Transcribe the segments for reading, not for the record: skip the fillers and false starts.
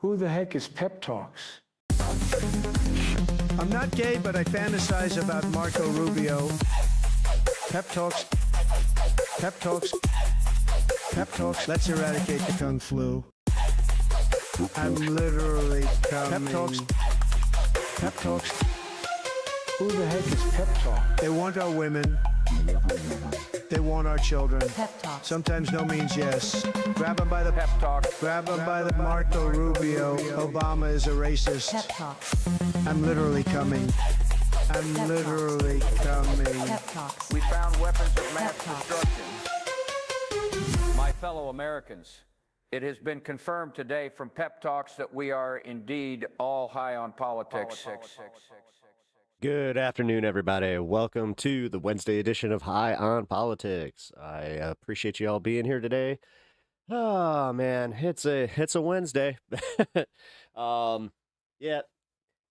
Who the heck is Pep Talks? I'm not gay, but I fantasize about Marco Rubio. Pep talks. Pep talks. Pep talks. Let's eradicate the kung flu. I'm literally coming. Pep talks. Pep talks. Who the heck is Pep Talk? They want our women. They want our children. Pep talks. Sometimes no means yes. Grab them by the Pep talk. Grab them by the Marco Rubio. Obama is a racist. Pep talks. I'm literally coming. I'm Pep literally coming. Pep talks. We found weapons of mass Pep talks. destruction. My fellow Americans, it has been confirmed today from Pep Talks that we are indeed all high on politics. Good afternoon, everybody. Welcome to the Wednesday edition of High on Politics. I appreciate you all being here today. Oh man, it's a Wednesday. Yeah,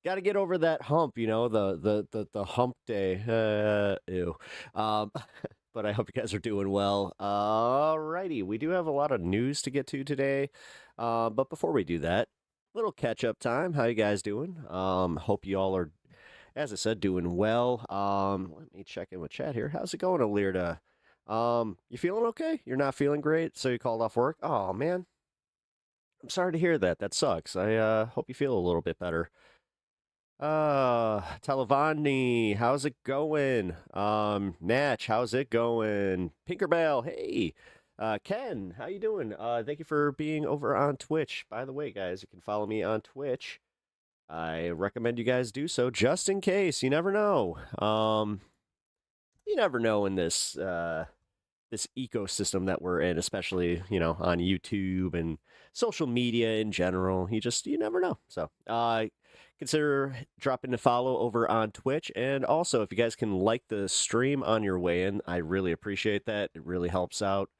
got to get over that hump, the hump day. Ew. But I hope you guys are doing well. Alrighty, we do have a lot of news to get to today. But before we do that, little catch up time. How you guys doing? Hope you all are, as I said, doing well. Let me check in with chat here. How's it going, Alirda? You feeling okay? You're not feeling great, so you called off work? Oh, man. I'm sorry to hear that. That sucks. I hope you feel a little bit better. Talavani, how's it going? Natch, how's it going? Pinkerbell, hey. Ken, how you doing? Thank you for being over on Twitch. By the way, guys, you can follow me on Twitch. I recommend you guys do so just in case. You never know. You never know in this this ecosystem that we're in, especially, on YouTube and social media in general. You never know. So, consider dropping a follow over on Twitch. And also, if you guys can like the stream on your way in, I really appreciate that. It really helps out.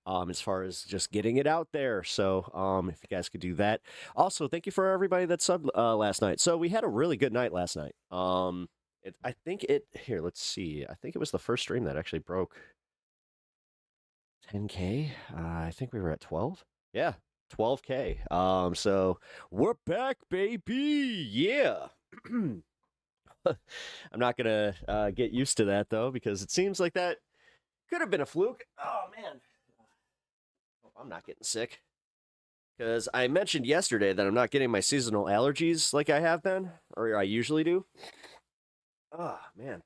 As far as just getting it out there. So, if you guys could do that. Also, thank you for everybody that subbed last night. So we had a really good night last night. Here, let's see. I think it was the first stream that actually broke 10K. I think we were at 12. Yeah, 12K. So we're back, baby. Yeah. I'm not gonna get used to that though, because it seems like that could have been a fluke. Oh man. I'm not getting sick, because I mentioned yesterday that I'm not getting my seasonal allergies like I have been, or I usually do. Oh, man.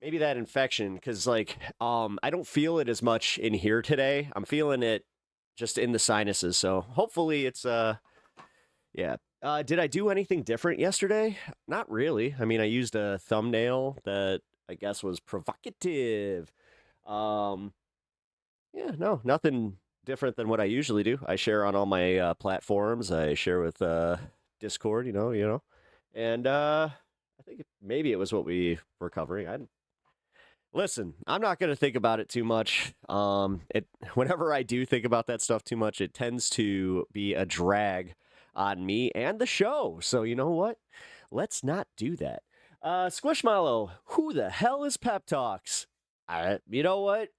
Maybe that infection, because, I don't feel it as much in here today. I'm feeling it just in the sinuses, so hopefully it's, yeah. Did I do anything different yesterday? Not really. I mean, I used a thumbnail that I guess was provocative. Yeah, no, nothing different than what I usually do. I share on all my platforms. I share with Discord, and I think maybe it was what we were covering. Listen, I'm not going to think about it too much. Whenever I do think about that stuff too much, it tends to be a drag on me and the show. So you know what? Let's not do that. Squishmallow, who the hell is Pep Talks? You know what?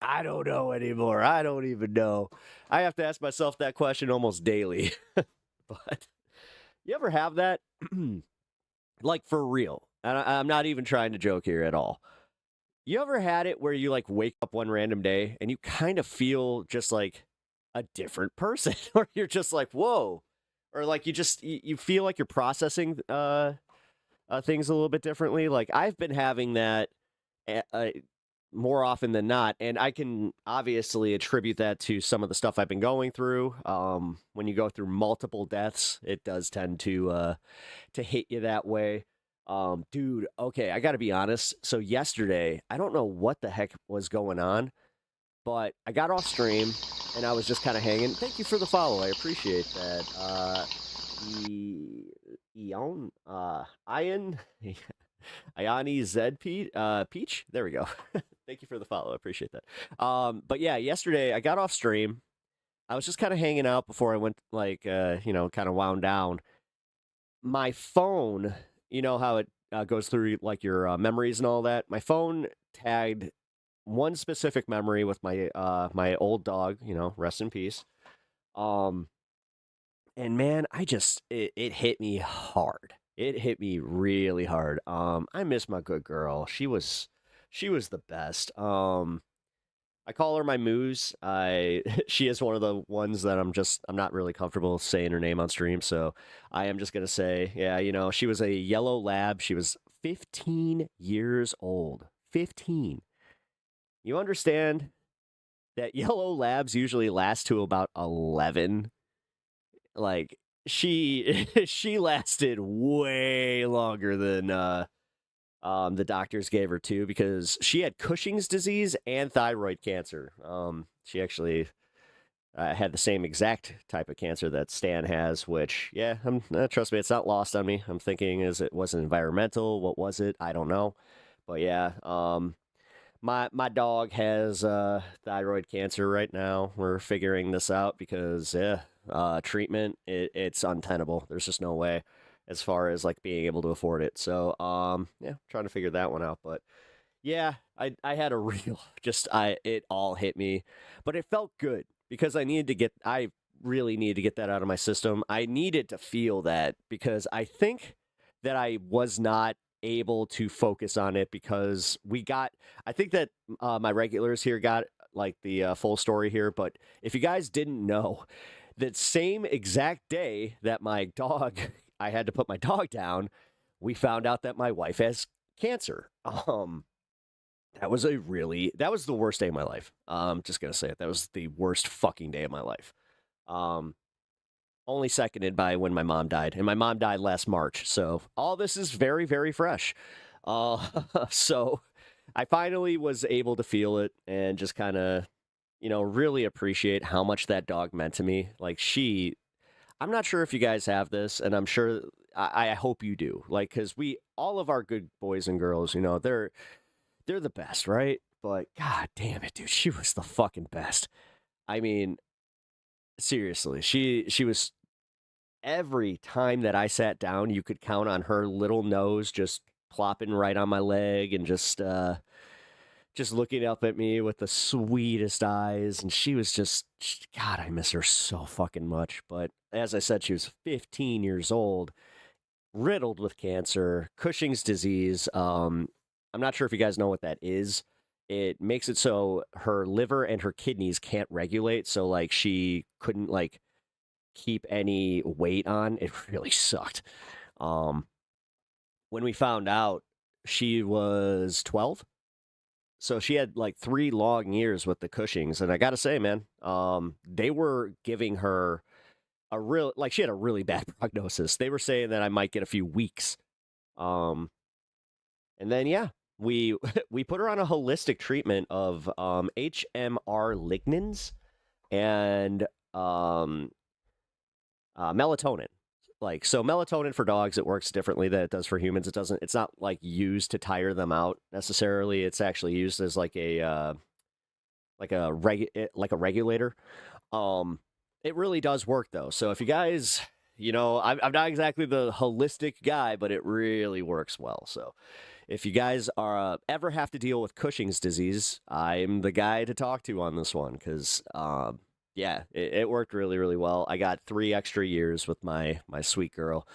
I don't know anymore. I don't even know. I have to ask myself that question almost daily. But you ever have that? Like, for real. And I'm not even trying to joke here at all. You ever had it where you, wake up one random day and you kind of feel just like a different person? Or you're just like, whoa. Or, you feel like you're processing things a little bit differently. I've been having that more often than not, and I can obviously attribute that to some of the stuff I've been going through. When you go through multiple deaths, it does tend to hit you that way. Dude, okay, I gotta be honest. So yesterday, I don't know what the heck was going on, but I got off stream, and I was just kind of hanging. Thank you for the follow. I appreciate that. Ian, Iani Zed Peach. There we go. Thank you for the follow. I appreciate that. But yeah, yesterday I got off stream. I was just kind of hanging out before I went, kind of wound down. My phone, you know how it goes through your memories and all that. My phone tagged one specific memory with my my old dog. Rest in peace. And man, it hit me hard. It hit me really hard. I miss my good girl. She was the best. I call her my Moose. She is one of the ones that I'm not really comfortable saying her name on stream, so I am just gonna say, yeah, she was a yellow lab. She was 15 years old. 15. You understand that yellow labs usually last to about 11? Like she lasted way longer than the doctors gave her to, because she had Cushing's disease and thyroid cancer. She actually had the same exact type of cancer that Stan has, which, yeah, trust me, it's not lost on me. I'm thinking, it was environmental? What was it? I don't know. But yeah, my dog has thyroid cancer right now. We're figuring this out because, yeah, treatment, it's untenable. There's just no way, as far as like being able to afford it. So, yeah, trying to figure that one out. But yeah, I had a real, it all hit me, but it felt good because I really needed to get that out of my system. I needed to feel that because I think that I was not able to focus on it because I think that my regulars here got like the full story here. But if you guys didn't know, that same exact day that I had to put my dog down, we found out that my wife has cancer. That was the worst day of my life. Just gonna say it. That was the worst fucking day of my life. Only seconded by when my mom died, and my mom died last March. So all this is very, very fresh. So I finally was able to feel it and just kind of, really appreciate how much that dog meant to me. Like I'm not sure if you guys have this, and I'm sure, I hope you do. Like, because all of our good boys and girls, they're the best, right? But god damn it, dude, she was the fucking best. I mean, seriously, she was, every time that I sat down, you could count on her little nose just plopping right on my leg and just looking up at me with the sweetest eyes. And she was God, I miss her so fucking much. But as I said, she was 15 years old, riddled with cancer, Cushing's disease. I'm not sure if you guys know what that is. It makes it so her liver and her kidneys can't regulate. So like she couldn't like keep any weight on. It really sucked. When we found out, she was 12. So she had like 3 long years with the Cushing's. And I got to say, man, they were giving her she had a really bad prognosis. They were saying that I might get a few weeks. And then, yeah, we put her on a holistic treatment of HMR lignans and melatonin. Like, so melatonin for dogs, it works differently than it does for humans. It's not like used to tire them out necessarily. It's actually used as like a regulator. It really does work though. So if you guys, I'm not exactly the holistic guy, but it really works well. So if you guys are ever have to deal with Cushing's disease, I'm the guy to talk to on this one because yeah, it worked really, really well. I got 3 extra years with my sweet girl.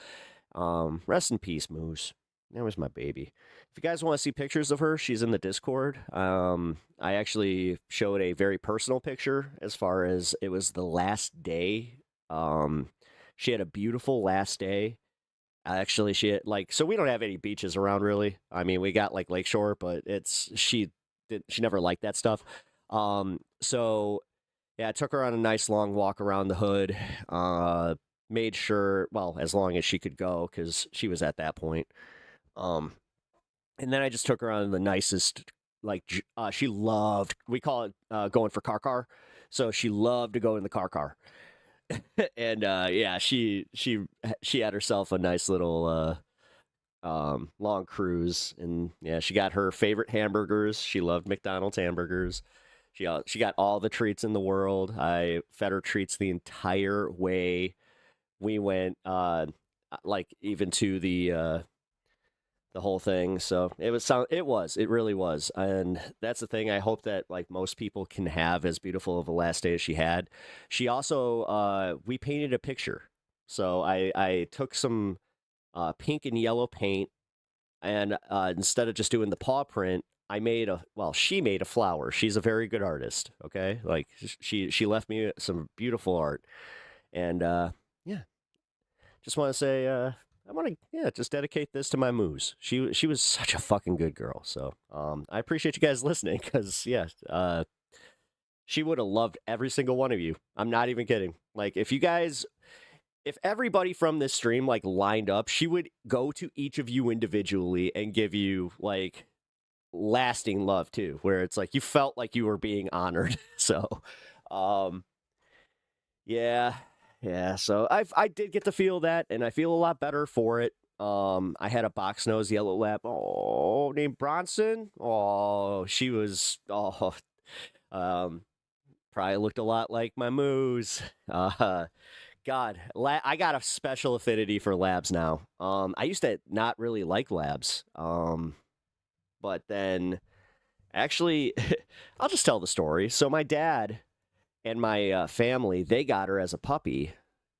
Rest in peace, Moose. That was my baby. If you guys want to see pictures of her, she's in the Discord. I actually showed a very personal picture as far as it was the last day. She had a beautiful last day. Actually, she had, so we don't have any beaches around really. I mean, we got like Lakeshore, but she never liked that stuff. So yeah, I took her on a nice long walk around the hood. Made sure, well, as long as she could go, because she was at that point. And then I just took her on the nicest, she loved, we call it going for car. So she loved to go in the car. And yeah, she had herself a nice little long cruise. And yeah, she got her favorite hamburgers. She loved McDonald's hamburgers. She got all the treats in the world. I fed her treats the entire way we went, even to the whole thing. So it really was. And that's the thing. I hope that most people can have as beautiful of a last day as she had. She also, we painted a picture So I took some pink and yellow paint, and instead of just doing the paw print, she made a flower. She's a very good artist. Okay, like she left me some beautiful art, and yeah, just want to say I want to just dedicate this to my moose. She was such a fucking good girl. So I appreciate you guys listening, because she would have loved every single one of you. I'm not even kidding. Like, if everybody from this stream like lined up, she would go to each of you individually and give you like lasting love too, where it's like you felt like you were being honored. So yeah. So I did get to feel that, and I feel a lot better for it. I had a box nose yellow lab named Bronson. She was probably looked a lot like my moose. God, I got a special affinity for labs now. I used to not really like labs. But then actually, I'll just tell the story. So my dad and my family, they got her as a puppy,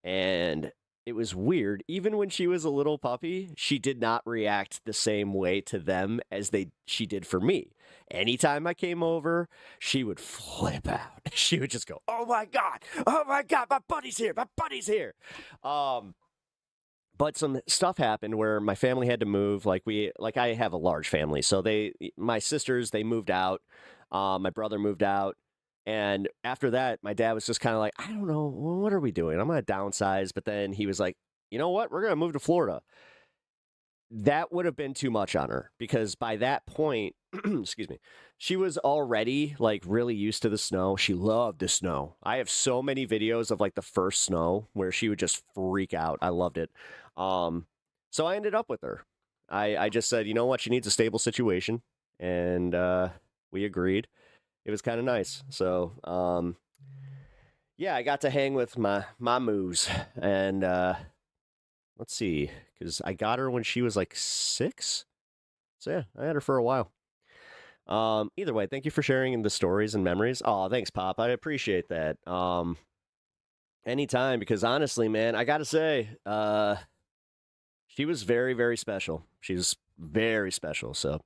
and it was weird. Even when she was a little puppy, she did not react the same way to them as she did for me. Anytime I came over, she would flip out. She would just go, oh my God, my buddy's here, my buddy's here. But some stuff happened where my family had to move. Like I have a large family. So my sisters, they moved out. My brother moved out. And after that, my dad was just kind of like, I don't know, what are we doing? I'm going to downsize. But then he was like, you know what? We're going to move to Florida. That would have been too much on her, because by that point, excuse me, she was already like really used to the snow. She loved the snow. I have so many videos of like the first snow where she would just freak out. I loved it. So I ended up with her. I just said, you know what? She needs a stable situation. And we agreed. It was kind of nice. So, yeah, I got to hang with my moose. And let's see, because I got her when she was like 6. So, yeah, I had her for a while. Either way, thank you for sharing the stories and memories. Oh, thanks, Pop. I appreciate that. Anytime, because honestly, man, I got to say, she was very, very special. She was very special. So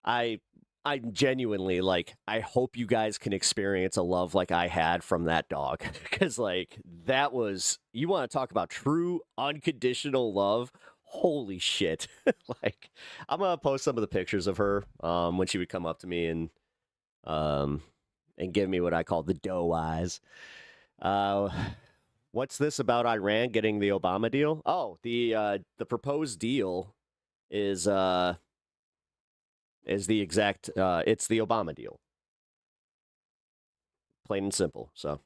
I genuinely, like, I hope you guys can experience a love like I had from that dog. Because, like, that was, you want to talk about true unconditional love. Holy shit. Like, I'm going to post some of the pictures of her when she would come up to me and give me what I call the doe eyes. What's this about Iran getting the Obama deal? Oh, the proposed deal is the exact it's the Obama deal. Plain and simple. So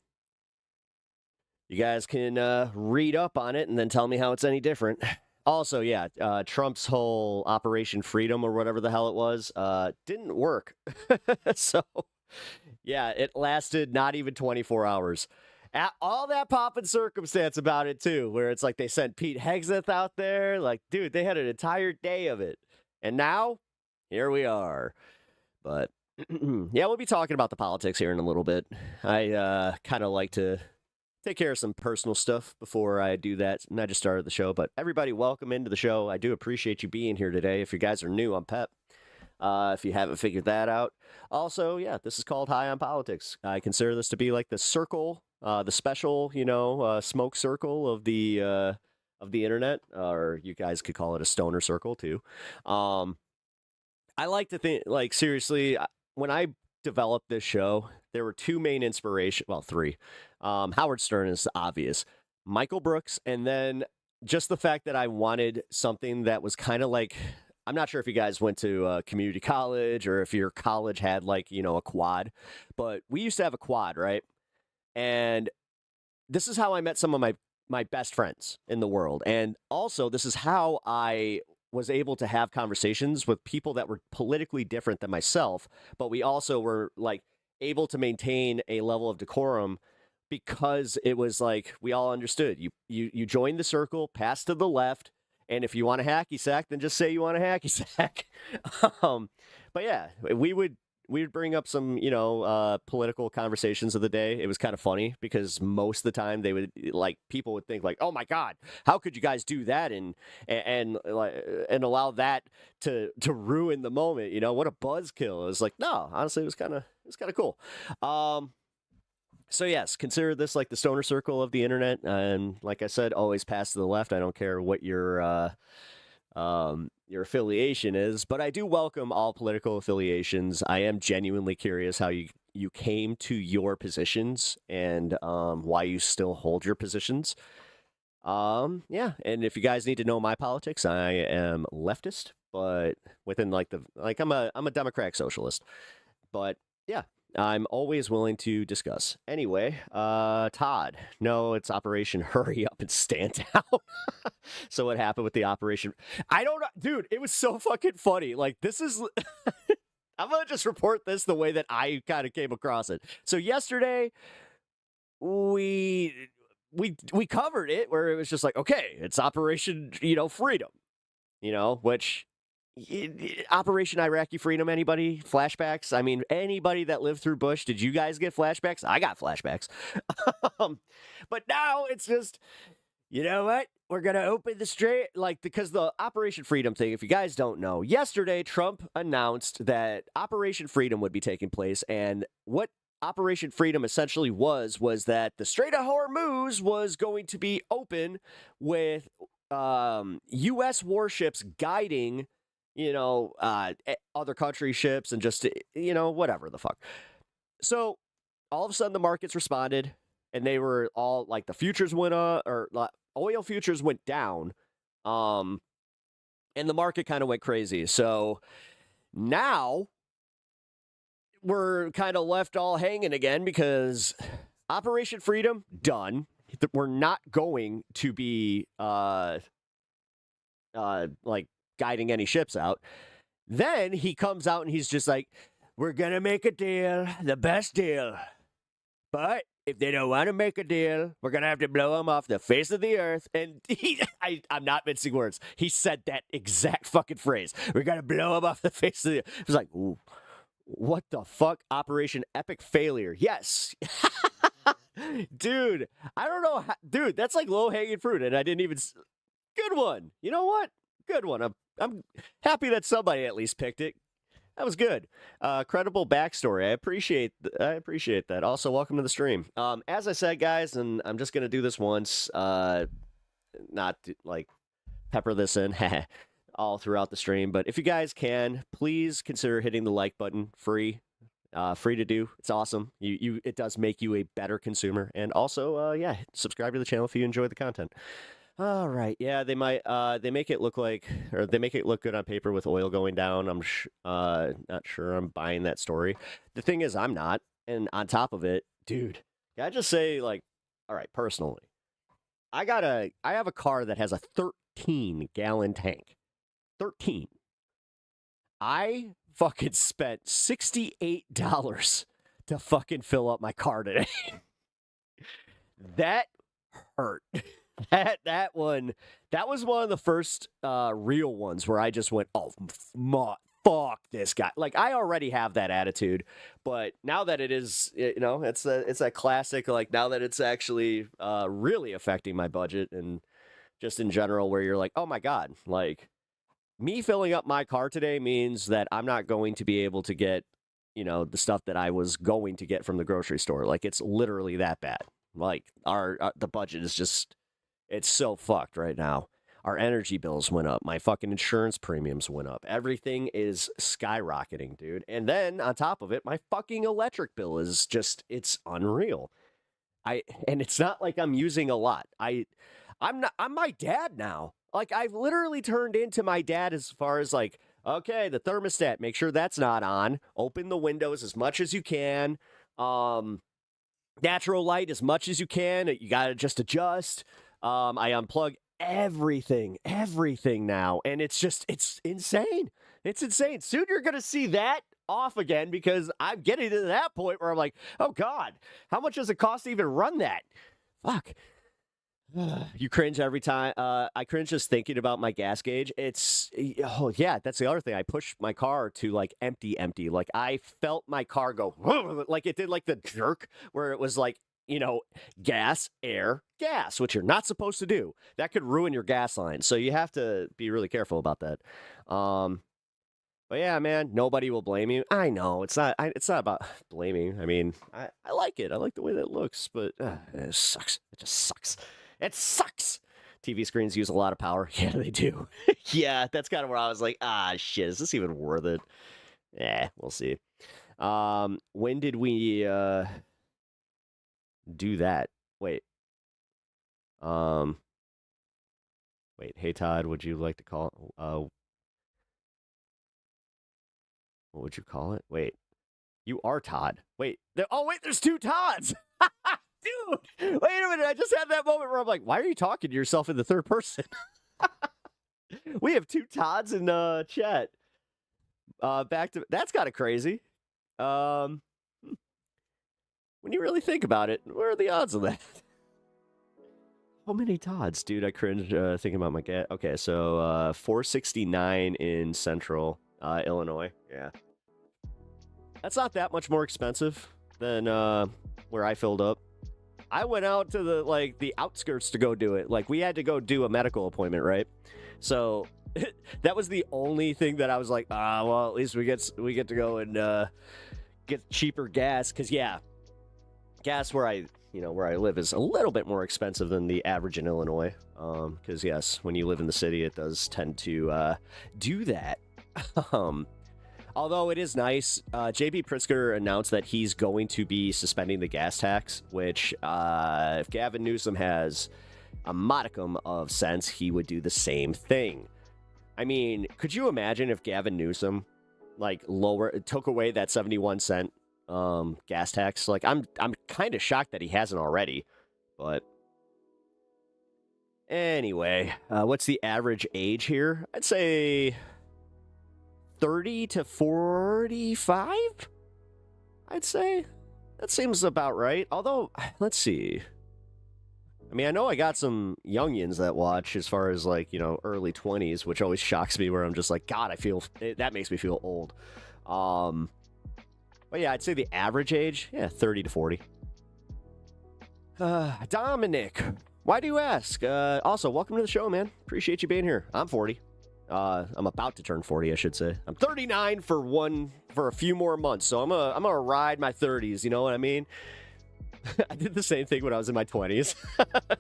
you guys can read up on it and then tell me how it's any different. Also, yeah, Trump's whole Operation Freedom or whatever the hell it was didn't work. So, yeah, it lasted not even 24 hours. All that pomp and circumstance about it, too, where it's like they sent Pete Hegseth out there. Like, dude, they had an entire day of it. And now, here we are. But, yeah, we'll be talking about the politics here in a little bit. I kind of like to take care of some personal stuff before I do that. And I just started the show. But everybody, welcome into the show. I do appreciate you being here today. If you guys are new, I'm Pep. If you haven't figured that out. Also, yeah, this is called High on Politics. I consider this to be like the circle, the special, smoke circle of the internet, or you guys could call it a stoner circle too. I like to think, like, seriously, when I developed this show, there were two main inspirations, well, three. Howard Stern is obvious, Michael Brooks, and then just the fact that I wanted something that was kind of like, I'm not sure if you guys went to community college or if your college had like, a quad, but we used to have a quad, right? And this is how I met some of my best friends in the world. And also, this is how I was able to have conversations with people that were politically different than myself, but we also were like able to maintain a level of decorum because it was like we all understood. You join the circle, pass to the left, and if you want a hacky sack, then just say you want a hacky sack. But yeah, we would would bring up some, political conversations of the day. It was kind of funny because most of the time they would people would think like, oh my God, how could you guys do that and allow that to ruin the moment? What a buzzkill. It was like, no, honestly, it was kind of cool. So yes, consider this like the stoner circle of the internet. And like I said, always pass to the left. I don't care what your affiliation is, but I do welcome all political affiliations. I am genuinely curious how you came to your positions and why you still hold your positions. Yeah, and if you guys need to know my politics, I am leftist, but within I'm a Democratic socialist. But yeah, I'm always willing to discuss. Anyway, Todd, no, it's Operation Hurry Up and Stand Down. So what happened with the operation? I don't know. Dude, it was so fucking funny. Like, this is... I'm going to just report this the way that I kind of came across it. So yesterday, we covered it where it was just like, okay, it's Operation, Freedom, which... Operation Iraqi Freedom, anybody? Flashbacks? I mean, anybody that lived through Bush, did you guys get flashbacks? I got flashbacks. But now it's just, you know what? We're going to open the strait, because the Operation Freedom thing, if you guys don't know, yesterday Trump announced that Operation Freedom would be taking place, and what Operation Freedom essentially was that the Strait of Hormuz was going to be open with U.S. warships guiding other country ships and just, whatever the fuck. So all of a sudden the markets responded and they were all the futures went up oil futures went down. And the market kind of went crazy. So now we're kind of left all hanging again because Operation Freedom done. We're not going to be, guiding any ships out. Then he comes out and he's just like, we're going to make a deal, the best deal. But if they don't want to make a deal, we're going to have to blow them off the face of the earth. And I'm not mincing words. He said that exact fucking phrase. We're going to blow them off the face of the earth. It was like, ooh, what the fuck? Operation Epic Failure. Yes. Dude, I don't know. Dude, that's like low-hanging fruit. And I didn't even... Good one. You know what? Good one. I'm happy that somebody at least picked it. That was good. Credible backstory. I appreciate that. Also, welcome to the stream. As I said, guys, and I'm just gonna do this once. Not pepper this in all throughout the stream. But if you guys can, please consider hitting the like button. Free to do. It's awesome. It does make you a better consumer. And also, subscribe to the channel if you enjoy the content. All right. Yeah, they might. They make it look good on paper with oil going down. I'm not sure I'm buying that story. The thing is, I'm not. And on top of it, dude, can I just say, all right, personally, I have a car that has a 13-gallon tank. 13. I fucking spent $68 to fucking fill up my car today. That hurt. That was one of the first real ones where I just went, oh, fuck this guy. I already have that attitude, but now that it is, it's that classic, now that it's actually really affecting my budget and just in general where you're like, oh my God, me filling up my car today means that I'm not going to be able to get, the stuff that I was going to get from the grocery store. It's literally that bad. The budget is just... It's so fucked right now. Our energy bills went up. My fucking insurance premiums went up. Everything is skyrocketing, dude. And then on top of it, my fucking electric bill is just, it's unreal. And it's not like I'm using a lot. I'm my dad now. I've literally turned into my dad as far as okay, the thermostat, make sure that's not on. Open the windows as much as you can. Natural light as much as you can. You got to just adjust. I unplug everything now. And it's insane. It's insane. Soon you're going to see that off again because I'm getting to that point where I'm like, oh God, how much does it cost to even run that? Fuck. You cringe every time. I cringe just thinking about my gas gauge. Oh yeah, that's the other thing. I pushed my car to like empty. Like I felt my car go like it did like the jerk where it was like, gas, air, gas, which you're not supposed to do. That could ruin your gas line. So you have to be really careful about that. But yeah, man, nobody will blame you. I know it's not about blaming. I mean, I like it. I like the way that looks, but it sucks. It just sucks. It sucks. TV screens use a lot of power. Yeah, they do. Yeah, that's kind of where I was like, shit, is this even worth it? We'll see. When did we do that? Wait. Hey Todd, would you like to call? What would you call it? Wait, you are Todd. Wait, there's two Todds. Dude, wait a minute. I just had that moment where I'm like, why are you talking to yourself in the third person? We have two Todds in chat. That's kind of crazy. When you really think about it, where are the odds of that? How many Todds, dude? I cringe thinking about my cat. Okay, so 469 in Central Illinois. Yeah, that's not that much more expensive than where I filled up. I went out to the outskirts to go do it. Like we had to go do a medical appointment, right? So that was the only thing that I was like, well, at least we get to go and get cheaper gas. Cause yeah, gas where I live is a little bit more expensive than the average in Illinois. Cause yes, when you live in the city, it does tend to do that. Although it is nice, J.B. Pritzker announced that he's going to be suspending the gas tax, which if Gavin Newsom has a modicum of sense, he would do the same thing. I mean, could you imagine if Gavin Newsom took away that 71-cent gas tax? Like I'm kind of shocked that he hasn't already, but anyway, what's the average age here? I'd say 30 to 45, I'd say. That seems about right. Although, let's see. I mean, I know I got some youngins that watch as far as early 20s, which always shocks me where I'm just like, God, that makes me feel old. But yeah, I'd say the average age, 30 to 40. Dominic, why do you ask? Also, welcome to the show, man. Appreciate you being here. I'm 40. I'm about to turn 40, I should say. I'm 39 for a few more months, so I'm gonna ride my 30s. You know what I mean? I did the same thing when I was in my 20s.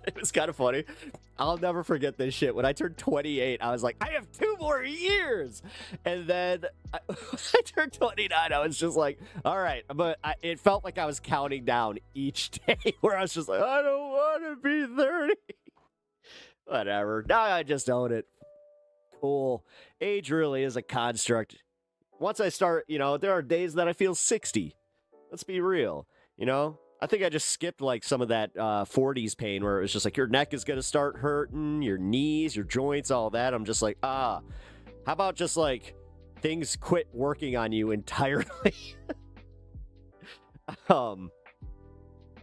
It was kind of funny. I'll never forget this shit. When I turned 28, I was like, I have 2 more years. And then when I turned 29, I was just like, all right. But it felt like I was counting down each day where I was just like, I don't want to be 30. Whatever. Now I just own it. Cool. Age really is a construct. Once I start, there are days that I feel 60. Let's be real. I think I just skipped some of that 40s pain where it was just like your neck is going to start hurting, your knees, your joints, all that. I'm just like, how about just things quit working on you entirely?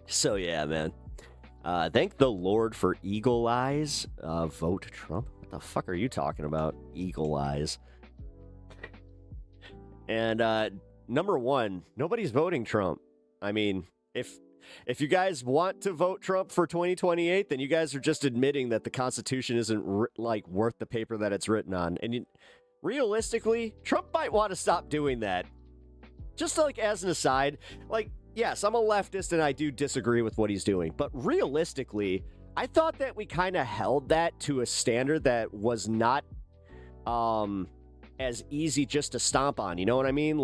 So yeah, man. Thank the Lord for eagle eyes. Vote Trump. What the fuck are you talking about? Eagle eyes. And number one, nobody's voting Trump. I mean, if you guys want to vote Trump for 2028, then you guys are just admitting that the Constitution isn't worth the paper that it's written on. And realistically, Trump might want to stop doing that. Just as an aside, yes, I'm a leftist and I do disagree with what he's doing. But realistically, I thought that we kind of held that to a standard that was not as easy just to stomp on. You know what I mean?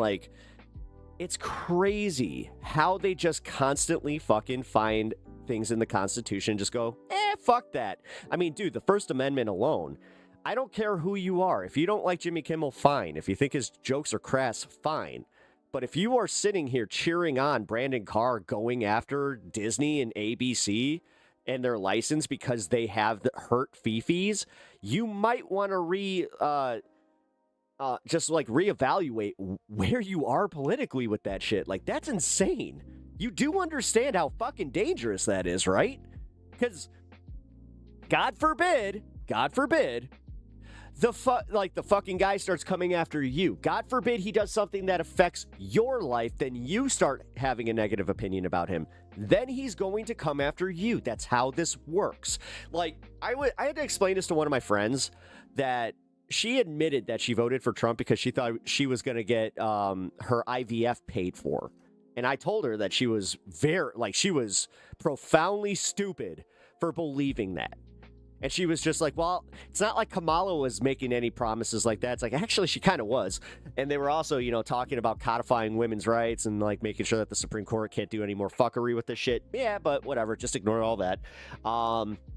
It's crazy how they just constantly fucking find things in the Constitution, just go, fuck that. I mean, dude, the First Amendment alone, I don't care who you are. If you don't like Jimmy Kimmel, fine. If you think his jokes are crass, fine. But if you are sitting here cheering on Brandon Carr going after Disney and ABC and their license because they have hurt fifis, you might want to just reevaluate where you are politically with that shit. That's insane. You do understand how fucking dangerous that is, right? Because God forbid, the fucking guy starts coming after you. God forbid he does something that affects your life, then you start having a negative opinion about him. Then he's going to come after you. That's how this works. Like, I had to explain this to one of my friends that she admitted that she voted for Trump because she thought she was going to get her IVF paid for. And I told her that she was she was profoundly stupid for believing that. And she was just like, well, it's not like Kamala was making any promises like that. It's like, actually, she kind of was. And they were also, you know, talking about codifying women's rights and like making sure that the Supreme Court can't do any more fuckery with this shit. Yeah, but whatever. Just ignore all that.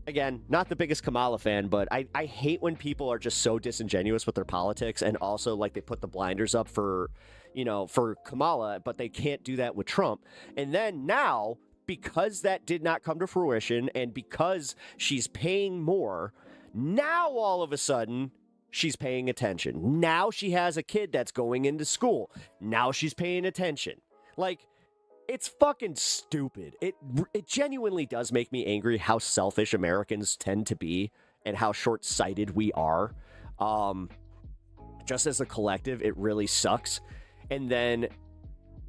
Again, not the biggest Kamala fan, but I hate when people are just so disingenuous with their politics and also like they put the blinders up for, you know, for Kamala, but they can't do that with Trump. And then now, because that did not come to fruition and because she's paying more, now all of a sudden she's paying attention. Now she has a kid that's going into school. Now she's paying attention. Like, it's fucking stupid. It genuinely does make me angry how selfish Americans tend to be and how short-sighted we are. Just as a collective, it really sucks. And then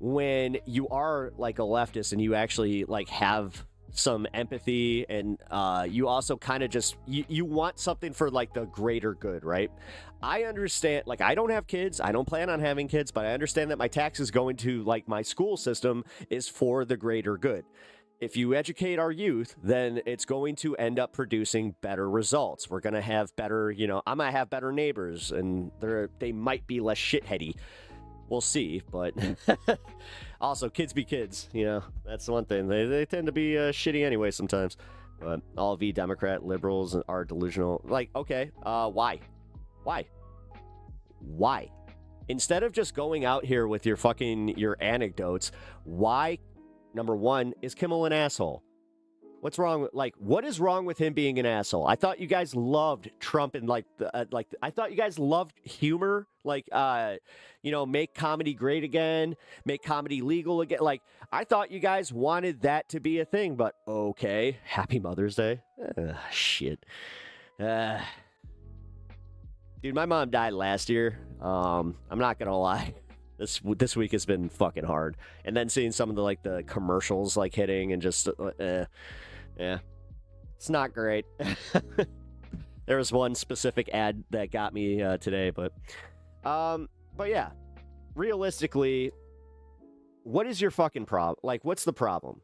when you are like a leftist and you actually like have some empathy and you also kind of just you want something for like the greater good, right? I understand, like, I don't have kids, I don't plan on having kids, but I understand that my taxes going to like my school system is for the greater good. If you educate our youth, then it's going to end up producing better results. We're going to have better, you know, I might have better neighbors and they might be less shitheady. We'll see, but also kids be kids, you know, that's one thing. They tend to be shitty anyway sometimes, but all V Democrat liberals are delusional. Like, okay, why? Instead of just going out here with your anecdotes, why, number one, is Kimmel an asshole? What's wrong? What is wrong with him being an asshole? I thought you guys loved Trump and I thought you guys loved humor. You know, make comedy great again, make comedy legal again. Like, I thought you guys wanted that to be a thing, but okay. Happy Mother's Day. Shit. Dude, my mom died last year. I'm not gonna lie. This week has been fucking hard. And then seeing some of the commercials hitting and just yeah, it's not great. There was one specific ad that got me today, but yeah, realistically, what is your fucking problem? Like, what's the problem?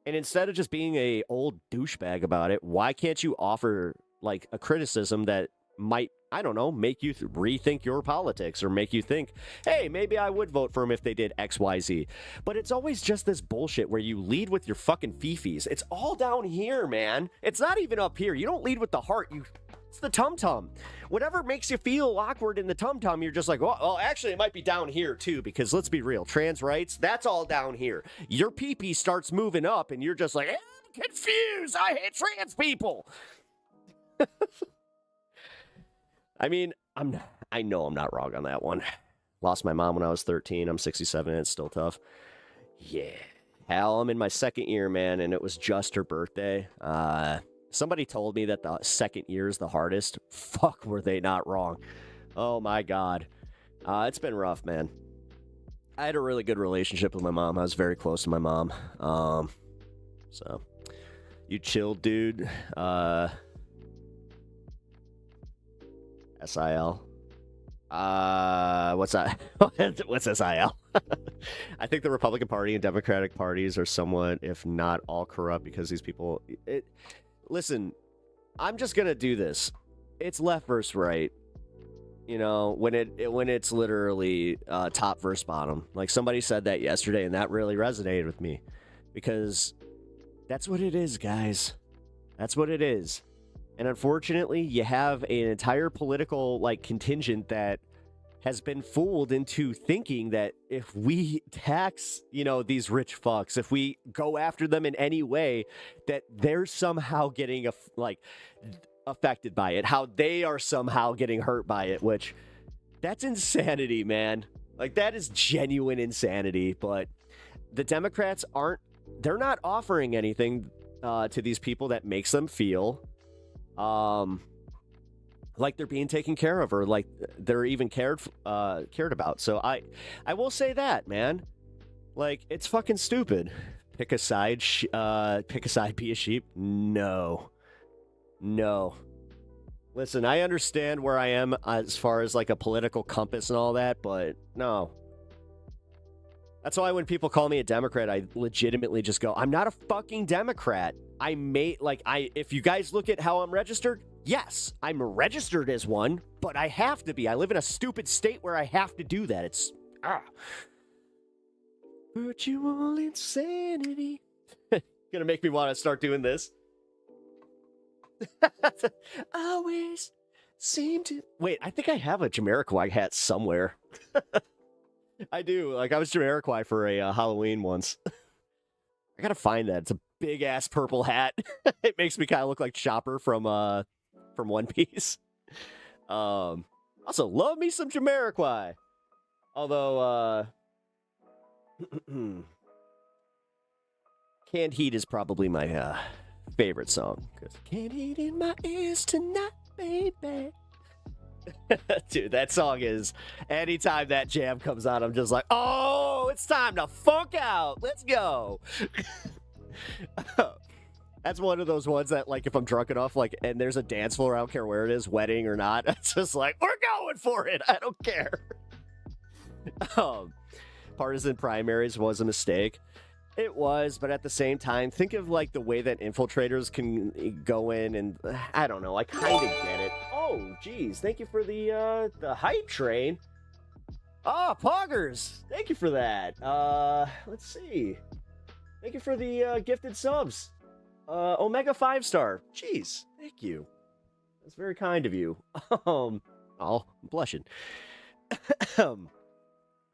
And instead of just being a old douchebag about it, why can't you offer like a criticism that might, I don't know, make you rethink your politics or make you think, hey, maybe I would vote for him if they did X, Y, Z. But it's always just this bullshit where you lead with your fucking fifis. It's all down here, man. It's not even up here. You don't lead with the heart. It's the tum-tum. Whatever makes you feel awkward in the tum-tum, you're just like, well, actually, it might be down here, too, because let's be real. Trans rights, that's all down here. Your pee-pee starts moving up, and you're just like, I'm confused. I hate trans people. I mean, I know I'm not wrong on that one. Lost my mom when I was 13. I'm 67, and it's still tough. Yeah. Hell, I'm in my second year, man, and it was just her birthday. Somebody told me that the second year is the hardest. Fuck, were they not wrong. Oh, my God. It's been rough, man. I had a really good relationship with my mom. I was very close to my mom. So, you chill, dude. SIL. What's that? What's SIL? I think the Republican Party and Democratic parties are somewhat, if not all, corrupt because these people... Listen, I'm just gonna do this. It's left versus right. You know, when it's literally top versus bottom. Like, somebody said that yesterday, and that really resonated with me. Because that's what it is, guys. That's what it is. And unfortunately, you have an entire political contingent that has been fooled into thinking that if we tax, these rich fucks, if we go after them in any way, that they're somehow getting affected by it, how they are somehow getting hurt by it, which that's insanity, man. Like, that is genuine insanity. But the Democrats they're not offering anything to these people that makes them feel like they're being taken care of, or like they're even cared about. So I will say that, man, like it's fucking stupid. Pick a side, be a sheep. No. Listen, I understand where I am as far as like a political compass and all that, but no. That's why when people call me a Democrat, I legitimately just go, I'm not a fucking Democrat. If you guys look at how I'm registered, yes, I'm registered as one, but I have to be. I live in a stupid state where I have to do that. It's, virtual insanity. Gonna make me want to start doing this. Always seem to... Wait, I think I have a Jamiroquai hat somewhere. I do. Like, I was Jamiroquai for a Halloween once. I gotta find that. It's a big-ass purple hat. It makes me kind of look like Chopper from One Piece. Also, love me some Jamiroquai. Although, Canned Heat is probably my favorite song. Canned Heat in my ears tonight, baby. Dude, that song is, anytime that jam comes on, I'm just like, oh, it's time to funk out. Let's go. That's one of those ones that, like, if I'm drunk enough, like, and there's a dance floor, I don't care where it is, wedding or not, it's just like, we're going for it. I don't care. Partisan primaries was a mistake. It was, but at the same time, think of like the way that infiltrators can go in, and I don't know, I kind of get it. Oh, geez, thank you for the hype train. Ah, Poggers, thank you for that. Let's see. Thank you for the gifted subs. Omega 5-star. Jeez, thank you. That's very kind of you. Oh, I'm blushing.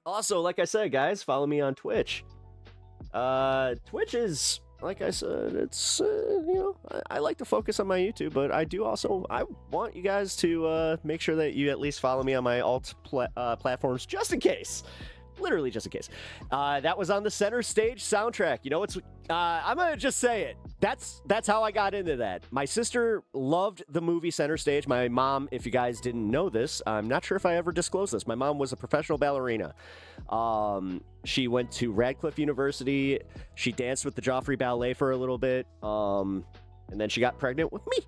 Also, like I said, guys, follow me on Twitch. Twitch is, like I said, it's, I like to focus on my YouTube, but I want you guys to make sure that you at least follow me on my alt platforms, just in case. Literally just in case. That was on the Center Stage soundtrack. You know, I'm gonna just say it. That's how I got into that. My sister loved the movie Center Stage. My mom, if you guys didn't know this, I'm not sure if I ever disclosed this. My mom was a professional ballerina. She went to Radcliffe University. She danced with the Joffrey Ballet for a little bit. And then she got pregnant with me.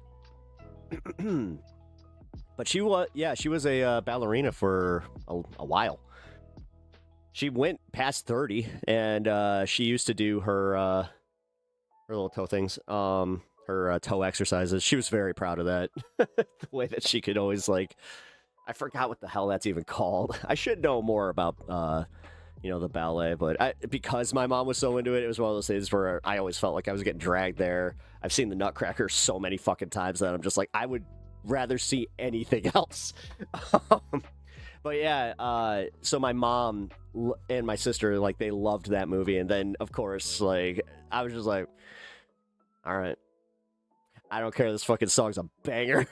But she was a ballerina for a while. She went past 30, and she used to do her little toe things, her toe exercises. She was very proud of that. The way that she could always, like, I forgot what the hell that's even called. I should know more about, the ballet, but because my mom was so into it, it was one of those things where I always felt like I was getting dragged there. I've seen the Nutcracker so many fucking times that I'm just like, I would rather see anything else. But yeah, so my mom and my sister, like, they loved that movie. And then, of course, like, I was just like, all right, I don't care. This fucking song's a banger.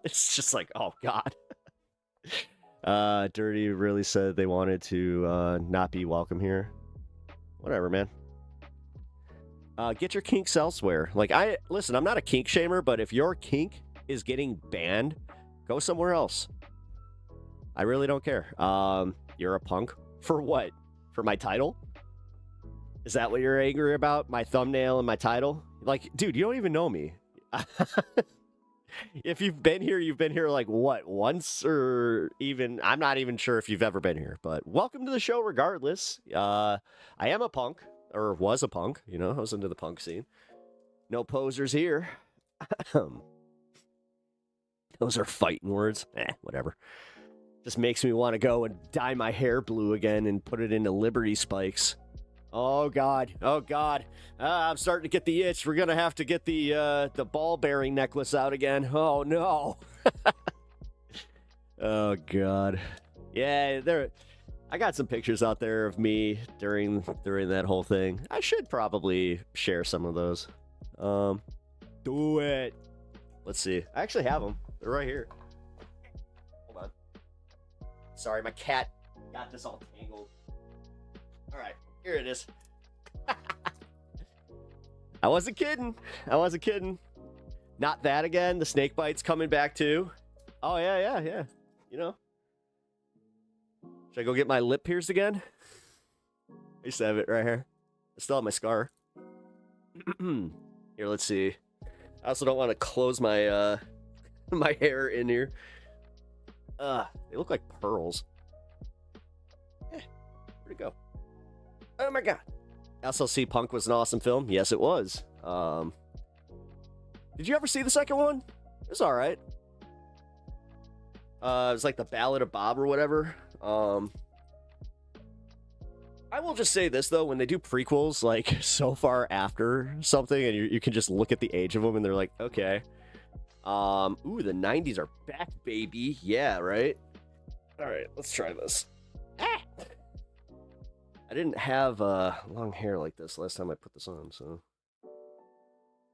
It's just like, oh, God. Dirty really said they wanted to not be welcome here. Whatever, man. Get your kinks elsewhere. Like, listen, I'm not a kink shamer, but if your kink is getting banned, go somewhere else. I really don't care. You're a punk? For what? For my title? Is that what you're angry about? My thumbnail and my title? Like, dude, you don't even know me. If you've been here like, what, once? Or even, I'm not even sure if you've ever been here. But welcome to the show regardless. I am a punk, or was a punk. I was into the punk scene. No posers here. Those are fighting words. Whatever. Just makes me want to go and dye my hair blue again and put it into Liberty spikes. Oh, God. Oh, God. I'm starting to get the itch. We're going to have to get the ball-bearing necklace out again. Oh, no. Oh, God. Yeah, I got some pictures out there of me during that whole thing. I should probably share some of those. Do it. Let's see. I actually have them. They're right here. Hold on. Sorry, my cat got this all tangled. All right, here it is. I wasn't kidding. Not that again. The snake bite's coming back too. Oh, yeah. You know. Should I go get my lip pierced again? I used to have it right here. I still have my scar. Here, let's see. I also don't want to close my my hair in here. They look like pearls. Where'd it go? Oh my god. SLC Punk was an awesome film. Yes, it was. Did you ever see the second one? It was alright. It was like the Ballad of Bob or whatever. I will just say this, though. When they do prequels, like, so far after something, and you can just look at the age of them, and they're like, okay. Ooh, the 90s are back, baby. Yeah, right? Alright, let's try this. Ah! I didn't have long hair like this last time I put this on, so...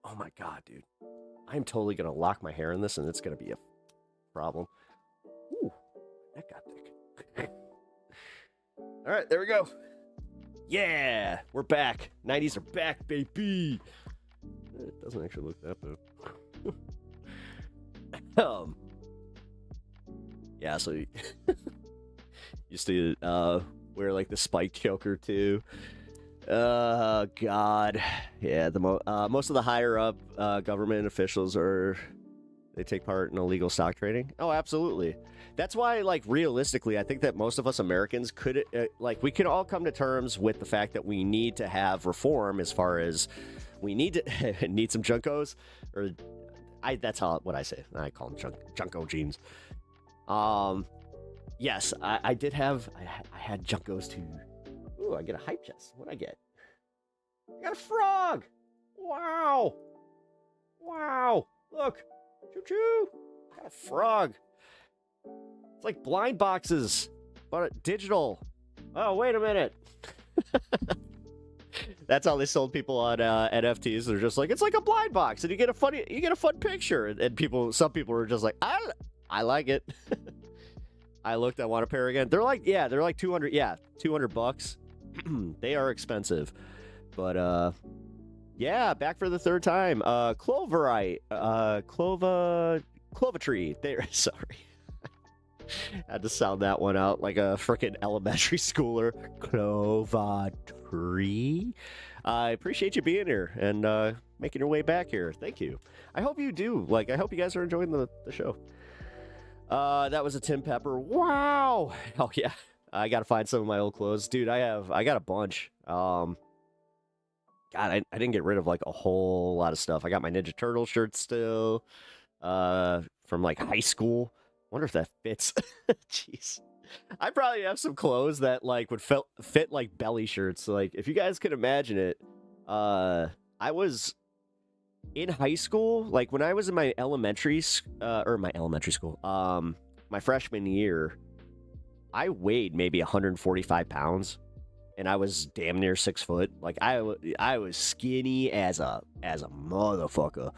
Oh my god, dude. I'm totally gonna lock my hair in this, and it's gonna be a problem. Ooh, that got thick. Alright, there we go. Yeah, we're back. 90s are back, baby. It doesn't actually look that bad. Yeah, so you used to wear like the spiked choker too. God, yeah. Most of the higher up government officials they take part in illegal stock trading. Oh, absolutely. That's why, like, realistically, I think that most of us Americans could, we can all come to terms with the fact that we need to have reform as far as we need to need some Junkos, or that's what I say. I call them Junko jeans. Yes, I did have, I had Junkos too. Ooh, I get a hype chest. What'd I get? I got a frog! Wow! Wow! Look! Choo-choo! Got a frog. It's like blind boxes, but digital. Oh, wait a minute. That's how they sold people on NFTs. They're just like, it's like a blind box, and you get a fun picture. And some people were just like, I like it. I looked, I want a pair again. They're like 200, $200. They are expensive. But yeah, back for the third time. Cloverite, Clovitree. Sorry. Had to sound that one out like a frickin' elementary schooler. Clovitree. I appreciate you being here and making your way back here. Thank you. I hope you do. I hope you guys are enjoying the show. That was a Tim Pepper. Wow. Oh yeah. I gotta find some of my old clothes, dude. I got a bunch. God, I didn't get rid of like a whole lot of stuff. I got my Ninja Turtle shirt still, from like high school. Wonder if that fits. Jeez, I probably have some clothes that like would fit like belly shirts. Like if you guys can imagine it, I was in high school, like when I was in my elementary school, my freshman year. I weighed maybe 145 pounds, and I was damn near 6 foot. Like I was skinny as a motherfucker.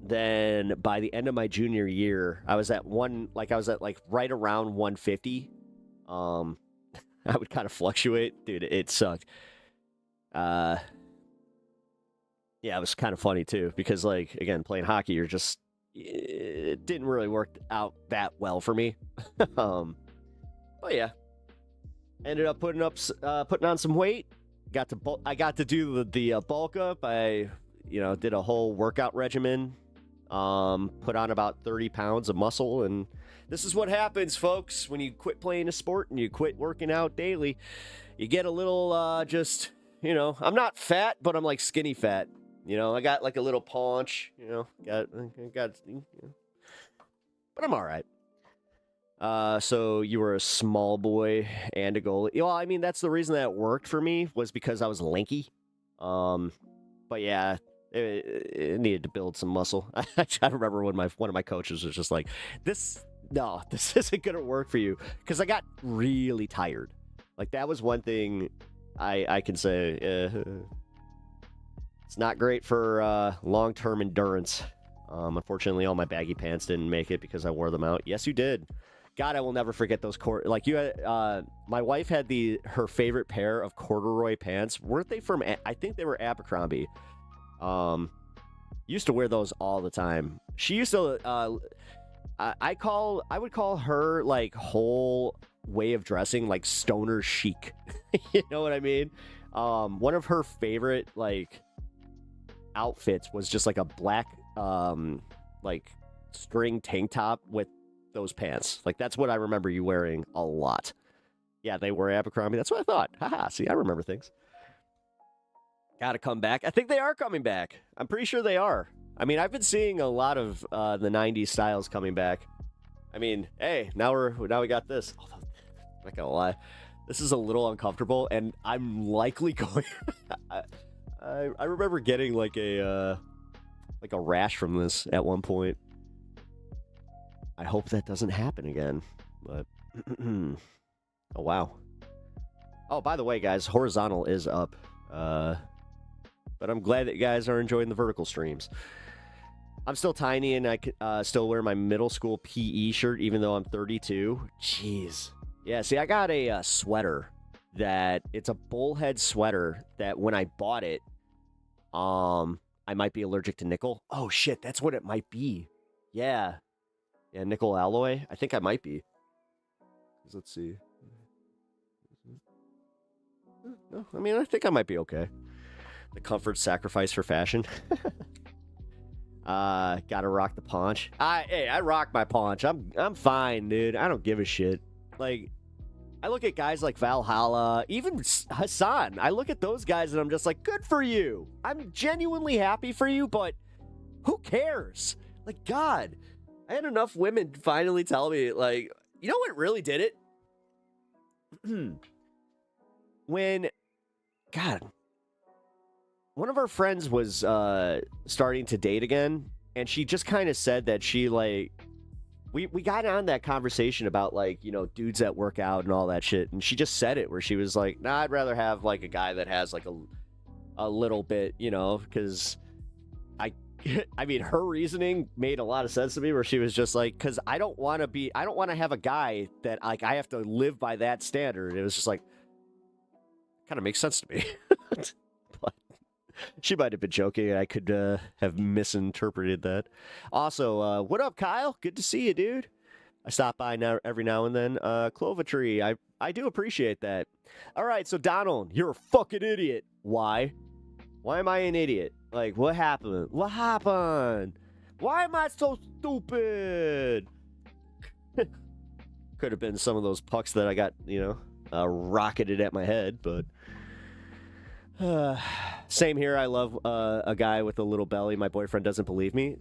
Then by the end of my junior year, I was at right around 150. I would kind of fluctuate, dude. It sucked. Yeah, it was kind of funny too because like again playing hockey, it didn't really work out that well for me. But yeah, ended up putting on some weight. I got to do the bulk up. I did a whole workout regimen. Put on about 30 pounds of muscle, and this is what happens, folks, when you quit playing a sport and you quit working out daily. You get a little I'm not fat, but I'm like skinny fat. I got like a little paunch, but I'm all right. So you were a small boy and a goalie. Well, I mean, that's the reason that it worked for me was because I was lanky. But yeah, it needed to build some muscle. I remember when one of my coaches was just like, this isn't going to work for you. Cause I got really tired. Like that was one thing I can say, it's not great for long-term endurance. Unfortunately, all my baggy pants didn't make it because I wore them out. Yes, you did. God, I will never forget those like you had. My wife had her favorite pair of corduroy pants. Weren't they from? I think they were Abercrombie. Used to wear those all the time. She used to. I would call her like whole way of dressing like stoner chic. You know what I mean? One of her favorite like outfits was just like a black like string tank top with those pants. Like that's what I remember you wearing a lot. Yeah, they were Abercrombie. That's what I thought. Haha, see, I remember things. Gotta come back. I think they are coming back. I'm pretty sure they are. I mean, I've been seeing a lot of the 90s styles coming back. I mean, hey, now we got this. Although, I'm not gonna lie, this is a little uncomfortable, and I'm likely going. I remember getting like a rash from this at one point. I hope that doesn't happen again. But oh wow. Oh, by the way, guys, horizontal is up. But I'm glad that you guys are enjoying the vertical streams. I'm still tiny, and I could, still wear my middle school PE shirt, even though I'm 32. Jeez. Yeah, see, I got a sweater it's a bullhead sweater that when I bought it, I might be allergic to nickel. Oh, shit, that's what it might be. Yeah. Yeah, nickel alloy. I think I might be. Let's see. No, I mean, I think I might be okay. The comfort sacrifice for fashion. Gotta rock the paunch. Hey, I rock my paunch. I'm fine, dude. I don't give a shit. Like, I look at guys like Valhalla, even Hassan. I look at those guys and I'm just like, good for you. I'm genuinely happy for you, but who cares? Like, God, I had enough women finally tell me, like, you know what really did it? When, God, one of our friends was starting to date again, and she just kind of said that she, like, we got on that conversation about, like, you know, dudes that work out and all that shit, and she just said it, where she was like, nah, I'd rather have, like, a guy that has, like, a little bit, you know, because I mean, her reasoning made a lot of sense to me, where she was just like, because I don't want to have a guy that, like, I have to live by that standard. It was just like, kind of makes sense to me. But she might have been joking. I could have misinterpreted that. Also, what up, Kyle? Good to see you, dude. I stop by now every now and then. Clovertree, I do appreciate that. All right, so Donald, you're a fucking idiot. Why? Why am I an idiot? Like, what happened? What happened? Why am I so stupid? Could have been some of those pucks that I got, you know, rocketed at my head, but same here. I love a guy with a little belly. My boyfriend doesn't believe me.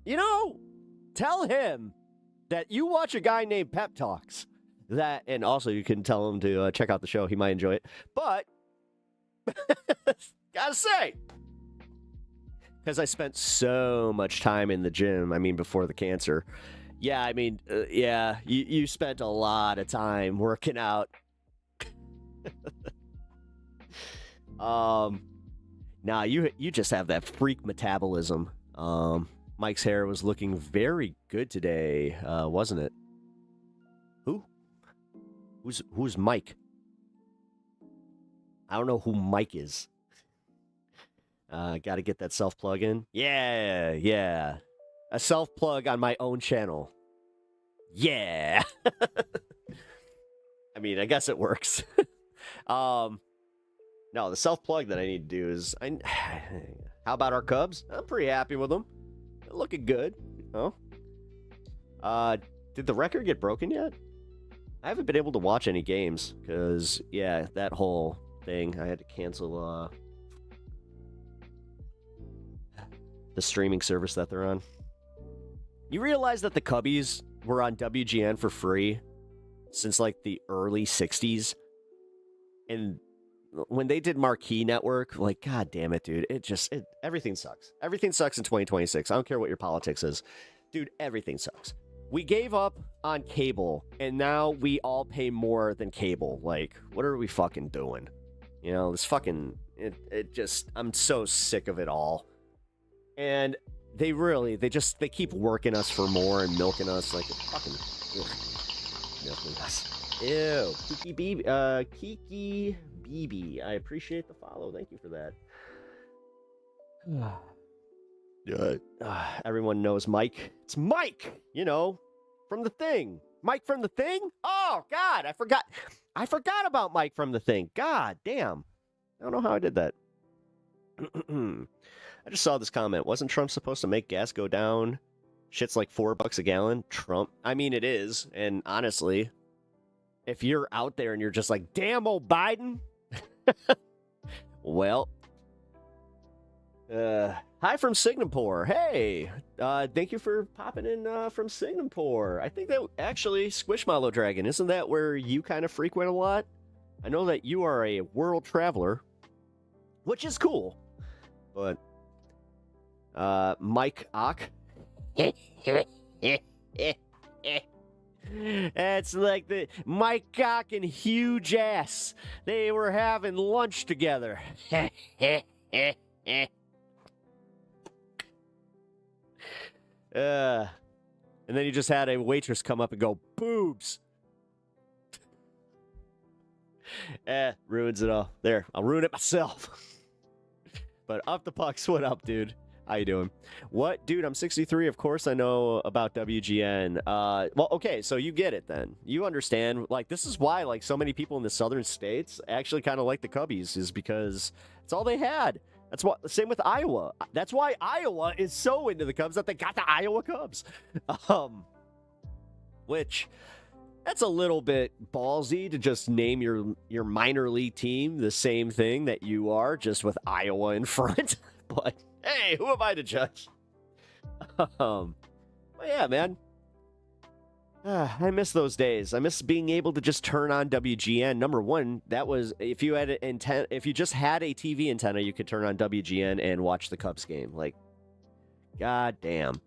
You know, tell him that you watch a guy named Pep Talks. That, and also you can tell him to check out the show. He might enjoy it. But gotta say, because I spent so much time in the gym. I mean, before the cancer. Yeah, I mean, yeah, you spent a lot of time working out. Nah, you just have that freak metabolism. Mike's hair was looking very good today, wasn't it? Who's Mike? I don't know who Mike is. Got to get that self plug in. Yeah. A self plug on my own channel. Yeah. I mean, I guess it works. No, the self plug that I need to do is, how about our Cubs? I'm pretty happy with them. They're looking good. You know? Did the record get broken yet? I haven't been able to watch any games because, yeah, that whole thing. I had to cancel the streaming service that they're on. You realize that the Cubbies were on WGN for free since like the early 60s? And when they did Marquee Network, like, god damn it, dude. Everything sucks. Everything sucks in 2026. I don't care what your politics is. Dude, everything sucks. We gave up on cable, and now we all pay more than cable. Like, what are we fucking doing? You know, this fucking, I'm so sick of it all. And they keep working us for more and milking us like fucking, milking us. Ew. Kiki BB. I appreciate the follow. Thank you for that. Everyone knows Mike. It's Mike, you know, from The Thing. Mike from The Thing? Oh, God, I forgot. I forgot about Mike from The Thing. God damn. I don't know how I did that. I just saw this comment. Wasn't Trump supposed to make gas go down? Shit's like $4 a gallon. Trump. I mean, it is. And honestly, if you're out there and you're just like, damn old Biden. Well, hi from Singapore. Hey, thank you for popping in from Singapore. I think that actually, Squishmallow Dragon, isn't that where you kind of frequent a lot? I know that you are a world traveler, which is cool. But Mike Ock. It's like the Mike Ock and Huge Ass. They were having lunch together. And then you just had a waitress come up and go, boobs. Ruins it all. There, I'll ruin it myself. But Up the Pucks, what up, dude? How you doing? What? Dude, I'm 63. Of course I know about WGN. Well, okay, so you get it then. You understand. Like, this is why, like, so many people in the southern states actually kind of like the Cubbies, is because it's all they had. That's what. Same with Iowa. That's why Iowa is so into the Cubs that they got the Iowa Cubs. Which, that's a little bit ballsy to just name your minor league team the same thing that you are, just with Iowa in front. But hey, who am I to judge? But yeah, man. I miss those days. I miss being able to just turn on WGN. Number one, that was if you had if you just had a TV antenna, you could turn on WGN and watch the Cubs game. Like, god damn,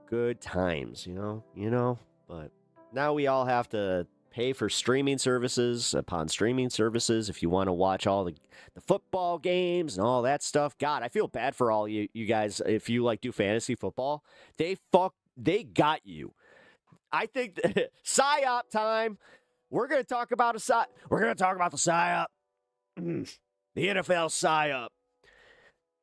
good times, you know. But now we all have to pay for streaming services upon streaming services if you want to watch all the football games and all that stuff. God, I feel bad for all you guys if you like do fantasy football. They got you. I think PSYOP time. We're going to talk about the PSYOP. The NFL PSYOP.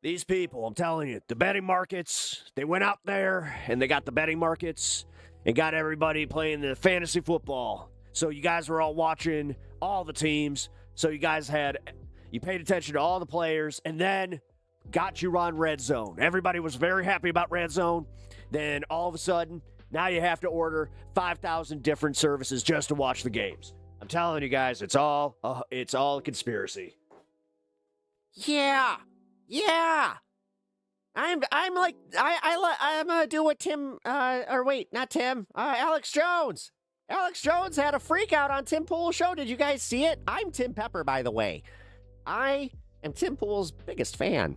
These people, I'm telling you, the betting markets, they went out there and they got the betting markets and got everybody playing the fantasy football. So you guys were all watching all the teams. So you paid attention to all the players and then got you on Red Zone. Everybody was very happy about Red Zone. Then all of a sudden, now you have to order 5,000 different services just to watch the games. I'm telling you guys, it's all a conspiracy. Yeah. I'm gonna do what Alex Jones. Alex Jones had a freak out on Tim Pool's show. Did you guys see it? I'm Tim Pepper, by the way. I am Tim Pool's biggest fan.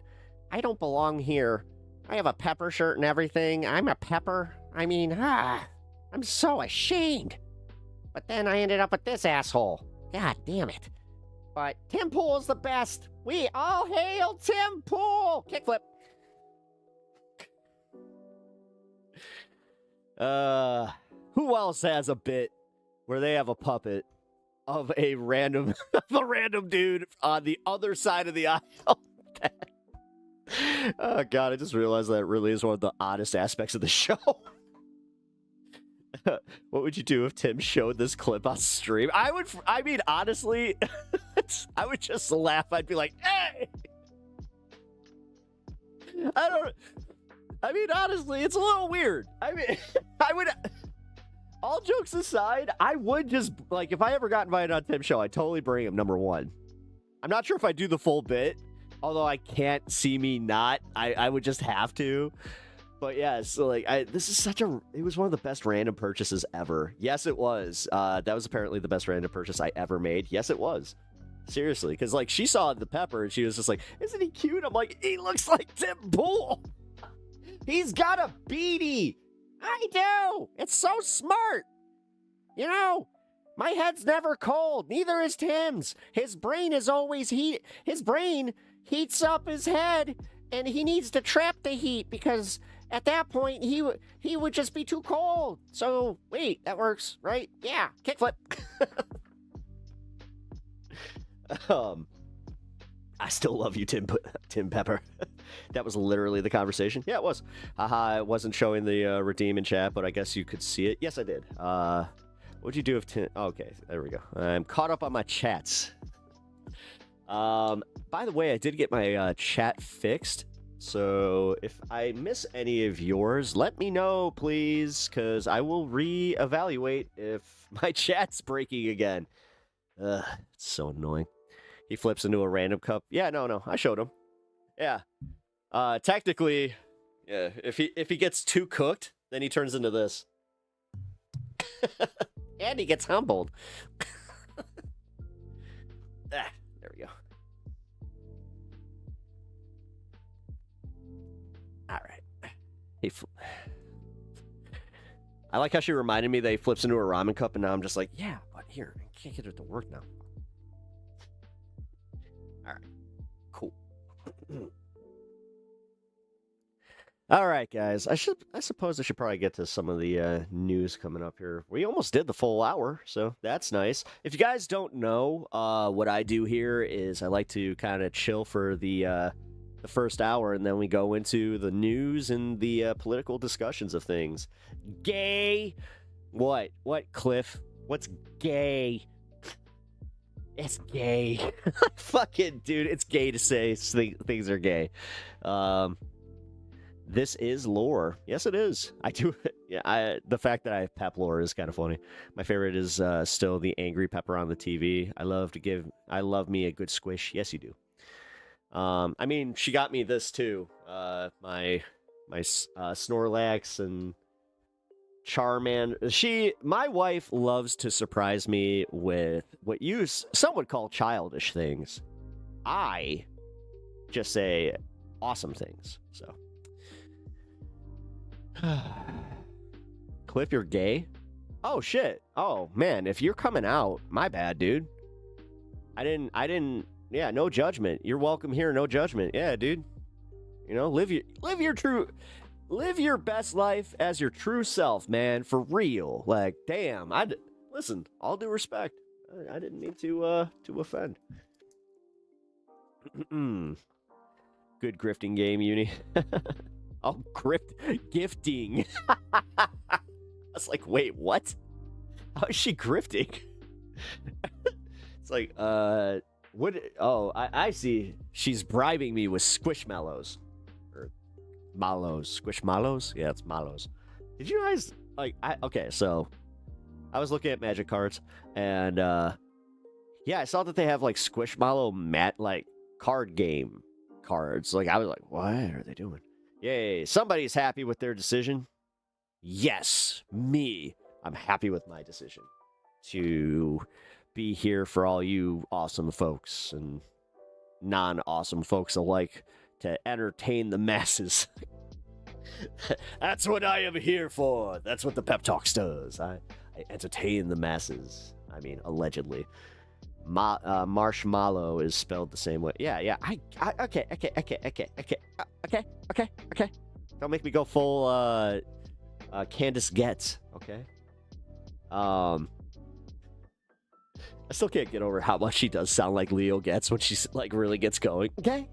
I don't belong here. I have a Pepper shirt and everything. I'm a Pepper. I mean, I'm so ashamed. But then I ended up with this asshole. God damn it. But Tim Pool's the best. We all hail Tim Pool. Kickflip. Who else has a bit where they have a puppet of a random dude on the other side of the aisle? Oh God, I just realized that really is one of the oddest aspects of the show. What would you do if Tim showed this clip on stream? Honestly, I would just laugh. I'd be like, hey! Honestly, it's a little weird. All jokes aside, I would just, like, if I ever got invited on Tim's show, I'd totally bring him, number one. I'm not sure if I'd do the full bit, although I can't see me not. I would just have to. But yeah, so like, it was one of the best random purchases ever. Yes, it was. That was apparently the best random purchase I ever made. Yes, it was. Seriously, because like she saw the Pepper and she was just like, isn't he cute? I'm like, he looks like Tim Pool. He's got a beanie. I do. It's so smart. You know, my head's never cold. Neither is Tim's. His brain is always his brain heats up his head and he needs to trap the heat because at that point, he would just be too cold. So, wait, that works, right? Yeah, kickflip. I still love you, Tim Pepper. That was literally the conversation. Yeah, it was. Haha, it wasn't showing the redeem in chat, but I guess you could see it. Yes, I did. What'd you do if... okay, there we go. I'm caught up on my chats. By the way, I did get my chat fixed. So if I miss any of yours, let me know, please, because I will reevaluate if my chat's breaking again. Ugh, it's so annoying. He flips into a random cup. Yeah, no, I showed him. Yeah. Technically, yeah, if he gets too cooked, then he turns into this. And he gets humbled. There we go. All right. I like how she reminded me that he flips into a ramen cup, and now I'm just like, yeah, but here, I can't get it to work now. All right. Cool. All right, guys. I suppose I should probably get to some of the news coming up here. We almost did the full hour, so that's nice. If you guys don't know, what I do here is I like to kind of chill for the first hour, and then we go into the news and the political discussions of things. Gay? What? What, Cliff? What's gay? It's gay. Fucking dude, it's gay to say things are gay. This is lore. Yes, it is. I do. Yeah, the fact that I have pep lore is kind of funny. My favorite is still the angry pepper on the TV. I love me a good squish. Yes, you do. I mean, she got me this too. My Snorlax and Charmander. My wife loves to surprise me with what some would call childish things. I just say awesome things. So. Cliff, you're gay? Oh shit. Oh man, if you're coming out, my bad, dude. I didn't yeah, no judgment. You're welcome here, no judgment. Yeah, dude. You know, live your best life as your true self, man, for real. Like, damn, listen, all due respect. I didn't mean to offend. Good grifting game, Uni. Oh, gifting. I was like, wait, what? How is she grifting? It's like, what? Oh, I see. She's bribing me with squishmallows. Or mallows. Squishmallows? Yeah, it's mallows. Did you guys, like, okay, so I was looking at Magic cards, and, yeah, I saw that they have, like, squishmallow like, card game cards. Like, I was like, what are they doing? Yay, somebody's happy with their decision. Yes, me. I'm happy with my decision to be here for all you awesome folks and non-awesome folks alike to entertain the masses. That's what I am here for. That's what the Pep Talks does. I entertain the masses. I mean, allegedly. Marshmallow is spelled the same way. Yeah. Okay. Don't make me go full Candace Getz. Okay. I still can't get over how much she does sound like Leo Getz when she's like really gets going. Okay.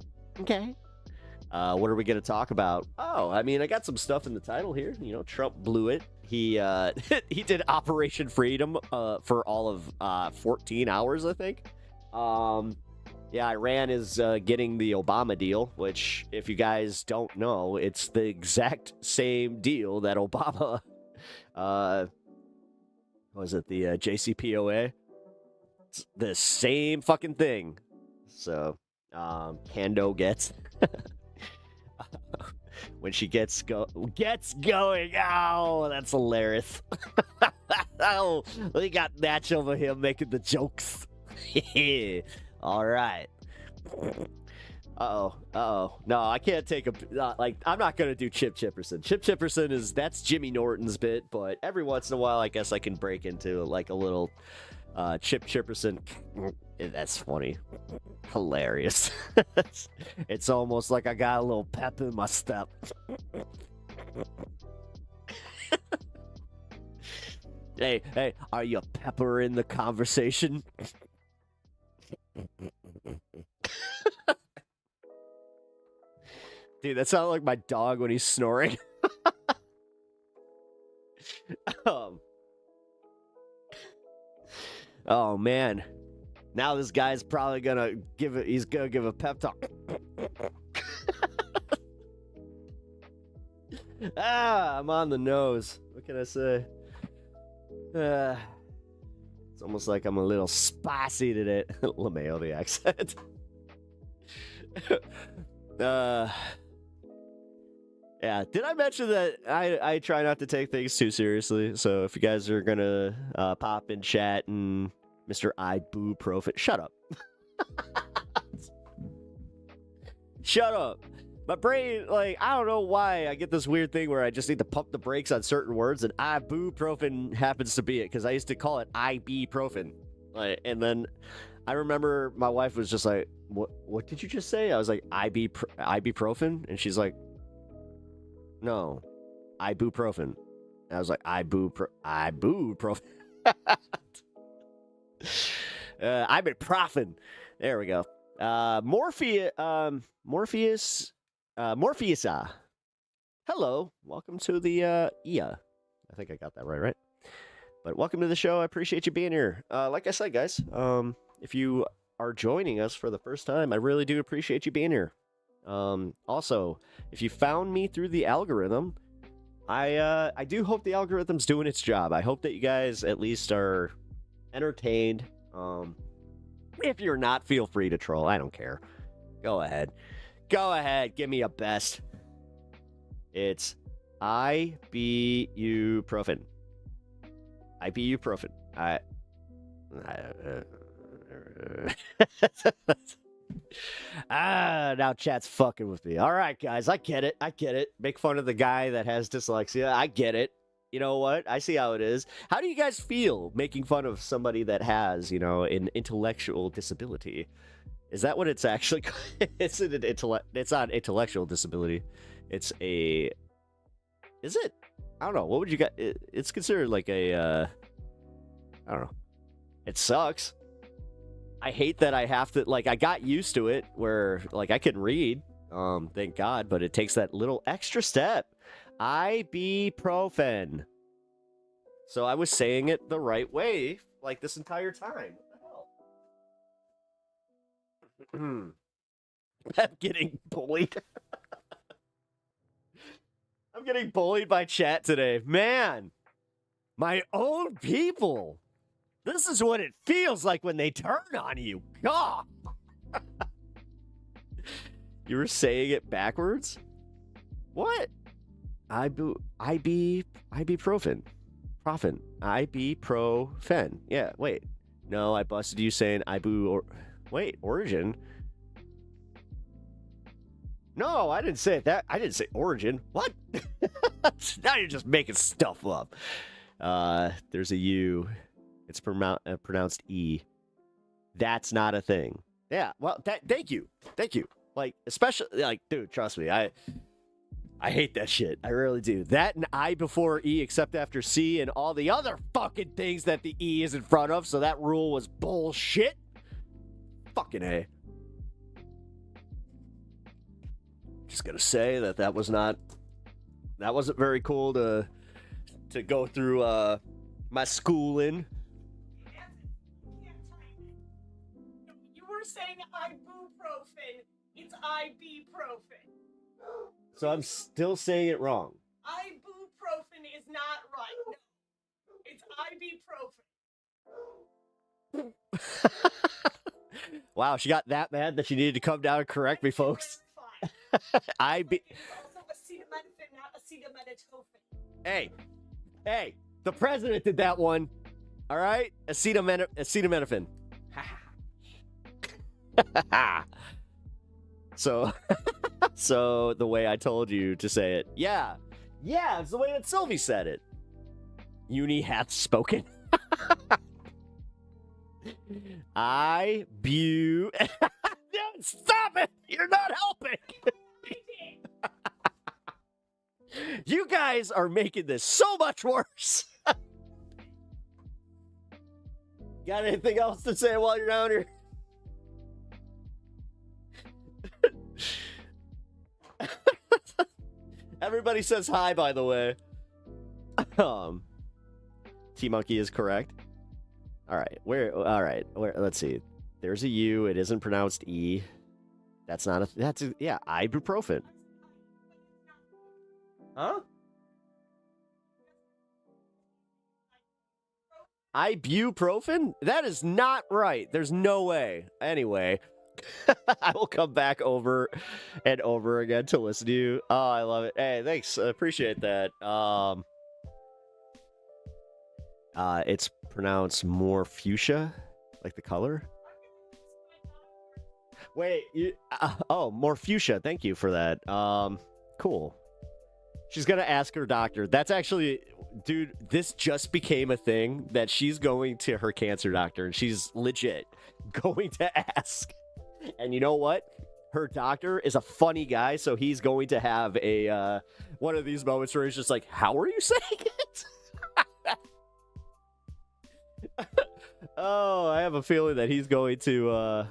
What are we gonna talk about? Oh, I mean, I got some stuff in the title here. You know, Trump blew it. He he did Operation Freedom for all of 14 hours, I think. Yeah, Iran is getting the Obama deal, which, if you guys don't know, it's the exact same deal that Obama, was it the JCPOA? It's the same fucking thing. So, Kando gets... when she gets going. Oh, that's hilarious. Oh, we got Natch over here making the jokes. All right. Uh-oh. No, I can't take I'm not going to do Chip Chipperson. Chip Chipperson that's Jimmy Norton's bit, but every once in a while, I guess I can break into like a little Chip Chipperson. That's funny. Hilarious. It's almost like I got a little pep in my step. Hey, are you pepper in the conversation? Dude, that sounded like my dog when he's snoring. Oh man. Now this guy's probably gonna give a pep talk. I'm on the nose. What can I say? It's almost like I'm a little spicy today. LeMayo, the accent. Yeah, did I mention that I try not to take things too seriously? So if you guys are gonna pop in chat and Mr. Ibuprofen, shut up. Shut up. My brain, like, I don't know why I get this weird thing where I just need to pump the brakes on certain words, and ibuprofen happens to be it, because I used to call it ibuprofen. Like, and then I remember my wife was just like, what did you just say? I was like, ibuprofen? And she's like, no, ibuprofen. And I was like, ibuprofen. Ibuprofen. There we go. Morpheus. Hello, welcome to the IA. I think I got that right? But welcome to the show. I appreciate you being here. Like I said, guys, if you are joining us for the first time, I really do appreciate you being here. Also, if you found me through the algorithm, I do hope the algorithm's doing its job. I hope that you guys at least are entertained. If you're not, feel free to troll. I don't care. Go ahead. Go ahead. Give me a best. It's ibuprofen. Ibuprofen. Now chat's fucking with me. All right, guys. I get it. Make fun of the guy that has dyslexia. I get it. You know what? I see how it is. How do you guys feel making fun of somebody that has, an intellectual disability? Is that what it's actually? It's not intellectual disability. It's a. Is it? I don't know. What would you got? It's considered like a. I don't know. It sucks. I hate that I have to. Like, I got used to it where like I can read. Thank God, but it takes that little extra step. Ibuprofen. So I was saying it the right way, like this entire time. What the hell? I'm getting bullied. I'm getting bullied by chat today. Man, my own people. This is what it feels like when they turn on you. God. You were saying it backwards? What? Ibuprofen. Ibuprofen. Yeah, wait. No, I busted you saying origin. No, I didn't say it that. I didn't say origin. What? Now you're just making stuff up. There's a U. It's pronounced E. That's not a thing. Yeah, well, thank you. Like, especially, like, dude, trust me, I hate that shit. I really do. That and I before E except after C and all the other fucking things that the E is in front of, so that rule was bullshit. Fucking A. Just gonna say that wasn't very cool to go through my schooling. You were saying ibuprofen. It's ibuprofen. So I'm still saying it wrong. Ibuprofen is not right. No. It's ibuprofen. Wow, she got that mad that she needed to come down and correct me, folks. It's also acetaminophen, not acetaminophen. Hey, the president did that one. All right? Acetaminophen. So the way I told you to say it. Yeah, it's the way that Sylvie said it. Uni hath spoken. Stop it! You're not helping! You guys are making this so much worse. Got anything else to say while you're down here? Everybody says hi, by the way. T-Monkey is correct. All right, where? Let's see. There's a U. It isn't pronounced E. That's not a. That's a, yeah. Ibuprofen. Huh? Ibuprofen? That is not right. There's no way. Anyway, I will come back over and over again to listen to you. Oh, I love it. Hey, thanks. I appreciate that. It's pronounced more fuchsia, like the color. Wait, more fuchsia. Thank you for that. Cool. She's gonna ask her doctor. That's actually, dude, this just became a thing that she's going to her cancer doctor, and she's legit going to ask. And you know what? Her doctor is a funny guy, so he's going to have a one of these moments where he's just like, "How are you saying it?" Oh, I have a feeling that he's going to,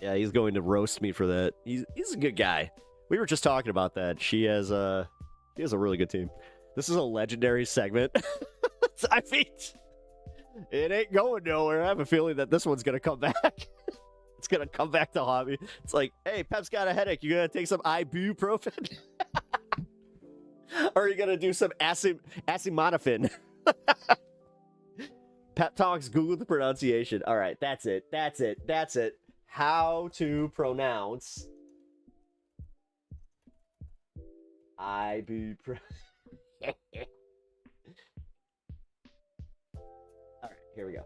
yeah, he's going to roast me for that. He's a good guy. We were just talking about that. He has a really good team. This is a legendary segment. I mean, it ain't going nowhere. I have a feeling that this one's gonna come back. It's gonna come back to haunt me. It's like, hey, Pep's got a headache. You gonna take some ibuprofen? Or are you gonna do some acetaminophen? Pep Talks, Google the pronunciation. All right, that's it. How to pronounce ibuprofen. All right, here we go.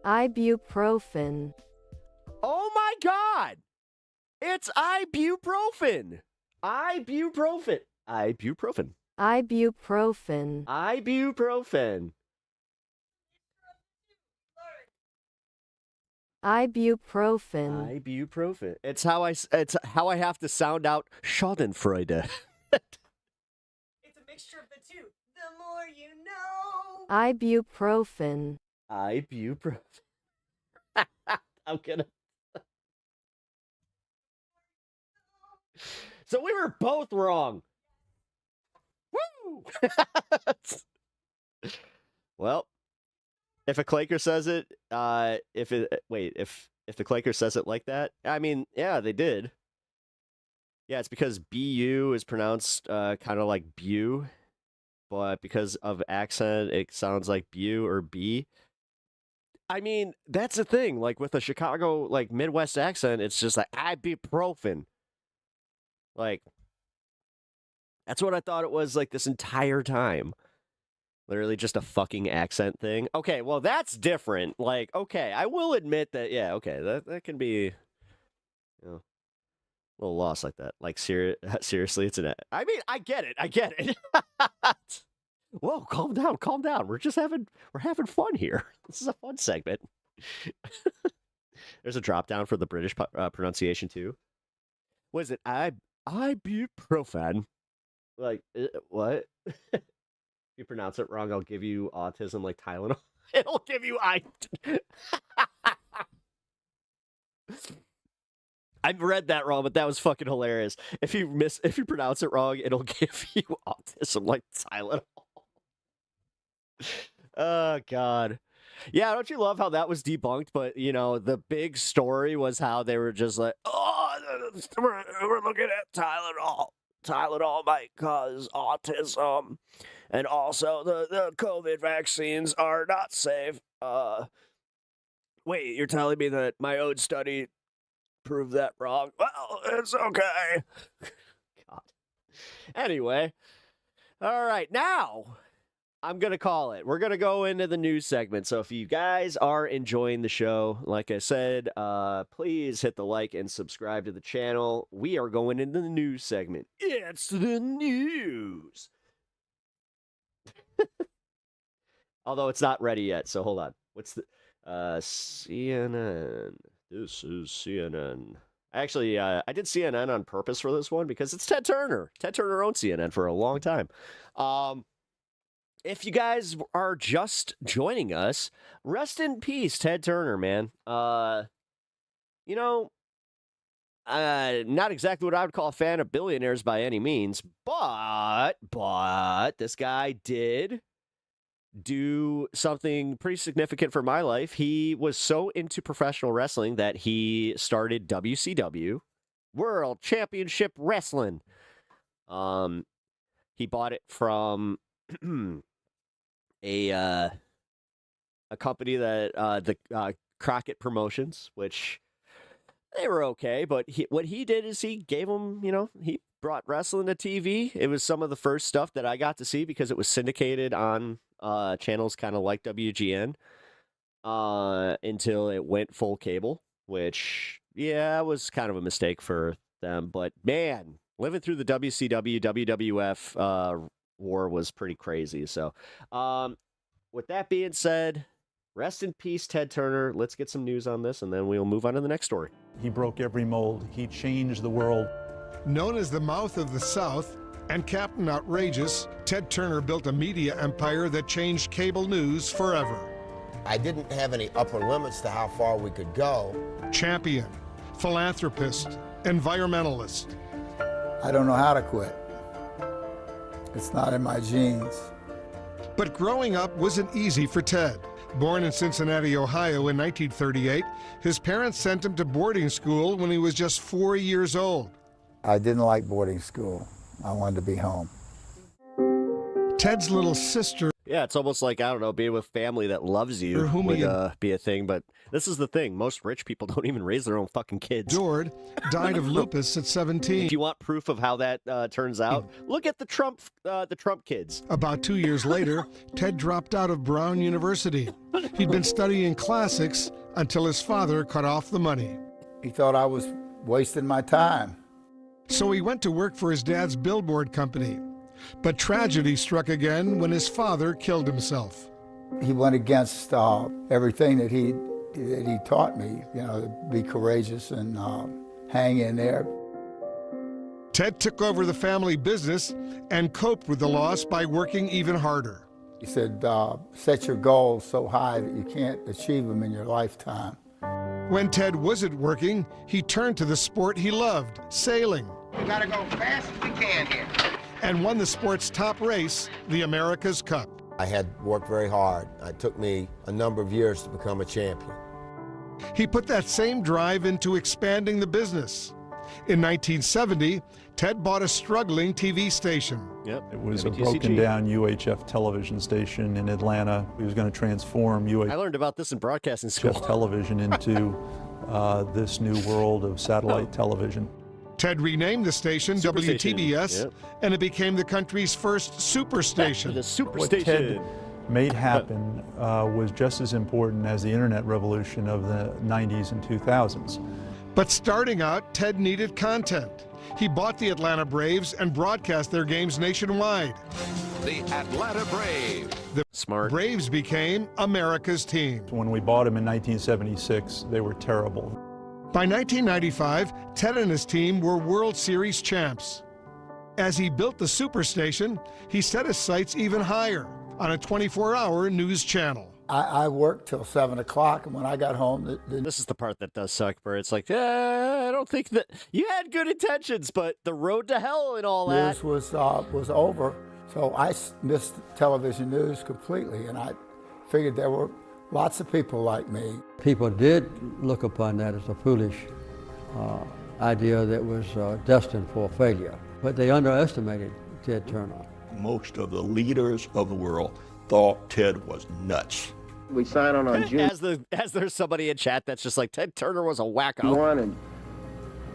Ibuprofen. Oh my God! It's ibuprofen. Ibuprofen. Ibuprofen. Ibuprofen. Ibuprofen. Ibuprofen. Ibuprofen. It's how I have to sound out Schadenfreude. It's a mixture of the two. The more you know. Ibuprofen. Ibuprofen. I'm gonna. So we were both wrong. Woo! Well, if a Claker says it, if the Claker says it like that, I mean, yeah, they did. Yeah, it's because BU is pronounced kind of like bu, but because of accent, it sounds like bu or B. I mean, that's the thing. Like with a Chicago, like Midwest accent, it's just like ibuprofen. Like, that's what I thought it was like this entire time. Literally just a fucking accent thing. Okay, well, that's different. Like, okay, I will admit that, yeah, okay, that can be, you know, a little lost like that. Like, seriously, it's an... I mean, I get it. Whoa, calm down. We're having fun here. This is a fun segment. There's a drop down for the British pronunciation, too. What is it? Ibuprofen. Like, what? If you pronounce it wrong, I'll give you autism like Tylenol. It'll give you I've read that wrong, but that was fucking hilarious. If you pronounce it wrong, it'll give you autism like Tylenol. Oh God. Yeah, don't you love how that was debunked? But you know, the big story was how they were just like, oh, we're looking at Tylenol. Tylenol might cause autism, and also the COVID vaccines are not safe. Wait, you're telling me that my own study proved that wrong? Well, it's okay. God. Anyway, all right, now I'm going to call it. We're going to go into the news segment. So if you guys are enjoying the show, like I said, please hit the like and subscribe to the channel. We are going into the news segment. It's the news. Although it's not ready yet, so hold on. What's the CNN? This is CNN. Actually, I did CNN on purpose for this one because it's Ted Turner. Ted Turner owned CNN for a long time. If you guys are just joining us, rest in peace, Ted Turner, man. You know, not exactly what I would call a fan of billionaires by any means, but this guy did do something pretty significant for my life. He was so into professional wrestling that he started WCW, World Championship Wrestling. He bought it from a company that the Crockett Promotions, which they were okay, but what he did is he gave them, he brought wrestling to TV. It was some of the first stuff that I got to see because it was syndicated on channels kind of like WGN until it went full cable, which, was kind of a mistake for them. But, man, living through the WCW, WWF war was pretty crazy. So, with that being said, rest in peace, Ted Turner. Let's get some news on this, and then we'll move on to the next story. He broke every mold. He changed the world. Known as the Mouth of the South and Captain Outrageous, Ted Turner built a media empire that changed cable news forever. I didn't have any upper limits to how far we could go. Champion, philanthropist, environmentalist. I don't know how to quit. It's not in my genes. But growing up wasn't easy for Ted. Born in Cincinnati, Ohio in 1938, his parents sent him to boarding school when he was just 4 years old. I didn't like boarding school. I wanted to be home. Ted's little sister, Yeah, it's almost like, I don't know, being with family that loves you Or whom would he- be a thing. But this is the thing. Most rich people don't even raise their own fucking kids. Dord, died of lupus at 17. If you want proof of how that turns out, look at the Trump kids. About 2 years later, Ted dropped out of Brown University. He'd been studying classics until his father cut off the money. He thought I was wasting my time. So he went to work for his dad's billboard company. But tragedy struck again when his father killed himself. He went against everything that he taught me, to be courageous and hang in there. Ted took over the family business and coped with the loss by working even harder. He said, set your goals so high that you can't achieve them in your lifetime. When Ted wasn't working, he turned to the sport he loved, sailing, We gotta go fast as we can here. and won the sport's top race, the America's Cup. I had worked very hard. It took me a number of years to become a champion. He put that same drive into expanding the business. In 1970, Ted bought a struggling TV station. Yep. It was a WTCG. broken down UHF television station in Atlanta. He was going to transform I UHF learned about this in broadcasting school. television into this new world of satellite television. Ted renamed the station Superstation, WTBS, yep. and it became the country's first superstation. The What Superstation. Ted made happen was just as important as the internet revolution of the 90s and 2000s. But starting out, Ted needed content. He bought the Atlanta Braves and broadcast their games nationwide. The Atlanta Braves. The Smart. Braves became America's team. When we bought them in 1976, they were terrible. By 1995, Ted and his team were World Series champs. As he built the superstation, he set his sights even higher on a 24-hour news channel. I worked till 7 o'clock, and when I got home, This is the part that does suck, where it's like, I don't think that you had good intentions, but the road to hell and all that. news was over. So I missed television news completely, and I figured there were lots of people like me. People did look upon that as a foolish idea that was destined for failure, but they underestimated Ted Turner. Most of the leaders of the world thought Ted was nuts. We signed on June As there's somebody in chat that's just like, Ted Turner was a wacko. 1, and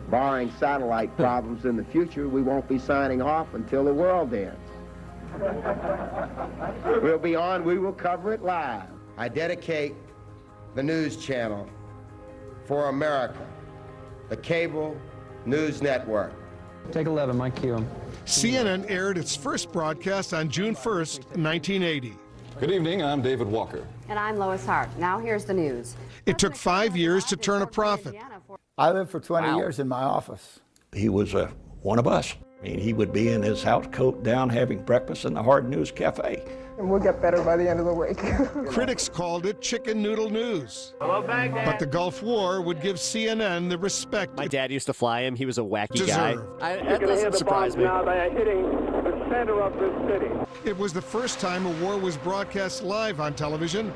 barring satellite problems in the future, we won't be signing off until the world ends. We'll be on, we will cover it live. I dedicate the news channel for America, the cable news network. Take 11, Mike Keelan. CNN aired its first broadcast on June 1st, 1980. Good evening, I'm David Walker. And I'm Lois Hart. Now here's the news. It took 5 years to turn a profit. I lived for 20 years in my office. He was one of us. I mean, he would be in his house coat down having breakfast in the Hard News Cafe. And we'll get better by the end of the week. Critics called it chicken noodle news. But the Gulf War would give CNN the respect My dad used to fly him. He was a wacky deserved. guy. That doesn't surprise me. Now they are hitting the center of this city. It was the first time a war was broadcast live on television,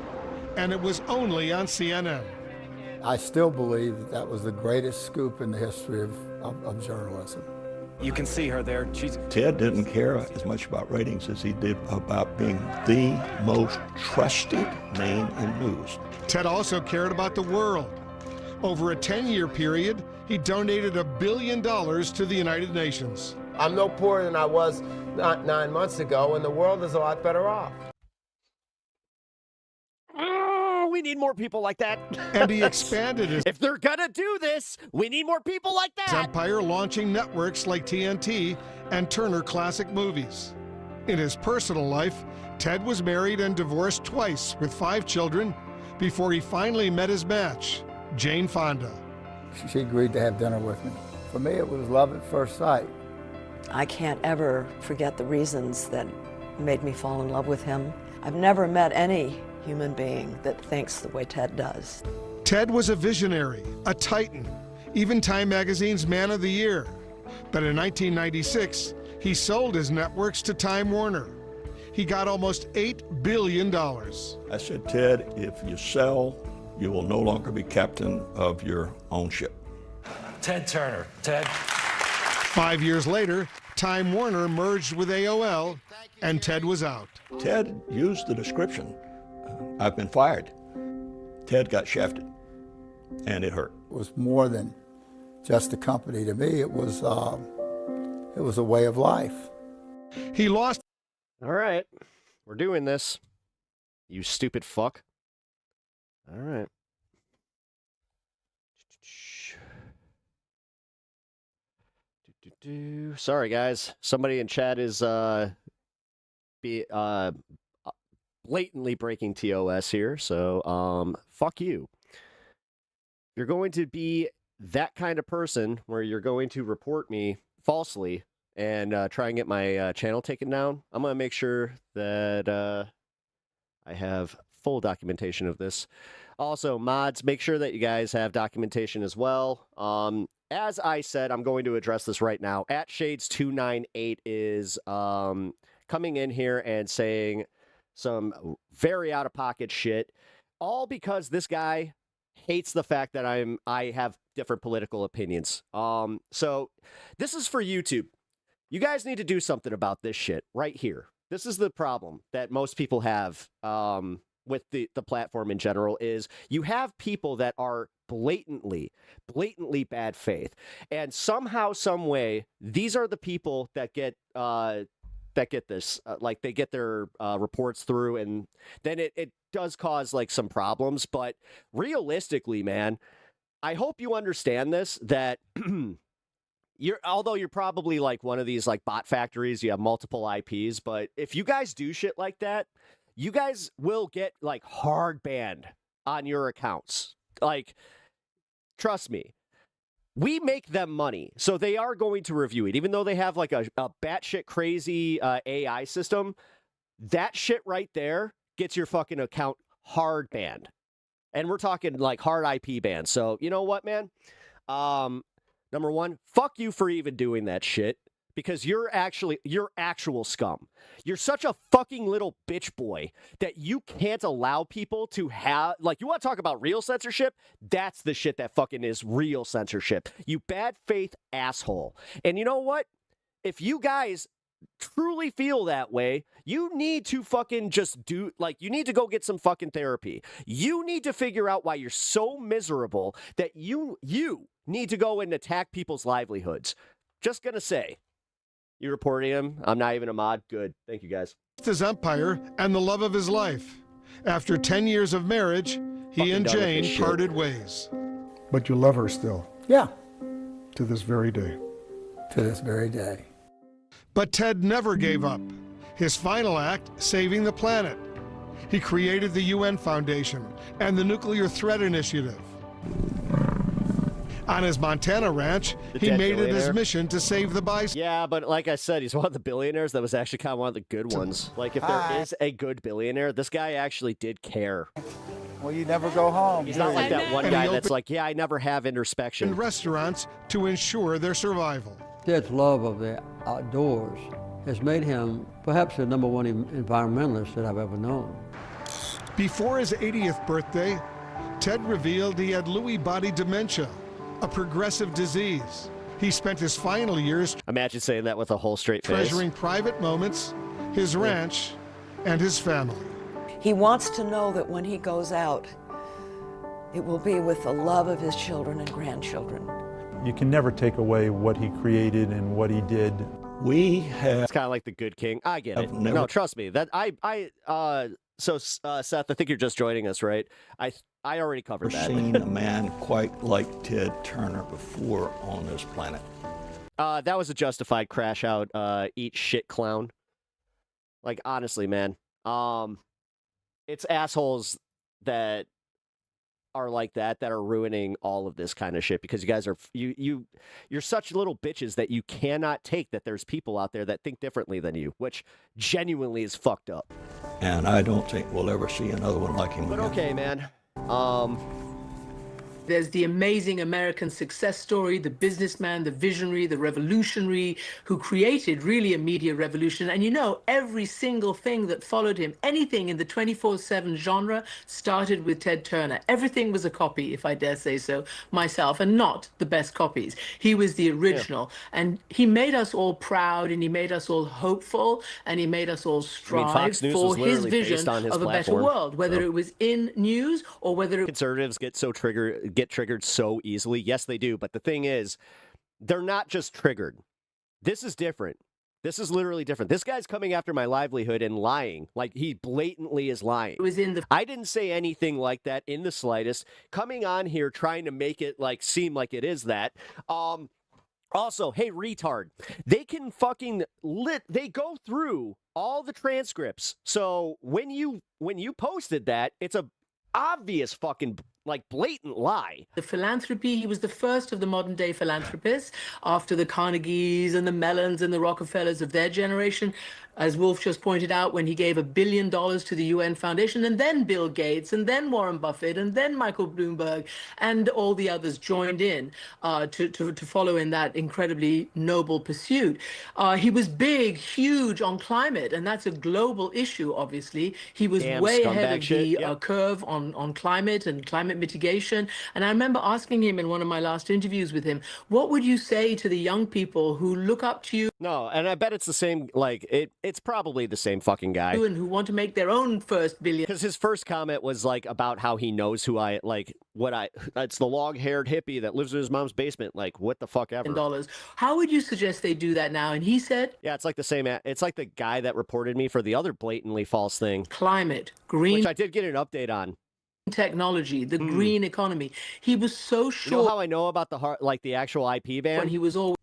and it was only on CNN. I still believe that that was the greatest scoop in the history of journalism. You can see her there. Ted didn't care as much about ratings as he did about being the most trusted name in news. Ted also cared about the world. Over a 10-year period, he donated $1 billion to the United Nations. I'm no poorer than I was 9 months ago, and the world is a lot better off. Oh, we need more people like that. And he expanded his If they're gonna do this, we need more people like that. empire, launching networks like TNT and Turner Classic Movies. In his personal life, Ted was married and divorced twice with 5 children before he finally met his match, Jane Fonda. She agreed to have dinner with me. For me, it was love at first sight. I can't ever forget the reasons that made me fall in love with him. I've never met any human being that thinks the way Ted does. Ted was a visionary, a titan, even Time Magazine's Man of the Year. But in 1996, he sold his networks to Time Warner. He got almost $8 billion. I said, Ted, if you sell, you will no longer be captain of your own ship. Ted Turner. Ted. 5 years later, Time Warner merged with AOL, and Ted was out. Ted used the description, I've been fired. Ted got shafted, and it hurt. It was more than just a company to me. It was a way of life. He lost. All right, we're doing this. You stupid fuck. All right. Sorry, guys. Somebody in chat is blatantly breaking TOS here, so fuck you. You're going to be that kind of person where you're going to report me falsely and try and get my channel taken down. I'm going to make sure that I have full documentation of this. Also, mods, make sure that you guys have documentation as well. As I said, I'm going to address this right now. @Shades298 is coming in here and saying some very out-of-pocket shit, all because this guy hates the fact that I have different political opinions. So this is for YouTube. You guys need to do something about this shit right here. This is the problem that most people have with the platform in general, is you have people that are blatantly bad faith, and somehow, some way, these are the people that get this, like they get their reports through, and then it does cause like some problems. But realistically, man, I hope you understand this, that although you're probably like one of these like bot factories, you have multiple IPs, but if you guys do shit like that, you guys will get like hard banned on your accounts. Like, trust me, we make them money, so they are going to review it, even though they have like a batshit crazy AI system. That shit right there gets your fucking account hard banned, and we're talking like hard IP bans. So you know what, man? Number one, fuck you for even doing that shit, because you're actual scum. You're such a fucking little bitch boy that you can't allow people to have, like, you want to talk about real censorship? That's the shit that fucking is real censorship. You bad faith asshole. And you know what? If you guys truly feel that way, you need to fucking just do, like, you need to go get some fucking therapy. You need to figure out why you're so miserable that you need to go and attack people's livelihoods. Just gonna say. You reporting him? I'm not even a mod. Good. Thank you, guys. His empire and the love of his life. After 10 years of marriage, he and Jane parted ways. But you love her still? Yeah. To this very day? To this very day. But Ted never gave up. His final act, saving the planet. He created the UN Foundation and the Nuclear Threat Initiative. On his Montana ranch, The he dead made it his billionaire? mission to save the bison. Yeah, but like I said, he's one of the billionaires that was actually kind of one of the good ones. Like, if there is a good billionaire, this guy actually did care. Well, you never go home. He's not like that one And he guy that's opened- like, yeah, I never have introspection. restaurants to ensure their survival. Ted's love of the outdoors has made him perhaps the number one environmentalist that I've ever known. Before his 80th birthday, Ted revealed he had Lewy body dementia, a progressive disease. He spent his final years Imagine saying that with a whole straight face. treasuring private moments, his ranch, and his family. He wants to know that when he goes out, it will be with the love of his children and grandchildren. You can never take away what he created and what he did. We have It's kind of like the good king. I get it. I've never- No, trust me. That Seth, I think you're just joining us, right? I already covered that. seen a man quite like Ted Turner before on this planet. That was a justified crash out, eat shit clown. Like, honestly, man. It's assholes that are like that are ruining all of this kind of shit because you guys are you're such little bitches that you cannot take that there's people out there that think differently than you, which genuinely is fucked up. And I don't think we'll ever see another one like him But again. okay, man. There's the amazing American success story, the businessman, the visionary, the revolutionary who created really a media revolution. And you know, every single thing that followed him, anything in the 24/7 genre started with Ted Turner. Everything was a copy, if I dare say so myself, and not the best copies. He was the original. And he made us all proud, and he made us all hopeful, and he made us all strive Fox News for was his literally based vision on his of a better platform, world, whether so. it was in news or whether it Conservatives get triggered so easily. Yes, they do. But the thing is, they're not just triggered. This is different. This is literally different. This guy's coming after my livelihood and lying. Like, he blatantly is lying. was in the I didn't say anything like that in the slightest. Coming on here trying to make it like seem like it is that. Also, hey, retard. They can fucking they go through all the transcripts. So when you posted that, it's a obvious fucking like blatant lie. The philanthropy, he was the first of the modern day philanthropists after the Carnegies and the Mellons and the Rockefellers of their generation. As Wolf just pointed out, when he gave $1 billion to the UN Foundation, and then Bill Gates, and then Warren Buffett, and then Michael Bloomberg, and all the others joined in to follow in that incredibly noble pursuit. He was big, huge on climate, and that's a global issue, obviously. He was Damn way scumbag ahead of shit, the yep. curve on climate and climate mitigation. And I remember asking him in one of my last interviews with him, what would you say to the young people who look up to you No, and I bet it's the same, like, it's probably the same fucking guy. and who want to make their own first billion Because his first comment was, like, about how he knows who I, like, it's the long-haired hippie that lives in his mom's basement. Like, what the fuck ever. dollars? How would you suggest they do that now? And he said, Yeah, it's like the same, it's like the guy that reported me for the other blatantly false thing. climate, green Which I did get an update on. technology, the green economy. He was so You sure know how I know about the actual IP ban? when he was always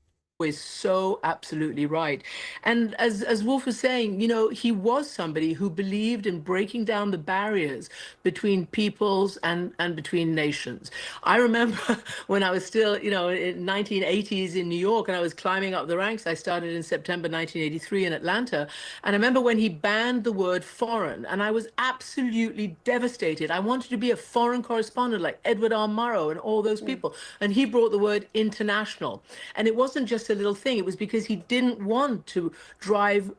so absolutely right. And as Wolf was saying, you know, he was somebody who believed in breaking down the barriers between peoples and between nations. I remember when I was still, you know, in 1980s in New York, and I was climbing up the ranks. I started in September 1983 in Atlanta. And I remember when he banned the word foreign, and I was absolutely devastated. I wanted to be a foreign correspondent like Edward R. Murrow and all those people. And he brought the word international. And it wasn't just a little thing. It was because he didn't want to drive,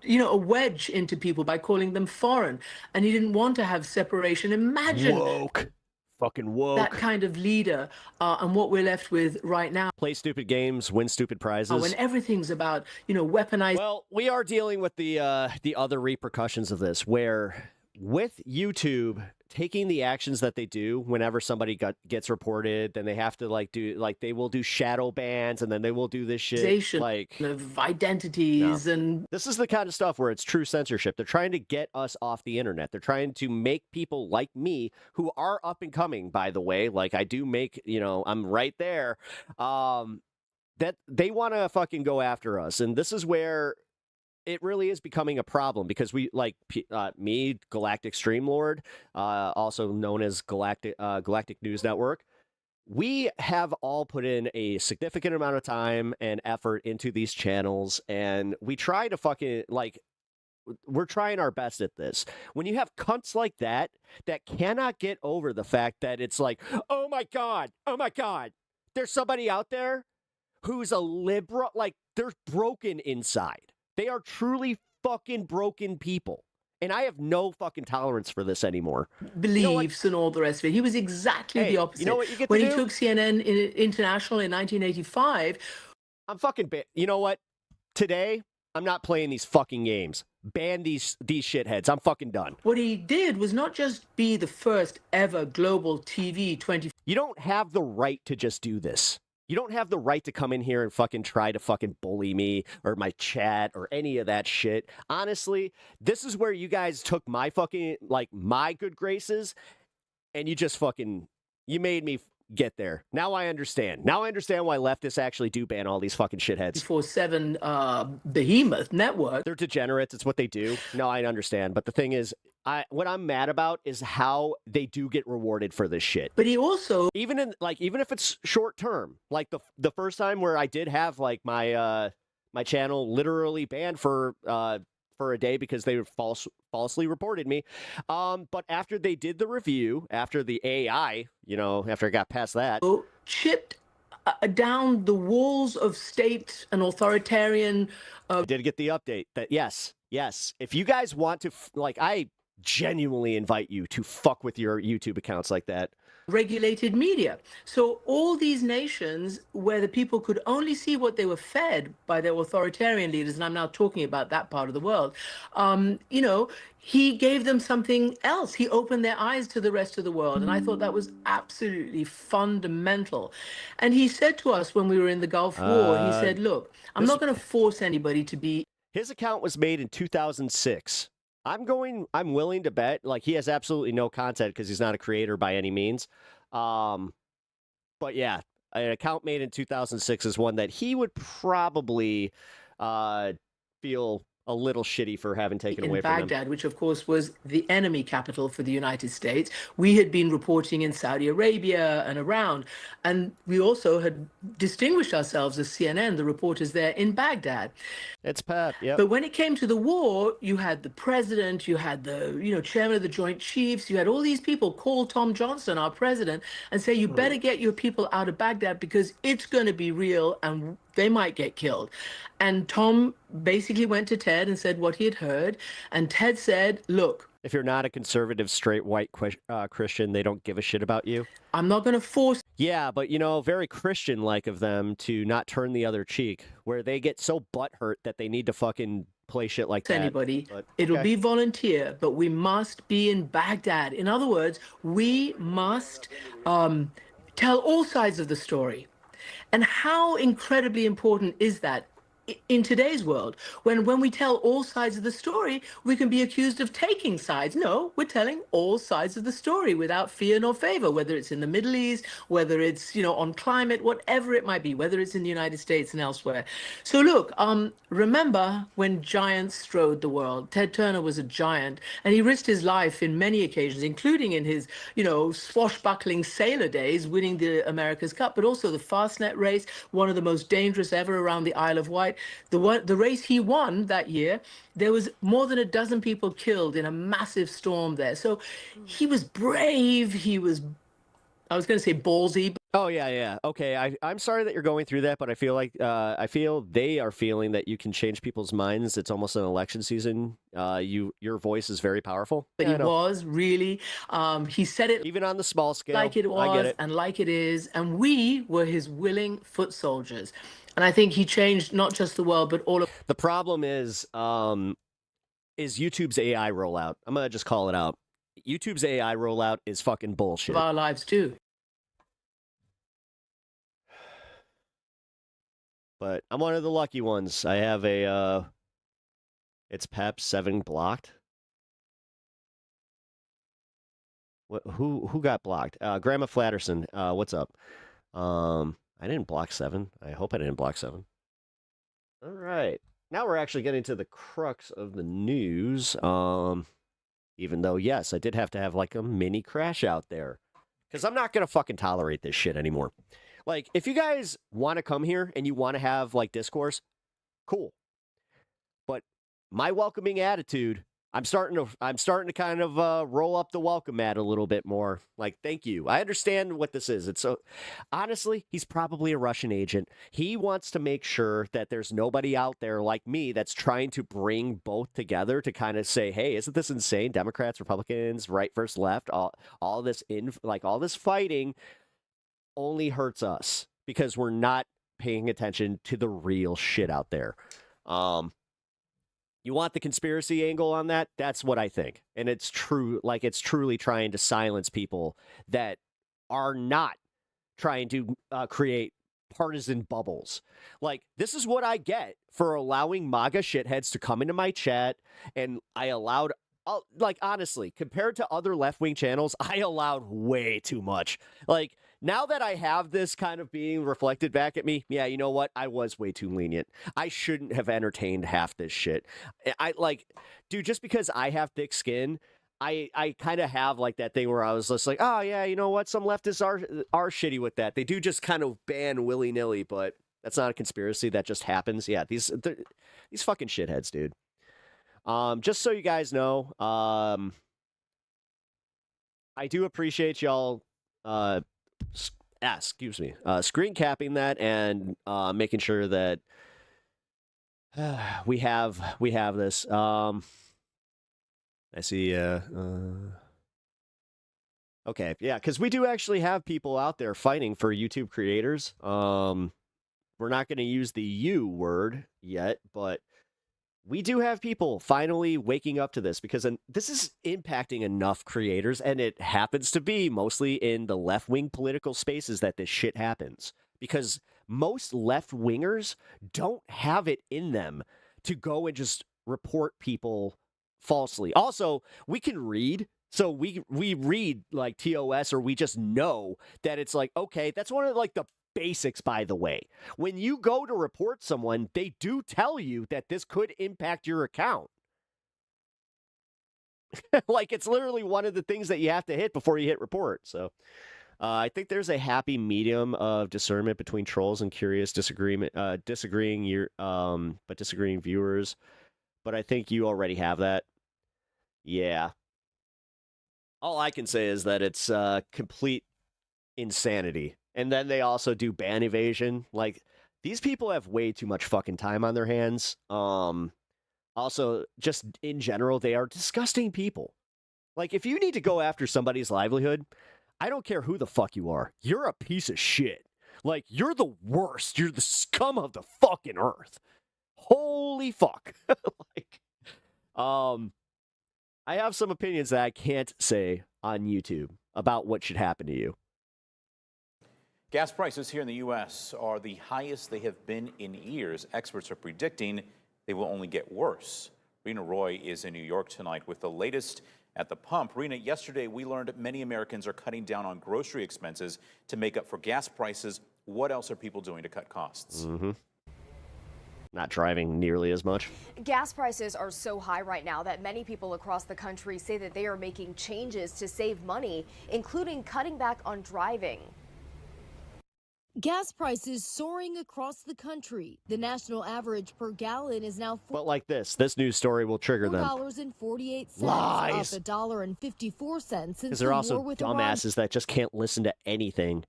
you know, a wedge into people by calling them foreign. And he didn't want to have separation. Imagine Woke. Fucking woke. that kind of leader and what we're left with right now. Play stupid games, win stupid prizes. When everything's about, you know, weaponized. Well, we are dealing with the other repercussions of this, where with YouTube taking the actions that they do whenever somebody gets reported, then they have to they will do shadow bans, and then they will do this shit like of identities and this is the kind of stuff where it's true censorship. They're trying to get us off the internet. They're trying to make people like me, who are up and coming, by the way, like I do make, you know, I'm right there, that they want to fucking go after us. And this is where it really is becoming a problem, because we, like me, Galactic Streamlord, also known as Galactic News Network, we have all put in a significant amount of time and effort into these channels, and we try to fucking, like, we're trying our best at this. When you have cunts like that cannot get over the fact that it's like, oh my God, there's somebody out there who's a liberal, like, they're broken inside. They are truly fucking broken people. And I have no fucking tolerance for this anymore. Beliefs and all the rest of it. He was exactly the opposite. You know what you get when to he do? took CNN International in 1985, I'm fucking you know what? Today, I'm not playing these fucking games. Ban these shitheads. I'm fucking done. what he did was not just be the first ever global TV 24. You don't have the right to just do this. You don't have the right to come in here and fucking try to fucking bully me or my chat or any of that shit. Honestly, this is where you guys took my fucking, like, my good graces and you just fucking, you made me get there. Now I understand. Now I understand why leftists actually do ban all these fucking shitheads. 24/7 behemoth network. They're degenerates. It's what they do. No, I understand. But the thing is, what I'm mad about is how they do get rewarded for this shit. But he also, even if it's short term, like the first time where I did have like my my channel literally banned for a day because they falsely reported me. But after they did the review, after the AI, after I got past that, chipped down the walls of state and authoritarian. I did get the update that yes, if you guys want to, I genuinely invite you to fuck with your YouTube accounts like that. Regulated media. So all these nations where the people could only see what they were fed by their authoritarian leaders, and I'm now talking about that part of the world, he gave them something else. He opened their eyes to the rest of the world. And I thought that was absolutely fundamental. And he said to us when we were in the Gulf War, he said, look, I'm not going to force anybody to be. His account was made in 2006. I'm willing to bet, he has absolutely no content because he's not a creator by any means. But yeah, an account made in 2006 is one that he would probably feel a little shitty for having taken away from him. In Baghdad, which of course was the enemy capital for the United States. We had been reporting in Saudi Arabia and around, and we also had distinguished ourselves as CNN, the reporters there in Baghdad. It's Pat, yeah. But when it came to the war, you had the president, you had the chairman of the Joint Chiefs, you had all these people call Tom Johnson, our president, and say, you better get your people out of Baghdad because it's going to be real and they might get killed. And Tom basically went to Ted and said what he had heard. And Ted said, look, if you're not a conservative, straight, white Christian, they don't give a shit about you. I'm not going to force. Yeah, but, very Christian-like of them to not turn the other cheek, where they get so butthurt that they need to fucking play shit like that. Anybody. It'll be volunteer, but we must be in Baghdad. In other words, we must tell all sides of the story. And how incredibly important is that in today's world, when we tell all sides of the story, we can be accused of taking sides. No, we're telling all sides of the story without fear nor favor, whether it's in the Middle East, whether it's, on climate, whatever it might be, whether it's in the United States and elsewhere. So look, remember when giants strode the world? Ted Turner was a giant, and he risked his life in many occasions, including in his, swashbuckling sailor days, winning the America's Cup, but also the Fastnet race, one of the most dangerous ever around the Isle of Wight. The race he won that year, there was more than a dozen people killed in a massive storm there. So he was brave. He was, I was going to say ballsy. Oh, yeah. Okay, I'm sorry that you're going through that, but I feel like they are feeling that you can change people's minds. It's almost an election season. Your voice is very powerful. But he was really, he said it even on the small scale, like it was, I get it. And like it is, and we were his willing foot soldiers. And I think he changed not just the world, but all of. The problem is YouTube's AI rollout. I'm gonna just call it out. YouTube's AI rollout is fucking bullshit. Of our lives too. But I'm one of the lucky ones. I have a it's Pep 7 blocked. What? Who got blocked? Grandma Flatterson. What's up? I didn't block 7. I hope I didn't block 7. All right. Now we're actually getting to the crux of the news. Even though, yes, I did have to have like a mini crash out there. because I'm not going to fucking tolerate this shit anymore. Like, if you guys want to come here and you want to have, like, discourse, cool. But my welcoming attitude, I'm starting to kind of roll up the welcome mat a little bit more. Like, thank you. I understand what this is. It's so honestly, he's probably a Russian agent. He wants to make sure that there's nobody out there like me that's trying to bring both together to kind of say, hey, isn't this insane? Democrats, Republicans, right versus left, all this all this fighting only hurts us because we're not paying attention to the real shit out there. You want the conspiracy angle on that? That's what I think. And it's true, like it's truly trying to silence people that are not trying to create partisan bubbles. Like, this is what I get for allowing MAGA shitheads to come into my chat, and I allowed, like, honestly, compared to other left-wing channels, I allowed way too much. Like, now that I have this kind of being reflected back at me, yeah, you know what? I was way too lenient. I shouldn't have entertained half this shit. Dude, just because I have thick skin, I kind of have like that thing where I was just like, oh yeah, you know what? Some leftists are shitty with that. They do just kind of ban willy-nilly, but that's not a conspiracy. That just happens. Yeah, these fucking shitheads, dude. Just so you guys know, I do appreciate y'all screen capping that and making sure that we have this. I see. Okay, yeah, because we do actually have people out there fighting for YouTube creators. We're not going to use the U word yet, but we do have people finally waking up to this because this is impacting enough creators, and it happens to be mostly in the left-wing political spaces that this shit happens. Because most left-wingers don't have it in them to go and just report people falsely. Also, we can read, so we read like TOS, or we just know that it's like, okay, that's one of like the basics, by the way. When you go to report someone, they do tell you that this could impact your account. Like, it's literally one of the things that you have to hit before you hit report. So I think there's a happy medium of discernment between trolls and curious disagreeing viewers. But I think you already have that. Yeah. All I can say is that it's complete insanity. And then they also do ban evasion. Like, these people have way too much fucking time on their hands. Also, just in general, they are disgusting people. Like, if you need to go after somebody's livelihood, I don't care who the fuck you are. You're a piece of shit. Like, you're the worst. You're the scum of the fucking earth. Holy fuck. I have some opinions that I can't say on YouTube about what should happen to you. Gas prices here in the U.S. are the highest they have been in years. Experts are predicting they will only get worse. Rena Roy is in New York tonight with the latest at the pump. Rena, yesterday we learned many Americans are cutting down on grocery expenses to make up for gas prices. What else are people doing to cut costs? Not driving nearly as much. Gas prices are so high right now that many people across the country say that they are making changes to save money, including cutting back on driving. Gas prices soaring across the country. The national average per gallon is now But like this news story will trigger them. $4.48, Lies. up $1.54 since Because the they're war also with Iran. dumbasses that just can't listen to anything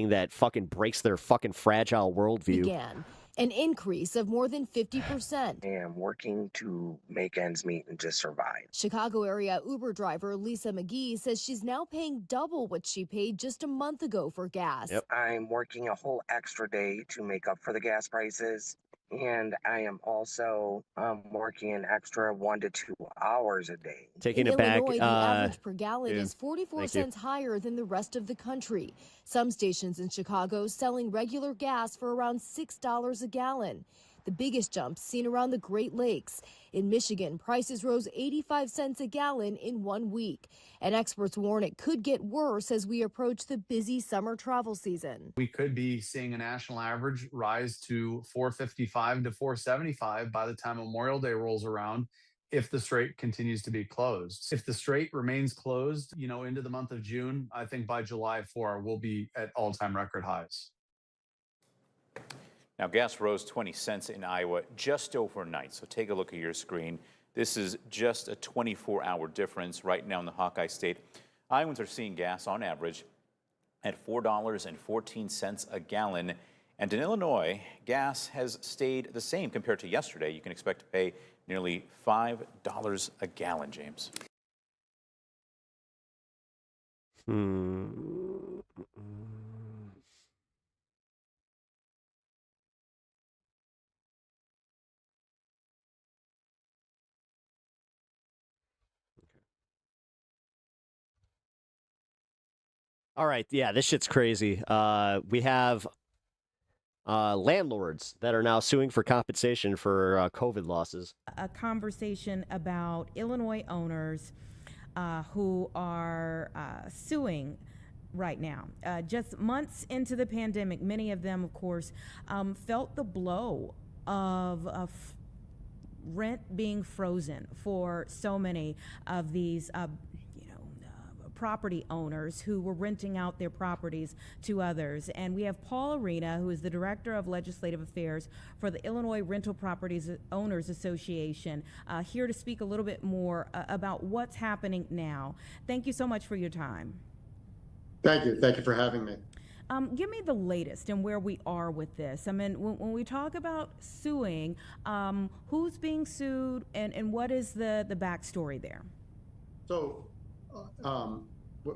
that fucking breaks their fucking fragile worldview. Began an increase of more than 50%. I am working to make ends meet and just survive. Chicago area Uber driver Lisa McGee says she's now paying double what she paid just a month ago for gas. I'm working a whole extra day to make up for the gas prices. And I am also working an extra 1 to 2 hours a day. Taking In it back, Illinois, the average per gallon yeah. is 44 Thank you. cents higher than the rest of the country. Some stations in Chicago selling regular gas for around $6 a gallon. The biggest jumps seen around the Great Lakes. In Michigan, prices rose 85 cents a gallon in 1 week. And experts warn it could get worse as we approach the busy summer travel season. We could be seeing a national average rise to $4.55 to $4.75 by the time Memorial Day rolls around if the strait continues to be closed. If the strait remains closed, into the month of June, I think by July 4, we'll be at all-time record highs. Now, gas rose 20 cents in Iowa just overnight. So take a look at your screen. This is just a 24-hour difference right now in the Hawkeye State. Iowans are seeing gas on average at $4.14 a gallon. And in Illinois, gas has stayed the same compared to yesterday. You can expect to pay nearly $5 a gallon, James. All right, yeah, this shit's crazy. We have landlords that are now suing for compensation for COVID losses. A conversation about Illinois owners who are suing right now. Just months into the pandemic, many of them, of course, felt the blow of rent being frozen for so many of these property owners who were renting out their properties to others. And we have Paul Arena, who is the Director of Legislative Affairs for the Illinois Rental Properties Owners Association, here to speak a little bit more about what's happening now. Thank you so much for your time. Thank you. Thank you for having me. Give me the latest and where we are with this. I mean, when we talk about suing, who's being sued and what is the backstory there? So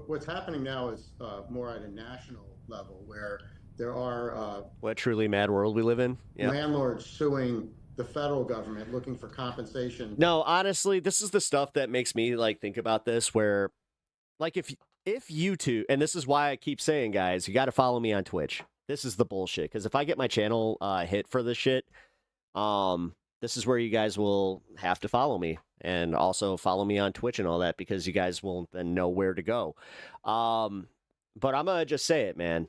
what's happening now is more at a national level where there are What truly mad world we live in? Yeah. landlords suing the federal government looking for compensation. No, honestly, this is the stuff that makes me think about this where if YouTube, and this is why I keep saying, guys, you got to follow me on Twitch. This is the bullshit. Because if I get my channel hit for this shit, this is where you guys will have to follow me. And also follow me on Twitch and all that, because you guys will then know where to go. But I'm going to just say it, man.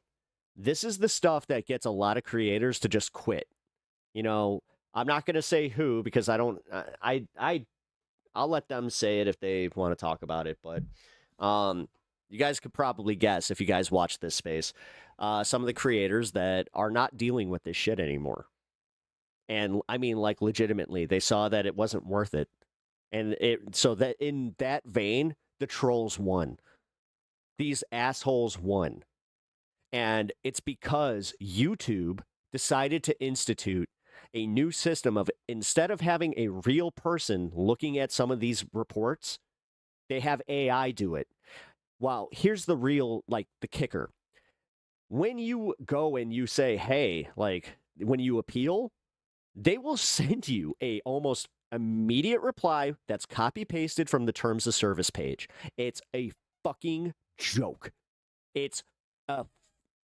This is the stuff that gets a lot of creators to just quit. I'm not going to say who, because I'll let them say it if they want to talk about it. But you guys could probably guess, if you guys watch this space, some of the creators that are not dealing with this shit anymore. And I mean, legitimately, they saw that it wasn't worth it. And so that in that vein, the trolls won. These assholes won. And it's because YouTube decided to institute a new system of, instead of having a real person looking at some of these reports, they have AI do it. Wow, here's the real, the kicker. When you go and you say, hey, when you appeal, they will send you a almost immediate reply that's copy pasted from the terms of service page. It's a fucking joke. It's a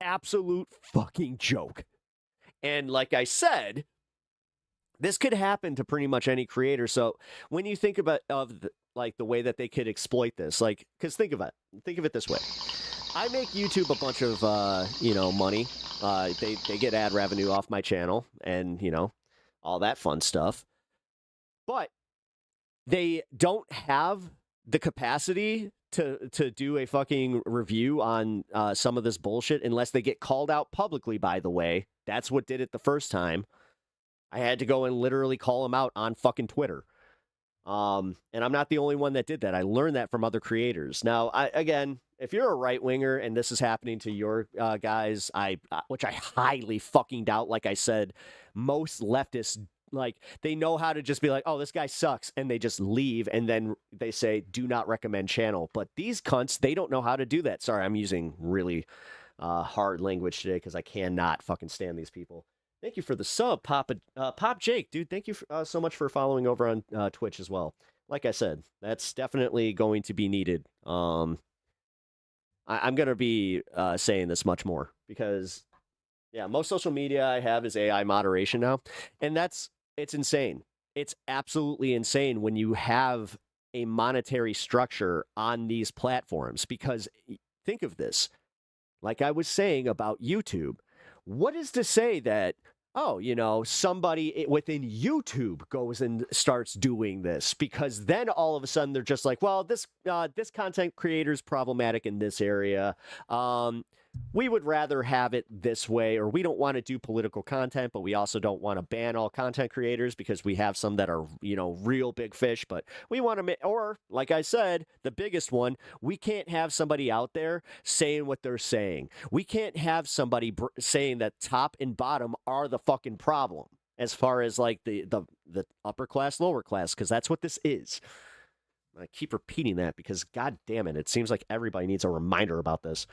absolute fucking joke. And like I said, this could happen to pretty much any creator. So when you think about the way that they could exploit this, because think of it this way. I make YouTube a bunch of money. They get ad revenue off my channel and all that fun stuff. But they don't have the capacity to do a fucking review on some of this bullshit unless they get called out publicly, by the way. That's what did it the first time. I had to go and literally call them out on fucking Twitter. And I'm not the only one that did that. I learned that from other creators. Now, again, if you're a right-winger and this is happening to your guys, which I highly fucking doubt, like I said, most leftists, they know how to just be like, oh, this guy sucks, and they just leave, and then they say, do not recommend channel. But these cunts, they don't know how to do that. Sorry, I'm using really hard language today because I cannot fucking stand these people. Thank you for the sub, Pop Jake, dude. Thank you so much for following over on Twitch as well. Like I said, that's definitely going to be needed. I'm going to be saying this much more because, yeah, most social media I have is AI moderation now, and it's insane. It's absolutely insane when you have a monetary structure on these platforms, because think of this. Like I was saying about YouTube, what is to say that oh, you know, somebody within YouTube goes and starts doing this, because then all of a sudden they're just like, well, this content creator is problematic in this area. We would rather have it this way, or we don't want to do political content, but we also don't want to ban all content creators because we have some that are, you know, real big fish, but we want to, or like I said, the biggest one, we can't have somebody out there saying what they're saying. We can't have somebody saying that top and bottom are the fucking problem as far as like the upper class, lower class, because that's what this is. I keep repeating that because God damn it, it seems like everybody needs a reminder about this.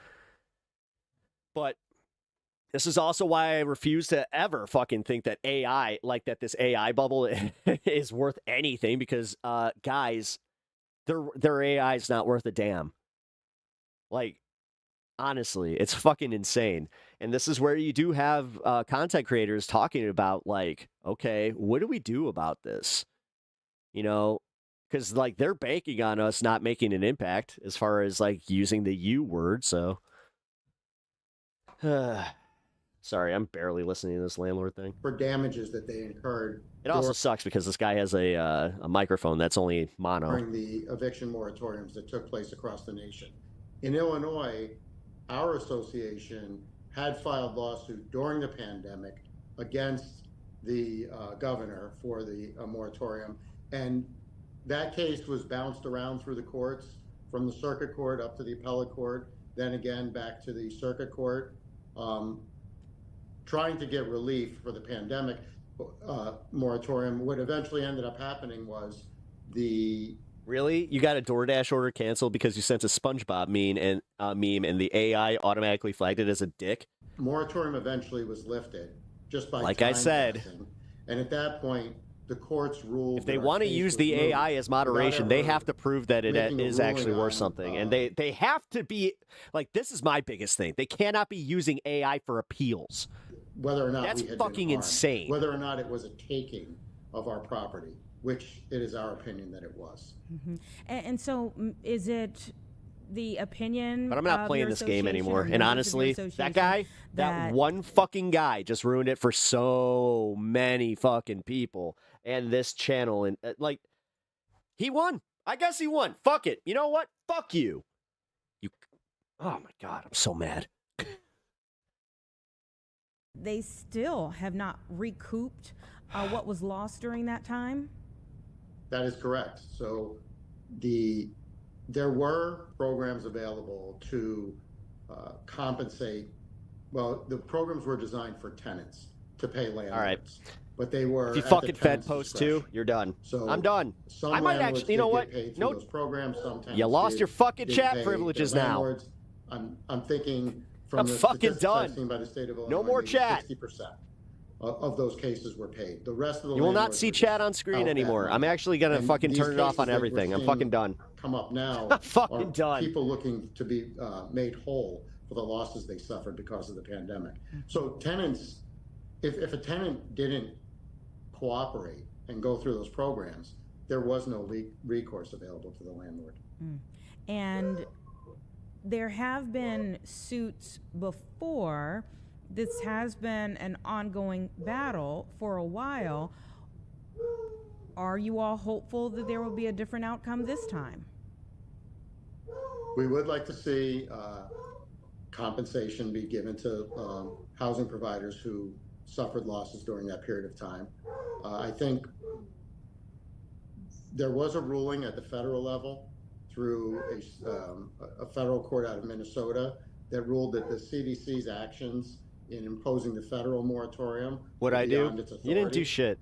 But this is also why I refuse to ever fucking think that AI, like that this AI bubble is worth anything, because, guys, their AI is not worth a damn. Like, honestly, it's fucking insane. And this is where you do have content creators talking about, like, okay, what do we do about this? You know, because, like, they're banking on us not making an impact as far as, like, using the U word, so... Sorry, I'm barely listening to this landlord thing. For damages that they incurred. It also sucks because this guy has a microphone that's only mono. During the eviction moratoriums that took place across the nation. In Illinois, our association had filed lawsuit during the pandemic against the governor for the moratorium. And that case was bounced around through the courts, from the circuit court up to the appellate court, then again back to the circuit court. Trying to get relief for the pandemic moratorium. What eventually ended up happening was the... Really? You got a DoorDash order canceled because you sent a SpongeBob meme and the AI automatically flagged it as a dick? Moratorium eventually was lifted just by like I said. Passing. And at that point, the courts ruled... If they want to use the AI as moderation, they have to prove that it is actually worth something. And they have to be... Like, this is my biggest thing. They cannot be using AI for appeals. Whether or not that's we had fucking been harmed, insane. Whether or not it was a taking of our property, which it is our opinion that it was. Mm-hmm. And so, is it the opinion? But I'm not playing this game anymore. And honestly, that guy, that one fucking guy, just ruined it for so many fucking people and this channel. And like, he won. I guess he won. Fuck it. You know what? Fuck you. Oh my God, I'm so mad. They still have not recouped what was lost during that time? That is correct. So there were programs available to compensate. Well, the programs were designed for tenants to pay landlords. All right. But they were... If you fucking Fed post too, you're done. So I'm done. I might actually... You know what? No. Those programs, you lost your fucking chat privileges now. I'm thinking... I'm fucking done. Seen by the state of Illinois, no more chat. 60% of those cases were paid. The rest of the you will not see chat on screen anymore. I'm actually gonna fucking turn it off on everything. I'm fucking done. Come up now. I'm fucking done. People looking to be made whole for the losses they suffered because of the pandemic. So tenants, if a tenant didn't cooperate and go through those programs, there was no recourse available to the landlord. And there have been suits before. This has been an ongoing battle for a while. Are you all hopeful that there will be a different outcome this time? We would like to see compensation be given to housing providers who suffered losses during that period of time. I think there was a ruling at the federal level through a federal court out of Minnesota that ruled that the CDC's actions in imposing the federal moratorium... What I do? You didn't do shit.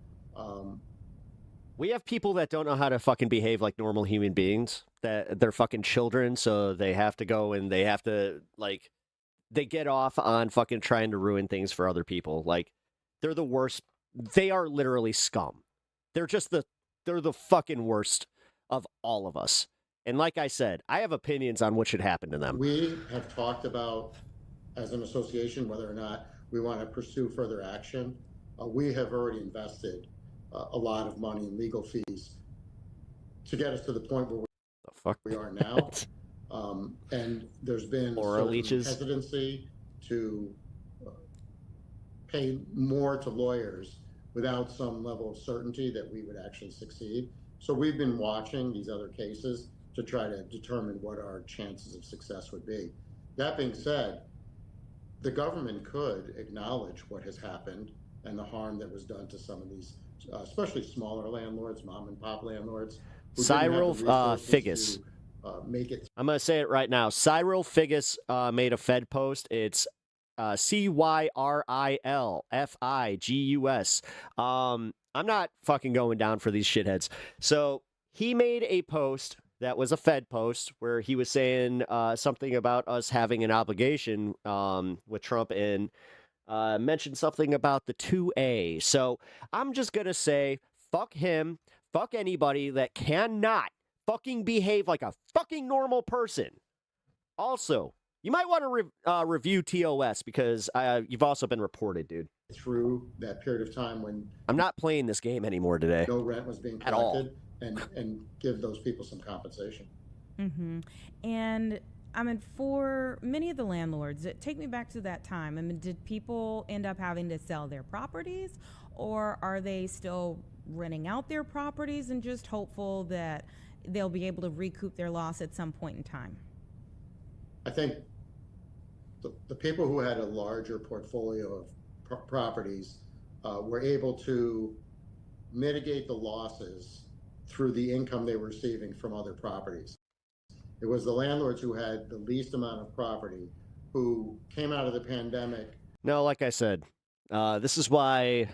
We have people that don't know how to fucking behave like normal human beings, that they're fucking children, so they have to go and they have to, like, they get off on fucking trying to ruin things for other people. Like, they're the worst. They are literally scum. They're the fucking worst of all of us. And like I said, I have opinions on what should happen to them. We have talked about, as an association, whether or not we want to pursue further action. We have already invested a lot of money in legal fees to get us to the point where we are now. And there's been hesitancy to pay more to lawyers without some level of certainty that we would actually succeed. So we've been watching these other cases to try to determine what our chances of success would be. That being said, the government could acknowledge what has happened and the harm that was done to some of these, especially smaller landlords, mom and pop landlords. Cyril Figgis. Make it. I'm going to say it right now. Cyril Figgis made a Fed post. It's CYRILFIGUS. I'm not fucking going down for these shitheads. So he made a post that was a Fed post where he was saying something about us having an obligation with Trump and mentioned something about the 2A. So I'm just going to say, fuck him, fuck anybody that cannot fucking behave like a fucking normal person. Also, you might want to review TOS because you've also been reported, dude. Through that period of time when I'm not playing this game anymore today. No rent was being at all. collected, and give those people some compensation. Mm-hmm. And I mean, for many of the landlords, take me back to that time. I mean, did people end up having to sell their properties, or are they still renting out their properties and just hopeful that they'll be able to recoup their loss at some point in time? I think the people who had a larger portfolio of properties were able to mitigate the losses through the income they were receiving from other properties. It was the landlords who had the least amount of property who came out of the pandemic. No, like I said, this is why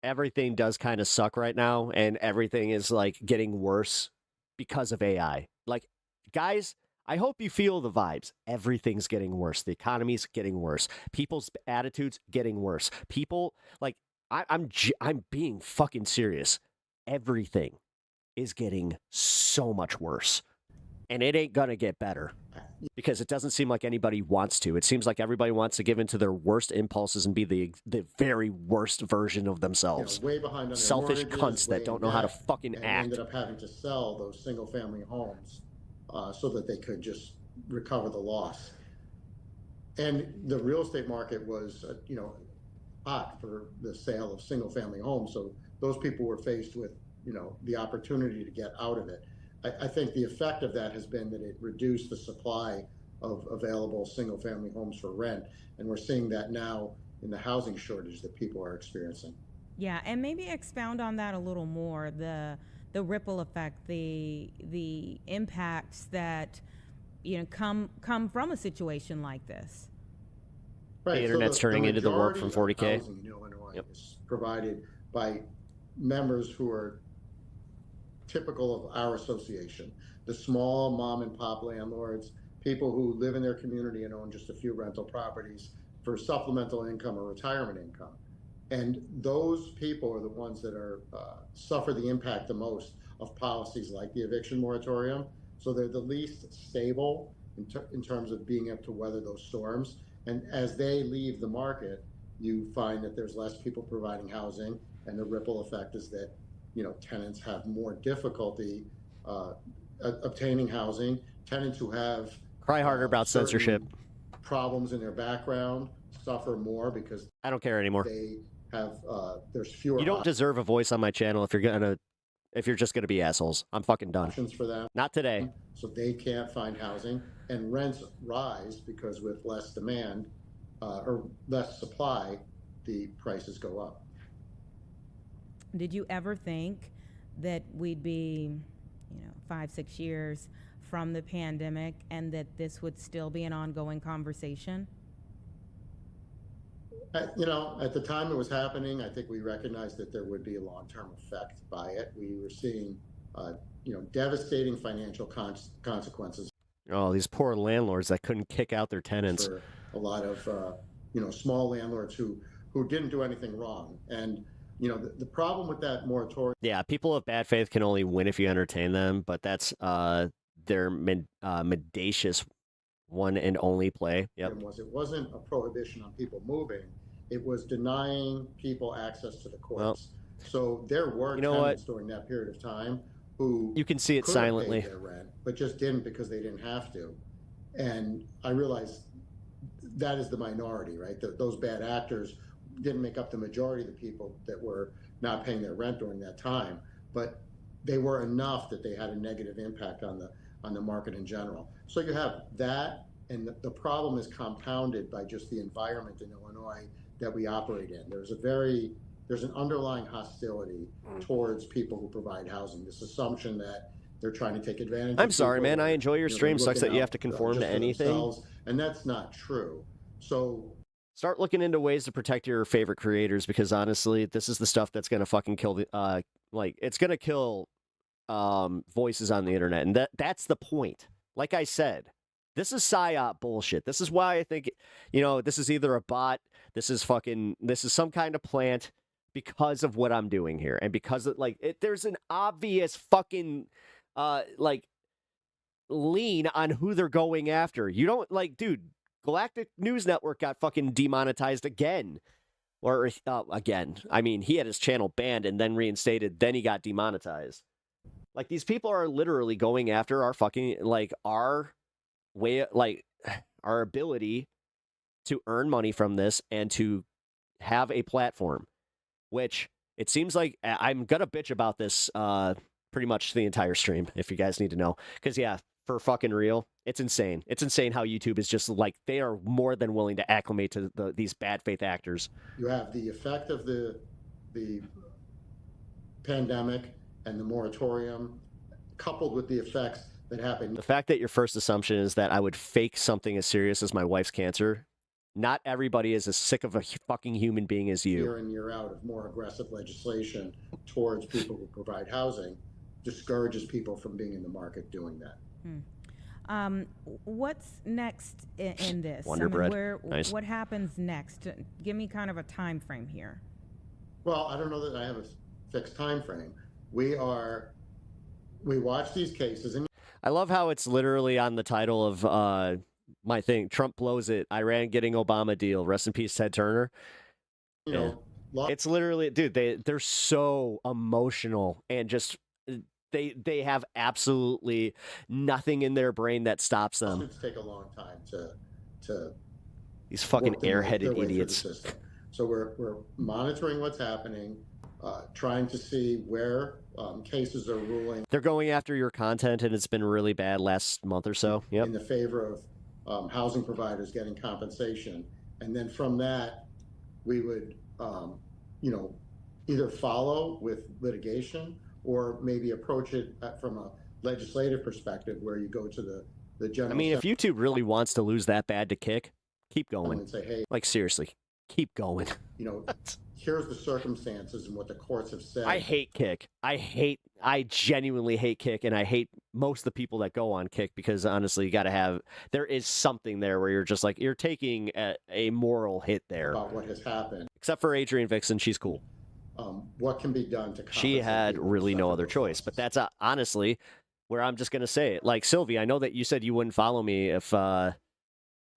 everything does kind of suck right now, and everything is like getting worse because of AI. Like, guys, I hope you feel the vibes. Everything's getting worse. The economy's getting worse. People's attitudes getting worse. People, like, I'm being fucking serious. Everything is getting so much worse. And it ain't gonna get better because it doesn't seem like anybody wants to. It seems like everybody wants to give into their worst impulses and be the very worst version of themselves. Way behind on their selfish mortgages, cunts that way don't in know how to debt, fucking and act. ended up having to sell those single-family homes so that they could just recover the loss. And the real estate market was, hot for the sale of single-family homes. So those people were faced with, the opportunity to get out of it. I think the effect of that has been that it reduced the supply of available single-family homes for rent, and we're seeing that now in the housing shortage that people are experiencing. Yeah, and maybe expound on that a little more, the ripple effect, the impacts that come from a situation like this. Right. The internet's turning into the work from 40K. Housing in Illinois is provided by members who are typical of our association, the small mom and pop landlords, people who live in their community and own just a few rental properties for supplemental income or retirement income. And those people are the ones that are suffer the impact the most of policies like the eviction moratorium. So they're the least stable in terms of being able to weather those storms. And as they leave the market, you find that there's less people providing housing, and the ripple effect is that tenants have more difficulty obtaining housing. Tenants who have cry harder about censorship problems in their background suffer more because I don't care anymore. They have there's fewer. You don't deserve a voice on my channel if you're just gonna be assholes. I'm fucking done. Options for them. Not today. So they can't find housing, and rents rise because with less demand or less supply, the prices go up. Did you ever think that we'd be, 5-6 years from the pandemic and that this would still be an ongoing conversation? At the time it was happening, I think we recognized that there would be a long-term effect by it. We were seeing, devastating financial consequences. Oh, these poor landlords that couldn't kick out their tenants. For a lot of, small landlords who didn't do anything wrong. And the problem with that moratorium. Yeah, people of bad faith can only win if you entertain them, but that's their mendacious one and only play. Yep. It wasn't a prohibition on people moving. It was denying people access to the courts. Well, so there were tenants during that period of time who you can see it could have silently. paid their rent, but just didn't because they didn't have to. And I realized that is the minority, right? Those bad actors didn't make up the majority of the people that were not paying their rent during that time, but they were enough that they had a negative impact on the market in general. So you have that, and the problem is compounded by just the environment in Illinois that we operate in. There's an underlying hostility towards people who provide housing. This assumption that they're trying to take advantage. I'm of sorry, people, man. I enjoy your they're stream. Sucks that looking you out, have to conform just to for anything. themselves, and that's not true. So start looking into ways to protect your favorite creators, because honestly, this is the stuff that's gonna fucking kill the it's gonna kill voices on the internet, and that's the point. Like I said, this is psyop bullshit. This is why I think, this is either a bot, this is some kind of plant, because of what I'm doing here, and because there's an obvious fucking lean on who they're going after. You don't dude. Galactic News Network got fucking demonetized again. Or again. I mean, he had his channel banned and then reinstated, then he got demonetized. Like, these people are literally going after our fucking, our way, our ability to earn money from this and to have a platform, which it seems like I'm gonna bitch about this pretty much the entire stream, if you guys need to know. Because, yeah, for fucking real, it's insane. It's insane how YouTube is just they are more than willing to acclimate to these bad faith actors. you have the effect of the pandemic and the moratorium, coupled with the effects that happened. The fact that your first assumption is that I would fake something as serious as my wife's cancer. Not everybody is as sick of a fucking human being as you. Year in, year out of more aggressive legislation towards people who provide housing discourages people from being in the market doing that. What's next in this? Wonder Bread. Nice. What happens next? Give me kind of a time frame here. Well, I don't know that I have a fixed time frame. We watch these cases, and I love how it's literally on the title of my thing. Trump blows it. Iran getting Obama deal. Rest in peace, Ted Turner. It's literally, dude. They're so emotional and just. They have absolutely nothing in their brain that stops them. Lawsuits take a long time to These fucking work their way airheaded through the idiots. system. So we're monitoring what's happening, trying to see where cases are ruling They're going after your content, and it's been really bad last month or so. Yep. in the favor of housing providers getting compensation, and then from that, we would either follow with litigation or maybe approach it from a legislative perspective, where you go to the general. I mean, if YouTube really wants to lose that bad to kick, keep going. and say, hey, Seriously, keep going. here's the circumstances and what the courts have said. I hate Kick. I genuinely hate Kick, and I hate most of the people that go on Kick, because honestly, there is something there where you're just you're taking a moral hit there. About what has happened. Except for Adrian Vixen, she's cool. What can be done to compensate She had people really who no suffer other those choice, but that's honestly where I'm just going to say it. Like, Sylvie, I know that you said you wouldn't follow me if I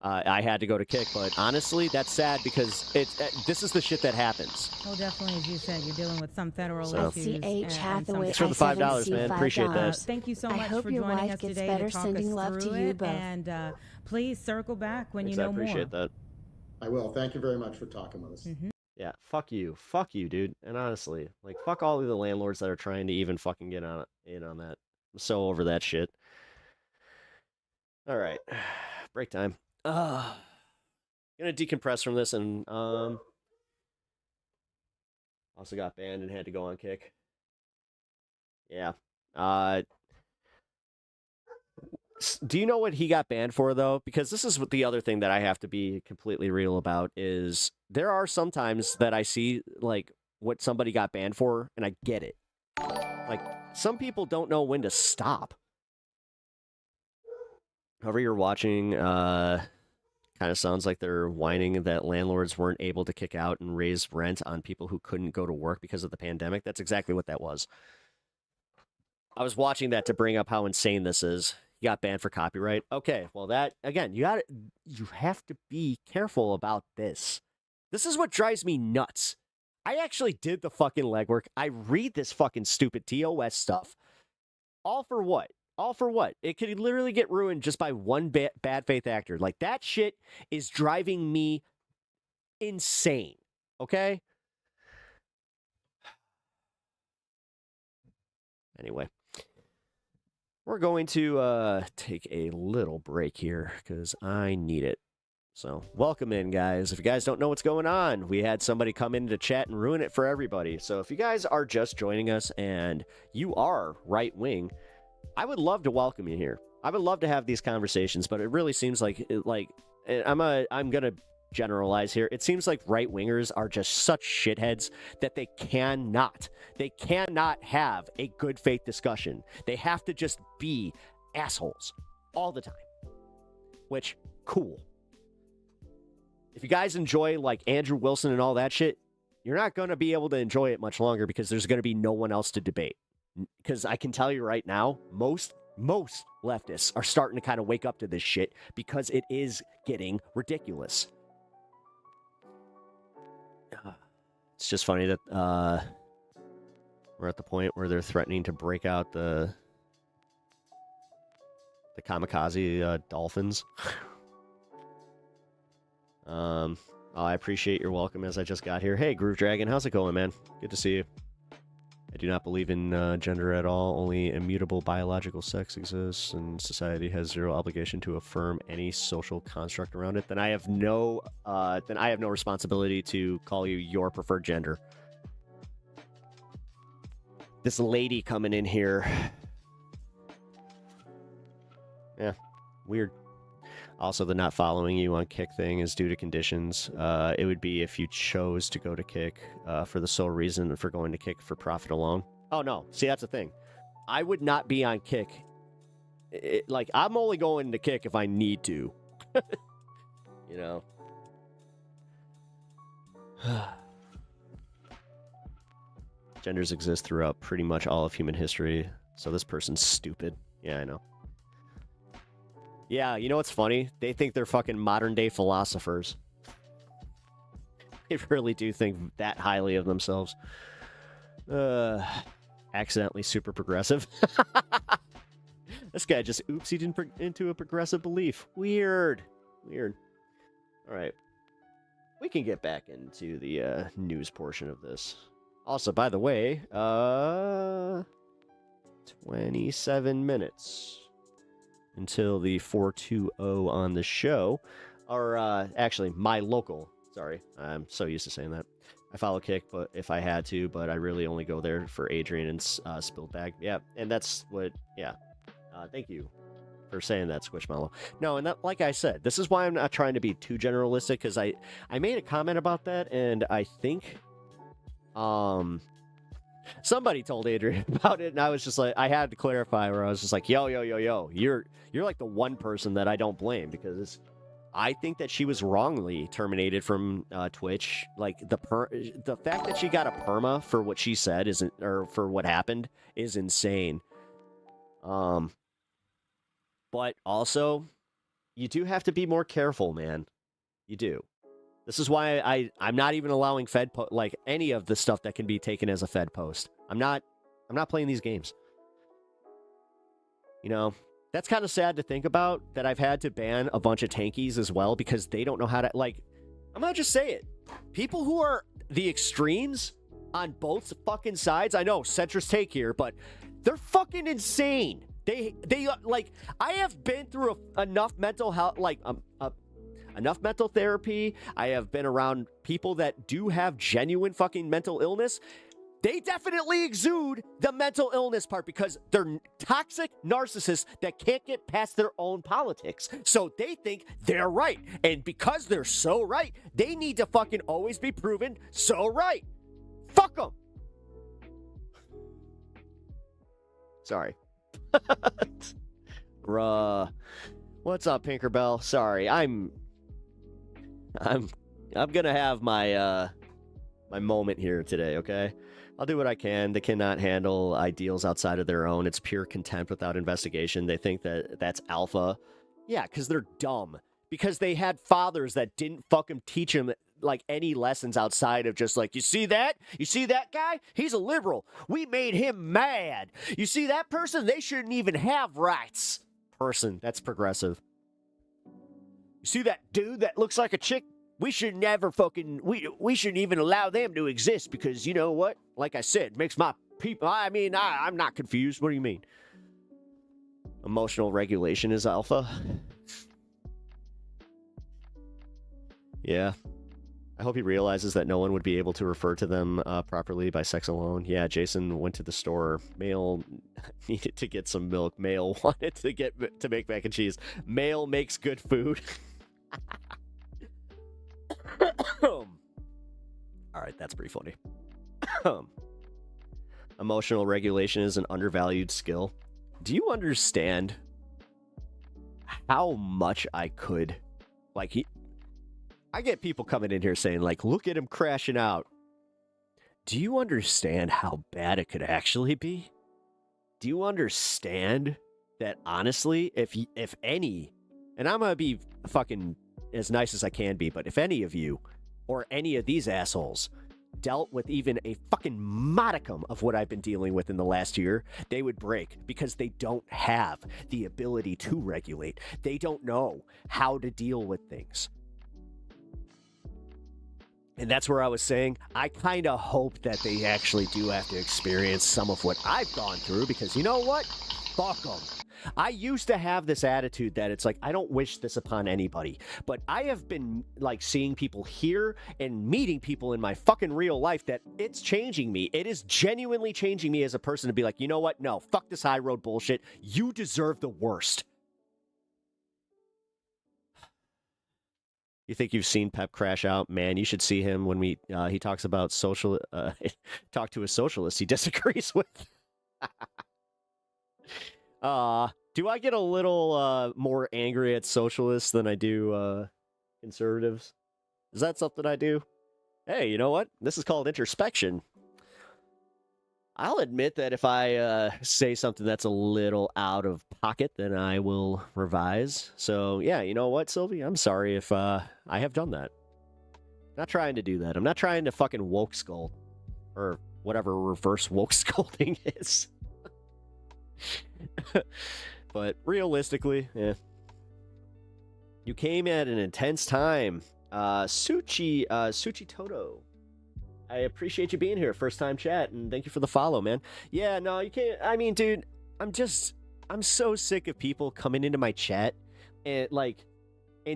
had to go to Kick, but honestly, that's sad, because this is the shit that happens. Well, definitely, as you said, you're dealing with some federal So- issues. SCH Hathaway. Thanks for the $5, man. Appreciate that. Thank you so I much hope for your joining wife us gets today better. to talk Sending us love through to you it. both. And please circle back when Thanks, you I know more. appreciate that. I will. Thank you very much for talking with us. Yeah, fuck you, dude. And honestly, fuck all of the landlords that are trying to even fucking get in on that. I'm so over that shit. All right, break time. Gonna decompress from this, and also got banned and had to go on Kick. Yeah. Do you know what he got banned for, though? Because this is what the other thing that I have to be completely real about is there are some times that I see, what somebody got banned for, and I get it. Some people don't know when to stop. However you're watching, kind of sounds like they're whining that landlords weren't able to kick out and raise rent on people who couldn't go to work because of the pandemic. That's exactly what that was. I was watching that to bring up how insane this is. You got banned for copyright. Okay, well that again, you have to be careful about this. This is what drives me nuts. I actually did the fucking legwork. I read this fucking stupid TOS stuff. All for what? All for what? It could literally get ruined just by one bad faith actor. That shit is driving me insane. Okay? Anyway, we're going to take a little break here because I need it. So, welcome in, guys. If you guys don't know what's going on, we had somebody come in to chat and ruin it for everybody. So, if you guys are just joining us and you are right-wing, I would love to welcome you here. I would love to have these conversations, but it really seems like I'm gonna generalize here. It seems like right-wingers are just such shitheads that they cannot have a good faith discussion. They have to just be assholes all the time. Which, cool. If you guys enjoy like Andrew Wilson and all that shit, you're not going to be able to enjoy it much longer because there's going to be no one else to debate. Because I can tell you right now, most leftists are starting to kind of wake up to this shit because it is getting ridiculous. It's just funny that we're at the point where they're threatening to break out the kamikaze dolphins. I appreciate your welcome as I just got here. Hey, Groove Dragon, how's it going, man? Good to see you. I do not believe in gender at all. Only immutable biological sex exists, and society has zero obligation to affirm any social construct around it. Then I have no responsibility to call you your preferred gender. This lady coming in here. Yeah, weird. Also, the not following you on Kick thing is due to conditions. It would be if you chose to go to Kick for the sole reason for going to Kick for profit alone. Oh, no. See, that's the thing. I would not be on Kick. I'm only going to Kick if I need to. You know? Genders exist throughout pretty much all of human history, so this person's stupid. Yeah, I know. Yeah, you know what's funny? They think they're fucking modern-day philosophers. They really do think that highly of themselves. Accidentally super progressive. This guy just oopsied into a progressive belief. Weird. Weird. All right. We can get back into the news portion of this. Also, by the way, 27 minutes until the 420 on the show, or actually my local. Sorry, I'm so used to saying that. I follow Kick, but if I had to, but I really only go there for Adrian and Spilled Bag. Yeah, and that's what. Yeah, thank you for saying that, Squishmallow. No, and that, like I said, this is why I'm not trying to be too generalistic, because I made a comment about that, and I think somebody told Adrian about it, and I was just like, I had to clarify, where I was just like, yo, you're like the one person that I don't blame, because I think that she was wrongly terminated from Twitch. Like the fact that she got a perma for what she said isn't, or for what happened, is insane. But also, you do have to be more careful, man. You do. This is why I'm not even allowing Fed like any of the stuff that can be taken as a Fed post. I'm not playing these games. You know, that's kind of sad to think about, that I've had to ban a bunch of tankies as well because they don't know how to, like, I'm gonna just say it. People who are the extremes on both fucking sides, I know, centrist take here, but they're fucking insane. They like, I have been through enough mental health, like, enough mental therapy. I have been around people that do have genuine fucking mental illness. They definitely exude the mental illness part because they're toxic narcissists that can't get past their own politics. So they think they're right. And because they're so right, they need to fucking always be proven so right. Fuck them. Sorry. Bruh. What's up, Pinkerbell? Sorry, I'm gonna have my my moment here today, okay? I'll do what I can. They cannot handle ideals outside of their own. It's pure contempt without investigation. They think that that's alpha. Yeah, because they're dumb. Because they had fathers that didn't fucking teach them like any lessons outside of just like, you see that? You see that guy? He's a liberal. We made him mad. You see that person? They shouldn't even have rights. Person, that's progressive. You see that dude that looks like a chick? we should never fucking, we shouldn't even allow them to exist because you know what? Like I said, makes my people, I'm not confused. What do you mean? Emotional regulation is alpha. Yeah. I hope he realizes that no one would be able to refer to them properly by sex alone. Yeah, Jason went to the store. Male needed to get some milk. Male wanted to make mac and cheese. Male makes good food. All right, that's pretty funny. Emotional regulation is an undervalued skill. Do you understand how much I could, like, I get people coming in here saying, like, look at him crashing out. Do you understand how bad it could actually be? Do you understand that, honestly, if any, and I'm going to be fucking as nice as I can be, but if any of you or any of these assholes dealt with even a fucking modicum of what I've been dealing with in the last year, they would break because they don't have the ability to regulate. They don't know how to deal with things. And that's where I was saying, I kind of hope that they actually do have to experience some of what I've gone through because you know what? Fuck them. I used to have this attitude that it's like, I don't wish this upon anybody. But I have been like seeing people here and meeting people in my fucking real life that it's changing me. It is genuinely changing me as a person to be like, you know what? No, fuck this high road bullshit. You deserve the worst. You think you've seen Pep crash out? Man, you should see him when he talks about talk to a socialist he disagrees with. Do I get a little more angry at socialists than I do conservatives? Is that something I do? Hey, you know what? This is called introspection. I'll admit that if I say something that's a little out of pocket, then I will revise. So, yeah, you know what, Sylvie? I'm sorry if I have done that. I'm not trying to do that. I'm not trying to fucking woke scold. Or whatever reverse woke scolding is. But realistically, yeah. You came at an intense time. Suchi Toto. I appreciate you being here. First time chat, and thank you for the follow, man. Yeah, no, you can't. I mean, dude, I'm so sick of people coming into my chat and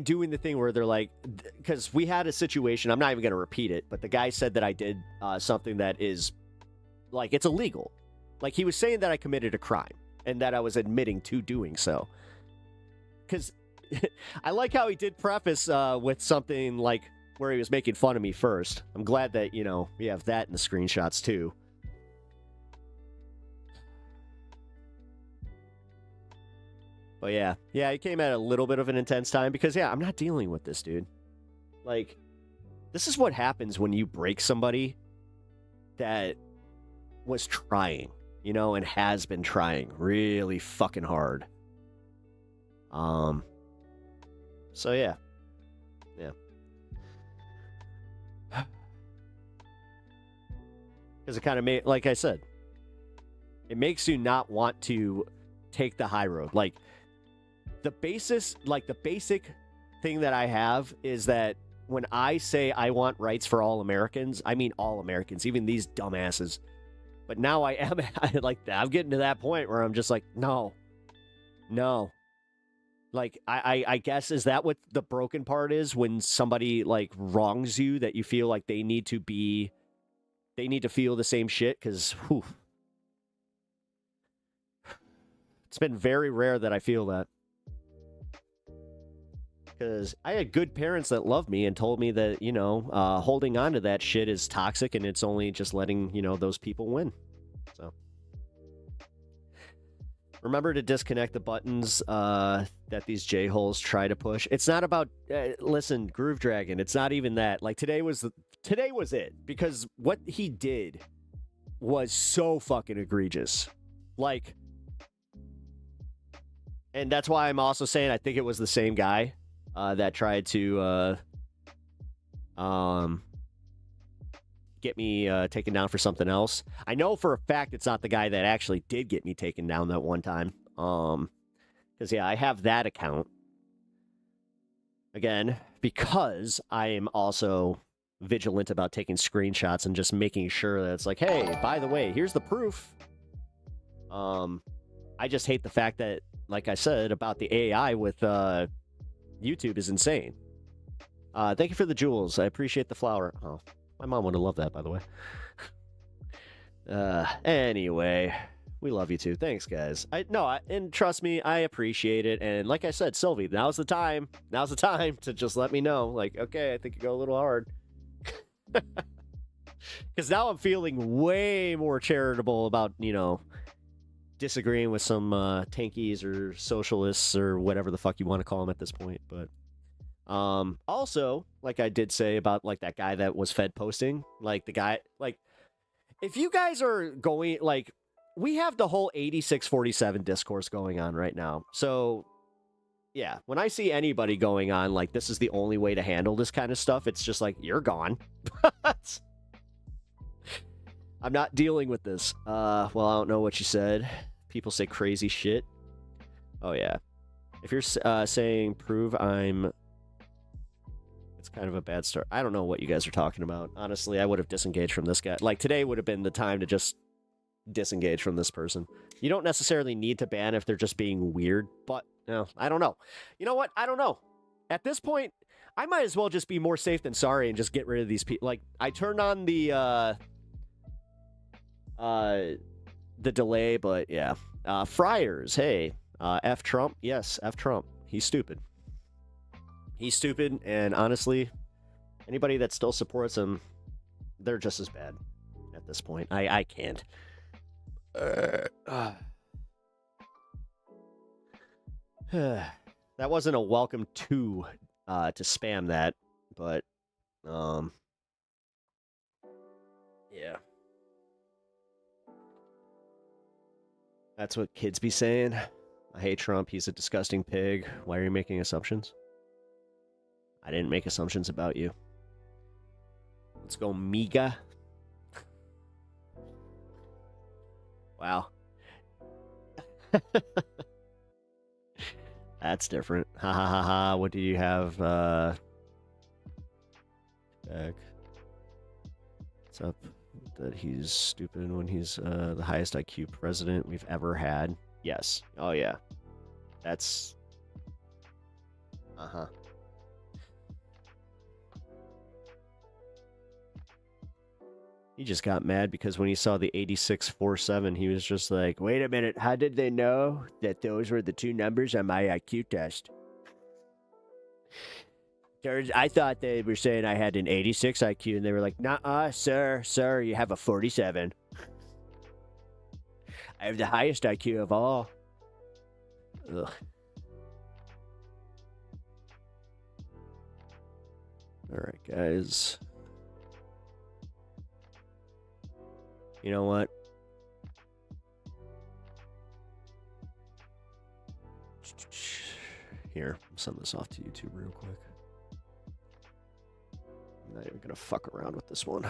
doing the thing where they're like, because we had a situation, I'm not even going to repeat it, but the guy said that I did something that is, like, it's illegal. Like, he was saying that I committed a crime and that I was admitting to doing so. Because I like how he did preface with something like, where he was making fun of me first. I'm glad that, you know, we have that in the screenshots too. But yeah, he came at a little bit of an intense time because, yeah, I'm not dealing with this, dude. Like, this is what happens when you break somebody that was trying, you know, and has been trying really fucking hard. So yeah. Because it kind of made, like I said, it makes you not want to take the high road. Like, the basic thing that I have is that when I say I want rights for all Americans, I mean all Americans, even these dumbasses. But now I'm getting to that point where I'm just like, no. Like, I guess, is that what the broken part is when somebody, like, wrongs you, that you feel like they need to feel the same shit? Because, it's been very rare that I feel that. Because I had good parents that loved me and told me that, you know, holding on to that shit is toxic and it's only just letting, you know, those people win. So, remember to disconnect the buttons that these J-holes try to push. It's not about, listen, Groove Dragon, it's not even that. Like, today was it. Because what he did was so fucking egregious. Like, and that's why I'm also saying I think it was the same guy that tried to get me taken down for something else. I know for a fact it's not the guy that actually did get me taken down that one time. Because, yeah, I have that account. Again, because I am also vigilant about taking screenshots and just making sure that it's like, hey, by the way, here's the proof. I just hate the fact that, like I said, about the AI with YouTube is insane. Thank you for the jewels. I appreciate the flower. Oh, my mom would have loved that, by the way. Anyway, we love you too. Thanks, guys. And trust me, I appreciate it. And like I said, Sylvie, now's the time. Now's the time to just let me know. Like, okay, I think you go a little hard. Because now I'm feeling way more charitable about, disagreeing with some tankies or socialists or whatever the fuck you want to call them at this point. But also, like I did say about like that guy that was Fed posting, like the guy, like if you guys are going, like we have the whole 8647 discourse going on right now. So yeah, when I see anybody going on like this is the only way to handle this kind of stuff, it's just like, you're gone. I'm not dealing with this. Well, I don't know what you said. People say crazy shit. Oh, yeah. If you're saying prove I'm... It's kind of a bad start. I don't know what you guys are talking about. Honestly, I would have disengaged from this guy. Like, today would have been the time to just disengage from this person. You don't necessarily need to ban if they're just being weird, but, I don't know. You know what? I don't know. At this point, I might as well just be more safe than sorry and just get rid of these people. Like, I turned on the delay, but yeah. Friars, hey. F Trump, yes, F Trump. He's stupid. He's stupid, and honestly, anybody that still supports him, they're just as bad at this point. I can't. That wasn't a welcome to spam that, but yeah. That's what kids be saying. I hate Trump. He's a disgusting pig. Why are you making assumptions? I didn't make assumptions about you. Let's go, Miga. Wow. That's different. Ha ha ha ha. What do you have? Back. What's up? That he's stupid when he's the highest IQ president we've ever had. Yes. Oh, yeah. That's... Uh-huh. He just got mad because when he saw the 8647, he was just like, wait a minute, how did they know that those were the two numbers on my IQ test? I thought they were saying I had an 86 IQ, and they were like, nuh-uh, sir, you have a 47. I have the highest IQ of all. Ugh. Alright, guys. You know what? Here, I'll send this off to YouTube real quick. I'm not even gonna fuck around with this one.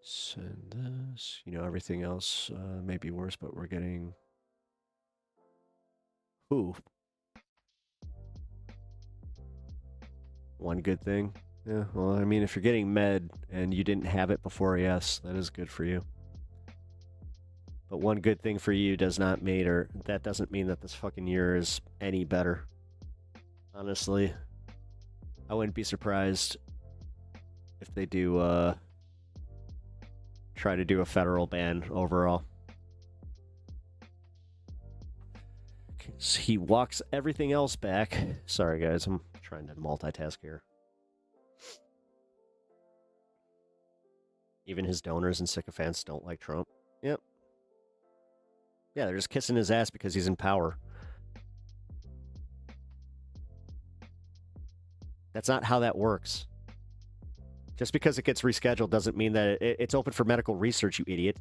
Send this. Everything else may be worse, but we're getting... Who? One good thing? Yeah, well, I mean, if you're getting med and you didn't have it before, yes, that is good for you. But one good thing for you does not mean, or that doesn't mean that this fucking year is any better. Honestly, I wouldn't be surprised if they do try to do a federal ban overall. He walks everything else back. Sorry, guys, I'm trying to multitask here. Even his donors and sycophants don't like Trump. Yep. Yeah, they're just kissing his ass because he's in power. That's not how that works. Just because it gets rescheduled doesn't mean that it's open for medical research, you idiot.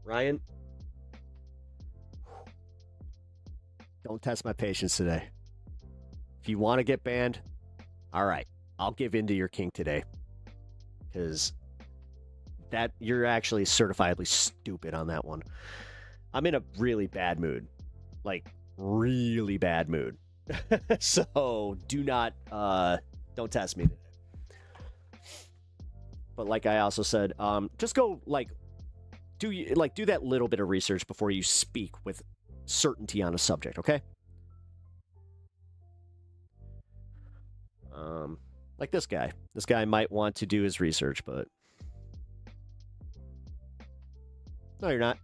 Ryan? Don't test my patience today. If you want to get banned, all right, I'll give in to your kink today. Because that you're actually certifiably stupid on that one. I'm in a really bad mood, like really bad mood. So do not, don't test me today. But like I also said, just go do that little bit of research before you speak with certainty on a subject, okay? Like this guy. This guy might want to do his research, but no, you're not.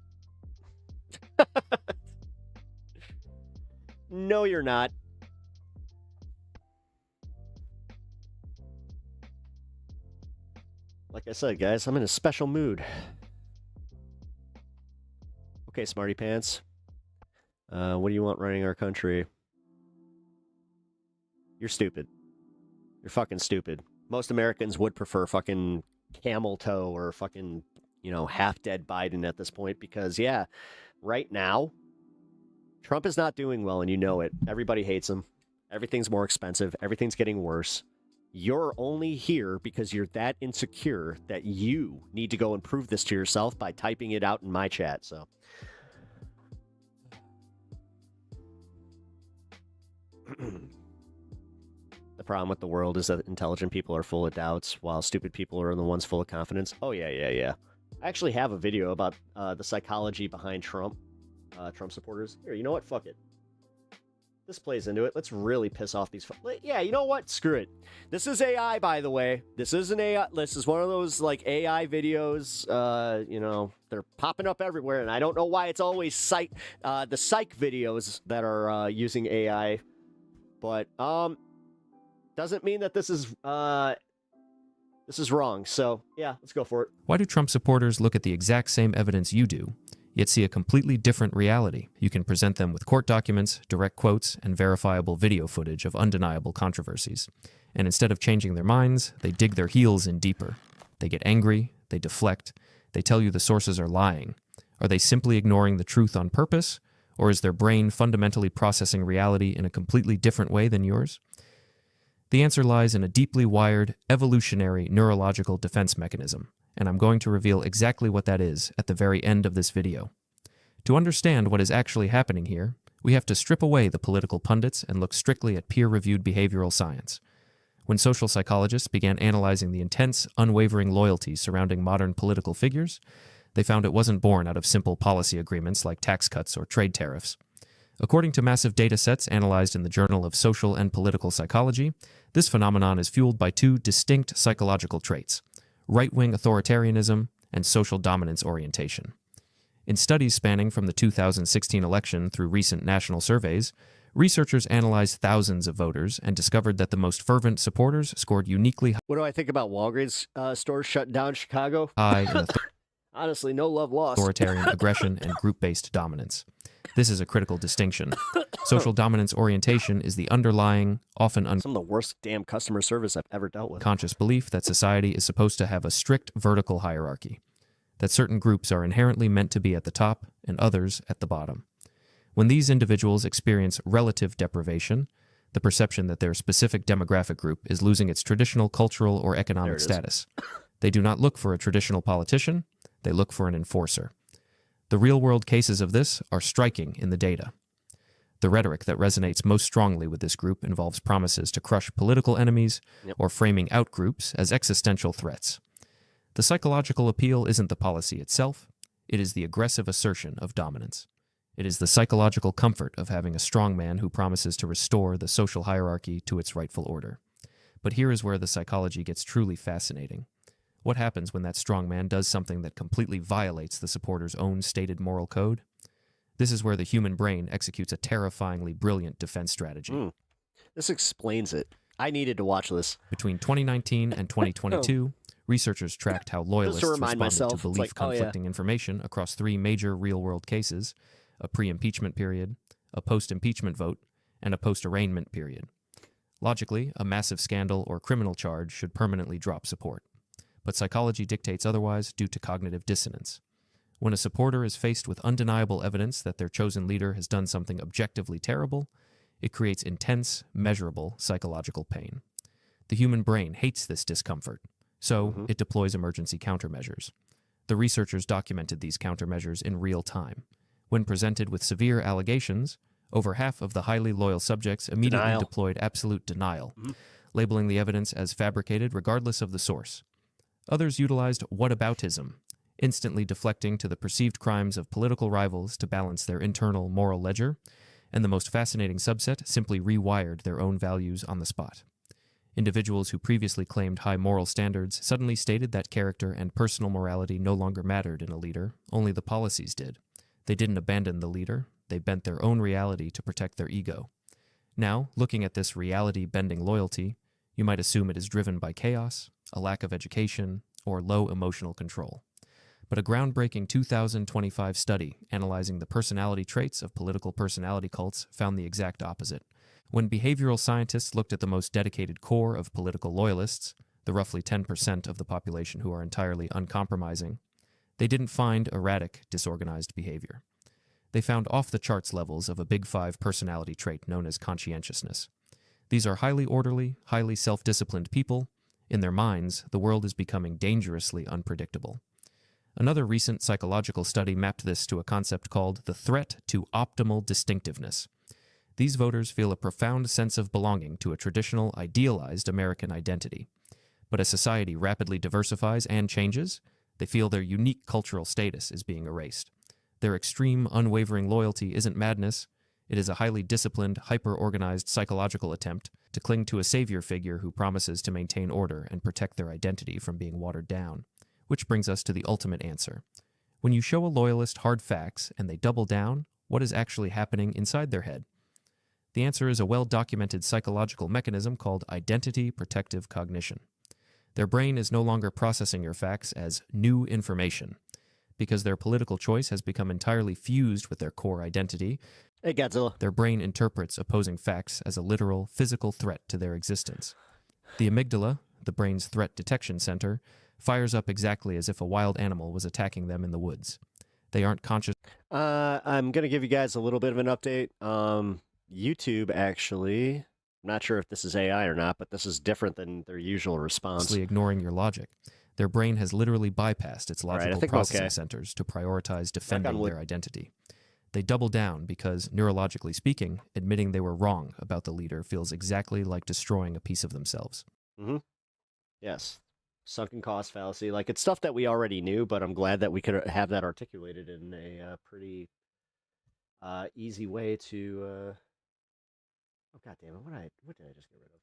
No, you're not. Like I said, guys, I'm in a special mood. Okay, Smarty Pants. What do you want running our country? You're stupid. You're fucking stupid. Most Americans would prefer fucking camel toe or fucking, half-dead Biden at this point because, yeah, right now, Trump is not doing well and you know it. Everybody hates him. Everything's more expensive. Everything's getting worse. You're only here because you're that insecure that you need to go and prove this to yourself by typing it out in my chat, so. The problem with the world is that intelligent people are full of doubts, while stupid people are the ones full of confidence. Oh, yeah. I actually have a video about the psychology behind Trump supporters. Here, you know what? Fuck it. This plays into it. Let's really piss off these... Yeah, you know what? Screw it. This is AI, by the way. This is an AI... This is one of those, AI videos, they're popping up everywhere, and I don't know why it's always the psych videos that are using AI, but, doesn't mean that this is wrong. So, yeah, let's go for it. Why do Trump supporters look at the exact same evidence you do, yet see a completely different reality? You can present them with court documents, direct quotes, and verifiable video footage of undeniable controversies. And instead of changing their minds, they dig their heels in deeper. They get angry, they deflect, they tell you the sources are lying. Are they simply ignoring the truth on purpose, or is their brain fundamentally processing reality in a completely different way than yours? The answer lies in a deeply wired, evolutionary neurological defense mechanism, and I'm going to reveal exactly what that is at the very end of this video. To understand what is actually happening here, we have to strip away the political pundits and look strictly at peer-reviewed behavioral science. When social psychologists began analyzing the intense, unwavering loyalty surrounding modern political figures, they found it wasn't born out of simple policy agreements like tax cuts or trade tariffs. According to massive data sets analyzed in the Journal of Social and Political Psychology, this phenomenon is fueled by two distinct psychological traits: right-wing authoritarianism and social dominance orientation. In studies spanning from the 2016 election through recent national surveys, researchers analyzed thousands of voters and discovered that the most fervent supporters scored uniquely What do I think about Walgreens stores shutting down in Chicago? high in Honestly, no love lost. authoritarian aggression and group-based dominance. This is a critical distinction. Social dominance orientation is the underlying, often Some of the worst damn customer service I've ever dealt with. unconscious belief that society is supposed to have a strict vertical hierarchy, that certain groups are inherently meant to be at the top and others at the bottom. When these individuals experience relative deprivation, the perception that their specific demographic group is losing its traditional cultural or economic status, they do not look for a traditional politician, they look for an enforcer. The real-world cases of this are striking in the data. The rhetoric that resonates most strongly with this group involves promises to crush political enemies or framing out groups as existential threats. The psychological appeal isn't the policy itself, it is the aggressive assertion of dominance. It is the psychological comfort of having a strong man who promises to restore the social hierarchy to its rightful order. But here is where the psychology gets truly fascinating. What happens when that strong man does something that completely violates the supporter's own stated moral code? This is where the human brain executes a terrifyingly brilliant defense strategy. This explains it. I needed to watch this. Between 2019 and 2022, researchers tracked how loyalists responded to belief-conflicting information across three major real-world cases: a pre-impeachment period, a post-impeachment vote, and a post-arraignment period. Logically, a massive scandal or criminal charge should permanently drop support. But psychology dictates otherwise due to cognitive dissonance. When a supporter is faced with undeniable evidence that their chosen leader has done something objectively terrible, it creates intense, measurable psychological pain. The human brain hates this discomfort, so it deploys emergency countermeasures. The researchers documented these countermeasures in real time. When presented with severe allegations, over half of the highly loyal subjects immediately deployed absolute denial, labeling the evidence as fabricated regardless of the source. Others utilized whataboutism, instantly deflecting to the perceived crimes of political rivals to balance their internal moral ledger, and the most fascinating subset simply rewired their own values on the spot. Individuals who previously claimed high moral standards suddenly stated that character and personal morality no longer mattered in a leader, only the policies did. They didn't abandon the leader, they bent their own reality to protect their ego. Now, looking at this reality-bending loyalty, you might assume it is driven by chaos, a lack of education, or low emotional control. But a groundbreaking 2025 study analyzing the personality traits of political personality cults found the exact opposite. When behavioral scientists looked at the most dedicated core of political loyalists, the roughly 10% of the population who are entirely uncompromising, they didn't find erratic, disorganized behavior. They found off-the-charts levels of a Big Five personality trait known as conscientiousness. These are highly orderly, highly self-disciplined people. In their minds, the world is becoming dangerously unpredictable. Another recent psychological study mapped this to a concept called the threat to optimal distinctiveness. These voters feel a profound sense of belonging to a traditional, idealized American identity. But as society rapidly diversifies and changes, they feel their unique cultural status is being erased. Their extreme, unwavering loyalty isn't madness. It is a highly disciplined, hyper-organized psychological attempt to cling to a savior figure who promises to maintain order and protect their identity from being watered down. Which brings us to the ultimate answer. When you show a loyalist hard facts and they double down, what is actually happening inside their head? The answer is a well-documented psychological mechanism called identity protective cognition. Their brain is no longer processing your facts as new information. Because their political choice has become entirely fused with their core identity, Hey, Godzilla. Their brain interprets opposing facts as a literal, physical threat to their existence. The amygdala, the brain's threat detection center, fires up exactly as if a wild animal was attacking them in the woods. They aren't conscious. I'm going to give you guys a little bit of an update. YouTube, actually, I'm not sure if this is AI or not, but this is different than their usual response. Ignoring your logic. Their brain has literally bypassed its logical processing centers to prioritize defending their identity. They double down because, neurologically speaking, admitting they were wrong about the leader feels exactly like destroying a piece of themselves. Mm-hmm. Yes. Sunken cost fallacy. Like, it's stuff that we already knew, but I'm glad that we could have that articulated in a pretty easy way to... Oh, God damn it. What did I just get rid of?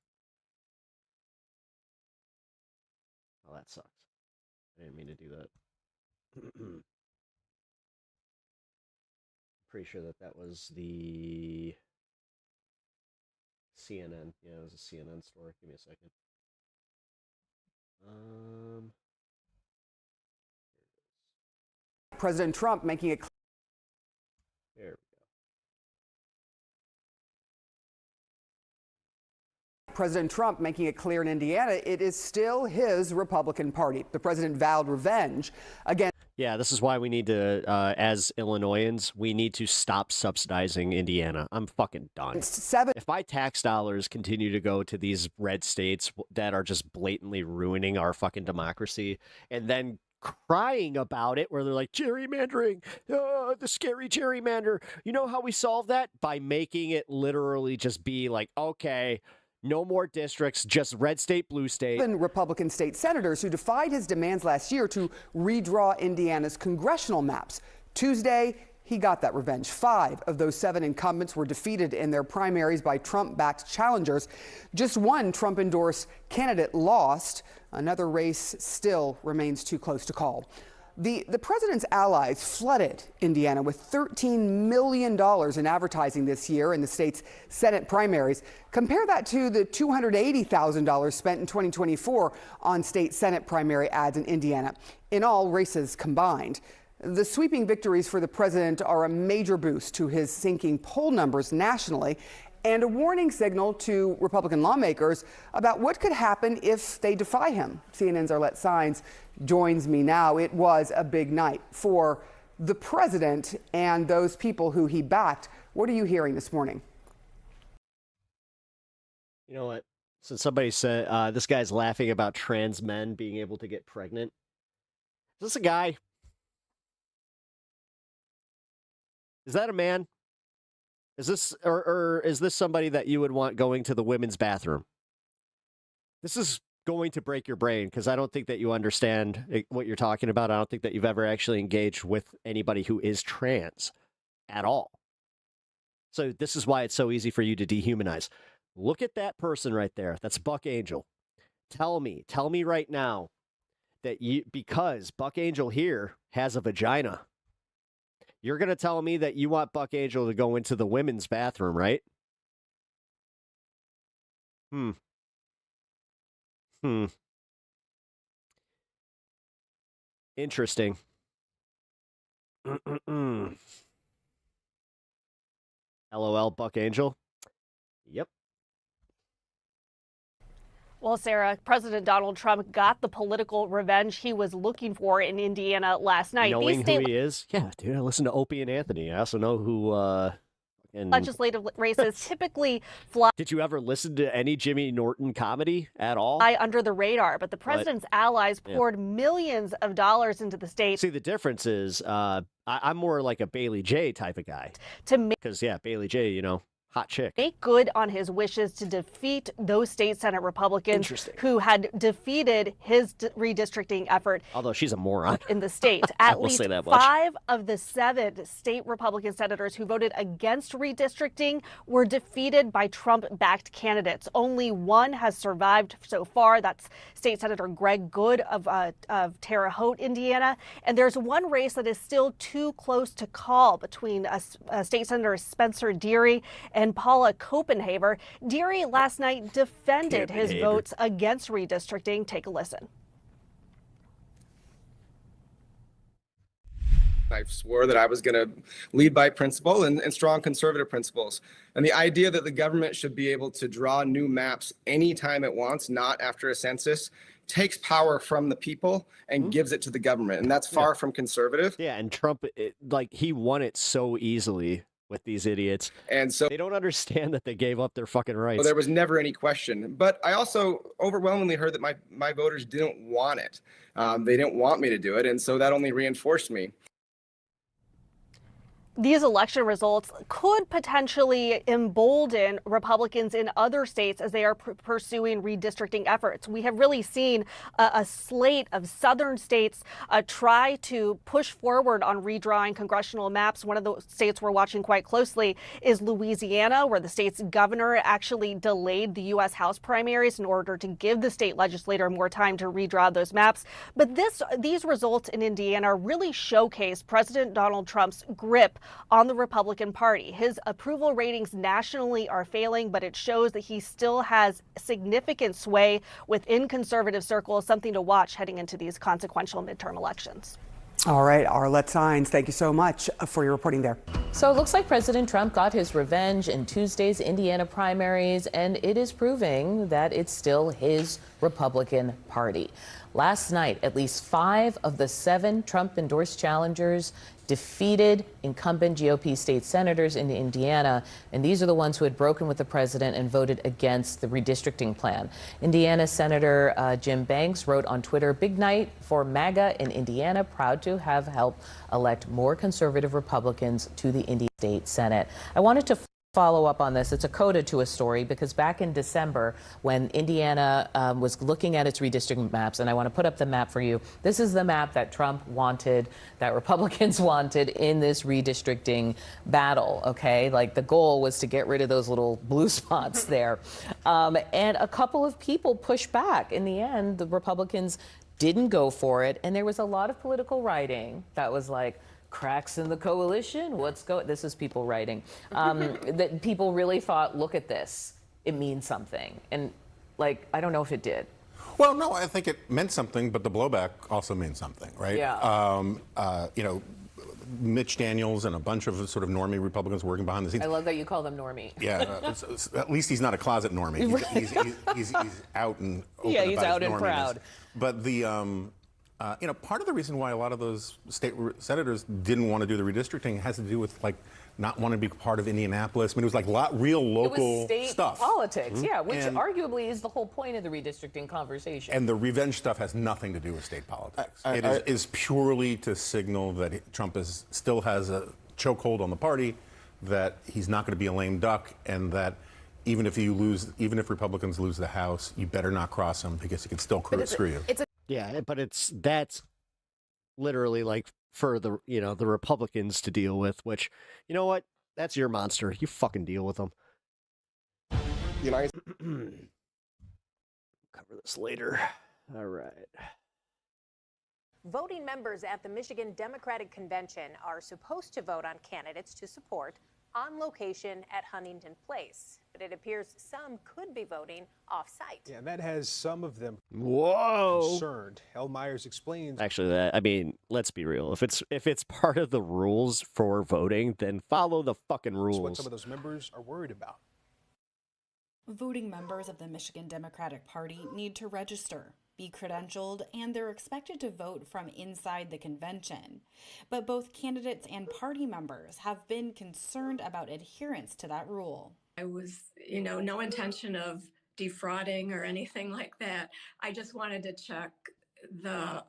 Oh, that sucks. I didn't mean to do that. Pretty sure that was the CNN. Yeah, it was a CNN story. Give me a second. President Trump making it clear. There we go. President Trump making it clear in Indiana, it is still his Republican Party. The president vowed revenge against. Yeah, this is why we need to, as Illinoisans, we need to stop subsidizing Indiana. I'm fucking done. If my tax dollars continue to go to these red states that are just blatantly ruining our fucking democracy, and then crying about it, where they're like, gerrymandering, the scary gerrymander. You know how we solve that? By making it literally just be like, okay, no more districts, just red state, blue state. Republican state senators who defied his demands last year to redraw Indiana's congressional maps. Tuesday, he got that revenge. 5 of those 7 incumbents were defeated in their primaries by Trump-backed challengers. Just one Trump-endorsed candidate lost. Another race still remains too close to call. The president's allies flooded Indiana with $13 million in advertising this year in the state's Senate primaries. Compare that to the $280,000 spent in 2024 on state Senate primary ads in Indiana, in all races combined. The sweeping victories for the president are a major boost to his sinking poll numbers nationally and a warning signal to Republican lawmakers about what could happen if they defy him. CNN's Arlette Saenz joins me now. It was a big night for the president and those people who he backed. What are you hearing this morning? You know what? Since somebody said this guy's laughing about trans men being able to get pregnant. Is this a guy Is that a man? Is this or is this somebody that you would want going to the women's bathroom? This is going to break your brain because I don't think that you understand what you're talking about. I don't think that you've ever actually engaged with anybody who is trans at all. So this is why it's so easy for you to dehumanize. Look at that person right there. That's Buck Angel. Tell me right now that because Buck Angel here has a vagina, you're going to tell me that you want Buck Angel to go into the women's bathroom, right? Interesting. LOL, Buck Angel. Yep. Well, Sarah, President Donald Trump got the political revenge he was looking for in Indiana last night. Knowing who he is? Yeah, dude, I listen to Opie and Anthony. I also know who... legislative races typically fly Did you ever listen to any Jimmy Norton comedy at all? under the radar, but the president's allies poured millions of dollars into the state. See, the difference is I'm more like a Bailey J type of guy. Because, Bailey J, you know, hot chick. Make good on his wishes to defeat those state Senate Republicans who had defeated his redistricting effort. Although she's a moron. In the state. At will least say that much. 5 of the 7 state Republican senators who voted against redistricting were defeated by Trump-backed candidates. Only one has survived so far. That's State Senator Greg Good of Terre Haute, Indiana. And there's one race that is still too close to call between State Senator Spencer Deary and Paula Copenhaver. Deary last night defended his votes against redistricting. Take a listen. I swore that I was going to lead by principle and strong conservative principles. And the idea that the government should be able to draw new maps anytime it wants, not after a census, takes power from the people and gives it to the government. And that's far from conservative. Yeah, and Trump, he won it so easily with these idiots. And so they don't understand that they gave up their fucking rights. Well, there was never any question. But I also overwhelmingly heard that my voters didn't want it. They didn't want me to do it. And so that only reinforced me. These election results could potentially embolden Republicans in other states as they are pursuing redistricting efforts. We have really seen a slate of southern states try to push forward on redrawing congressional maps. One of the states we're watching quite closely is Louisiana, where the state's governor actually delayed the U.S. House primaries in order to give the state legislator more time to redraw those maps. But these results in Indiana really showcase President Donald Trump's grip on the Republican Party. His approval ratings nationally are failing, but it shows that he still has significant sway within conservative circles, something to watch heading into these consequential midterm elections. All right, Arlette Saenz, thank you so much for your reporting there. So it looks like President Trump got his revenge in Tuesday's Indiana primaries, and it is proving that it's still his Republican Party. Last night, at least 5 of the 7 Trump-endorsed challengers defeated incumbent GOP state senators in Indiana, and these are the ones who had broken with the president and voted against the redistricting plan. Indiana Senator Jim Banks wrote on Twitter, "Big night for MAGA in Indiana, proud to have helped elect more conservative Republicans to the Indiana State Senate." I wanted to follow up on this. It's a coda to a story because back in December when Indiana was looking at its redistricting maps, and I want to put up the map for you. This is the map that Trump wanted, that Republicans wanted in this redistricting battle, okay? Like the goal was to get rid of those little blue spots there. And a couple of people pushed back. In the end, the Republicans didn't go for it, and there was a lot of political writing that was like, cracks in the coalition? This is people writing. That people really thought, look at this, it means something. And I don't know if it did. Well, no, I think it meant something, but the blowback also means something, right? Yeah. Mitch Daniels and a bunch of sort of normie Republicans working behind the scenes. I love that you call them normie. Yeah, at least he's not a closet normie. He's out and open yeah, he's about out his and proud. But the part of the reason why a lot of those state senators didn't want to do the redistricting has to do with not wanting to be part of Indianapolis. I mean, it was like real local it was state stuff. Politics, yeah, which arguably is the whole point of the redistricting conversation. And the revenge stuff has nothing to do with state politics. It is purely to signal that Trump still has a chokehold on the party, that he's not going to be a lame duck, and that even if Republicans lose the House, you better not cross him because he can still screw you. Yeah, but that's literally like for the the Republicans to deal with, which, you know what? That's your monster. You fucking deal with them. Cover this later. All right. Voting members at the Michigan Democratic Convention are supposed to vote on candidates to support on location at Huntington Place, but it appears some could be voting off-site. Yeah, that has some of them concerned. El Myers explains. Actually, let's be real. If it's part of the rules for voting, then follow the fucking rules. What some of those members are worried about. Voting members of the Michigan Democratic Party need to register, be credentialed, and they're expected to vote from inside the convention. But both candidates and party members have been concerned about adherence to that rule. I was, no intention of defrauding or anything like that. I just wanted to check the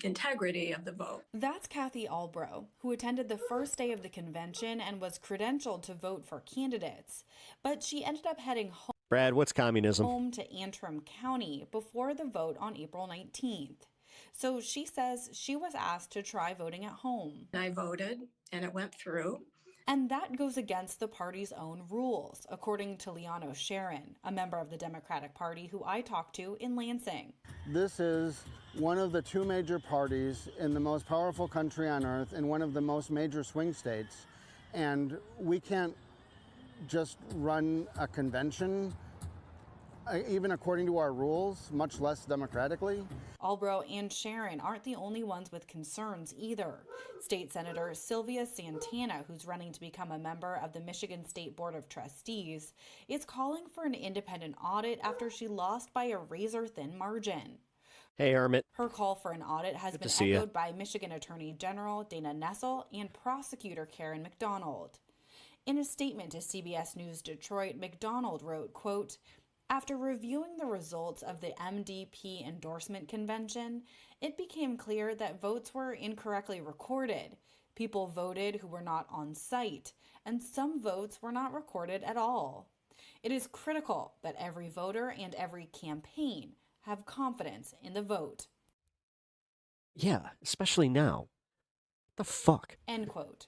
integrity of the vote. That's Kathy Albro, who attended the first day of the convention and was credentialed to vote for candidates. But she ended up heading home. Brad, what's communism? Home to Antrim County before the vote on April 19th. So she says she was asked to try voting at home. I voted and it went through. And that goes against the party's own rules, according to Leano Sharon, a member of the Democratic Party who I talked to in Lansing. This is one of the two major parties in the most powerful country on earth in one of the most major swing states. And we can't just run a convention, even according to our rules, much less democratically. Albro and Sharon aren't the only ones with concerns either. State Senator Sylvia Santana, who's running to become a member of the Michigan State Board of Trustees, is calling for an independent audit after she lost by a razor-thin margin. Hey, Hermit. Her call for an audit has been echoed by Michigan Attorney General Dana Nessel and Prosecutor Karen McDonald. In a statement to CBS News Detroit, McDonald wrote, quote, "After reviewing the results of the MDP endorsement convention, it became clear that votes were incorrectly recorded. People voted who were not on site, and some votes were not recorded at all. It is critical that every voter and every campaign have confidence in the vote." Yeah, especially now. What the fuck? End quote.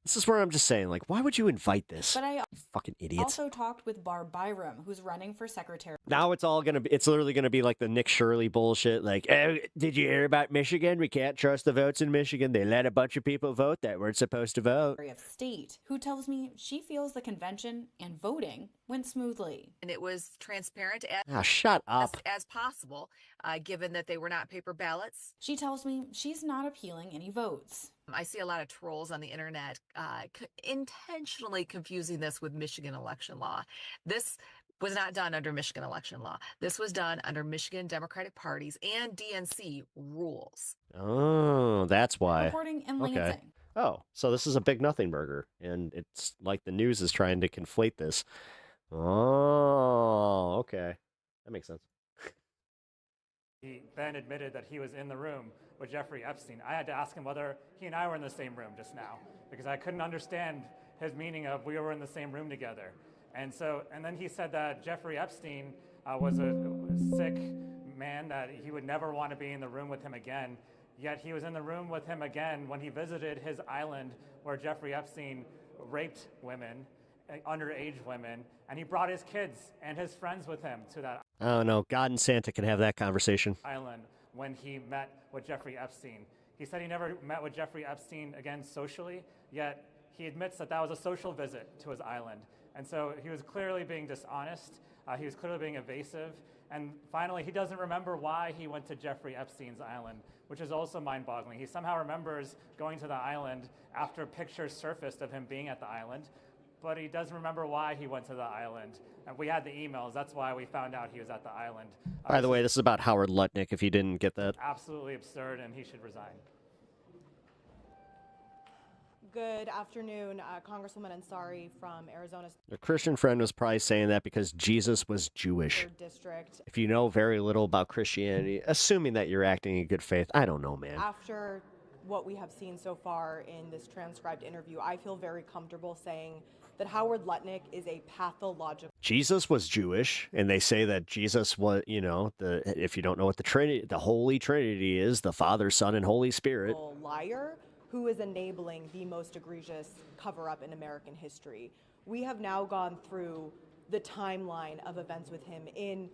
This is where I'm just saying, like, why would you invite this? But I fucking idiots. also talked with Barb Byram, who's running for secretary. Now it's literally gonna be like the Nick Shirley bullshit. Like, oh, did you hear about Michigan? We can't trust the votes in Michigan. They let a bunch of people vote that weren't supposed to vote. Of State, who tells me she feels the convention and voting went smoothly. And it was transparent Shut up. as possible, given that they were not paper ballots. She tells me she's not appealing any votes. I see a lot of trolls on the internet intentionally confusing this with Michigan election law. This was not done under Michigan election law. This was done under Michigan Democratic Party's and DNC rules. Oh, that's why. Reporting in Lansing. Oh, so this is a big nothing burger, and it's like the news is trying to conflate this. Oh, okay. That makes sense. He then admitted that he was in the room with Jeffrey Epstein. I had to ask him whether he and I were in the same room just now, because I couldn't understand his meaning of we were in the same room together. And then he said that Jeffrey Epstein was a sick man, that he would never want to be in the room with him again. Yet he was in the room with him again when he visited his island where Jeffrey Epstein raped women, underage women, and he brought his kids and his friends with him to that Oh no, God and Santa can have that conversation. island when he met with Jeffrey Epstein. He said he never met with Jeffrey Epstein again socially, yet he admits that that was a social visit to his island. And so he was clearly being dishonest, he was clearly being evasive, and finally he doesn't remember why he went to Jeffrey Epstein's island, which is also mind-boggling. He somehow remembers going to the island after pictures surfaced of him being at the island, but he doesn't remember why he went to the island. And we had the emails, that's why we found out he was at the island. By the way, this is about Howard Lutnick, if you didn't get that. Absolutely absurd, and he should resign. Good afternoon, Congresswoman Ansari from Arizona A Christian friend was probably saying that because Jesus was Jewish. District. If you know very little about Christianity, assuming that you're acting in good faith, I don't know, man. After what we have seen so far in this transcribed interview, I feel very comfortable saying that Howard Lutnick is a pathological. Jesus was Jewish, and they say that Jesus was, if you don't know what the Holy Trinity is, the Father, Son, and Holy Spirit. Liar who is enabling the most egregious cover-up in American history. We have now gone through the timeline of events with him in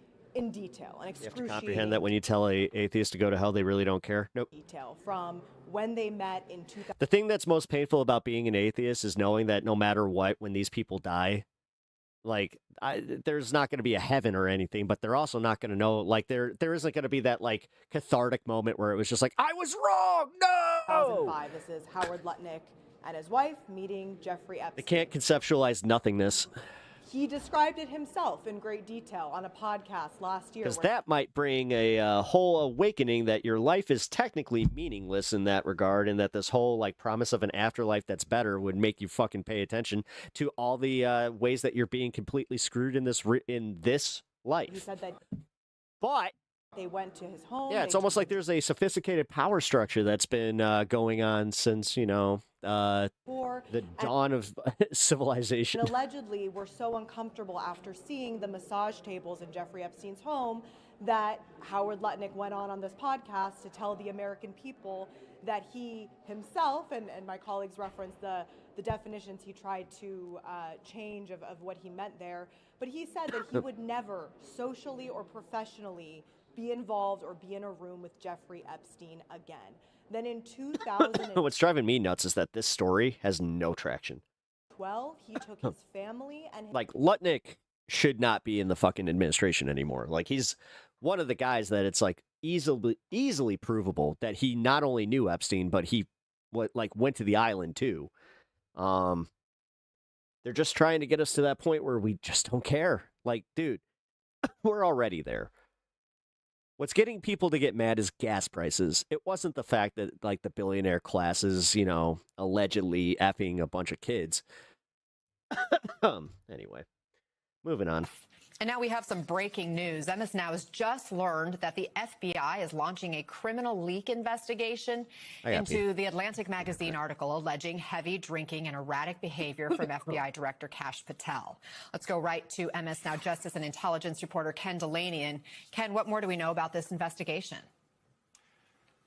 detail, and You have to excruciating comprehend that when you tell a atheist to go to hell, they really don't care. Nope. detail from when they met in 2000. The thing that's most painful about being an atheist is knowing that no matter what, when these people die, like, there's not going to be a heaven or anything, but they're also not going to know, like, there isn't going to be that, like, cathartic moment where it was just like, I was wrong, no! 2005. This is Howard Lutnick and his wife meeting Jeffrey Epstein. They can't conceptualize nothingness. He described it himself in great detail on a podcast last year. Because where- that might bring a whole awakening that your life is technically meaningless in that regard, and that this whole like promise of an afterlife that's better would make you fucking pay attention to all the ways that you're being completely screwed in this life. He said that But they went to his home. yeah, it's they almost like there's a sophisticated power structure that's been going on since the dawn of civilization. And allegedly were so uncomfortable after seeing the massage tables in Jeffrey Epstein's home that Howard Lutnick went on this podcast to tell the American people that he himself, and my colleagues referenced the definitions he tried to change of what he meant there, but he said that he would never socially or professionally be involved or be in a room with Jeffrey Epstein again. Then in 2012, What's driving me nuts is that this story has no traction. he took his family and Like, Lutnick should not be in the fucking administration anymore. Like, he's one of the guys that it's like easily provable that he not only knew Epstein, but he went to the island too. They're just trying to get us to that point where we just don't care. Like, dude, we're already there. What's getting people to get mad is gas prices. It wasn't the fact that, like, the billionaire class is, allegedly effing a bunch of kids. Anyway, moving on. And now we have some breaking news. MS Now has just learned that the FBI is launching a criminal leak investigation into the Atlantic magazine article alleging heavy drinking and erratic behavior from FBI Director Kash Patel. Let's go right to MS Now Justice and Intelligence reporter Ken Delaney. And Ken, what more do we know about this investigation?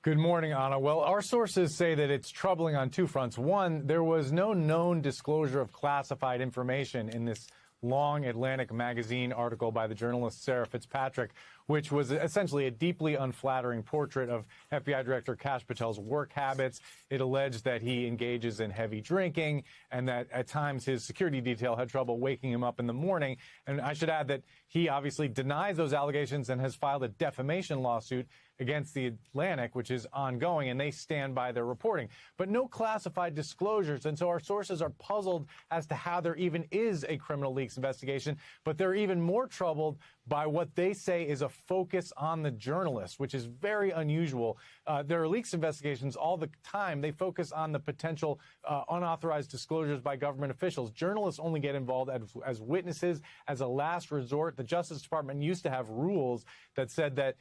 Good morning, Anna. Well, our sources say that it's troubling on two fronts. One, there was no known disclosure of classified information in this long Atlantic magazine article by the journalist Sarah Fitzpatrick, which was essentially a deeply unflattering portrait of FBI Director Kash Patel's work habits. It alleged that he engages in heavy drinking and that at times his security detail had trouble waking him up in the morning. And I should add that he obviously denies those allegations and has filed a defamation lawsuit against the Atlantic, which is ongoing, and they stand by their reporting. But no classified disclosures, and so our sources are puzzled as to how there even is a criminal leaks investigation, but they're even more troubled by what they say is a focus on the journalist, which is very unusual. There are leaks investigations all the time. They focus on the potential unauthorized disclosures by government officials. Journalists only get involved as witnesses, as a last resort. The Justice Department used to have rules that said that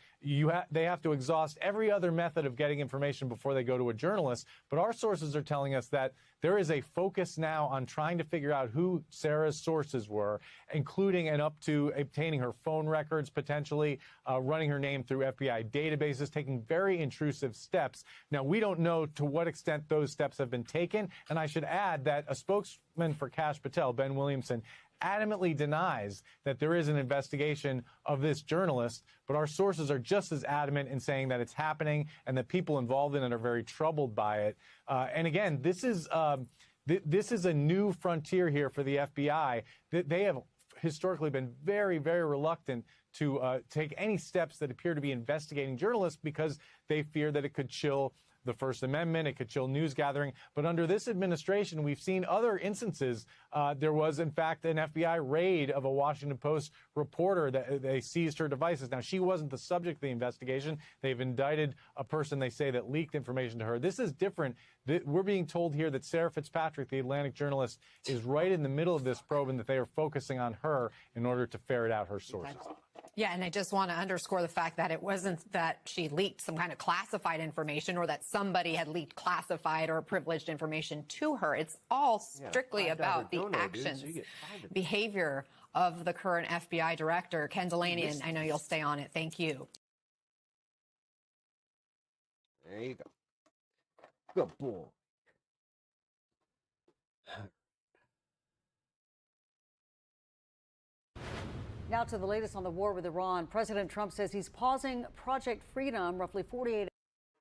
they have to exhaust every other method of getting information before they go to a journalist. But our sources are telling us that there is a focus now on trying to figure out who Sarah's sources were, including and up to obtaining her phone records, potentially running her name through FBI databases, taking very intrusive steps. Now, we don't know to what extent those steps have been taken. And I should add that a spokesman for Kash Patel, Ben Williamson, adamantly denies that there is an investigation of this journalist, but our sources are just as adamant in saying that it's happening and that people involved in it are very troubled by it. And again, this is a new frontier here for the FBI. They have historically been very, very reluctant to take any steps that appear to be investigating journalists because they fear that it could chill the First Amendment, it could chill news gathering. But under this administration, we've seen other instances. There was, in fact, an FBI raid of a Washington Post reporter that they seized her devices. Now, she wasn't the subject of the investigation. They've indicted a person they say that leaked information to her. This is different. We're being told here that Sarah Fitzpatrick, the Atlantic journalist, is right in the middle of this probe and that they are focusing on her in order to ferret out her sources. Yeah, and I just want to underscore the fact that it wasn't that she leaked some kind of classified information or that somebody had leaked classified or privileged information to her. It's all strictly about the actions, behavior of the current FBI director, Ken Delaney, and I know you'll stay on it. Thank you. There you go. Good boy. Now to the latest on the war with Iran. President Trump says he's pausing Project Freedom roughly 48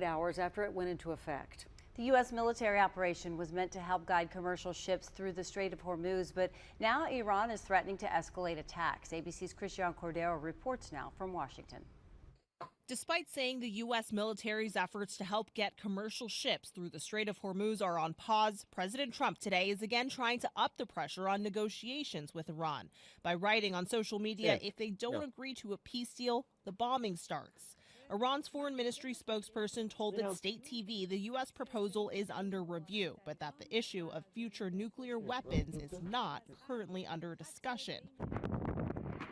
hours after it went into effect. The U.S. military operation was meant to help guide commercial ships through the Strait of Hormuz, but now Iran is threatening to escalate attacks. ABC's Christian Cordero reports now from Washington. Despite saying the U.S. military's efforts to help get commercial ships through the Strait of Hormuz are on pause, President Trump today is again trying to up the pressure on negotiations with Iran by writing on social media, if they don't agree to a peace deal, the bombing starts. Iran's foreign ministry spokesperson told its state TV the U.S. proposal is under review, but that the issue of future nuclear weapons is not currently under discussion.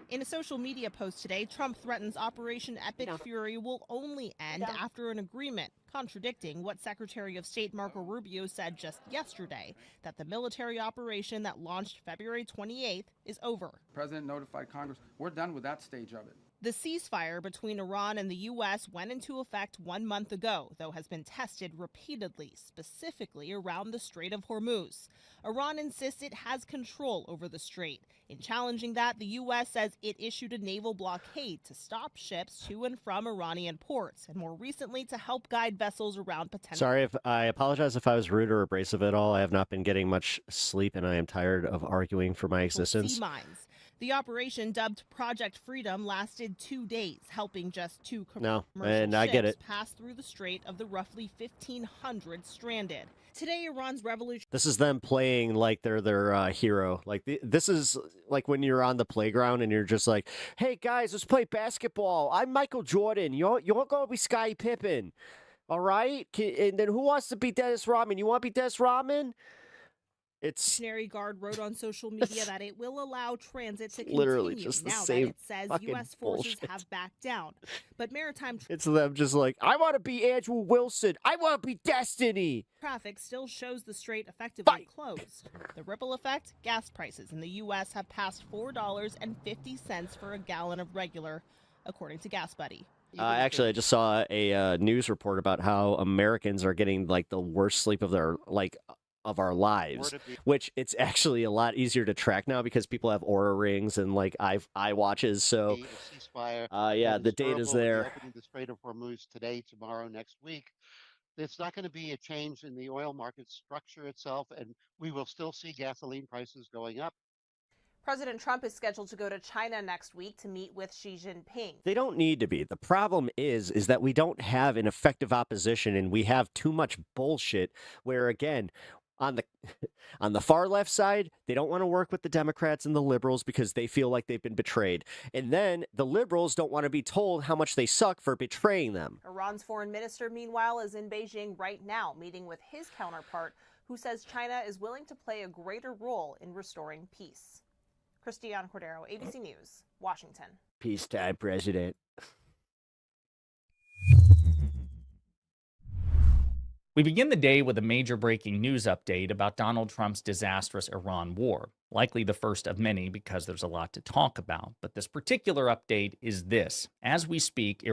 In a social media post today, Trump threatens Operation Epic Fury will only end after an agreement, contradicting what Secretary of State Marco Rubio said just yesterday, that the military operation that launched February 28th is over. The president notified Congress, we're done with that stage of it. The ceasefire between Iran and the U.S. went into effect 1 month ago, though has been tested repeatedly, specifically around the Strait of Hormuz. Iran insists it has control over the strait. In challenging that, the U.S. says it issued a naval blockade to stop ships to and from Iranian ports, and more recently to help guide vessels around potential. Sorry, if I apologize if I was rude or abrasive at all. I have not been getting much sleep, and I am tired of arguing for my existence. Sea mines. The operation, dubbed Project Freedom, lasted 2 days, helping just two commercial ships pass through the strait of the roughly 1,500 stranded. Today, Iran's revolution. This is them playing like they're their hero. Like this is like when you're on the playground and you're just like, "Hey guys, let's play basketball. I'm Michael Jordan. You're gonna be Scottie Pippen, all right? And then who wants to be Dennis Rodman? You want to be Dennis Rodman?" It's National Guard wrote on social media that it will allow transit to literally continue just the now same that it says fucking U.S. forces bullshit. have backed down. But maritime It's them just like, "I want to be Andrew Wilson. I want to be Destiny." traffic still shows the strait effectively closed. The ripple effect: gas prices in the U.S. have passed $4.50 for a gallon of regular, according to Gas Buddy. Actually, I just saw a news report about how Americans are getting like the worst sleep of their of our lives, which it's actually a lot easier to track now because people have Oura rings and like eye watches. So, yeah, the data's there. Opening the Strait of Hormuz today, tomorrow, next week. It's not going to be a change in the oil market structure itself, and we will still see gasoline prices going up. President Trump is scheduled to go to China next week to meet with Xi Jinping. They don't need to be. The problem is that we don't have an effective opposition, and we have too much bullshit. Where again, on the far left side, they don't want to work with the Democrats and the liberals because they feel like they've been betrayed. And then the liberals don't want to be told how much they suck for betraying them. Iran's foreign minister, meanwhile, is in Beijing right now, meeting with his counterpart, who says China is willing to play a greater role in restoring peace. Christiane Cordero, ABC News, Washington. Peacetime, President. We begin the day with a major breaking news update about Donald Trump's disastrous Iran war. Likely the first of many because there's a lot to talk about. But this particular update is this. As we speak,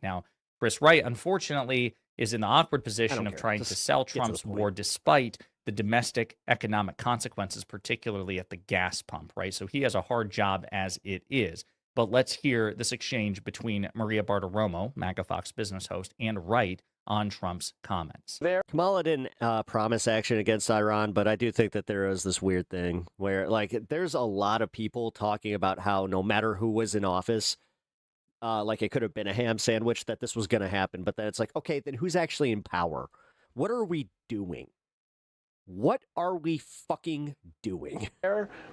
now, Chris Wright, unfortunately, is in the awkward position of trying to sell Trump's war despite the domestic economic consequences, particularly at the gas pump, right? So he has a hard job as it is. But let's hear this exchange between Maria Bartiromo, MAGA Fox business host, and Wright on Trump's comments. Kamala didn't promise action against Iran, but I do think that there is this weird thing where, like, there's a lot of people talking about how no matter who was in office, like it could have been a ham sandwich that this was going to happen. But then it's like, okay, then who's actually in power? What are we doing? What are we fucking doing?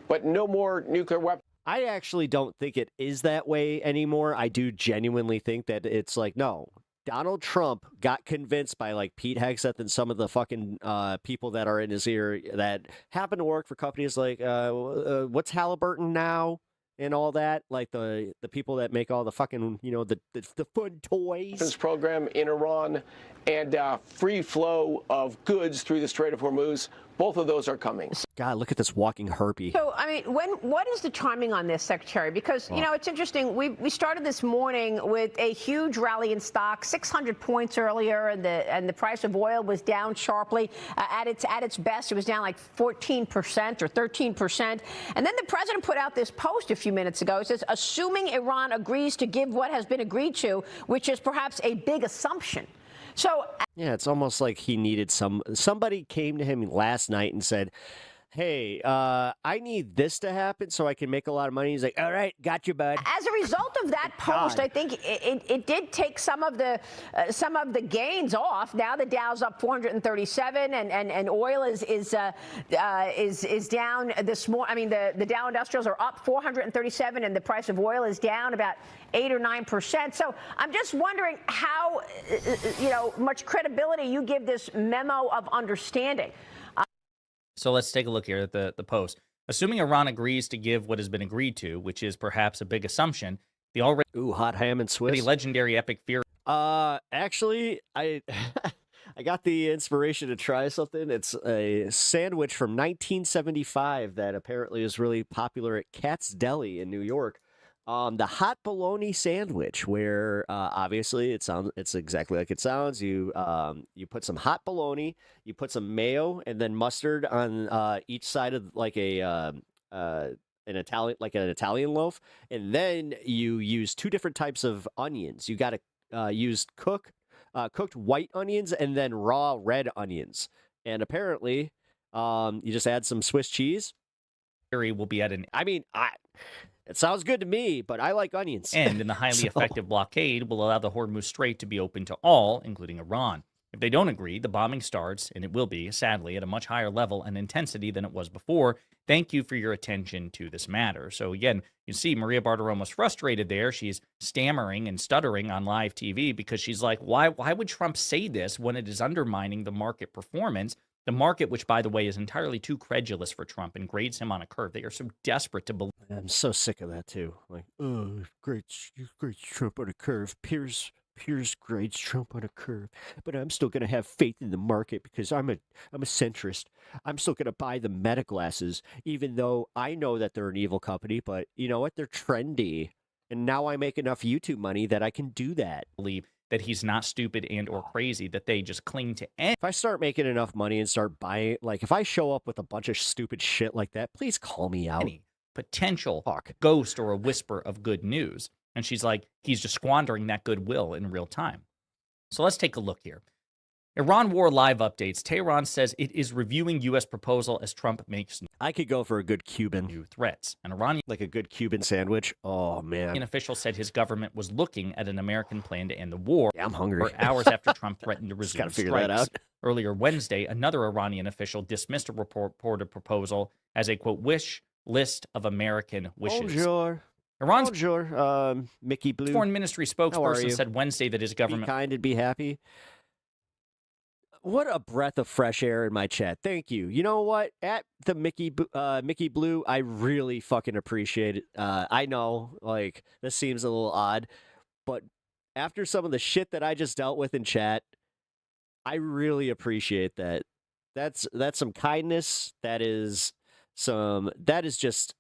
But no more nuclear weapons. I actually don't think it is that way anymore. I do genuinely think that it's like, no, Donald Trump got convinced by like Pete Hegseth and some of the fucking people that are in his ear that happen to work for companies like what's Halliburton now? and all that, like the people that make all the fucking, the fun toys. Program in Iran and free flow of goods through the Strait of Hormuz. Both of those are coming. God, look at this walking harpy. So, I mean, what is the timing on this, Secretary? Because, it's interesting. We started this morning with a huge rally in stock, 600 points earlier, and the price of oil was down sharply. At its best, it was down like 14% or 13%. And then the president put out this post a few minutes ago. It says, assuming Iran agrees to give what has been agreed to, which is perhaps a big assumption. So yeah, it's almost like he needed somebody came to him last night and said, hey, I need this to happen so I can make a lot of money. He's like, all right, got you, bud. As a result of that post, I think it did take some of the gains off. Now the Dow's up 437, and oil is down this morning. I mean, the Dow Industrials are up 437, and the price of oil is down about 8 or 9%. So I'm just wondering how much credibility you give this memo of understanding. So let's take a look here at the post. Assuming Iran agrees to give what has been agreed to, which is perhaps a big assumption, the already hot ham and Swiss, the legendary epic fear. Actually, I got the inspiration to try something. It's a sandwich from 1975 that apparently is really popular at Katz's Deli in New York. The hot bologna sandwich, where obviously it's exactly like it sounds. You put some hot bologna, you put some mayo and then mustard on each side of like an Italian loaf, and then you use 2 different types of onions. You got to use cooked white onions and then raw red onions, and apparently you just add some Swiss cheese. Will be at an. It sounds good to me, but I like onions. And in the highly effective blockade will allow the Hormuz Strait to be open to all, including Iran. If they don't agree, the bombing starts, and it will be, sadly, at a much higher level and intensity than it was before. Thank you for your attention to this matter. So again, you see Maria Bartiromo was frustrated there. She's stammering and stuttering on live TV because she's like, why would Trump say this when it is undermining the market performance? The market, which, by the way, is entirely too credulous for Trump and grades him on a curve. They are so desperate to believe. I'm so sick of that, too. Like, oh, grades Trump on a curve. Piers grades Trump on a curve. But I'm still going to have faith in the market because I'm a centrist. I'm still going to buy the Meta glasses, even though I know that they're an evil company. But you know what? They're trendy. And now I make enough YouTube money that I can do that. Believe that he's not stupid and or crazy, that they just cling to end. If I start making enough money and start buying, like if I show up with a bunch of stupid shit like that, please call me out. Any potential ghost or a whisper of good news. And she's like, he's just squandering that goodwill in real time. So let's take a look here. Iran war live updates. Tehran says it is reviewing U.S. proposal as Trump makes. I could go for a good Cuban. New threats. An Iranian, like a good Cuban sandwich. Oh, man. An official said his government was looking at an American plan to end the war. Yeah, I'm hungry. For hours after Trump threatened to resume gotta figure strikes. that out. Earlier Wednesday, another Iranian official dismissed a reported proposal as a, quote, wish list of American wishes. Bonjour. Iran's Bonjour, Mickey Blue. Foreign Ministry spokesperson said Wednesday that his government... Be kind and be happy. What a breath of fresh air in my chat. Thank you. You know what? At the Mickey Blue, I really fucking appreciate it. I know, like, this seems a little odd, but after some of the shit that I just dealt with in chat, I really appreciate that. That's some kindness. That is just...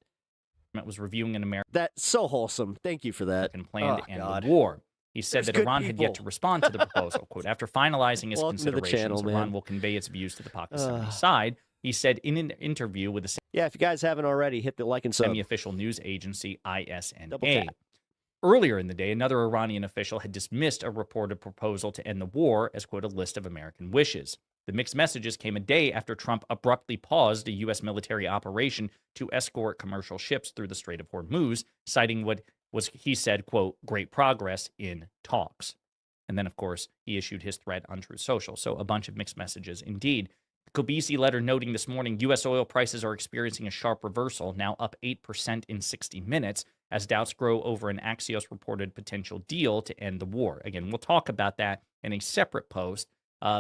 was reviewing an American... That's so wholesome. Thank you for that. ...plan to end the war. He said that Iran had yet to respond to the proposal. Quote, after finalizing his considerations, Iran will convey its views to the Pakistani side. He said in an interview with the if you guys haven't already, hit the like and sub. Semi-official news agency ISNA. Earlier in the day, another Iranian official had dismissed a reported proposal to end the war as, quote, a list of American wishes. The mixed messages came a day after Trump abruptly paused a U.S. military operation to escort commercial ships through the Strait of Hormuz, citing what was, he said, quote, great progress in talks. And then, of course, he issued his threat on Truth Social. So a bunch of mixed messages indeed. The Kobesi letter noting this morning, U.S. oil prices are experiencing a sharp reversal, now up 8% in 60 minutes, as doubts grow over an Axios reported potential deal to end the war. Again, we'll talk about that in a separate post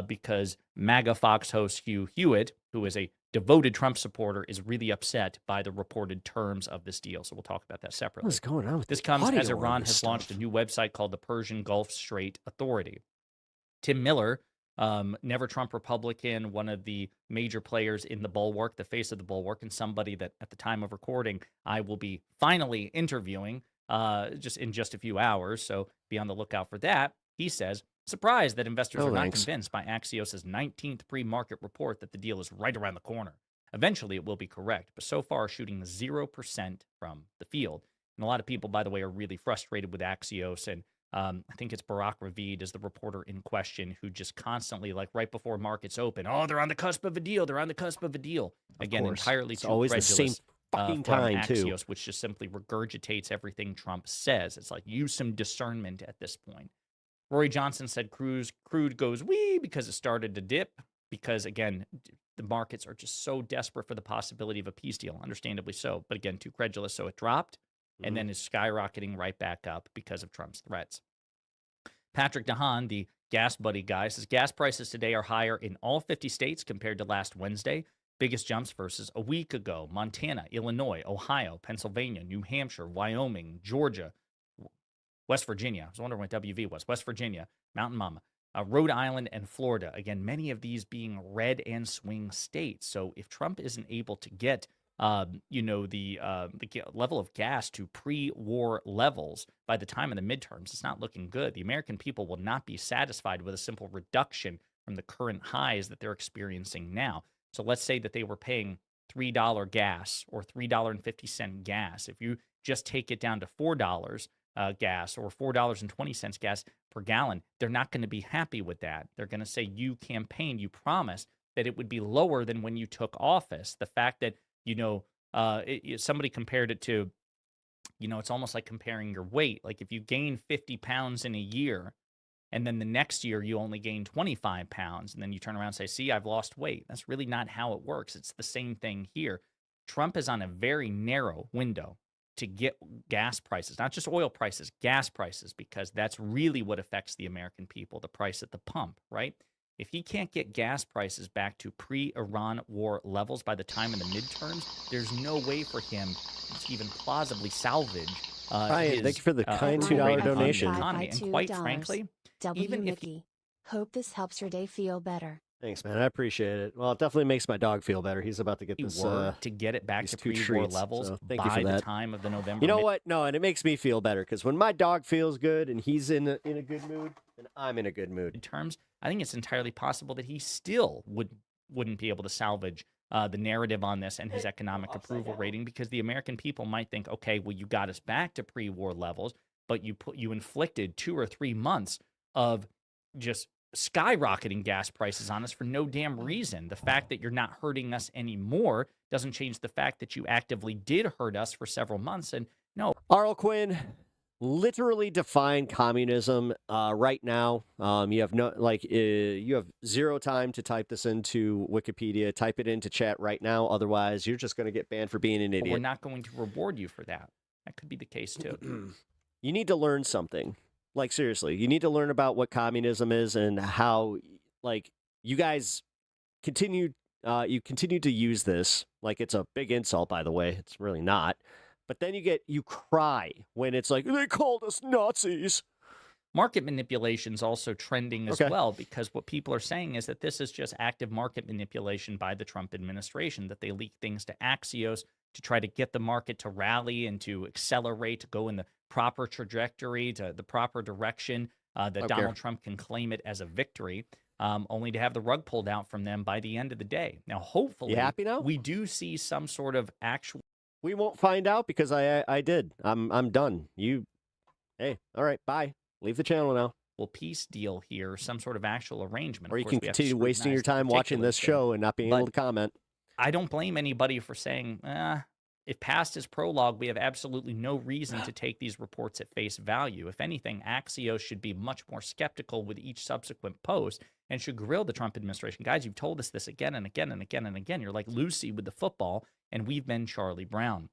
because MAGA Fox host Hugh Hewitt, who is a devoted Trump supporter, is really upset by the reported terms of this deal. So we'll talk about that separately. What's going on with this? the Comes audio as on Iran this has stuff? launched a new website called the Persian Gulf Strait Authority. Tim Miller, never Trump Republican, one of the major players in the bulwark, the face of the bulwark, and somebody that at the time of recording, I will be finally interviewing just in just a few hours. So be on the lookout for that. He says, surprised that investors are not convinced by Axios' 19th pre-market report that the deal is right around the corner. Eventually, it will be correct, but so far shooting 0% from the field. And a lot of people, by the way, are really frustrated with Axios, and I think it's Barack Ravid is the reporter in question who just constantly, like right before markets open, oh, they're on the cusp of a deal. They're on the cusp of a deal. Again, entirely it's too always the credulous, same fucking from time, too. Axios, which just simply regurgitates everything Trump says. It's like, use some discernment at this point. Rory Johnson said crude goes wee because it started to dip because, again, the markets are just so desperate for the possibility of a peace deal, understandably so. But again, too credulous, so it dropped and then is skyrocketing right back up because of Trump's threats. Patrick DeHaan, the gas buddy guy, says gas prices today are higher in all 50 states compared to last Wednesday. Biggest jumps versus a week ago. Montana, Illinois, Ohio, Pennsylvania, New Hampshire, Wyoming, Georgia, West Virginia. I was wondering what WV was. West Virginia, Mountain Mama, Rhode Island, and Florida. Again, many of these being red and swing states. So if Trump isn't able to get the level of gas to pre-war levels by the time of the midterms, it's not looking good. The American people will not be satisfied with a simple reduction from the current highs that they're experiencing now. So let's say that they were paying $3 gas or $3.50 gas. If you just take it down to $4 gas or $4.20 gas per gallon, they're not going to be happy with that. They're going to say, you campaigned, you promised that it would be lower than when you took office. The fact that somebody compared it to, it's almost like comparing your weight. Like if you gain 50 pounds in a year and then the next year you only gain 25 pounds and then you turn around and say, see, I've lost weight. That's really not how it works. It's the same thing here. Trump is on a very narrow window to get gas prices, not just oil prices, gas prices, because that's really what affects the American people, the price at the pump, right? If he can't get gas prices back to pre-Iran war levels by the time of the midterms, there's no way for him to even plausibly salvage Ryan, thank you for the kind $2 donation. Economy. And quite frankly, even if hope this helps your day feel better. Thanks, man. I appreciate it. Well, it definitely makes my dog feel better. He's about to get this to get it back to pre-war levels so thank by you for that. the time of the November. You know what? No, and it makes me feel better because when my dog feels good and he's in a good mood, then I'm in a good mood. In terms, I think it's entirely possible that he still wouldn't be able to salvage the narrative on this and his economic approval rating, because the American people might think, okay, well, you got us back to pre-war levels, but you inflicted 2 or 3 months of just skyrocketing gas prices on us for no damn reason. The fact that you're not hurting us anymore doesn't change the fact that you actively did hurt us for several months. And no, Arl Quinn, literally define communism right now. You have you have zero time to type this into Wikipedia. Type it into chat right now. Otherwise, you're just going to get banned for being an idiot. We're not going to reward you for that. That could be the case too. You need to learn something. Like, seriously, you need to learn about what communism is and how, you guys continue to use this like it's a big insult, by the way. It's really not. But then you cry when it's like, they called us Nazis. Market manipulation is also trending as well, because what people are saying is that this is just active market manipulation by the Trump administration, that they leak things to Axios to try to get the market to rally and to accelerate, to go in the proper trajectory, to the proper direction, that Donald Trump can claim it as a victory, only to have the rug pulled out from them by the end of the day. Now, hopefully, you happy now? We do see some sort of actual... We won't find out because I did. I'm done. Hey, all right, bye. Leave the channel now. Well, peace deal here, some sort of actual arrangement. Or you can continue wasting your time watching this show and not being able to comment. I don't blame anybody for saying, if past is prologue, we have absolutely no reason to take these reports at face value. If anything, Axios should be much more skeptical with each subsequent post and should grill the Trump administration. Guys, you've told us this again and again and again and again. You're like Lucy with the football, and we've been Charlie Brown.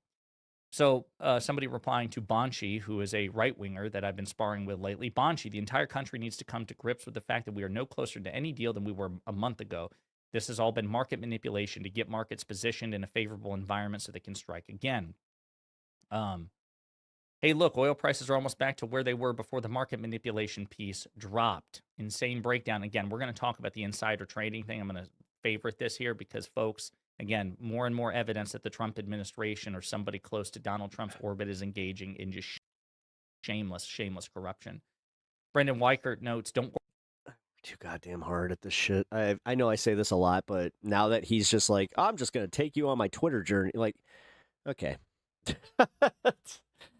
So somebody replying to Bonchi, who is a right-winger that I've been sparring with lately, Bonchi, the entire country needs to come to grips with the fact that we are no closer to any deal than we were a month ago. This has all been market manipulation to get markets positioned in a favorable environment so they can strike again. Hey, look, oil prices are almost back to where they were before the market manipulation piece dropped. Insane breakdown. Again, we're going to talk about the insider trading thing. I'm going to favorite this here because, folks, again, more and more evidence that the Trump administration or somebody close to Donald Trump's orbit is engaging in just shameless corruption. Brendan Weichert notes, don't too goddamn hard at this shit. I know I say this a lot, but now that he's just like, I'm just going to take you on my Twitter journey. Like, okay.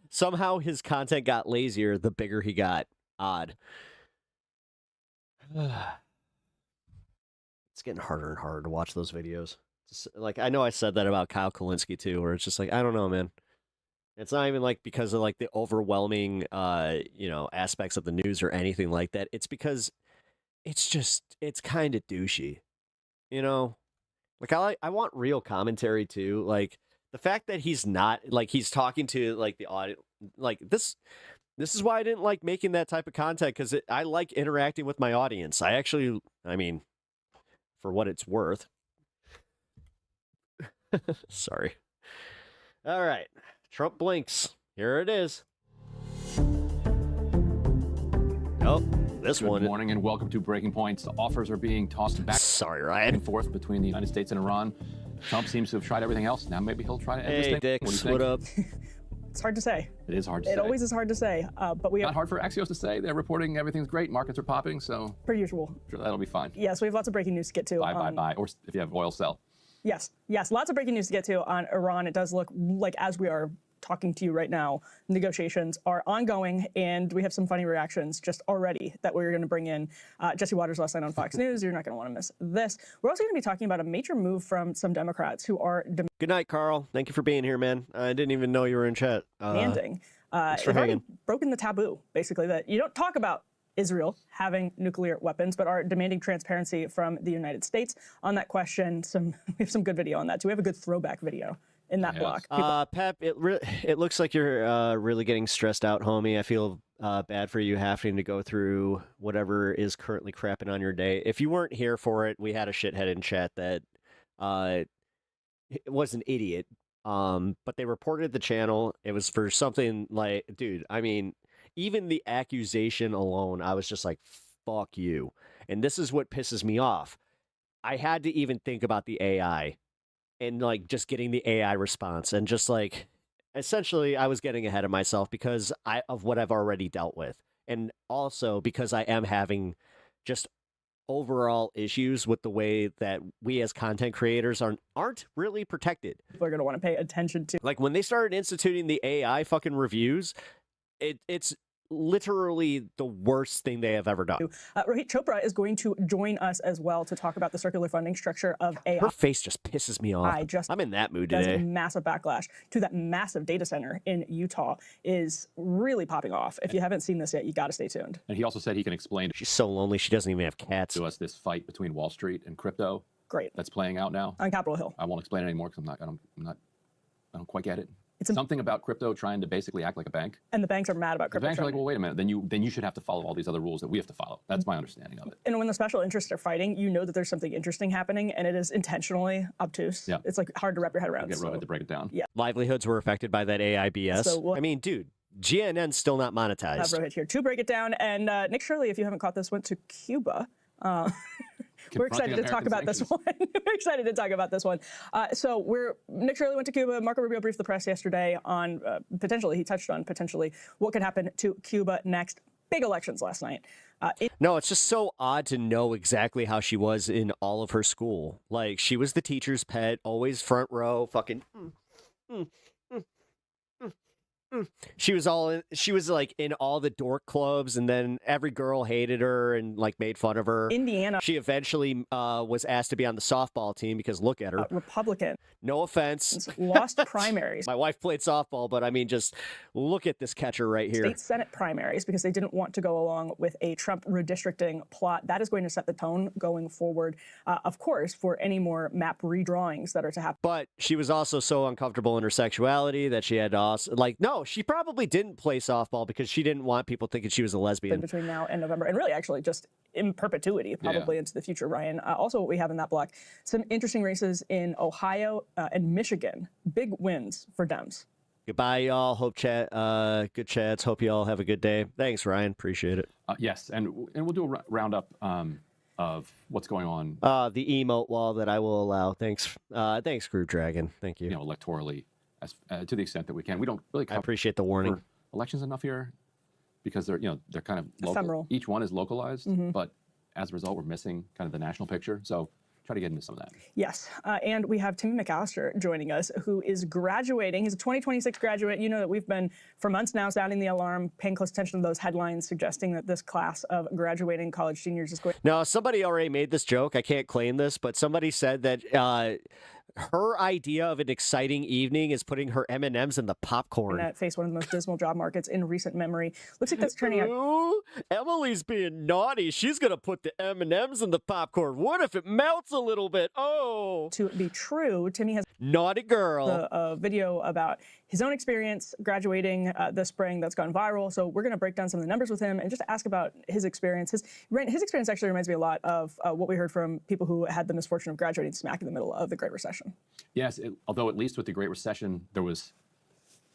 Somehow his content got lazier the bigger he got. Odd. It's getting harder and harder to watch those videos. Just, like, I know I said that about Kyle Kulinski too, where it's just like, I don't know, man. It's not even like because of like the overwhelming, aspects of the news or anything like that. It's because it's kind of douchey, Like I want real commentary too. Like the fact that he's not like he's talking to like the audience, like this is why I didn't like making that type of content because I like interacting with my audience. I mean, for what it's worth. Sorry. All right. Trump blinks. Here it is. Nope. This one. Good morning and welcome to Breaking Points. The offers are being tossed back and forth between the United States and Iran. Trump seems to have tried everything else. Now maybe he'll try to end this thing. Hey, Dix, what up? It's hard to say. It is hard to say. It always is hard to say, but we have... Not hard for Axios to say. They're reporting everything's great. Markets are popping, so... Per usual. Sure, that'll be fine. Yes, we have lots of breaking news to get to. Buy. Or if you have oil, sell. Yes, lots of breaking news to get to on Iran. It does look like, as we are talking to you right now, negotiations are ongoing, and we have some funny reactions just already that we're going to bring in. Jesse Waters last night on Fox News. You're not going to want to miss this. We're also going to be talking about a major move from some Democrats who are Good night, Carl. Thank you for being here, man. I didn't even know you were in chat. demanding. Thanks for they've already hanging. broken the taboo, basically, that you don't talk about Israel having nuclear weapons, but are demanding transparency from the United States on that question. We have some good video on that too. We have a good throwback video in that block. Pep, it looks like you're really getting stressed out, homie. I feel bad for you having to go through whatever is currently crapping on your day. If you weren't here for it, we had a shithead in chat that was an idiot. But they reported the channel. It was for something like, dude, I mean, even the accusation alone, I was just like, fuck you. And this is what pisses me off. I had to even think about the AI and like just getting the AI response and just like, essentially I was getting ahead of myself because of what I've already dealt with. And also because I am having just overall issues with the way that we as content creators aren't really protected. People are going to want to pay attention to. Like when they started instituting the AI fucking reviews, it's literally the worst thing they have ever done. Rohit Chopra is going to join us as well to talk about the circular funding structure of AI. Her face just pisses me off. I'm in that mood today. Massive backlash to that massive data center in Utah is really popping off. If you haven't seen this yet, you got to stay tuned. And he also said he can explain. She's so lonely she doesn't even have cats. To us this fight between Wall Street and crypto. Great. That's playing out now on Capitol Hill. I won't explain it anymore because I don't quite get it. It's something about crypto trying to basically act like a bank. And the banks are mad about The crypto. banks are like, well, wait a minute, then you should have to follow all these other rules that we have to follow. That's my understanding of it. And when the special interests are fighting, you know that there's something interesting happening, and it is intentionally obtuse. Yeah. It's like hard to wrap your head around. Get Rohit to break it down. Yeah. Livelihoods were affected by that AI BS. I mean, dude, GNN's still not I have monetized. Rohit here to break it down. And Nick Shirley, if you haven't caught this, went to Cuba. We're excited to talk about this one. We're excited to talk about this one. Nick Shirley went to Cuba. Marco Rubio briefed the press yesterday on he touched on potentially what could happen to Cuba next. Big elections last night. No, it's just so odd to know exactly how she was in all of her school. Like, she was the teacher's pet, always front row, fucking... She was like in all the dork clubs, and then every girl hated her and like made fun of her. Indiana. She eventually was asked to be on the softball team because look at her. Republican. No offense. Lost primaries. My wife played softball, but I mean, just look at this catcher right here. State Senate primaries because they didn't want to go along with a Trump redistricting plot. That is going to set the tone going forward, of course, for any more map redrawings that are to happen. But she was also so uncomfortable in her sexuality that she had to also, like, no, she probably didn't play softball because she didn't want people thinking she was a lesbian. Between now and November, and really actually just in perpetuity, probably into the future, Ryan. Also, what we have in that block, some interesting races in Ohio and Michigan. Big wins for Dems. Goodbye, y'all. Hope good chats. Hope you all have a good day. Thanks, Ryan. Appreciate it. Yes, and we'll do a roundup of what's going on. The emote wall that I will allow. Thanks, Groove Dragon. Thank you. You know, electorally, as to the extent that we can. We don't really cover I appreciate the warning. Elections enough here because they're kind of local. Ephemeral. Each one is localized, but as a result, we're missing kind of the national picture. So try to get into some of that. Yes, and we have Timmy McAllister joining us, who is graduating. He's a 2026 graduate. You know that we've been, for months now, sounding the alarm, paying close attention to those headlines, suggesting that this class of graduating college seniors is going. No, somebody already made this joke. I can't claim this, but somebody said that her idea of an exciting evening is putting her M&Ms in the popcorn. That face one of the most dismal job markets in recent memory. Looks like that's turning out. Ooh, Emily's being naughty. She's going to put the M&Ms in the popcorn. What if it melts a little bit? Oh. To be true, Timmy has naughty girl. A video about his own experience graduating this spring that's gone viral. So we're going to break down some of the numbers with him and just ask about his experience. His experience actually reminds me a lot of what we heard from people who had the misfortune of graduating smack in the middle of the Great Recession. Yes, although at least with the Great Recession, there was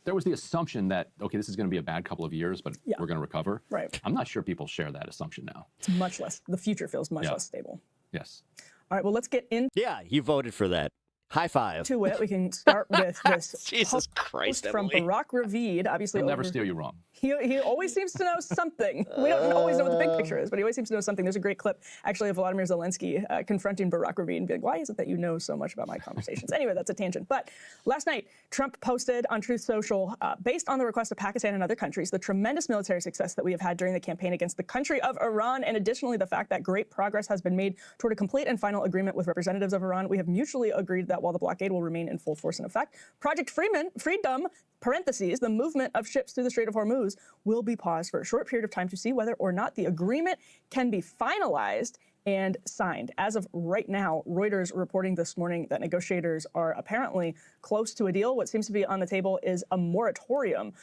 the assumption that, okay, this is going to be a bad couple of years, but we're going to recover. Right. I'm not sure people share that assumption now. It's much less. The future feels much less stable. Yes. All right, well, let's get in. Yeah, you voted for that. High five. To it. We can start with this Jesus Christ, from Emily. Barack Ravid. Obviously, He'll never steer you wrong. He always seems to know something. We don't always know what the big picture is, but he always seems to know something. There's a great clip, actually, of Volodymyr Zelensky confronting Barack Ravid and being like, why is it that you know so much about my conversations? Anyway, that's a tangent. But last night, Trump posted on Truth Social, based on the request of Pakistan and other countries, the tremendous military success that we have had during the campaign against the country of Iran, and additionally, the fact that great progress has been made toward a complete and final agreement with representatives of Iran. We have mutually agreed that while the blockade will remain in full force and effect, Project Freedom, parentheses, the movement of ships through the Strait of Hormuz, will be paused for a short period of time to see whether or not the agreement can be finalized and signed. As of right now, Reuters reporting this morning that negotiators are apparently close to a deal. What seems to be on the table is a moratorium.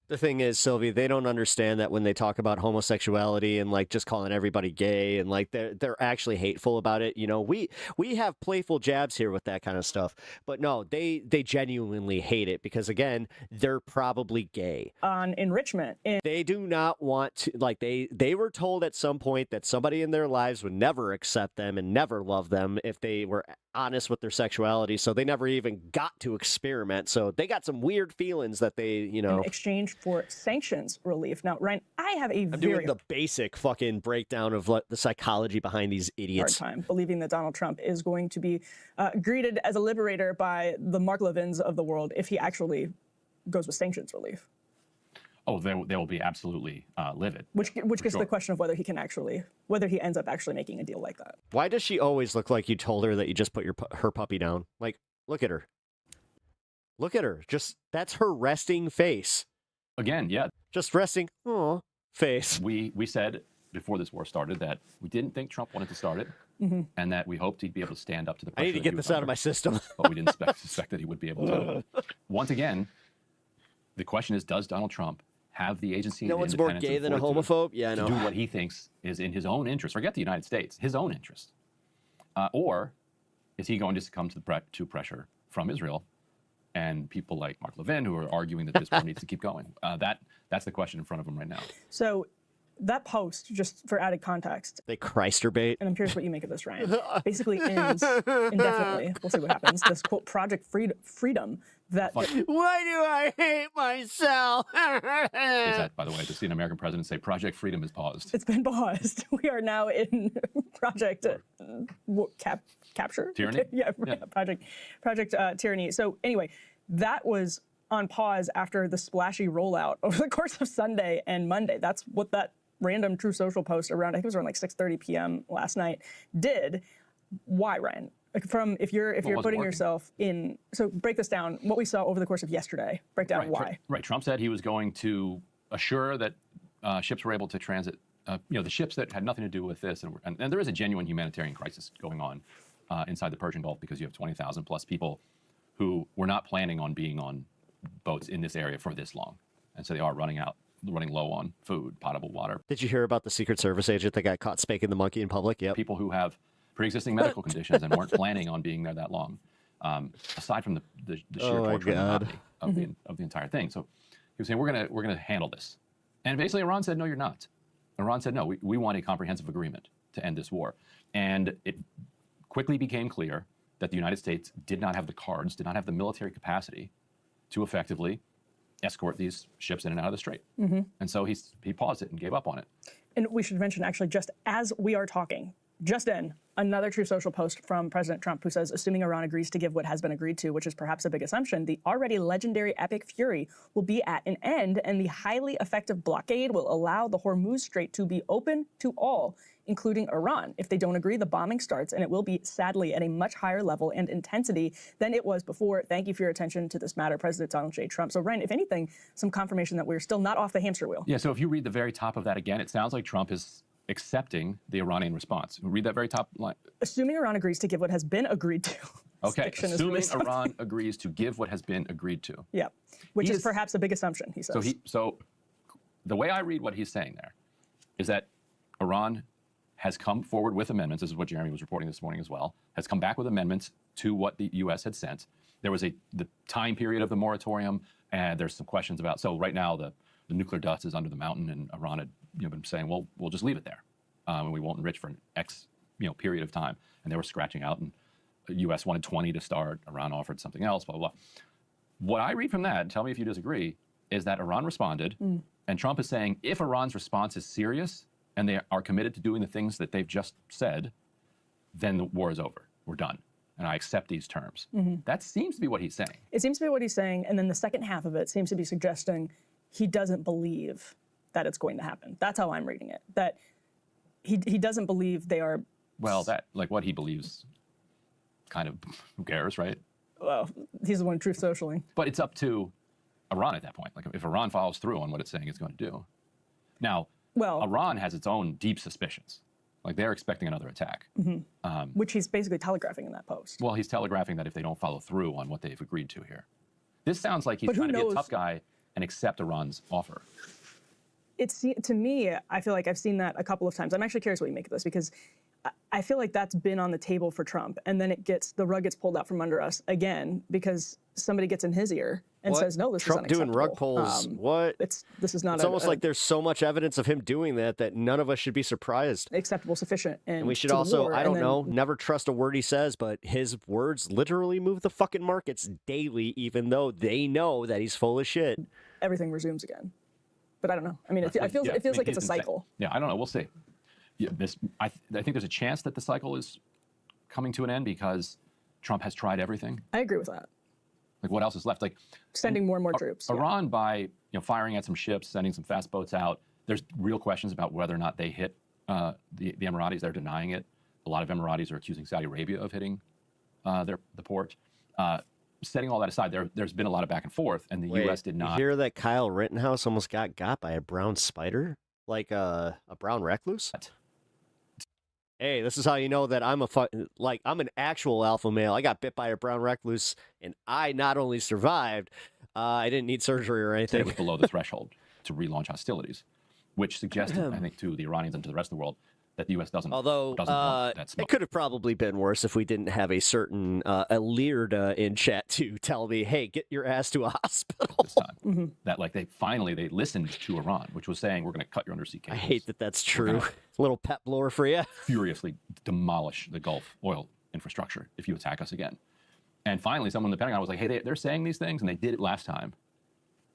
The thing is, Sylvie, they don't understand that when they talk about homosexuality and like just calling everybody gay and like they're actually hateful about it. You know, we have playful jabs here with that kind of stuff, but no, they genuinely hate it because again, they're probably gay. On enrichment. They do not want to, like they were told at some point that somebody in their lives would never accept them and never love them if they were honest with their sexuality, so they never even got to experiment. So they got some weird feelings that they, you know, in exchange for sanctions relief. Now, Ryan, I have a I'm very doing the basic fucking breakdown of the psychology behind these idiots. hard time believing that Donald Trump is going to be greeted as a liberator by the Mark Levins of the world if he actually goes with sanctions relief. Oh, they will be absolutely livid. Which gets to the question of whether he ends up actually making a deal like that. Why does she always look like you told her that you just put her puppy down? Like, look at her. Look at her. Just, that's her resting face. Again, yeah. Just resting, face. We said before this war started that we didn't think Trump wanted to start it, and that we hoped he'd be able to stand up to the pressure. I need to get this out of my system. But we didn't suspect that he would be able to. Once again, the question is, does Donald Trump have the agency? No one's more gay than a homophobe. Yeah, I know. To do what he thinks is in his own interest. Forget the United States, his own interest. Or is he going to succumb to pressure from Israel and people like Mark Levin who are arguing that this war needs to keep going? That's the question in front of him right now. So that post, just for added context, they Christerbait. And I'm curious what you make of this, Ryan. Basically ends indefinitely. We'll see what happens. This quote, Project Freedom. That why do I hate myself? Is that, by the way, to see an American president say Project Freedom is paused? It's been paused. We are now in Project Capture? Tyranny? Yeah. Project Tyranny. So anyway, that was on pause after the splashy rollout over the course of Sunday and Monday. That's what that random True Social post around, I think it was around like 6:30 p.m. last night, did. Why, Ryan? From if you're putting yourself in, so break this down. What we saw over the course of yesterday. Break down why. Right. Trump said he was going to assure that ships were able to transit. The ships that had nothing to do with this, and there is a genuine humanitarian crisis going on inside the Persian Gulf because you have 20,000 plus people who were not planning on being on boats in this area for this long, and so they are running low on food, potable water. Did you hear about the Secret Service agent that got caught spanking the monkey in public? Yep. People who have pre-existing medical conditions and weren't planning on being there that long. Aside from the sheer torture and monotony of the entire thing. So he was saying, we're gonna handle this. And basically Iran said, no, you're not. Iran said, no, we want a comprehensive agreement to end this war. And it quickly became clear that the United States did not have the cards, did not have the military capacity to effectively escort these ships in and out of the strait. And so he paused it and gave up on it. And we should mention, actually, just as we are talking, just in, another Truth Social post from President Trump who says, assuming Iran agrees to give what has been agreed to, which is perhaps a big assumption, the already legendary Epic Fury will be at an end, and the highly effective blockade will allow the Hormuz Strait to be open to all, including Iran. If they don't agree, the bombing starts, and it will be, sadly, at a much higher level and intensity than it was before. Thank you for your attention to this matter, President Donald J. Trump. So, Ryan, if anything, some confirmation that we're still not off the hamster wheel. Yeah, so if you read the very top of that again, it sounds like Trump is accepting the Iranian response. Read that very top line. Assuming Iran agrees to give what has been agreed to. Okay, assuming Iran agrees to give what has been agreed to. Yeah, which is perhaps a big assumption, he says. So the way I read what he's saying there is that Iran has come forward with amendments. This is what Jeremy was reporting this morning as well. Has come back with amendments to what the U.S. had sent. There was the time period of the moratorium, and there's some questions about. So right now the nuclear dust is under the mountain, and Iran had been saying, well, we'll just leave it there, and we won't enrich for an X period of time. And they were scratching out, and the U.S. wanted 20 to start. Iran offered something else. Blah blah blah. What I read from that, tell me if you disagree, is that Iran responded, and Trump is saying if Iran's response is serious and they are committed to doing the things that they've just said, then the war is over. We're done. And I accept these terms. That seems to be what he's saying. It seems to be what he's saying. And then the second half of it seems to be suggesting he doesn't believe that it's going to happen. That's how I'm reading it. That he doesn't believe they are. Well, that, like what he believes, kind of, who cares, right? Well, he's the one Truth Socialing. But it's up to Iran at that point. Like if Iran follows through on what it's saying it's going to do. Now, Iran has its own deep suspicions. Like they're expecting another attack. Which he's basically telegraphing in that post. Well, he's telegraphing that if they don't follow through on what they've agreed to here. This sounds like he's trying to be a tough guy and accept Iran's offer. To me, I feel like I've seen that a couple of times. I'm actually curious what you make of this, because I feel like that's been on the table for Trump, and then the rug gets pulled out from under us again because somebody gets in his ear and says, no, this is unacceptable. Trump doing rug pulls, what? This is not. It's almost like there's so much evidence of him doing that none of us should be surprised. Acceptable, sufficient, and we should also, I don't know, never trust a word he says, but his words literally move the fucking markets daily, even though they know that he's full of shit. Everything resumes again. But I don't know. I mean, it feels like it's a cycle. Yeah, I don't know. We'll see. Yeah, I think there's a chance that the cycle is coming to an end because Trump has tried everything. I agree with that. Like, what else is left? Like sending more and more troops. Iran, by firing at some ships, sending some fast boats out. There's real questions about whether or not they hit the Emiratis. They're denying it. A lot of Emiratis are accusing Saudi Arabia of hitting the port. Setting all that aside, there's been a lot of back and forth, and the U.S. did not. You hear that Kyle Rittenhouse almost got by a brown spider, like a brown recluse? Hey, this is how you know that I'm I'm an actual alpha male. I got bit by a brown recluse, and I not only survived, I didn't need surgery or anything. It was below the threshold to relaunch hostilities, which suggested, I think, to the Iranians and to the rest of the world that the U.S. doesn't want that smoke. It could have probably been worse if we didn't have a certain Alirda in chat to tell me, hey, get your ass to a hospital. This time. That they listened to Iran, which was saying, we're going to cut your undersea cables. I hate that that's true. A little pep blower for you. Furiously demolish the Gulf oil infrastructure if you attack us again. And finally, someone in the Pentagon was like, hey, they're saying these things, and they did it last time.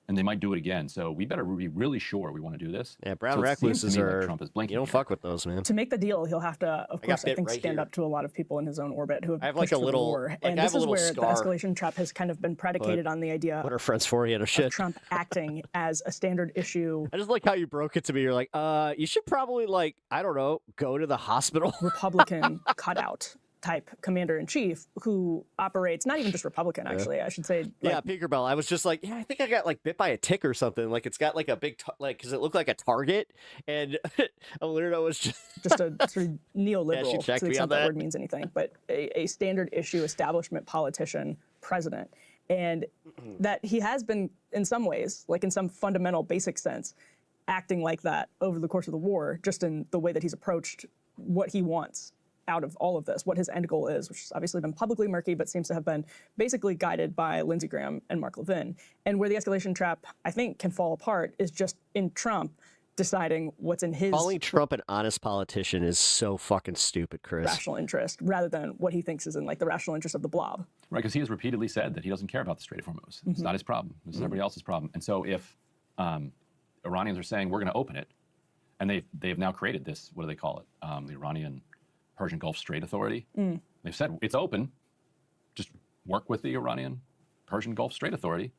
And they might do it again. So we better be really sure we want to do this. Yeah, brown recluses are, Trump is blinking. You don't fuck with those, man. To make the deal, he'll have to, of course, I think, stand up to a lot of people in his own orbit who have pushed for the war. And this is where the escalation trap has kind of been predicated on the idea what are friends for? You know, shit. Of Trump acting as a standard issue. I just like how you broke it to me. You're like, you should probably, I don't know, go to the hospital. Republican cutout type commander-in-chief who operates, not even just Republican, actually, I should say. Yeah, Pinkerbell. I was just like, I think I got bit by a tick or something. Like it's got a big, because it looked like a target, and Alirda was just a sort of neoliberal, she checked to the me on extent that word means anything, but a standard issue establishment politician president. and that he has been, in some ways, like in some fundamental basic sense, acting like that over the course of the war, just in the way that he's approached what he wants out of all of this, what his end goal is, which has obviously been publicly murky, but seems to have been basically guided by Lindsey Graham and Mark Levin. And where the escalation trap, I think, can fall apart is just in Trump deciding what's in his... Calling Trump an honest politician is so fucking stupid, Chris. Rational interest, rather than what he thinks is in like the rational interest of the blob. Right, because he has repeatedly said that he doesn't care about the Strait of Hormuz. It's not his problem. This is everybody else's problem. And so if Iranians are saying we're going to open it, and they've now created this, what do they call it? The Iranian Persian Gulf Strait Authority. They've said it's open. Just work with the Iranian Persian Gulf Strait Authority,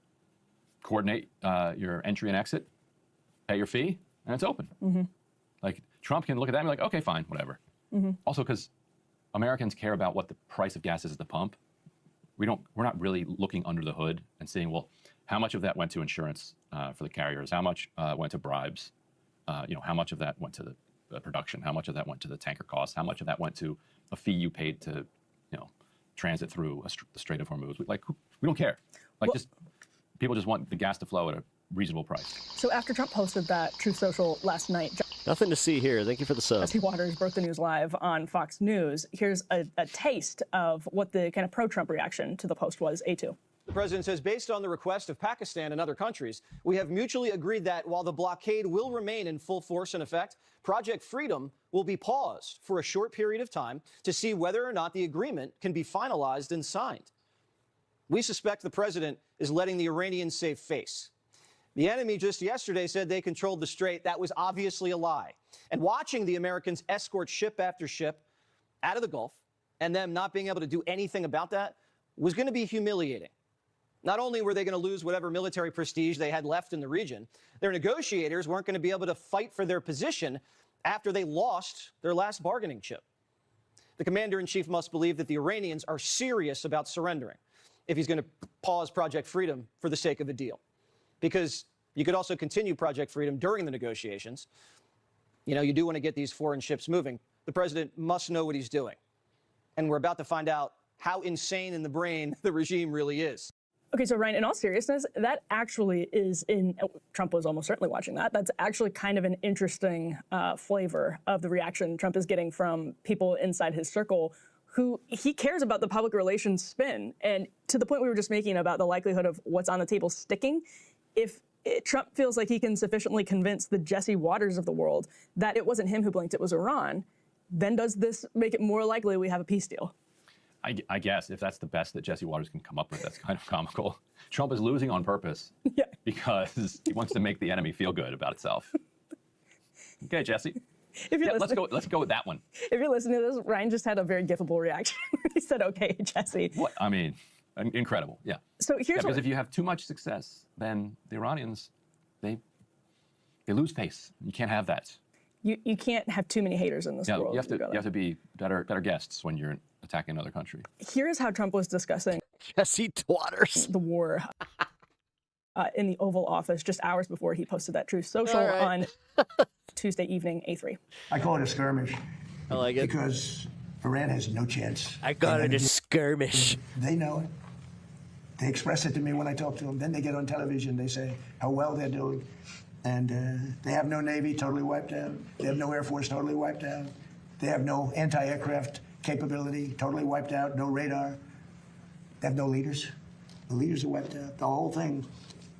coordinate your entry and exit, pay your fee, and it's open. Like Trump can look at that and be like, okay, fine, whatever. Also, because Americans care about what the price of gas is at the pump. We're not really looking under the hood and seeing, well, how much of that went to insurance for the carriers? How much went to bribes? How much of that went to the production? How much of that went to the tanker costs? How much of that went to a fee you paid to, transit through the Strait of Hormuz? We don't care. People just want the gas to flow at a reasonable price. So after Trump posted that Truth Social last night, Nothing to see here. Thank you for the sub. Jesse Waters broke the news live on Fox News. Here's a taste of what the kind of pro-Trump reaction to the post was. A2. The president says, based on the request of Pakistan and other countries, we have mutually agreed that while the blockade will remain in full force and effect, Project Freedom will be paused for a short period of time to see whether or not the agreement can be finalized and signed. We suspect the president is letting the Iranians save face. The enemy just yesterday said they controlled the strait. That was obviously a lie. And watching the Americans escort ship after ship out of the Gulf and them not being able to do anything about that was going to be humiliating. Not only were they going to lose whatever military prestige they had left in the region, their negotiators weren't going to be able to fight for their position after they lost their last bargaining chip. The commander-in-chief must believe that the Iranians are serious about surrendering if he's going to pause Project Freedom for the sake of a deal. Because you could also continue Project Freedom during the negotiations. You do want to get these foreign ships moving. The president must know what he's doing. And we're about to find out how insane in the brain the regime really is. Okay, so Ryan, in all seriousness, that actually is Trump was almost certainly watching that. That's actually kind of an interesting flavor of the reaction Trump is getting from people inside his circle who he cares about the public relations spin. And to the point we were just making about the likelihood of what's on the table sticking, if Trump feels like he can sufficiently convince the Jesse Waters of the world that it wasn't him who blinked, it was Iran, then does this make it more likely we have a peace deal? I guess if that's the best that Jesse Waters can come up with, that's kind of comical. Trump is losing on purpose because he wants to make the enemy feel good about itself. Okay, Jesse. Let's go with that one. If you're listening to this, Ryan just had a very gifable reaction. He said, okay, Jesse. What? I mean, incredible. Yeah. So here's because if you have too much success, then the Iranians, they lose face. You can't have that. You can't have too many haters in this world. You have to be better guests when you're attacking another country. Here's how Trump was discussing Jesse Waters, the war in the Oval Office just hours before he posted that Truth Social on Tuesday evening, A3. I call it a skirmish. I like it. Because Iran has no chance. I call it a skirmish. They know it. They express it to me when I talk to them. Then they get on television. They say how well they're doing. And they have no Navy, totally wiped out. They have no Air Force, totally wiped out. They have no anti-aircraft capability, totally wiped out, no radar. They have no leaders. The leaders are wiped out, the whole thing.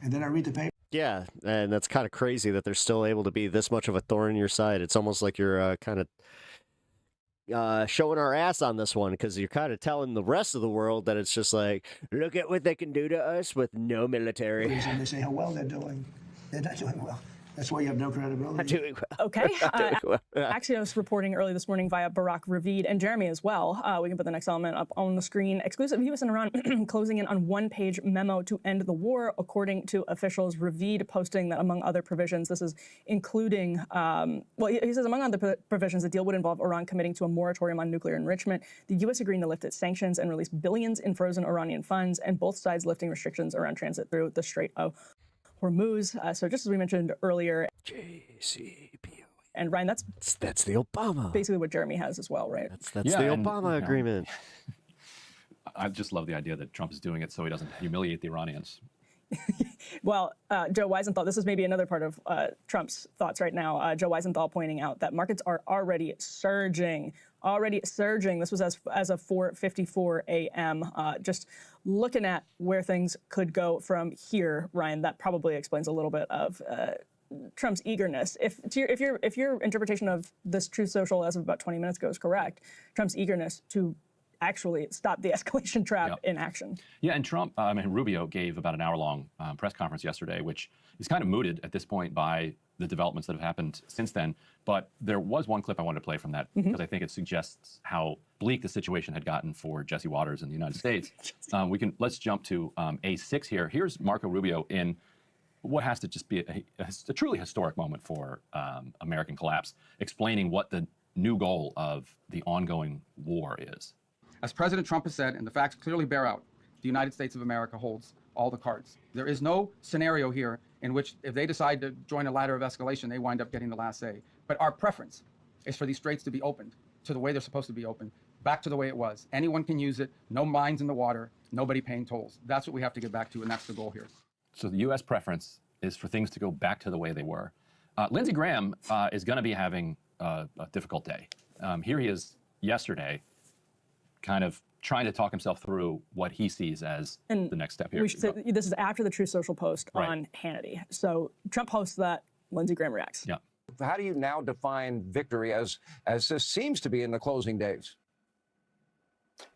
And then I read the paper. Yeah, and that's kind of crazy that they're still able to be this much of a thorn in your side. It's almost like you're kind of showing our ass on this one because you're kind of telling the rest of the world that it's just like, look at what they can do to us with no military. And they say how well they're doing. They're not doing well. That's why you have no credibility. Not doing well. Okay. Doing well. Axios reporting early this morning via Barak Ravid and Jeremy as well. We can put the next element up on the screen. Exclusive U.S. and Iran closing in on one-page memo to end the war, according to officials. Ravid posting that among other provisions, this is including, he says among other provisions, the deal would involve Iran committing to a moratorium on nuclear enrichment, the U.S. agreeing to lift its sanctions and release billions in frozen Iranian funds, and both sides lifting restrictions around transit through the Strait of Hormuz. So just as we mentioned earlier, JCPOA. And Ryan, that's the Obama. Basically what Jeremy has as well, right? That's the Obama agreement. I just love the idea that Trump is doing it so he doesn't humiliate the Iranians. Well, Joe Weisenthal, this is maybe another part of Trump's thoughts right now. Joe Weisenthal pointing out that markets are already surging. This was as of 4:54 a.m. Just looking at where things could go from here, Ryan, that probably explains a little bit of Trump's eagerness. If your interpretation of this Truth Social as of about 20 minutes ago is correct, Trump's eagerness to actually stop the escalation trap in action. Yeah, and Trump, Rubio gave about an hour-long press conference yesterday, which is kind of mooted at this point by the developments that have happened since then. But there was one clip I wanted to play from that because I think it suggests how bleak the situation had gotten for Jesse Waters in the United States. Let's jump to A6 here. Here's Marco Rubio in what has to just be a truly historic moment for American collapse, explaining what the new goal of the ongoing war is. As President Trump has said, and the facts clearly bear out, the United States of America holds all the cards. There is no scenario here in which if they decide to join a ladder of escalation, they wind up getting the last say. But our preference is for these straits to be opened to the way they're supposed to be opened, back to the way it was. Anyone can use it, no mines in the water, nobody paying tolls. That's what we have to get back to, and that's the goal here. So the U.S. preference is for things to go back to the way they were. Lindsey Graham is going to be having a difficult day. Here he is yesterday, kind of trying to talk himself through what he sees as the next step here. We should say this is after the Truth Social post on Hannity. So Trump posts that, Lindsey Graham reacts. Yeah. How do you now define victory as this seems to be in the closing days?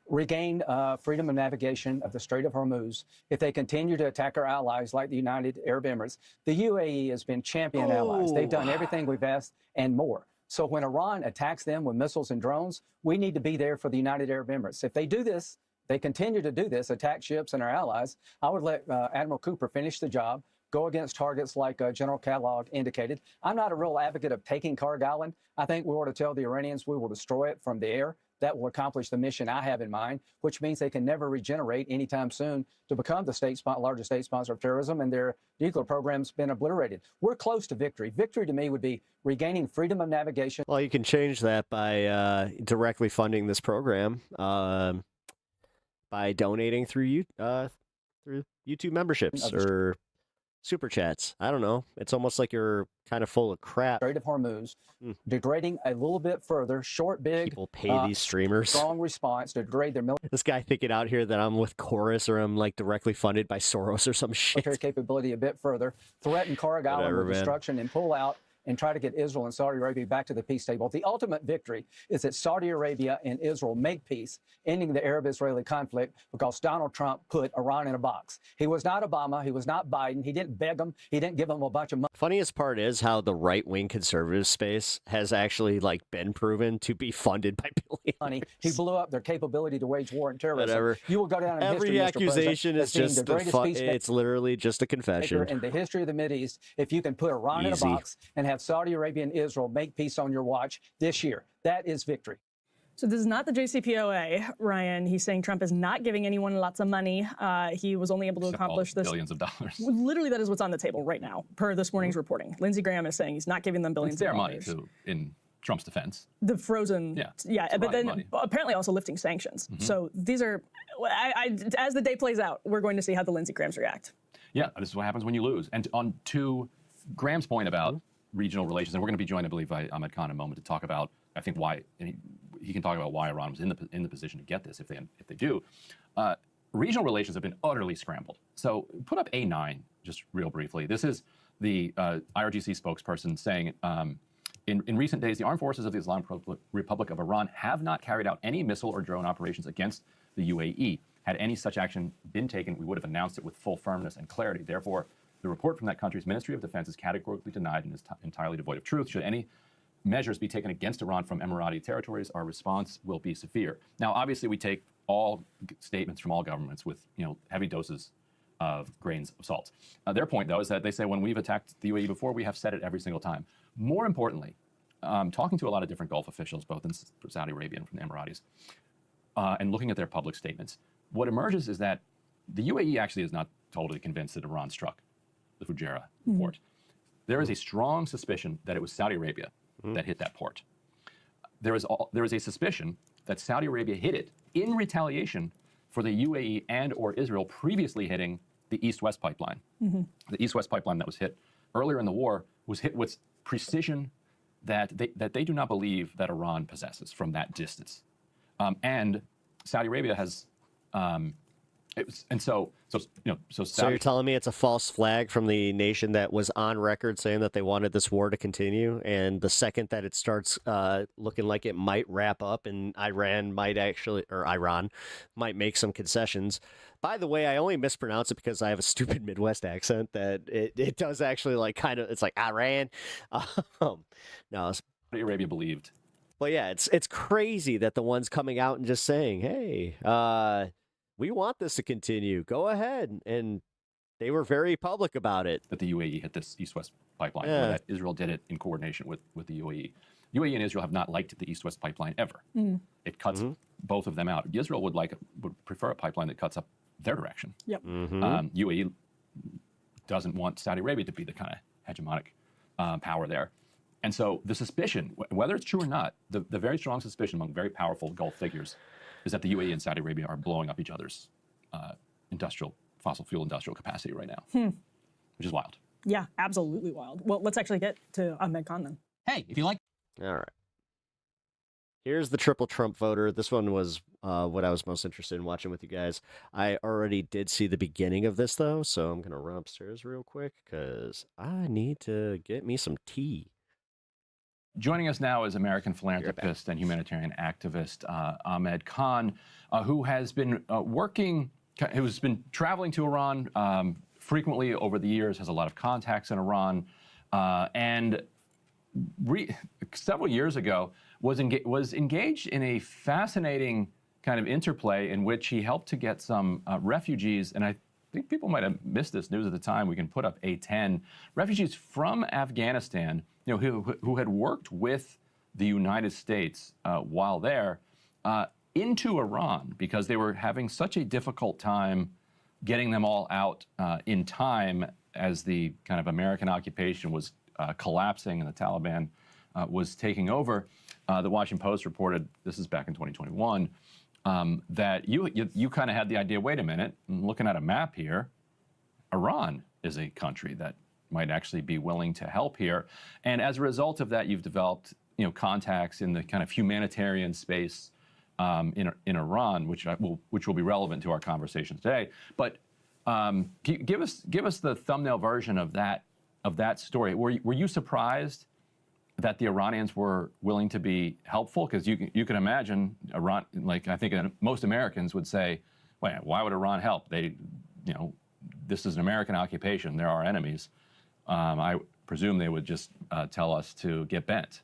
Regain freedom of navigation of the Strait of Hormuz. If they continue to attack our allies like the United Arab Emirates, the UAE has been champion allies. They've done everything we've asked and more. So when Iran attacks them with missiles and drones, we need to be there for the United Arab Emirates. If they do this, they continue to do this, attack ships and our allies, I would let Admiral Cooper finish the job, go against targets like General Kellogg indicated. I'm not a real advocate of taking Carg Island. I think we ought to tell the Iranians we will destroy it from the air. That will accomplish the mission I have in mind, which means they can never regenerate anytime soon to become the largest state sponsor of terrorism, and their nuclear program's been obliterated. We're close to victory. Victory to me would be regaining freedom of navigation. Well, you can change that by directly funding this program by donating through YouTube memberships or super chats. I don't know. It's almost like you're kind of full of crap. Strait of Hormuz, degrading a little bit further, short, big. People pay these streamers. Strong response to degrade their military. This guy thinking out here that I'm with Chorus or I'm like directly funded by Soros or some shit. Military capability a bit further, threaten Carg Island with destruction and pull out and try to get Israel and Saudi Arabia back to the peace table. The ultimate victory is that Saudi Arabia and Israel make peace, ending the Arab-Israeli conflict because Donald Trump put Iran in a box. He was not Obama. He was not Biden. He didn't beg them. He didn't give them a bunch of money. Funniest part is how the right-wing conservative space has actually been proven to be funded by billionaires. He blew up their capability to wage war and terrorism. Whatever. You will go down in Every history, accusation Mr. is just it's literally just a confession. In the history of the Mideast, if you can put Iran in a box and have Saudi Arabia and Israel make peace on your watch this year, that is victory. So this is not the JCPOA, Ryan. He's saying Trump is not giving anyone lots of money. He was only able to accomplish this. Billions of dollars. Literally, that is what's on the table right now, per this morning's reporting. Lindsey Graham is saying he's not giving them billions of dollars. It's their money, too, in Trump's defense. The frozen, but then money. Apparently also lifting sanctions. So these are, as the day plays out, we're going to see how the Lindsey Grahams react. Yeah, this is what happens when you lose. And to Graham's point about regional relations, and we're going to be joined, I believe, by Ahmed Khan in a moment to talk about, I think, why he can talk about why Iran was in the position to get this if they do. Regional relations have been utterly scrambled. So put up A9 just real briefly. This is the IRGC spokesperson saying, in recent days, the armed forces of the Islamic Republic of Iran have not carried out any missile or drone operations against the UAE. Had any such action been taken, we would have announced it with full firmness and clarity. Therefore, the report from that country's Ministry of Defense is categorically denied and is entirely devoid of truth. Should any measures be taken against Iran from Emirati territories, our response will be severe. Now, obviously, we take all statements from all governments with heavy doses of grains of salt. Their point, though, is that they say when we've attacked the UAE before, we have said it every single time. More importantly, talking to a lot of different Gulf officials, both in Saudi Arabia and from the Emiratis, and looking at their public statements, what emerges is that the UAE actually is not totally convinced that Iran struck the Fujairah port. There is a strong suspicion that it was Saudi Arabia that hit that port. There is a suspicion that Saudi Arabia hit it in retaliation for the UAE and or Israel previously hitting the East-West pipeline. The East-West pipeline that was hit earlier in the war was hit with precision that they do not believe that Iran possesses from that distance. And Saudi Arabia has, so So you're telling me it's a false flag from the nation that was on record saying that they wanted this war to continue, and the second that it starts looking like it might wrap up and Iran might make some concessions. By the way, I only mispronounce it because I have a stupid Midwest accent that it does actually it's like Iran. No, Saudi Arabia believed. But yeah, it's crazy that the ones coming out and just saying, hey, we want this to continue. Go ahead. And they were very public about it. That the UAE hit this East-West pipeline, Yeah. or that Israel did it in coordination with the UAE. UAE and Israel have not liked the East-West pipeline ever. It cuts both of them out. Israel would prefer a pipeline that cuts up their direction. Yep. UAE doesn't want Saudi Arabia to be the kind of hegemonic power there. And so the suspicion, whether it's true or not, the very strong suspicion among very powerful Gulf figures is that the UAE and Saudi Arabia are blowing up each other's fossil fuel industrial capacity right now, which is wild. Yeah, absolutely wild. Well, let's actually get to Ahmed Khan then. Hey, if you like. All right. Here's the triple Trump voter. This one was what I was most interested in watching with you guys. I already did see the beginning of this, though, so I'm going to run upstairs real quick because I need to get me some tea. Joining us now is American philanthropist and humanitarian activist Ahmed Khan, who has been who's been traveling to Iran frequently over the years, has a lot of contacts in Iran, and several years ago was engaged in a fascinating kind of interplay in which he helped to get some refugees, and I think people might have missed this news at the time. We can put up A10. Refugees from Afghanistan, who had worked with the United States while there, into Iran because they were having such a difficult time getting them all out in time as the kind of American occupation was collapsing and the Taliban was taking over. The Washington Post reported, this is back in 2021, that you kind of had the idea, wait a minute, I'm looking at a map here, Iran is a country that might actually be willing to help here. And as a result of that, you've developed contacts in the kind of humanitarian space in Iran, which will be relevant to our conversation today. But give us the thumbnail version of that story. Were you surprised that the Iranians were willing to be helpful? Because you can imagine Iran, like I think most Americans would say, well, why would Iran help? This is an American occupation. They're our enemies. I presume they would just tell us to get bent.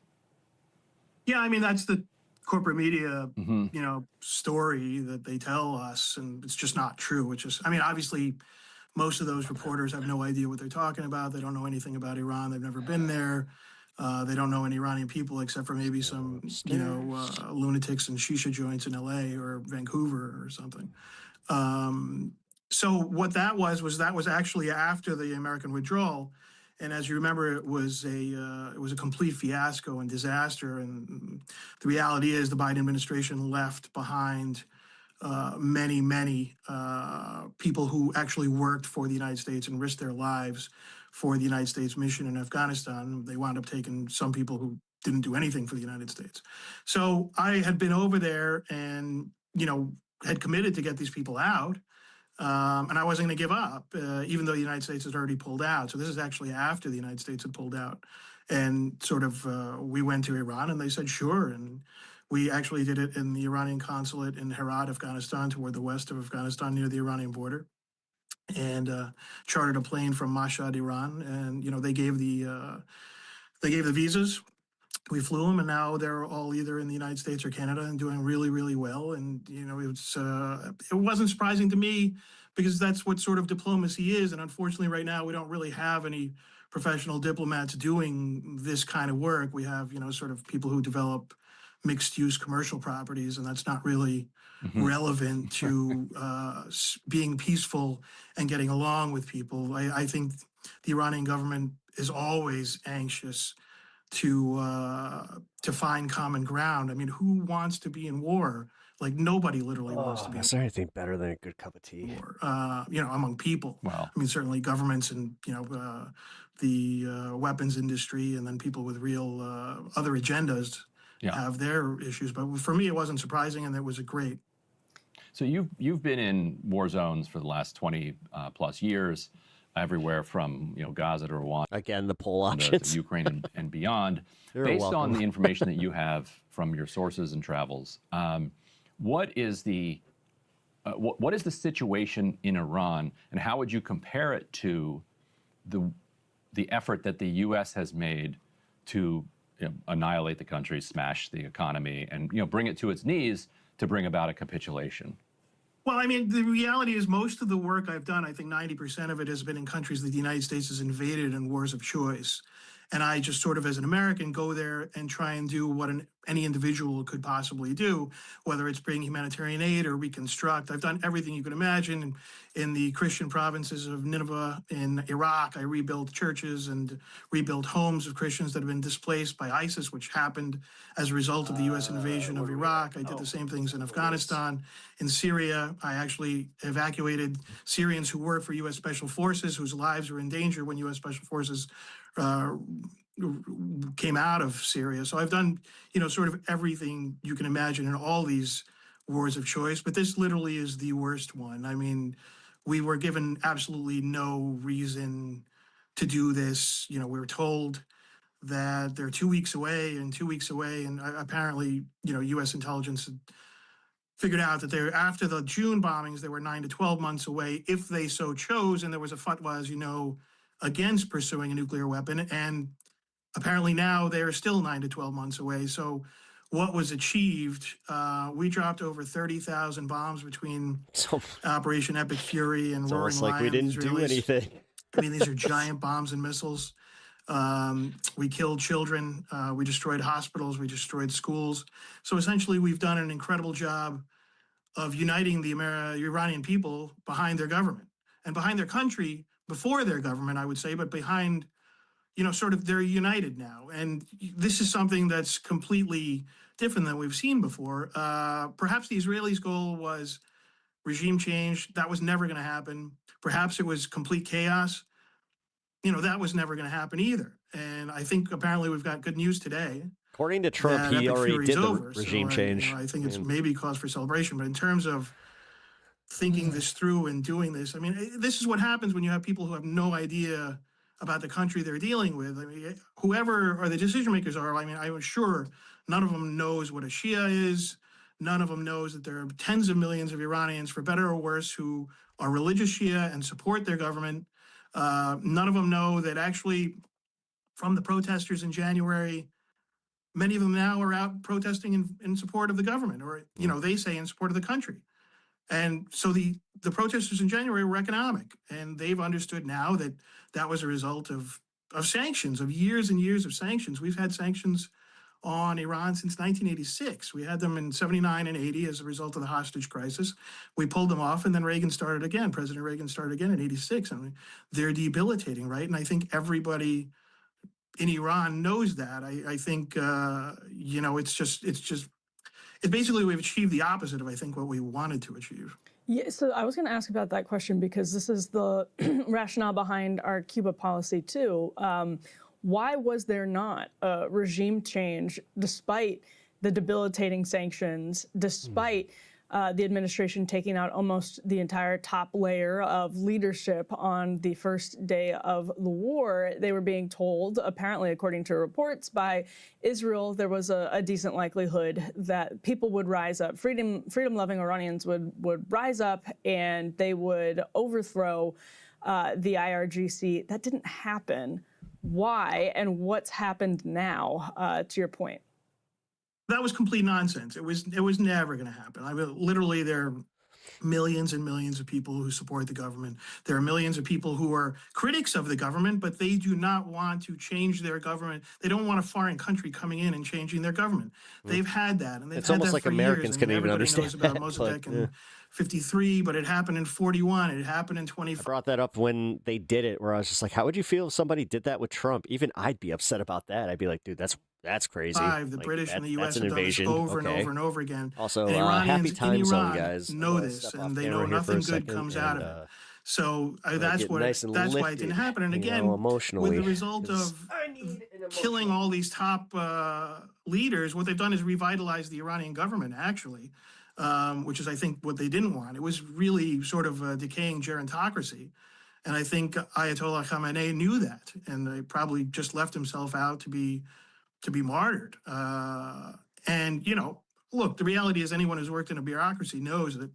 Yeah, I mean, that's the corporate media, story that they tell us, and it's just not true. Which is, I mean, obviously, most of those reporters have no idea what they're talking about. They don't know anything about Iran. They've never been there. They don't know any Iranian people except for maybe some, lunatics in shisha joints in LA or Vancouver or something. So what that was actually after the American withdrawal. And as you remember, it was a complete fiasco and disaster. And the reality is the Biden administration left behind many people who actually worked for the United States and risked their lives for the United States mission in Afghanistan. They wound up taking some people who didn't do anything for the United States. So I had been over there and, had committed to get these people out. And I wasn't going to give up, even though the United States had already pulled out. So this is actually after the United States had pulled out. And sort of we went to Iran and they said, sure. And we actually did it in the Iranian consulate in Herat, Afghanistan, toward the west of Afghanistan near the Iranian border. And chartered a plane from Mashhad, Iran. And, they gave the visas. We flew them, and now they're all either in the United States or Canada and doing really, really well. And, it wasn't surprising to me because that's what sort of diplomacy is. And unfortunately, right now, we don't really have any professional diplomats doing this kind of work. We have, sort of people who develop mixed-use commercial properties, and that's not really relevant to being peaceful and getting along with people. I think the Iranian government is always anxious to find common ground. I mean, who wants to be in war? Like nobody literally wants to be in Is there anything better than a good cup of tea? war. Among people. Wow. I mean, certainly governments and the weapons industry, and then people with real other agendas have their issues. But for me, it wasn't surprising, and it was great. So you've been in war zones for the last 20 plus years, everywhere from Gaza to Rwanda. Again, the poll to options. Ukraine and beyond. You're Based welcome. on the information that you have from your sources and travels, what is the situation in Iran, and how would you compare it to the effort that the U.S. has made to annihilate the country, smash the economy, and bring it to its knees to bring about a capitulation? Well, I mean, the reality is most of the work I've done, I think 90% of it has been in countries that the United States has invaded in wars of choice. And I just sort of, as an American, go there and try and do what any individual could possibly do, whether it's bring humanitarian aid or reconstruct. I've done everything you can imagine. In the Christian provinces of Nineveh in Iraq, I rebuilt churches and rebuilt homes of Christians that have been displaced by ISIS, which happened as a result of the U.S. invasion of Iraq. I did the same things in Afghanistan. In Syria, I actually evacuated Syrians who worked for U.S. Special Forces, whose lives were in danger when U.S. Special Forces came out of Syria. So I've done, sort of everything you can imagine in all these wars of choice, but this literally is the worst one. I mean, we were given absolutely no reason to do this. We were told that they're 2 weeks away, and apparently, U.S. intelligence had figured out that after the June bombings, they were 9 to 12 months away if they so chose, and there was a fatwa, as you know, against pursuing a nuclear weapon, and apparently now they're still 9 to 12 months away. So what was achieved, we dropped over 30,000 bombs between Operation Epic Fury and It's Roaring almost like we Lion, didn't the do Israelis. anything. I mean, these are giant bombs and missiles. We killed children. We destroyed hospitals. We destroyed schools. So essentially, we've done an incredible job of uniting the Iranian people behind their government and behind their country, before their government, I would say, but behind, sort of they're united now. And this is something that's completely different than we've seen before. Perhaps the Israelis' goal was regime change. That was never going to happen. Perhaps it was complete chaos. That was never going to happen either. And I think apparently we've got good news today. According to Trump, that he Epic already Fury's did the over. regime So change. I think it's maybe cause for celebration. But in terms of thinking this through and doing this, I mean, this is what happens when you have people who have no idea about the country they're dealing with. I mean, whoever or the decision makers are, I mean, I'm sure none of them knows what a Shia is. None of them knows that there are tens of millions of Iranians, for better or worse, who are religious Shia and support their government. None of them know that actually, from the protesters in January, many of them now are out protesting in support of the government, or, they say in support of the country. And so the protesters in January were economic, and they've understood now that that was a result of sanctions, of years and years of sanctions. We've had sanctions on Iran since 1986. We had them in 79 and 80 as a result of the hostage crisis. We pulled them off, and then Reagan started again. President Reagan started again in 86. I mean, they're debilitating, right? And I think everybody in Iran knows that. I think, it's basically we've achieved the opposite of, I think, what we wanted to achieve. Yeah, so I was going to ask about that question, because this is the rationale behind our Cuba policy too. Why was there not a regime change despite the debilitating sanctions, despite the administration taking out almost the entire top layer of leadership on the first day of the war? They were being told, apparently according to reports by Israel, there was a decent likelihood that people would rise up, freedom-loving Iranians would rise up, and they would overthrow the IRGC. That didn't happen. Why, and what's happened now, to your point? That was complete nonsense. It was never going to happen. I mean, literally, millions and millions of people who support the government. There are millions of people who are critics of the government, but they do not want to change their government. They don't want a foreign country coming in and changing their government. They've had that, and they've It's had almost that like for Americans years. couldn't even Everybody understand knows about that, Mossadegh but, in 53, but it happened in 41. It happened in 24. I brought that up when they did it, where I was just like, how would you feel if somebody did that with Trump? Even I'd be upset about that. I'd be like, dude, that's crazy. The Like, British and the U.S. that's an have done this invasion. over and Okay. over and over again. Also, and happy Iranians time in zone, Iran guys. know I'm gonna this, step off and they camera know here for a nothing good second, comes out of and, it. So I that's get what nice and that's why it lifted, didn't happen. And you again, know, emotionally, with the result 'cause- of killing all these top leaders, what they've done is revitalize the Iranian government, actually, which is, I think, what they didn't want. It was really sort of a decaying gerontocracy. And I think Ayatollah Khamenei knew that, and he probably just left himself out to be martyred. And, you know, look, the reality is anyone who's worked in a bureaucracy knows that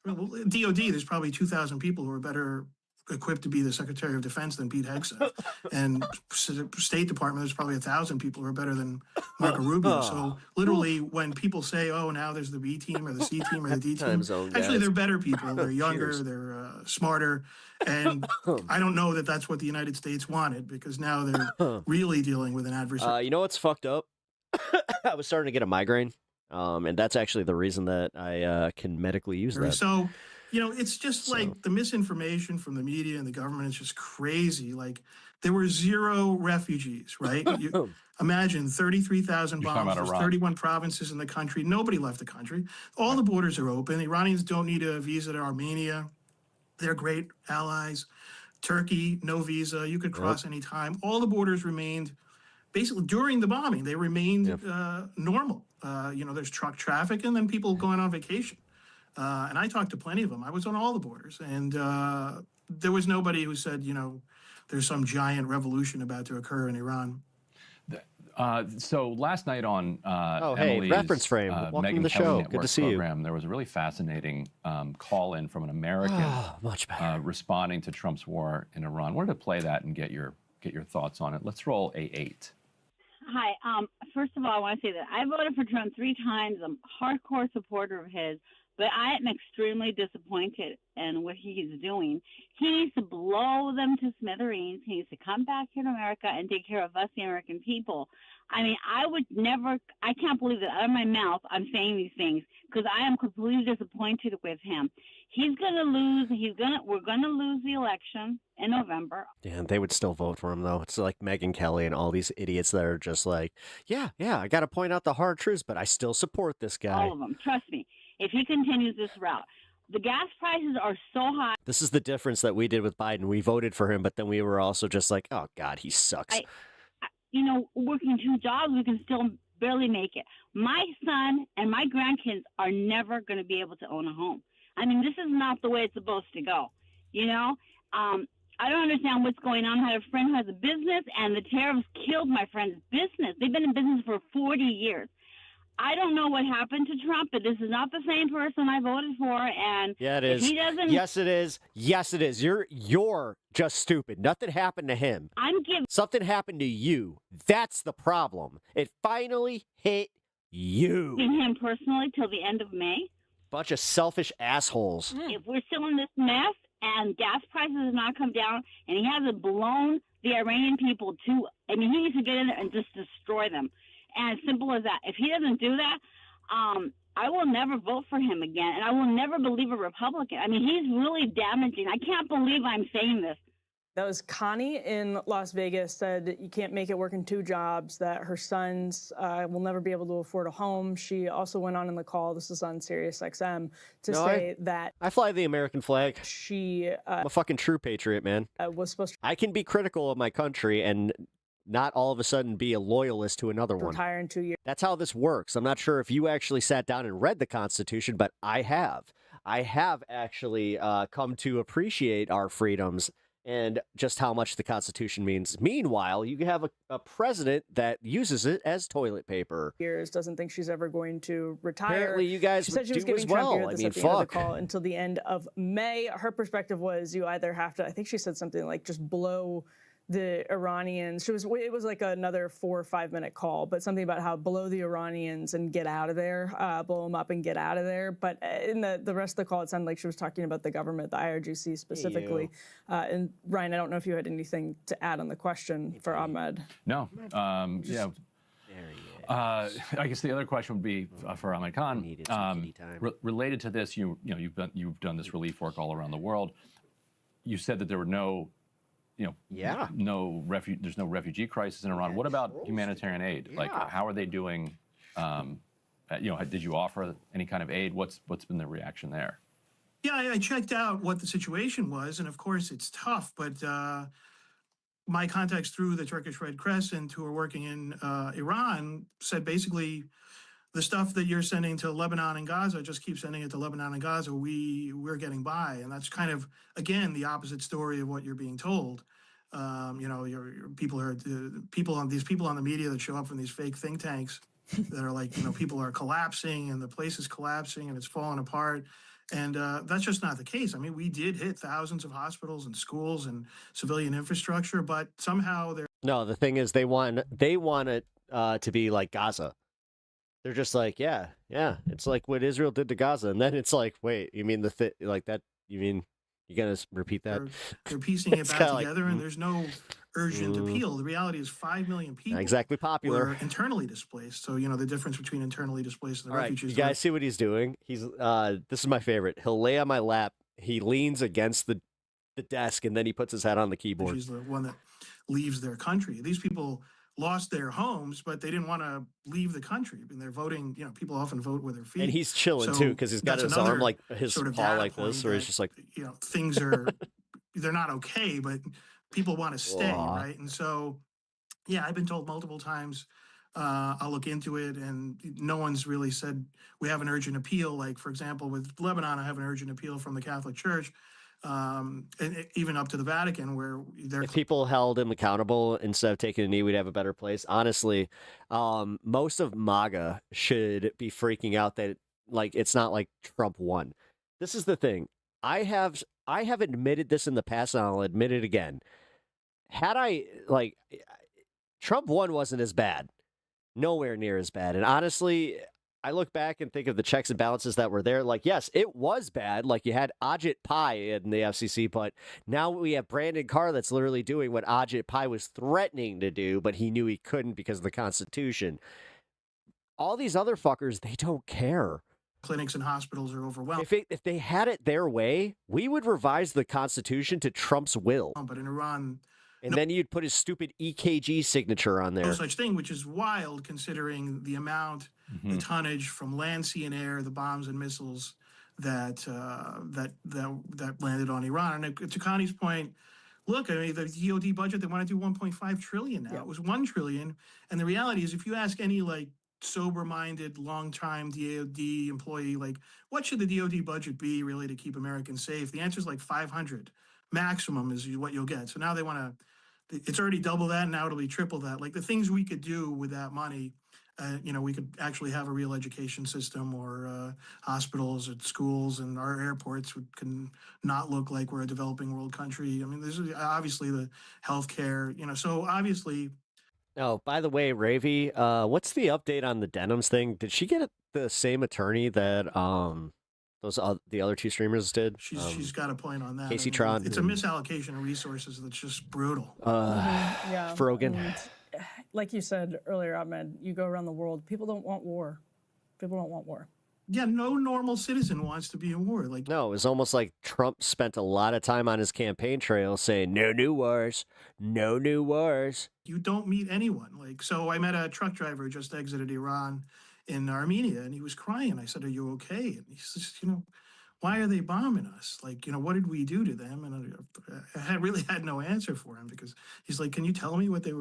DOD, there's probably 2,000 people who are better equipped to be the Secretary of Defense than Pete Hegseth. And State Department, there's probably 1,000 people who are better than Marco Rubio. So literally when people say, oh, now there's the B team or the C team or the D team, Time zone, actually guys. they're better people. They're younger, Cheers. they're smarter. And I don't know that that's what the United States wanted, because now they're really dealing with an adversary. You know what's fucked up? I was starting to get a migraine, and that's actually the reason that I can medically use that. So, you know, it's just like the misinformation from the media and the government is just crazy. Like, there were 0 refugees, right? You imagine 33,000 You're talking bombs. about There's Iran. 31 provinces in the country. Nobody left the country. All the borders are open. The Iranians don't need a visa to Armenia. They're great allies. Turkey, no visa. You could cross anytime. All the borders remained, basically during the bombing, they remained normal. You know, there's truck traffic and then people going on vacation. And I talked to plenty of them. I was on all the borders. And there was nobody who said, you know, there's some giant revolution about to occur in Iran. So last night on hey, Emily's, reference frame. Welcome Megyn to the Kelly show. Network Good to see you. program, there was a really fascinating call in from an American much better. Responding to Trump's war in Iran. I wanted to play that and get your thoughts on it. Let's roll A8. Hi. First of all, I want to say that I voted for Trump 3 times. I'm a hardcore supporter of his, but I am extremely disappointed in what he's doing. He needs to blow them to smithereens. He needs to come back here to America and take care of us, the American people. I mean, I can't believe that out of my mouth I'm saying these things, because I am completely disappointed with him. He's going to lose. We're going to lose the election in November. Yeah, they would still vote for him, though. It's like Megyn Kelly and all these idiots that are just like, yeah, I got to point out the hard truths, but I still support this guy. All of them. Trust me. If he continues this route, the gas prices are so high. This is the difference that we did with Biden. We voted for him, but then we were also just like, oh, God, he sucks. You know, working 2 jobs, we can still barely make it. My son and my grandkids are never going to be able to own a home. I mean, this is not the way it's supposed to go. You know, I don't understand what's going on. I have a friend who has a business, and the tariffs killed my friend's business. They've been in business for 40 years. I don't know what happened to Trump, but this is not the same person I voted for. And Yeah, it if is. he doesn't, Yes, it is. Yes, it is. You're just stupid. Nothing happened to him. Something happened to you. That's the problem. It finally hit you. him personally till the end of May. Bunch of selfish assholes. If we're still in this mess and gas prices have not come down, and he hasn't blown the Iranian people to, I mean, he needs to get in there and just destroy them. And simple as that. If he doesn't do that, I will never vote for him again, and I will never believe a Republican. I mean, he's really damaging. I can't believe I'm saying this. That was Connie in Las Vegas, said you can't make it work in 2 jobs, that her sons will never be able to afford a home. She also went on in the call, this is on Sirius XM, to say that I fly the American flag. she I'm a fucking true patriot, man. was supposed to I can be critical of my country and not all of a sudden be a loyalist to another one. retire in 2 years. That's how this works. I'm not sure if you actually sat down and read the Constitution, but I have. I have actually come to appreciate our freedoms and just how much the Constitution means. Meanwhile, you have a president that uses it as toilet paper. Years, doesn't think she's ever going to retire. Apparently you guys she said she was do giving as Trump, well. you heard I this mean, at the end of the fuck. call, until the end of May. Her perspective was you either have to, I think she said something like just blow the Iranians. It was like another 4 or 5 minute call, but something about how blow the Iranians and get out of there, blow them up and get out of there. But in the rest of the call, it sounded like she was talking about the government, the IRGC specifically. And Ryan, I don't know if you had anything to add on the question for Ahmed. No. Yeah. I guess the other question would be for Ahmed Khan. Related to this, you've done this relief work all around the world. You said that there were no, there's no refugee crisis in Iran. What about humanitarian aid? Like, how are they doing? Did you offer any kind of aid? What's been the reaction there? Yeah, I checked out what the situation was, and of course it's tough, but my contacts through the Turkish Red Crescent who are working in Iran said basically the stuff that you're sending to Lebanon and Gaza, just keep sending it to Lebanon and Gaza. We're getting by, and that's kind of again the opposite story of what you're being told. Your people on the media that show up from these fake think tanks that are like, people are collapsing and the place is collapsing and it's falling apart. And that's just not the case. I mean, we did hit thousands of hospitals and schools and civilian infrastructure, but somehow they're... No, the thing is they want it to be like Gaza. They're just like, yeah. It's like what Israel did to Gaza. And then it's like, wait, you mean like that? You mean you got to repeat that? They're piecing it back together and there's no urgent appeal. The reality is 5 million people exactly popular were internally displaced. So, the difference between internally displaced and the All refugees. Right, you guys see what he's doing? He's this is my favorite. He'll lay on my lap. He leans against the desk and then he puts his head on the keyboard. She's the one that leaves their country. These people lost their homes, but they didn't want to leave the country. I mean, they're voting, people often vote with their feet. And he's chilling too, because he's got his arm like his sort of paw like this, or he's just like, things are, they're not okay, but people want to stay, right? And so, yeah, I've been told multiple times, I'll look into it, and no one's really said we have an urgent appeal. Like, for example, with Lebanon, I have an urgent appeal from the Catholic Church. And even up to the Vatican, where they're... If people held him accountable instead of taking a knee, we'd have a better place. Honestly, most of MAGA should be freaking out that it's not like Trump won. This is the thing. I have admitted this in the past, and I'll admit it again. Had Trump won wasn't as bad, nowhere near as bad, and honestly. I look back and think of the checks and balances that were there. Like, yes, it was bad. Like, you had Ajit Pai in the FCC, but now we have Brandon Carr that's literally doing what Ajit Pai was threatening to do, but he knew he couldn't because of the Constitution. All these other fuckers, they don't care. Clinics and hospitals are overwhelmed. If they had it their way, we would revise the Constitution to Trump's will. But in Iran... And then you'd put his stupid EKG signature on there. No such thing, which is wild considering the amount, the tonnage from land, sea, and air, the bombs and missiles that landed on Iran. And to Connie's point, look, I mean, the DoD budget, they want to do 1.5 trillion now. It was 1 trillion. And the reality is, if you ask any sober-minded, long-time DoD employee, what should the DoD budget be really to keep Americans safe? The answer is 500 maximum is what you'll get. So now they want to. It's already double that, and now it'll be triple that. The things we could do with that money, we could actually have a real education system or hospitals and schools, and our airports can not look like we're a developing world country. I mean, this is obviously the healthcare, so obviously. Oh, by the way, Ravi, what's the update on the Denims thing? Did she get the same attorney that the other two streamers did? She's got a point on that. Casey Tron. It's a misallocation of resources that's just brutal. Frogan. Like you said earlier, Ahmed, you go around the world, people don't want war. People don't want war. Yeah, no normal citizen wants to be in war. No, it was almost like Trump spent a lot of time on his campaign trail saying, no new wars, no new wars. You don't meet anyone. So I met a truck driver who just exited Iran in Armenia, and he was crying. I said, are you okay? And he says, why are they bombing us? What did we do to them? And I really had no answer for him, because he's like, can you tell me what did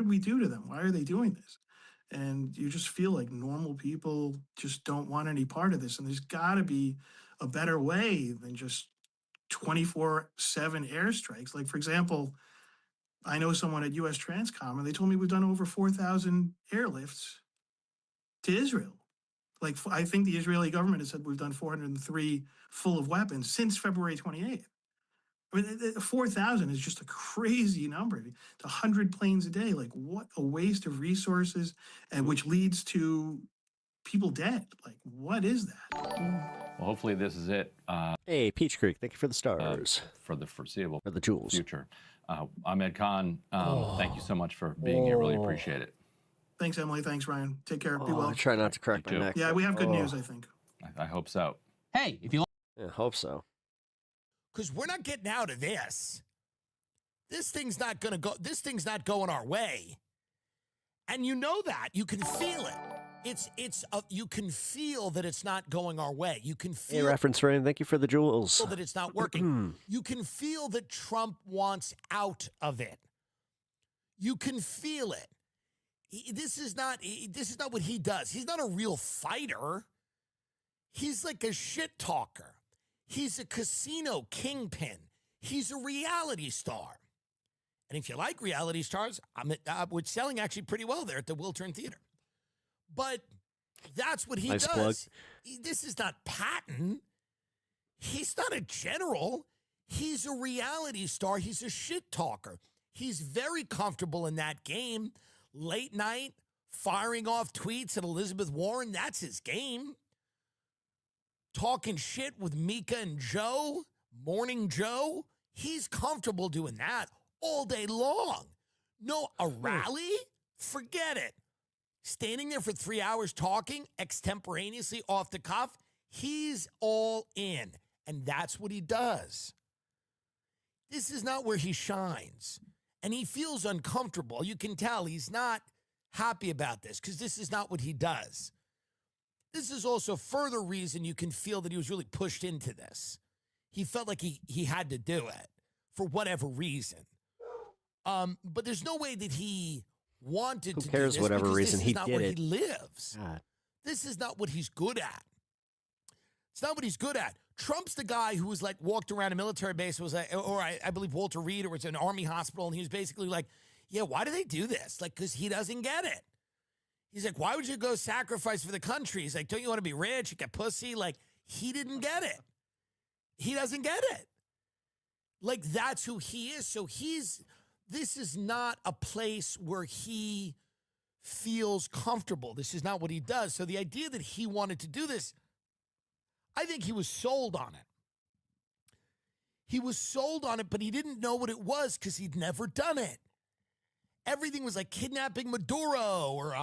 we do to them? Why are they doing this? And you just feel like normal people just don't want any part of this. And there's got to be a better way than just 24/7 airstrikes. For example, I know someone at US Transcom, and they told me we've done over 4,000 airlifts to Israel. I think the Israeli government has said we've done 403 full of weapons since February 28th. I mean, 4,000 is just a crazy number. To 100 planes a day, like what a waste of resources, and which leads to people dead. Like, what is that? Well, hopefully this is it. Hey, Peach Creek, thank you for the stars. For the foreseeable For the jewels. future. I'm Ed Kahn. Thank you so much for being here. Really appreciate it. Thanks, Emily. Thanks, Ryan. Take care. Be Oh, well. I try not to crack my too. neck. Yeah, we have good news, I think. I hope so. Hey, if you Yeah, hope so. Because we're not getting out of this. This thing's not going to go. This thing's not going our way. And you know that. You can feel it. You can feel that it's not going our way. You can Hey, feel reference Ryan, thank you for the jewels. that it's not working. You can feel that Trump wants out of it. You can feel it. This is not what he does. He's not a real fighter. He's like a shit talker. He's a casino kingpin. He's a reality star. And if you like reality stars, we're selling actually pretty well there at the Wiltern Theater. But that's what he Nice does. plug. This is not Patton. He's not a general. He's a reality star. He's a shit talker. He's very comfortable in that game. Late night, firing off tweets at Elizabeth Warren, that's his game. Talking shit with Mika and Joe, Morning Joe, he's comfortable doing that all day long. No, a rally? Forget it. Standing there for 3 hours talking extemporaneously off the cuff, he's all in. And that's what he does. This is not where he shines. And he feels uncomfortable. You can tell he's not happy about this because this is not what he does. This is also further reason you can feel that he was really pushed into this. He felt like he had to do it for whatever reason. But there's no way that he wanted to do this. Who cares whatever reason he did it? This is not where he lives. God. This is not what he's good at. It's not what he's good at. Trump's the guy who was like walked around a military base, I believe Walter Reed, or was an army hospital, and he was basically like, yeah, why do they do this? Like, because he doesn't get it. He's like, why would you go sacrifice for the country? He's like, don't you want to be rich? You get pussy? Like, he didn't get it. He doesn't get it. Like, that's who he is. So this is not a place where he feels comfortable. This is not what he does. So the idea that he wanted to do this, I think he was sold on it. He was sold on it, but he didn't know what it was because he'd never done it. Everything was like kidnapping Maduro or,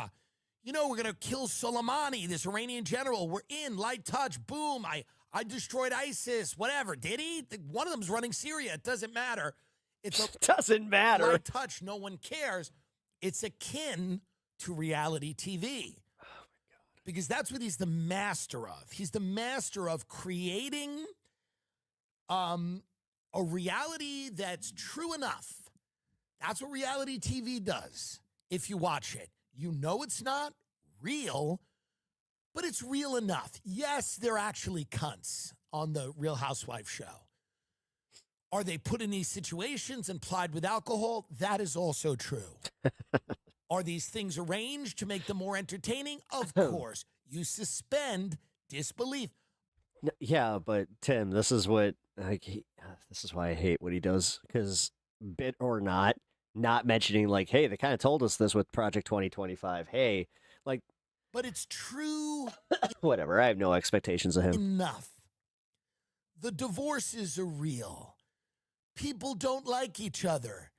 we're going to kill Soleimani, this Iranian general. We're in, light touch, boom. I destroyed ISIS, whatever. Did he? One of them's running Syria. It doesn't matter. Doesn't matter. Light touch, no one cares. It's akin to reality TV. Oh, my God. Because that's what he's the master of. He's the master of creating a reality that's true enough. That's what reality TV does. If you watch it, you know it's not real, but it's real enough. Yes, they're actually cunts on the Real Housewives show. Are they put in these situations and plied with alcohol? That is also true. Are these things arranged to make them more entertaining? Of course. You suspend disbelief. No, yeah, but Tim, this is what this is why I hate what he does, because bit or not mentioning like, hey, they kind of told us this with Project 2025. Hey, like, but it's true. Whatever. I have no expectations of him. Enough. The divorces are real. People don't like each other.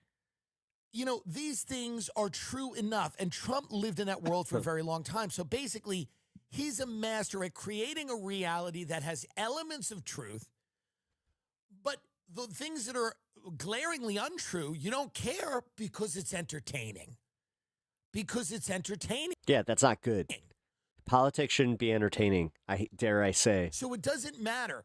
These things are true enough. And Trump lived in that world for a very long time. So basically, he's a master at creating a reality that has elements of truth, but the things that are glaringly untrue, you don't care because it's entertaining. Because it's entertaining. Yeah, that's not good. Politics shouldn't be entertaining, dare I say. So it doesn't matter.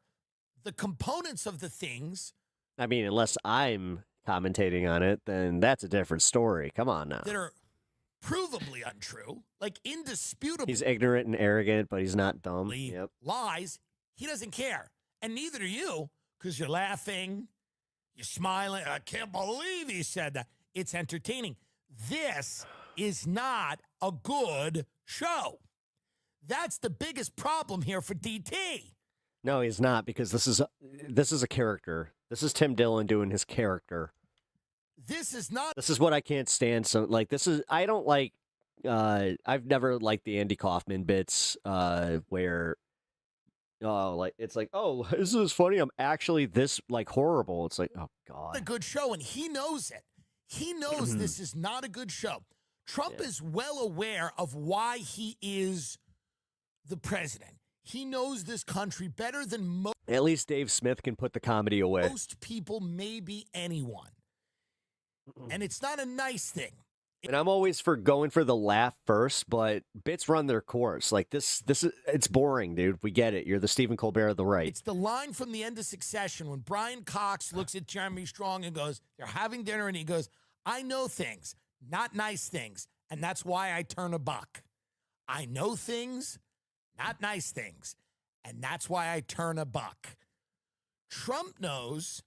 The components of the things. I mean, unless I'm commentating on it, then that's a different story. Come on now. That are provably untrue, like indisputably. He's ignorant and arrogant, but he's not dumb. Yep. Lies. He doesn't care. And neither do you, because you're laughing, you're smiling. I can't believe he said that. It's entertaining. This is not a good show. That's the biggest problem here for DT. No, he's not, because this is a character. This is Tim Dillon doing his character. This is not. This is what I can't stand. So, like, I don't like. I've never liked the Andy Kaufman bits where, like, it's like, oh, this is funny. I'm actually this like horrible. It's like, oh God. A good show, and he knows it. He knows this is not a good show. Trump is well aware of why he is the president. He knows this country better than most. At least Dave Smith can put the comedy away. Most people, maybe anyone. And it's not a nice thing. And I'm always for going for the laugh first, but bits run their course. Like this is, it's boring, dude. We get it. You're the Stephen Colbert of the right. It's the line from the end of Succession when Brian Cox looks at Jeremy Strong and goes, they're having dinner, and he goes, I know things, not nice things, and that's why I turn a buck. I know things, not nice things, and that's why I turn a buck. Trump knows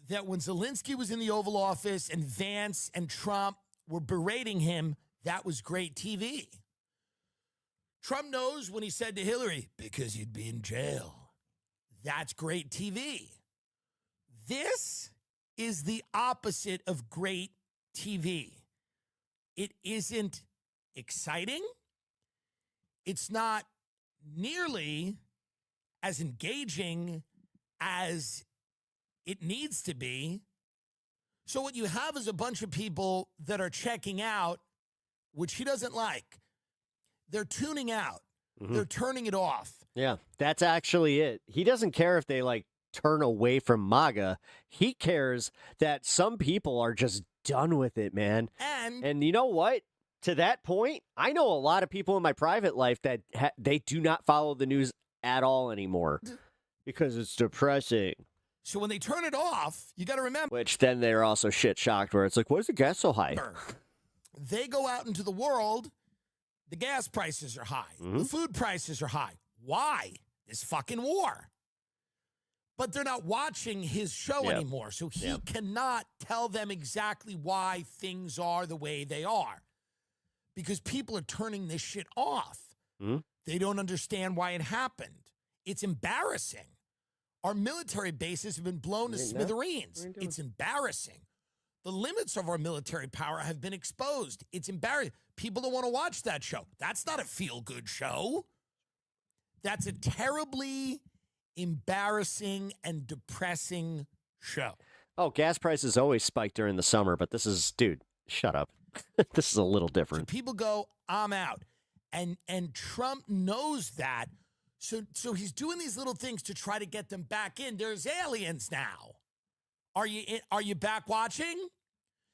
that when Zelensky was in the Oval Office and Vance and Trump were berating him, that was great TV. Trump knows when he said to Hillary, because you'd be in jail. That's great TV. This is the opposite of great TV. It isn't exciting. It's not nearly as engaging as it needs to be. So what you have is a bunch of people that are checking out, which he doesn't like. They're tuning out. They're turning it off. Yeah, that's actually it. He doesn't care if they like turn away from MAGA. He cares that some people are just done with it, man. And you know what? To that point, I know a lot of people in my private life that they do not follow the news at all anymore because it's depressing. So when they turn it off, you got to remember. Which then they're also shit shocked where it's like, why is the gas so high? They go out into the world, the gas prices are high. The food prices are high. Why? This fucking war. But they're not watching his show anymore. So he cannot tell them exactly why things are the way they are. Because people are turning this shit off. They don't understand why it happened. It's embarrassing. Our military bases have been blown to smithereens. It's embarrassing. The limits of our military power have been exposed. It's embarrassing. People don't want to watch that show. That's not a feel-good show. That's a terribly embarrassing and depressing show. Oh, gas prices always spike during the summer, but this is, dude, shut up. This is a little different. So people go, I'm out. And Trump knows that. So he's doing these little things to try to get them back in. There's aliens now. Are you back watching?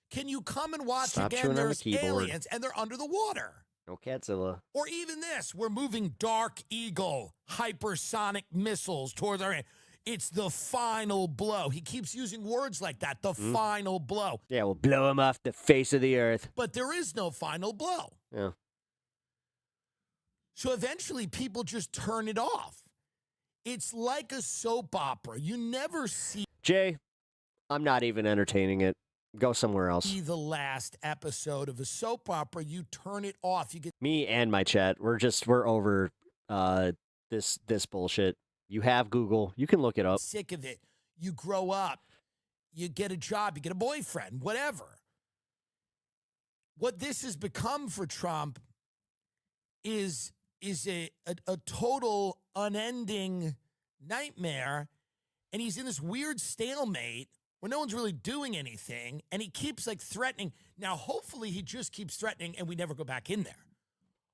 Can you come and watch Stop again? chewing on the There's keyboard. aliens, and they're under the water. No Catzilla. Or even this, we're moving Dark Eagle hypersonic missiles towards our end. It's the final blow. He keeps using words like that, the final blow. Yeah, we'll blow him off the face of the earth. But there is no final blow. Yeah. So eventually people just turn it off. It's like a soap opera. You never see Jay, I'm not even entertaining it. Go somewhere else. the last episode of a soap opera. You turn it off. You get Me and my chat, we're over this bullshit. You have Google. You can look it up. sick of it. You grow up. You get a job. You get a boyfriend, whatever. What this has become for Trump is a total unending nightmare. And he's in this weird stalemate where no one's really doing anything. And he keeps like threatening. Now, hopefully he just keeps threatening and we never go back in there.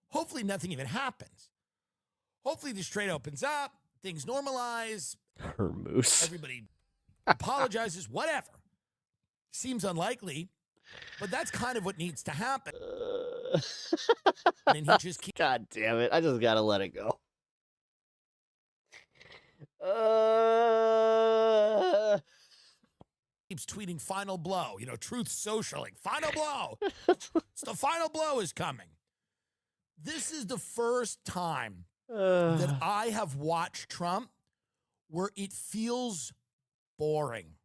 Hopefully nothing even happens. Hopefully the Strait opens up. Things normalize. Hermoose. Everybody apologizes, whatever. Seems unlikely, but that's kind of what needs to happen. I mean, he just keeps. God damn it. I just got to let it go. Keeps tweeting final blow, Truth Social, like final blow. It's the final blow is coming. This is the first time that I have watched Trump where it feels boring.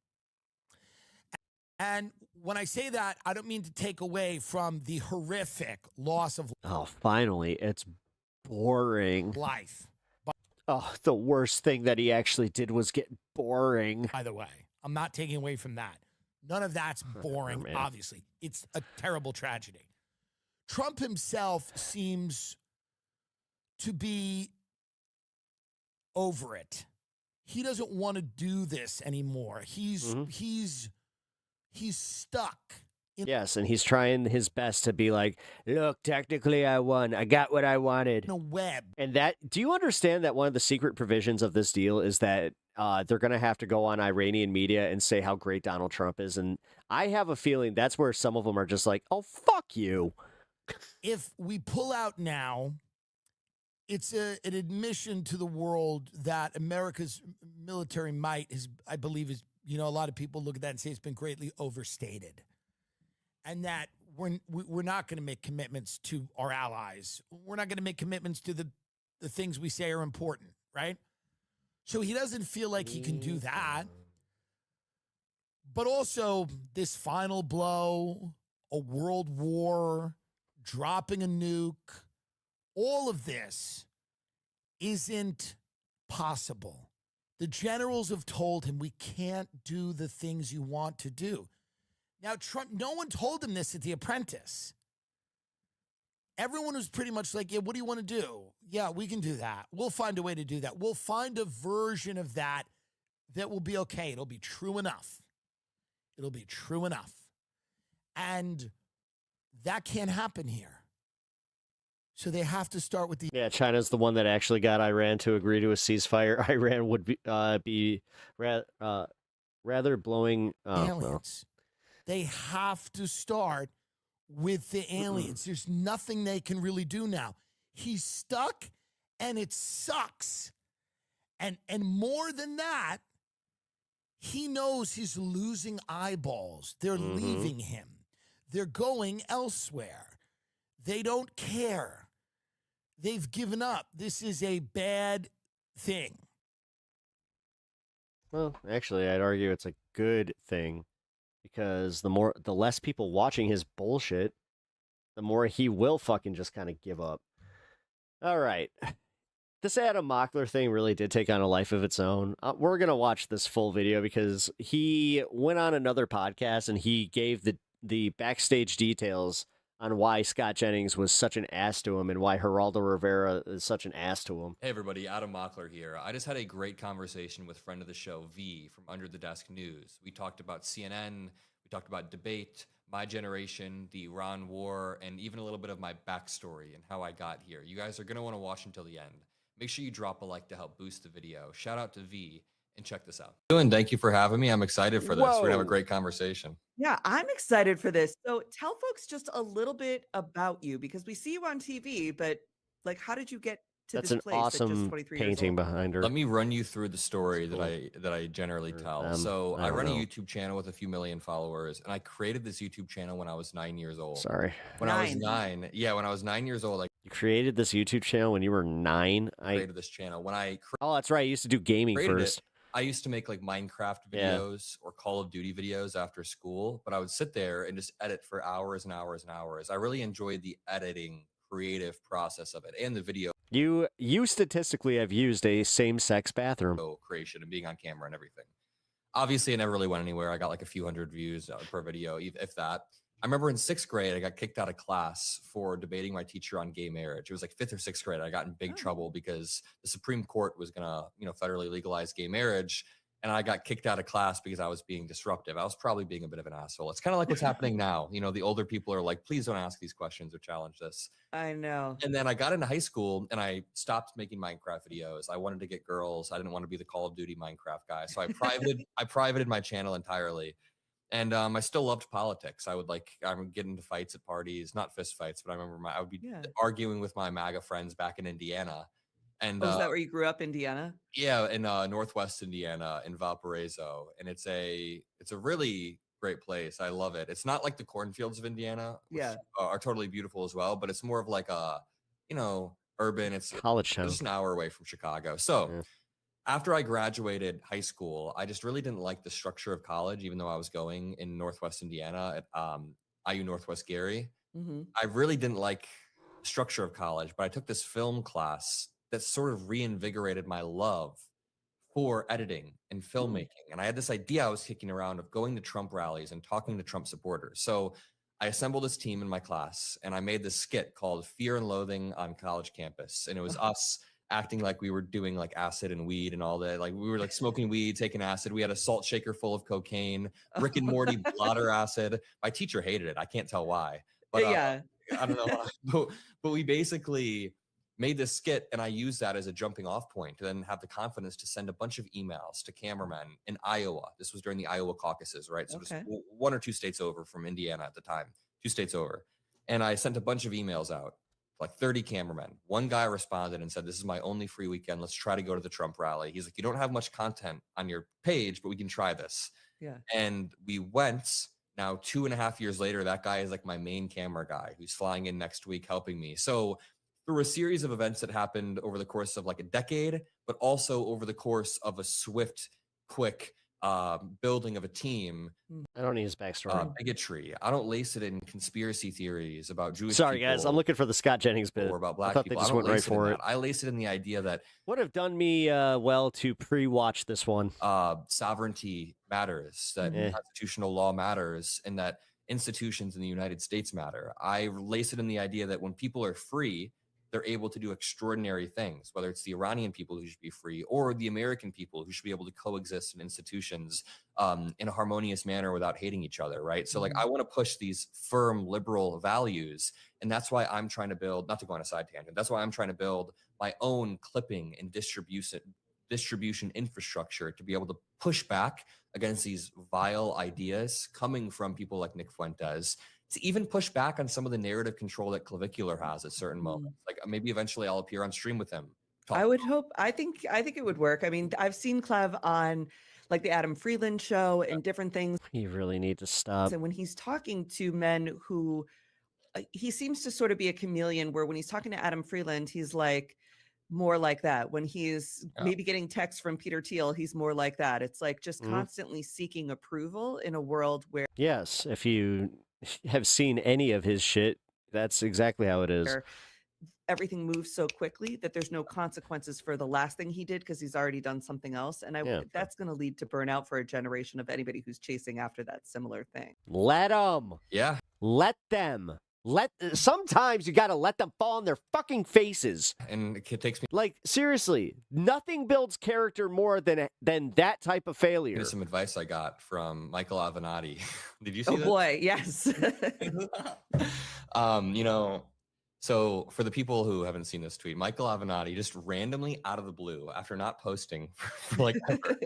And when I say that, I don't mean to take away from the horrific loss of Oh, finally. It's boring. life. Oh, the worst thing that he actually did was get boring. By the way, I'm not taking away from that. None of that's boring, man. obviously. It's a terrible tragedy. Trump himself seems to be over it. He doesn't want to do this anymore. He's stuck. Yes, and he's trying his best to be like, look, technically I won. I got what I wanted. In a web. And that, do you understand that one of the secret provisions of this deal is that they're going to have to go on Iranian media and say how great Donald Trump is? And I have a feeling that's where some of them are just like, oh, fuck you. If we pull out now, it's an admission to the world that America's military might is, I believe, is, a lot of people look at that and say it's been greatly overstated. And that we're not going to make commitments to our allies. We're not going to make commitments to the things we say are important, right? So he doesn't feel like he can do that. But also this final blow, a world war, dropping a nuke, all of this isn't possible. The generals have told him, we can't do the things you want to do. Now, Trump, no one told him this at The Apprentice. Everyone was pretty much like, yeah, what do you want to do? Yeah, we can do that. We'll find a way to do that. We'll find a version of that will be okay. It'll be true enough. It'll be true enough. And that can't happen here. So they have to start with the... Yeah, China's the one that actually got Iran to agree to a ceasefire. Iran would be rather blowing... aliens. They have to start with the aliens. There's nothing they can really do now. He's stuck, and it sucks. And more than that, he knows he's losing eyeballs. They're leaving him. They're going elsewhere. They don't care. They've given up. This is a bad thing. Well, actually, I'd argue it's a good thing. Because the less people watching his bullshit, the more he will fucking just kind of give up. All right. This Adam Mockler thing really did take on a life of its own. We're going to watch this full video because he went on another podcast and he gave the backstage details on why Scott Jennings was such an ass to him and why Geraldo Rivera is such an ass to him. Hey everybody, Adam Mockler here. I just had a great conversation with friend of the show, V, from Under the Desk News. We talked about CNN, we talked about debate, my generation, the Iran war, and even a little bit of my backstory and how I got here. You guys are going to want to watch until the end. Make sure you drop a like to help boost the video. Shout out to V, and check this out. Thank you for having me. I'm excited for this. We're going to have a great conversation. Yeah, I'm excited for this. So tell folks just a little bit about you because we see you on TV, but like, how did you get to That's this an place at just awesome 23 years painting old? behind her. Let me run you through the story that I generally tell. So I run a YouTube channel with a few million followers, and I created this YouTube channel when I was 9 years old. Sorry. When I was 9. Yeah, when I was 9 years old, I You created this YouTube channel when you were 9? created this channel. When I Oh, that's right. You used to do gaming created first. it, I used to make like Minecraft Yeah. videos or Call of Duty videos after school, but I would sit there and just edit for hours and hours and hours. I really enjoyed the editing creative process of it and the video You statistically have used a same-sex bathroom. creation and being on camera and everything. Obviously, I never really went anywhere. I got like a few hundred views per video, if that. I remember in 6th grade, I got kicked out of class for debating my teacher on gay marriage. It was like 5th or 6th grade. I got in big trouble because the Supreme Court was going to, federally legalize gay marriage. And I got kicked out of class because I was being disruptive. I was probably being a bit of an asshole. It's kind of like what's happening now. The older people are like, please don't ask these questions or challenge this. I know. And then I got into high school and I stopped making Minecraft videos. I wanted to get girls. I didn't want to be the Call of Duty Minecraft guy. So I privated my channel entirely. And I still loved politics. I would get into fights at parties, not fist fights, but I remember I would be arguing with my MAGA friends back in Indiana. And is that where you grew up, Indiana? Yeah, in Northwest Indiana, in Valparaiso, and it's a really great place. I love it. It's not like the cornfields of Indiana, which are totally beautiful as well, but it's more of like a, urban. It's college town, just an hour away from Chicago. So after I graduated high school, I just really didn't like the structure of college, even though I was going in Northwest Indiana at IU Northwest Gary. Mm-hmm. I really didn't like the structure of college, but I took this film class that sort of reinvigorated my love for editing and filmmaking. And I had this idea I was kicking around of going to Trump rallies and talking to Trump supporters. So I assembled this team in my class and I made this skit called Fear and Loathing on College Campus. And it was us acting like we were doing like acid and weed and all that. Like we were like smoking weed, taking acid. We had a salt shaker full of cocaine, Rick and Morty blotter acid. My teacher hated it. I can't tell why. But Yeah. I don't know why. But we basically made this skit and I used that as a jumping off point to then have the confidence to send a bunch of emails to cameramen in Iowa. This was during the Iowa caucuses, right? So Okay. just 1 or 2 states over from Indiana at the time, 2 states over. And I sent a bunch of emails out, like 30 cameramen. One guy responded and said, this is my only free weekend. Let's try to go to the Trump rally. He's like, you don't have much content on your page, but we can try this. Yeah. And we went. Now, 2.5 years later, that guy is like my main camera guy who's flying in next week helping me. So through a series of events that happened over the course of like a decade, but also over the course of a swift, quick building of a team. I don't need his backstory. Bigotry. I don't lace it in conspiracy theories about Jewish Sorry, people guys. I'm looking for the Scott Jennings bit. or about I black thought people. they just I don't went right lace it in for that. it. I lace it in the idea that Would have done me well to pre-watch this one. sovereignty matters, that constitutional law matters, and that institutions in the United States matter. I lace it in the idea that when people are free, they're able to do extraordinary things, whether it's the Iranian people who should be free or the American people who should be able to coexist in institutions in a harmonious manner without hating each other, right? So like I want to push these firm liberal values, and that's why I'm trying to build, not to go on a side tangent, that's why I'm trying to build my own clipping and distribution infrastructure to be able to push back against these vile ideas coming from people like Nick Fuentes, to even push back on some of the narrative control that Clavicular has at certain moments. Like maybe eventually I'll appear on stream with him. I would hope. I think it would work. I mean, I've seen Clev on like the Adam Freeland show and different things. You really need to stop. And when he's talking to men who, he seems to sort of be a chameleon. Where when he's talking to Adam Freeland, he's like more like that. When he's maybe getting texts from Peter Thiel, he's more like that. It's like just constantly seeking approval in a world where Yes, if you have seen any of his shit, that's exactly how it is. everything moves so quickly that there's no consequences for the last thing he did because he's already done something else. And that's going to lead to burnout for a generation of anybody who's chasing after that similar thing. Let them. Yeah. Let them. Sometimes you got to let them fall on their fucking faces. And it takes me like seriously, nothing builds character more than that type of failure. Here's some advice I got from Michael Avenatti. Did you see Oh this? boy, yes. So for the people who haven't seen this tweet, Michael Avenatti just randomly out of the blue, after not posting for like ever,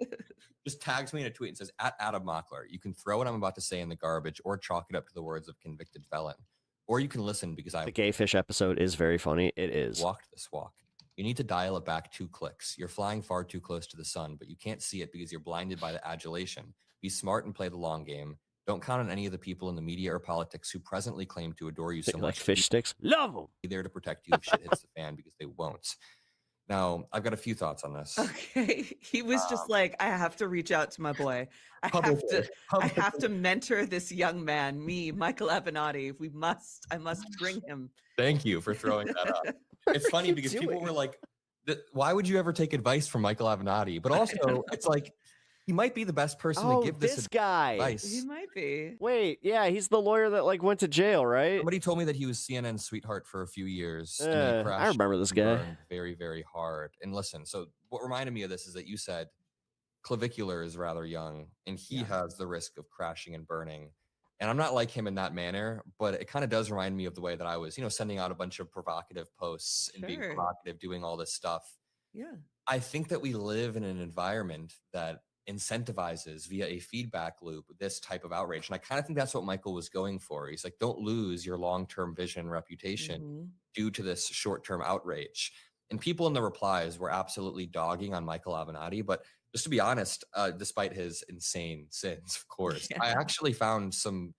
just tags me in a tweet and says, @Adam Mockler, you can throw what I'm about to say in the garbage or chalk it up to the words of convicted felon. Or you can listen because The gay fish episode is very funny. It is. Walked this walk. You need to dial it back 2 clicks. You're flying far too close to the sun, but you can't see it because you're blinded by the adulation. Be smart and play the long game. Don't count on any of the people in the media or politics who presently claim to adore you so Like much. fish sticks. Love them. Be there to protect you if shit hits the fan because they won't. Now, I've got a few thoughts on this. Okay. He was just like, I have to reach out to my boy. I have to mentor this young man, me, Michael Avenatti. I must bring him. Thank you for throwing that up. It's funny because people were like, why would you ever take advice from Michael Avenatti? But also, it's like, he might be the best person to give this guy. advice. He might be. Wait, yeah, he's the lawyer that like went to jail, right? Somebody told me that he was CNN's sweetheart for a few years. And he I crashed remember this and guy. burned very, very hard. And listen, so what reminded me of this is that you said Clavicular is rather young and he has the risk of crashing and burning. And I'm not like him in that manner, but it kind of does remind me of the way that I was, sending out a bunch of provocative posts and being Sure. provocative, doing all this stuff. Yeah. I think that we live in an environment that incentivizes via a feedback loop this type of outrage. And I kind of think that's what Michael was going for. He's like, don't lose your long-term vision and reputation due to this short-term outrage. And people in the replies were absolutely dogging on Michael Avenatti. But just to be honest, despite his insane sins, of course, I actually found some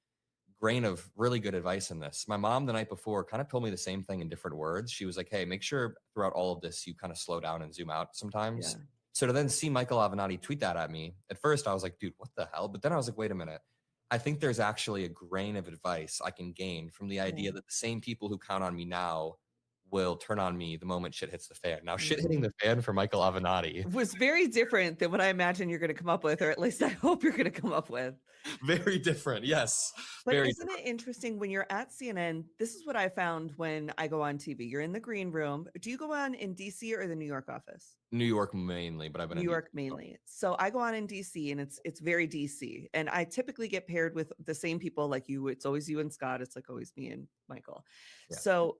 grain of really good advice in this. My mom the night before kind of told me the same thing in different words. She was like, hey, make sure throughout all of this, you kind of slow down and zoom out sometimes. Yeah. So to then see Michael Avenatti tweet that at me, at first I was like, dude, what the hell? But then I was like, wait a minute. I think there's actually a grain of advice I can gain from the idea that the same people who count on me now will turn on me the moment shit hits the fan. Now, shit hitting the fan for Michael Avenatti, Was very different than what I imagine you're going to come up with, or at least I hope you're going to come up with. very different. Yes, But very isn't it interesting when you're at CNN? This is what I found when I go on TV. You're in the green room. Do you go on in DC or the New York office? New York mainly, but I've been New in York mainly. So I go on in DC, and it's very DC. And I typically get paired with the same people like you. It's always you and Scott. It's like always me and Michael. Yeah. So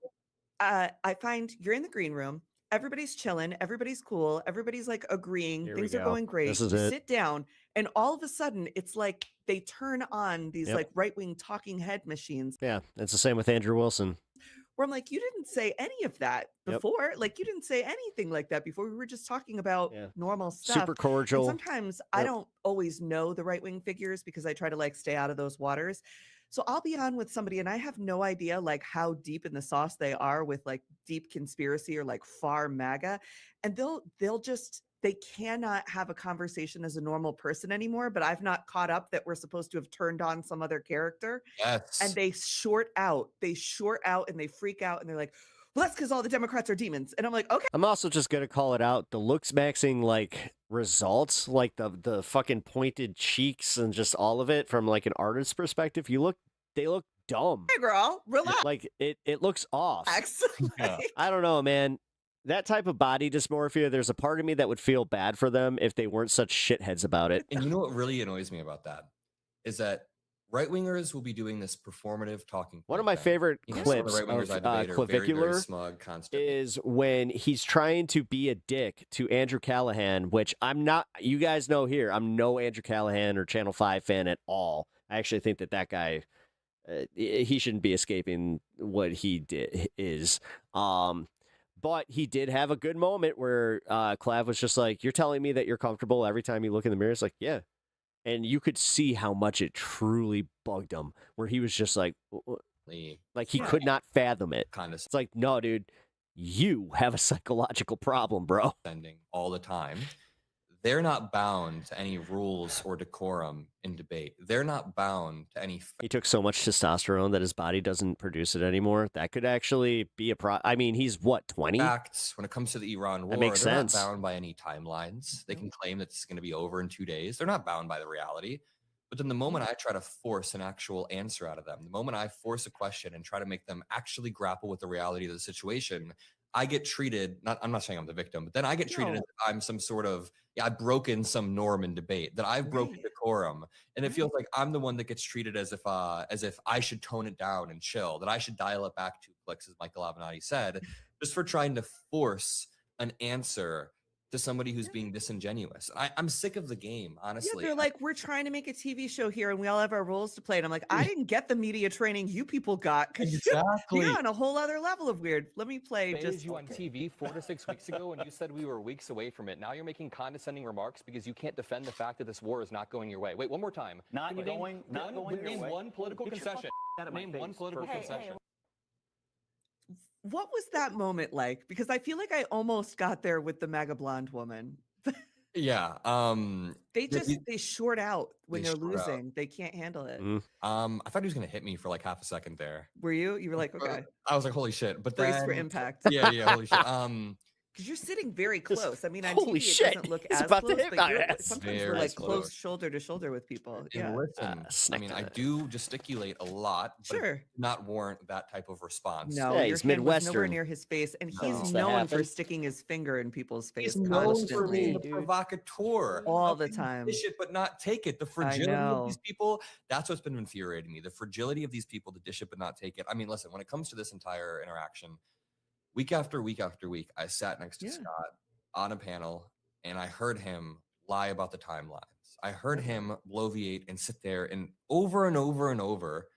I find you're in the green room. Everybody's chilling. Everybody's cool. Everybody's like agreeing. Here we Things are go. going great. This is You it. sit down, and all of a sudden, it's like they turn on these Yep. like right wing talking head machines. Yeah, it's the same with Andrew Wilson. Where I'm like, you didn't say any of that Yep. before. Like, you didn't say anything like that before. We were just talking about Yeah. normal stuff. Super cordial. And sometimes I Yep. don't always know the right wing figures because I try to like stay out of those waters. So I'll be on with somebody and I have no idea like how deep in the sauce they are with like deep conspiracy or like far MAGA. And they'll just they cannot have a conversation as a normal person anymore. But I've not caught up that we're supposed to have turned on some other character. Yes. And they short out and they freak out and they're like, well, that's because all the Democrats are demons. And I'm like, okay. I'm also just gonna call it out. The looks maxing like results, like the fucking pointed cheeks and just all of it from like an artist's perspective, they look dumb. Hey girl, relax. Like it looks off. Yeah. I don't know, man. That type of body dysmorphia, there's a part of me that would feel bad for them if they weren't such shitheads about it. And you know what really annoys me about that is that right wingers will be doing this performative talking. One of my favorite You know, some of the clips right-wingers I of debate are very, very Clavicular smug, constantly. is when he's trying to be a dick to Andrew Callahan, which I'm not. You guys know here, I'm no Andrew Callahan or Channel 5 fan at all. I actually think that guy, he shouldn't be escaping what he is. But he did have a good moment where Clav was just like, "You're telling me that you're comfortable every time you look in the mirror?" It's like, yeah. And you could see how much it truly bugged him, where he was just like he could not fathom it. Kind of It's like, no, dude, you have a psychological problem, bro. Sending all the time. They're not bound to any rules or decorum in debate. They're not bound to any. He took so much testosterone that his body doesn't produce it anymore. That could actually be a I mean, he's what, 20? Facts when it comes to the Iran war. That makes they're sense. not bound by any timelines. They can claim that it's going to be over in 2 days. They're not bound by the reality. But then the moment I try to force an actual answer out of them, the moment I force a question and try to make them actually grapple with the reality of the situation, I get treated, I'm not saying I'm the victim, but then I get treated as if I'm some sort of, I've broken some norm in debate, that I've broken decorum. And it feels like I'm the one that gets treated as if I should tone it down and chill, that I should dial it back 2 clicks, as Michael Avenatti said, just for trying to force an answer to somebody who's being disingenuous. I'm sick of the game, honestly. Yeah, they're like, we're trying to make a TV show here and we all have our roles to play. And I'm like, I didn't get the media training you people got because Exactly. you're on a whole other level of weird. Let me play Baited just you on TV 4 to 6 weeks ago and you said we were weeks away from it. Now you're making condescending remarks because you can't defend the fact that this war is not going your way. Wait, one more time. Not going name your way. one political Get your concession. out of my Name face one political first. concession. what was that moment like? Because I feel like I almost got there with the MAGA blonde woman. Yeah. They short out when They they're short out. losing. They can't handle it. I thought he was gonna hit me for like half a second there. Were you? You were like, okay. I was like, holy shit. But Brace then for impact. Yeah, holy shit. Because you're sitting very close. I mean, on holy TV, shit, it doesn't look he's as about to close, hit but my you're, ass. sometimes we're Very like close. close shoulder to shoulder with people. And Yeah. listen, I mean, I do gesticulate a lot, but Sure. it did not warrant that type of response. No, Yeah, your he's hand was nowhere Midwestern. near his face, and No. he's Does that known for happen? sticking his finger in people's face He's known for constantly. being the provocateur. All How the can you time. dish it but not take it. The fragility of these people, that's what's been infuriating me. The fragility of these people to dish it but not take it. I mean, listen, when it comes to this entire interaction, week after week after week, I sat next to Scott on a panel and I heard him lie about the timelines. I heard him bloviate and sit there and over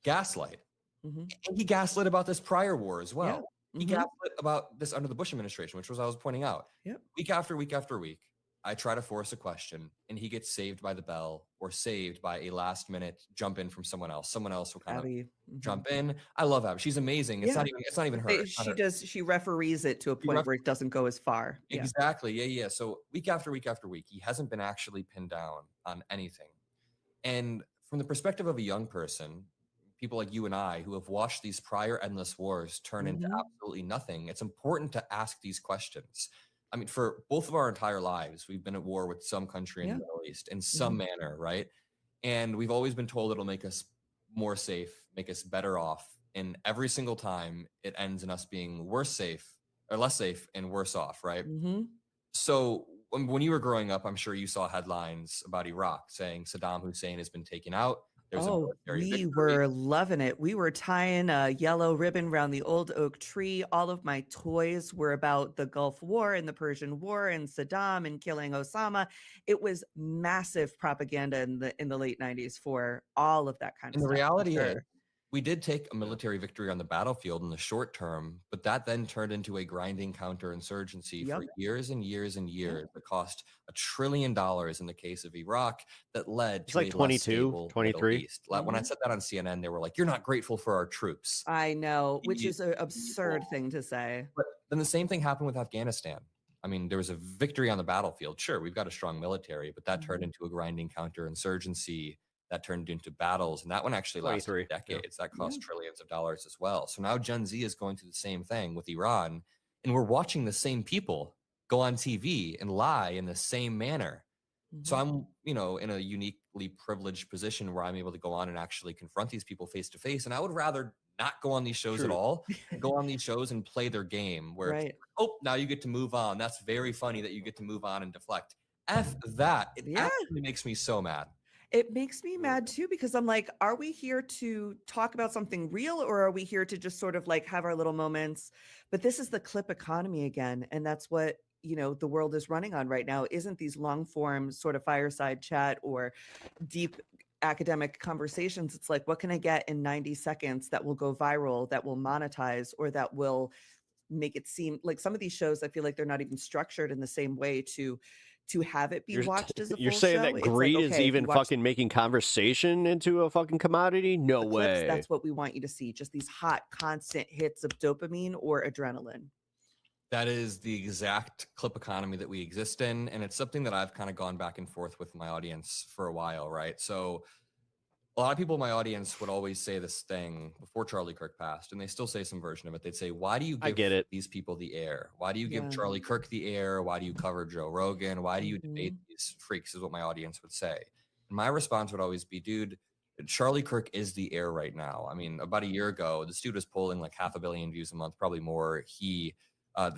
gaslight. Mhm. And he gaslit about this prior war as well. Yeah. He Mhm. gaslit about this under the Bush administration, which was I was pointing out. Yep. Week after week after week, I try to force a question and he gets saved by the bell or saved by a last minute jump in from someone else. Someone else will kind Abby. of jump in. I love Abby. She's amazing. It's Yeah. not even her. It's not her. She referees it to a point where it doesn't go as far. Yeah. Exactly. Yeah. So week after week after week, he hasn't been actually pinned down on anything. And from the perspective of a young person, people like you and I who have watched these prior endless wars turn into absolutely nothing, it's important to ask these questions. I mean, for both of our entire lives, we've been at war with some country in the Middle East in some manner, right? And we've always been told it'll make us more safe, make us better off. And every single time it ends in us being less safe and worse off, right? So when you were growing up, I'm sure you saw headlines about Iraq saying Saddam Hussein has been taken out. There's a military we victory. were loving it. We were tying a yellow ribbon around the old oak tree. All of my toys were about the Gulf War and the Persian War and Saddam and killing Osama. It was massive propaganda in the late 90s for all of that kind of And the stuff. reality is, we did take a military victory on the battlefield in the short term, but that then turned into a grinding counterinsurgency for years and years and years that cost $1 trillion in the case of Iraq that led to like a 22, less stable 23. Middle East. When I said that on CNN, they were like, "You're not grateful for our troops." I know, which is an absurd thing to say. But then the same thing happened with Afghanistan. I mean, there was a victory on the battlefield. Sure, we've got a strong military, but that turned into a grinding counterinsurgency that turned into battles. And that one actually lasted decades. That cost trillions of dollars as well. So now Gen Z is going through the same thing with Iran. And we're watching the same people go on TV and lie in the same manner. So I'm, in a uniquely privileged position where I'm able to go on and actually confront these people face to face. And I would rather not go on these shows at all, go on these shows and play their game where, it's like, oh, now you get to move on. That's very funny that you get to move on and deflect. F that. It actually makes me so mad. It makes me mad too, because I'm like, are we here to talk about something real, or are we here to just sort of like have our little moments? But this is the clip economy again. And that's what, the world is running on right now. Isn't these long form sort of fireside chat or deep academic conversations? It's like, what can I get in 90 seconds that will go viral, that will monetize, or that will make it seem like some of these shows, I feel like they're not even structured in the same way to have it be watched as a full You're saying show. that It's like, greed is okay, if even you watch fucking making conversation into a fucking commodity? No the clips, way. that's what we want you to see. Just these hot, constant hits of dopamine or adrenaline. That is the exact clip economy that we exist in. And it's something that I've kind of gone back and forth with my audience for a while, right? So a lot of people in my audience would always say this thing before Charlie Kirk passed, and they still say some version of it. They'd say, why do you give these people the air? Why do you give Charlie Kirk the air? Why do you cover Joe Rogan? Why do you debate these freaks, is what my audience would say. And my response would always be, dude, Charlie Kirk is the air right now. I mean, about a year ago, this dude was pulling like 500 million views a month, probably more.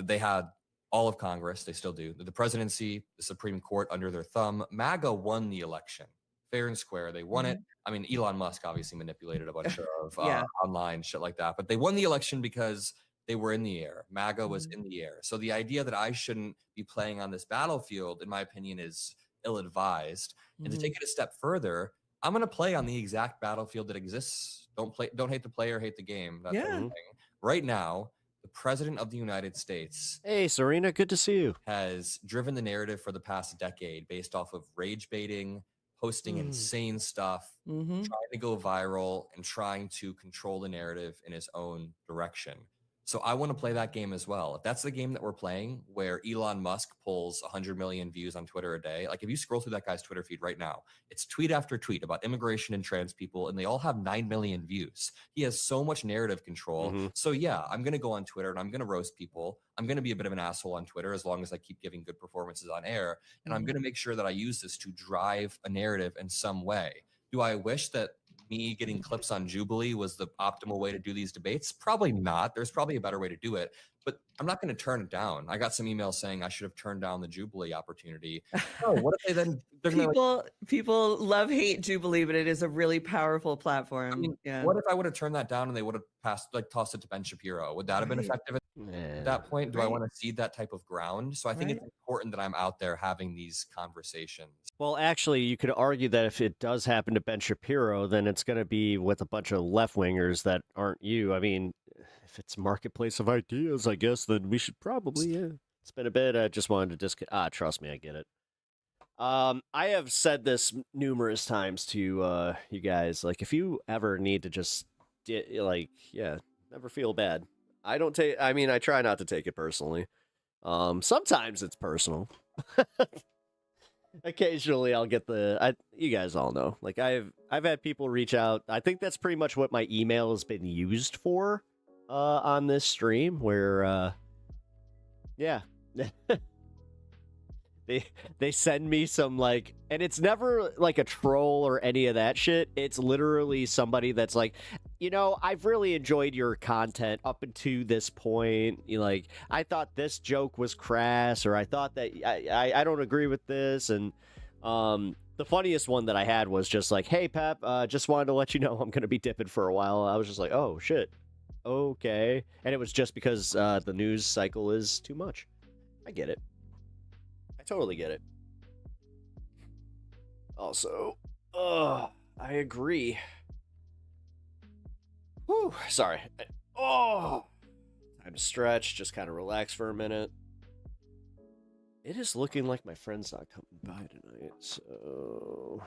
They had all of Congress, they still do, the presidency, the Supreme Court under their thumb. MAGA won the election, fair and square. They won it. I mean, Elon Musk obviously manipulated a bunch of online shit like that, but they won the election because they were in the air. MAGA was in the air. So the idea that I shouldn't be playing on this battlefield, in my opinion, is ill-advised. And to take it a step further, I'm going to play on the exact battlefield that exists. Don't hate the player, hate the game. That type of thing. Right now, the president of the United States. Hey, Serena, good to see you. Has driven the narrative for the past decade based off of rage baiting, posting insane stuff, trying to go viral, and trying to control the narrative in his own direction. So I want to play that game as well. If that's the game that we're playing, where Elon Musk pulls 100 million views on Twitter a day, like if you scroll through that guy's Twitter feed right now, it's tweet after tweet about immigration and trans people, and they all have 9 million views. He has so much narrative control. So yeah, I'm going to go on Twitter and I'm going to roast people. I'm going to be a bit of an asshole on Twitter as long as I keep giving good performances on air. And I'm going to make sure that I use this to drive a narrative in some way. Do I wish that me getting clips on Jubilee was the optimal way to do these debates? Probably not. There's probably a better way to do it, but I'm not going to turn it down. I got some emails saying I should have turned down the Jubilee opportunity. Oh, what if they then people love hate Jubilee, but it is a really powerful platform. I mean, what if I would have turned that down and they would have tossed it to Ben Shapiro? Would that have been effective at that point? Do I want to cede that type of ground? So I think it's important that I'm out there having these conversations. Well, actually, you could argue that if it does happen to Ben Shapiro, then it's going to be with a bunch of left-wingers that aren't you. I mean, if it's marketplace of ideas, I guess, then we should probably, It's been a bit, I just wanted to trust me, I get it. I have said this numerous times to you guys, like, if you ever need to just, never feel bad. I try not to take it personally. Sometimes it's personal. Occasionally, I'll get you guys all know. Like I've had people reach out. I think that's pretty much what my email has been used for on this stream. Where, yeah, they send me some like, and it's never like a troll or any of that shit. It's literally somebody that's like, I've really enjoyed your content up until this point. Like, I thought this joke was crass, or I thought that I don't agree with this. And the funniest one that I had was just like, hey, Pep, just wanted to let you know I'm going to be dipping for a while. I was just like, oh, shit. Okay. And it was just because the news cycle is too much. I get it. I totally get it. Also, I agree. Whew, sorry. Time to stretch, just kind of relax for a minute. It is looking like my friend's not coming by tonight, so...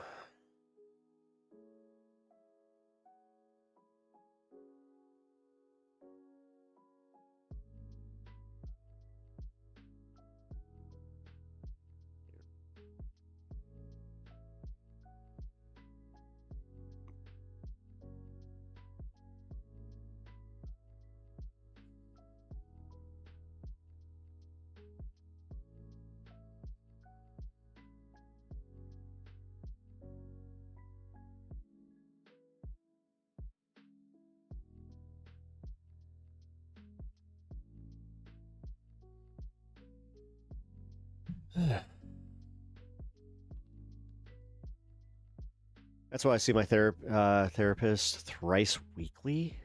That's why I see my therapist thrice weekly.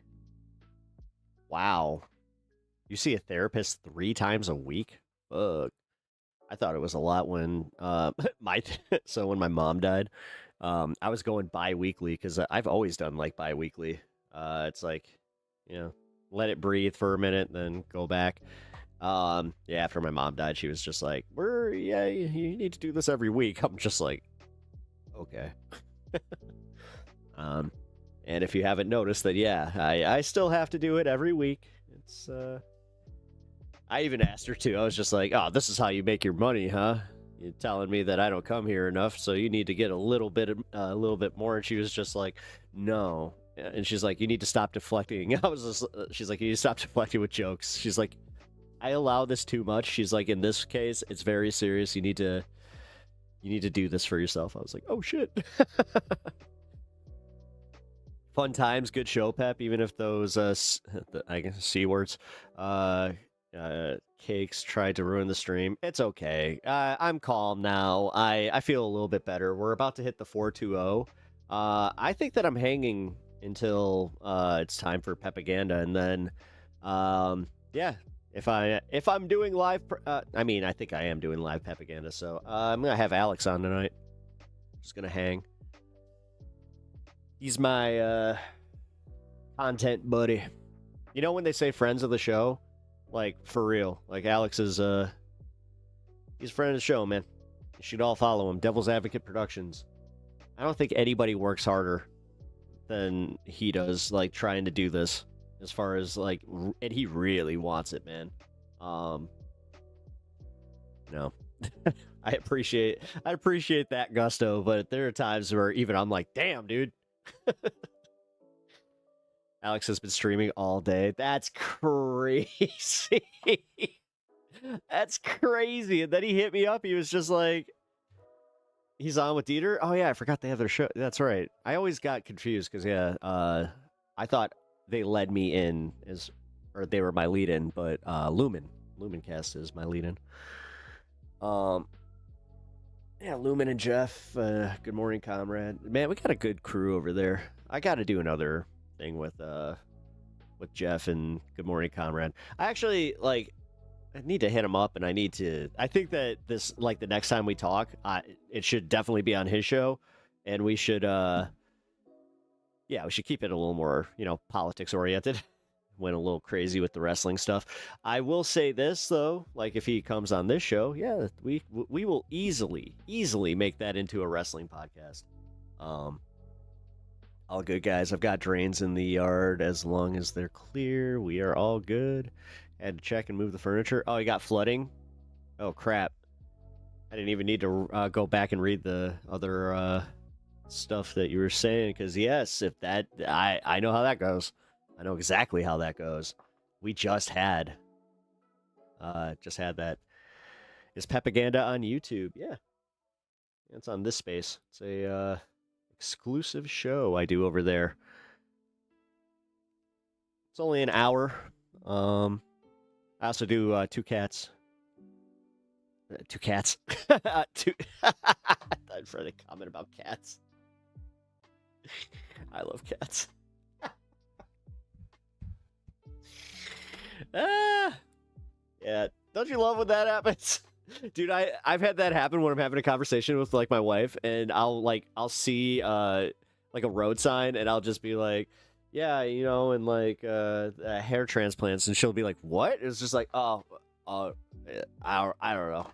Wow. You see a therapist 3 times a week? Fuck. I thought it was a lot when so when my mom died, I was going bi-weekly because I've always done like bi-weekly. It's like, let it breathe for a minute, then go back. After my mom died, she was just like, you need to do this every week. I'm just like, okay. And if you haven't noticed that, I still have to do it every week. It's, I even asked her too. I was just like, oh, this is how you make your money, huh? You're telling me that I don't come here enough, so you need to get a little bit more. And she was just like, no. And she's like, you need to stop deflecting. She's like, you need to stop deflecting with jokes. She's like, I allow this too much. She's like, in this case, it's very serious. You need to do this for yourself. I was like, oh shit. Fun times, good show, Pep. Even if those, I guess, C words, cakes tried to ruin the stream. It's okay. I'm calm now. I feel a little bit better. We're about to hit the 420. I think that I'm hanging until it's time for Pepaganda, and then, if I'm doing live, I think I am doing live Pepaganda, so I'm gonna have Alex on tonight. Just gonna hang. He's my content buddy. You know when they say friends of the show, like for real. Like Alex is he's a friend of the show, man. You should all follow him. Devil's Advocate Productions. I don't think anybody works harder than he does, like trying to do this. As far as like, and he really wants it, man. No, I appreciate that gusto, but there are times where even I'm like, damn, dude. Alex has been streaming all day. That's crazy. That's crazy. And then he hit me up. He was just like, he's on with Dieter. Oh yeah, I forgot they have their show. That's right. I always got confused because I thought they led me in or they were my lead-in, but Lumencast is my lead-in. Lumen and Jeff, good morning, comrade. Man, we got a good crew over there. I got to do another thing with Jeff and Good Morning, Comrade. I actually I need to hit him up, and I think that this, like, the next time we talk, it should definitely be on his show, and we should we should keep it a little more, politics oriented. Went a little crazy with the wrestling stuff. I will say this though, like if he comes on this show, we will easily make that into a wrestling podcast. All good, guys. I've got drains in the yard. As long as they're clear, we are all good. Had to check and move the furniture. Oh, you got flooding? Oh crap. I didn't even need to go back and read the other stuff that you were saying, because yes, if that I know how that goes. I know exactly how that goes. We just had that. Is Pepaganda on YouTube? Yeah, it's on this space. It's a exclusive show I do over there. It's only an hour. I also do Two Cats. Two cats. I'd further comment about cats. I love cats. Yeah. Don't you love when that happens? Dude, I've had that happen when I'm having a conversation with like my wife, and I'll see like a road sign, and I'll just be like, yeah, you know, and like hair transplants, and she'll be like, what? It's just like, I don't know.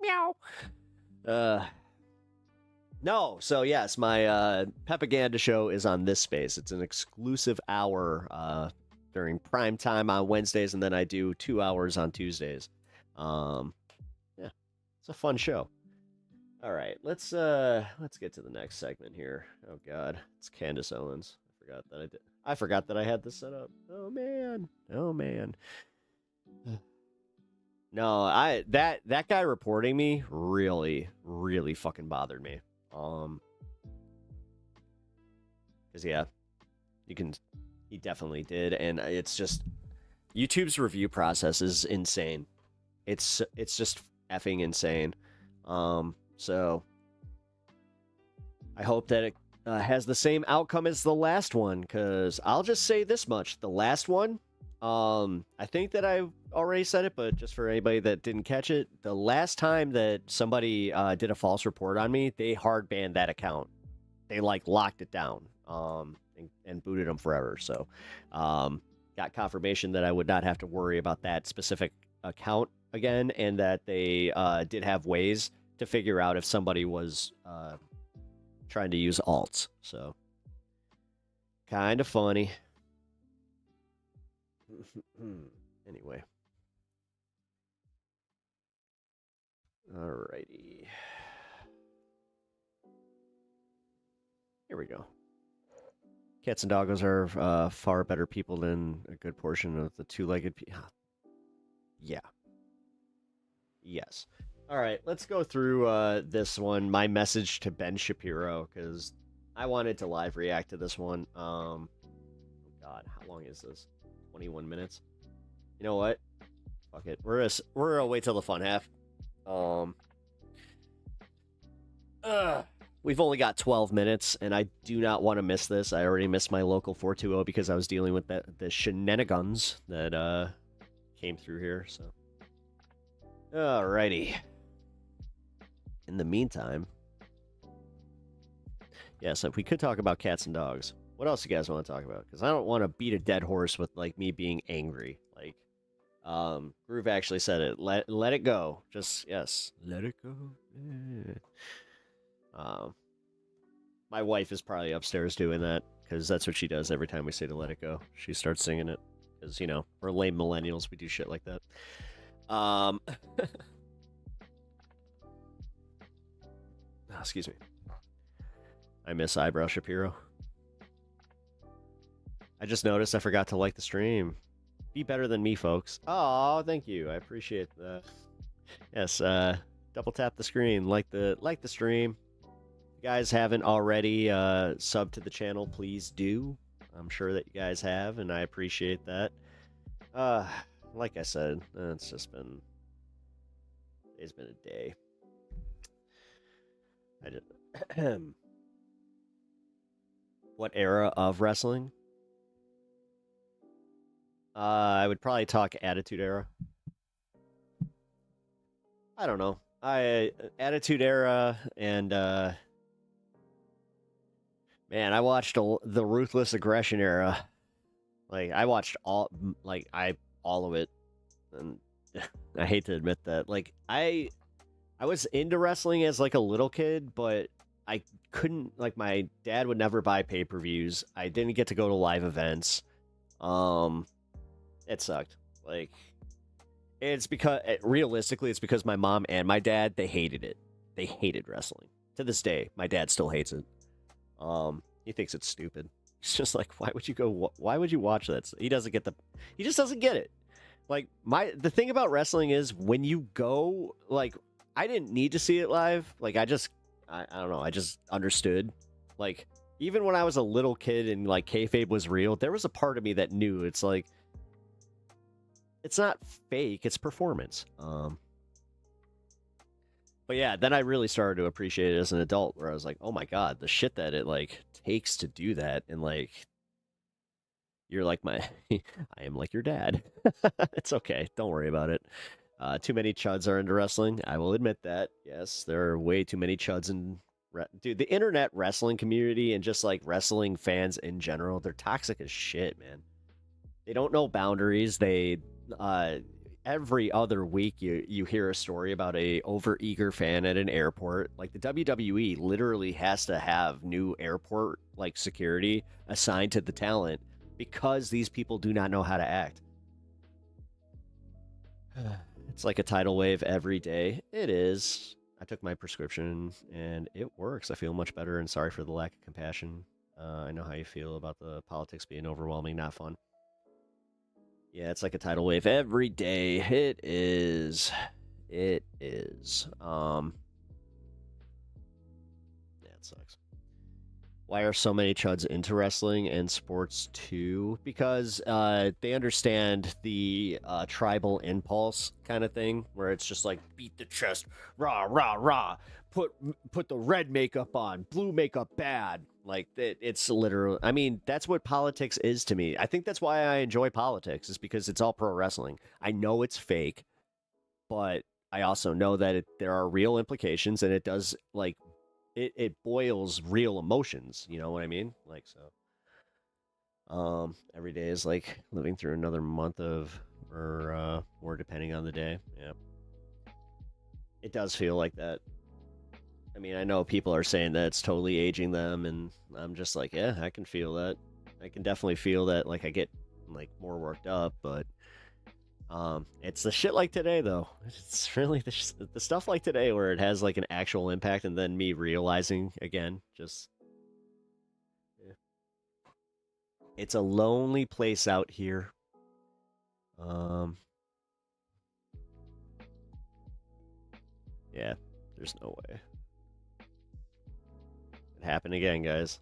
Meow. No, so yes, my Pepaganda show is on this space. It's an exclusive hour during prime time on Wednesdays, and then I do 2 hours on Tuesdays. Yeah, it's a fun show. All right, let's get to the next segment here. Oh God, it's Candace Owens. I forgot that I had this set up. Oh man. No, that guy reporting me really fucking bothered me. Because yeah, he definitely did, and it's just YouTube's review process is insane. It's just effing insane. So I hope that it has the same outcome as the last one, because I'll just say this much: the last one, I think that I already said it, but just for anybody that didn't catch it, the last time that somebody did a false report on me, they hard banned that account. They like locked it down, and booted them forever. So, got confirmation that I would not have to worry about that specific account again, and that they did have ways to figure out if somebody was trying to use alts. So, kind of funny. Anyway. Alrighty. Here we go. Cats and doggos are far better people than a good portion of the two-legged people. Yeah. Yes. All right, let's go through this one. My message to Ben Shapiro, because I wanted to live react to this one. Oh God, how long is this? 21 minutes. You know what? Fuck it. We're gonna wait till the fun half. We've only got 12 minutes, and I do not want to miss this. I already missed my local 420 because I was dealing with the shenanigans that came through here. So, alrighty. In the meantime, yes, if we could talk about cats and dogs. What else you guys want to talk about? Because I don't want to beat a dead horse with like me being angry. Like, Groove actually said it. Let it go. Just yes, let it go. My wife is probably upstairs doing that because that's what she does every time we say to let it go. She starts singing it because, you know, we're lame millennials. We do shit like that. Excuse me. I miss Eyebrow Shapiro. I just noticed I forgot to like the stream. Be better than me, folks. Oh, thank you. I appreciate that. Yes, double tap the screen, like the stream. If you guys haven't already subbed to the channel, please do. I'm sure that you guys have, and I appreciate that. Like I said, it's just been today's been a day. I just what era of wrestling? I would probably talk Attitude Era. I don't know. Attitude Era and man, I watched the Ruthless Aggression Era. Like I watched all of it, and I hate to admit that. Like I was into wrestling as like a little kid, but I couldn't, like, my dad would never buy pay-per-views. I didn't get to go to live events. It sucked. Like, It's because realistically, it's because my mom and my dad, they hated it. They hated wrestling. To this day, my dad still hates it. He thinks it's stupid. He's just like, why would you go? Why would you watch that? He doesn't get he just doesn't get it. Like the thing about wrestling is when you go, like, I didn't need to see it live. Like I don't know. I just understood. Like even when I was a little kid and like kayfabe was real, there was a part of me that knew it's like, it's not fake, it's performance. But yeah, then I really started to appreciate it as an adult, where I was like, oh my god, the shit that it like takes to do that, and like you're like I am like your dad. It's okay, don't worry about it. Too many chuds are into wrestling. I will admit that. Yes, there are way too many chuds in dude, the internet wrestling community and just like wrestling fans in general, they're toxic as shit, man. They don't know boundaries. They every other week you hear a story about a overeager fan at an airport. Like the WWE literally has to have new airport like security assigned to the talent because these people do not know how to act. It's like a tidal wave every day. It is. I took my prescription and it works. I feel much better, and sorry for the lack of compassion. I know how you feel about the politics being overwhelming, not fun. Yeah, it's like a tidal wave every day. It is. It is. Yeah, it sucks. Why are so many chuds into wrestling and sports too? Because they understand the tribal impulse kind of thing, where it's just like beat the chest, rah rah rah. Put the red makeup on, blue makeup bad. Like it's literally. I mean, that's what politics is to me. I think that's why I enjoy politics, is because it's all pro wrestling. I know it's fake, but I also know that there are real implications, and it does like. It boils real emotions, you know what I mean? Like, so every day is like living through another month of or more depending on the day. Yeah, it does feel like that. I mean, I know people are saying that it's totally aging them, and I'm just like, yeah, I can feel that. I can definitely feel that. Like I get like more worked up, but it's the shit like today, though. It's really the stuff like today where it has like an actual impact, and then me realizing again, just yeah. It's a lonely place out here. Yeah, there's no way. It happened again, guys.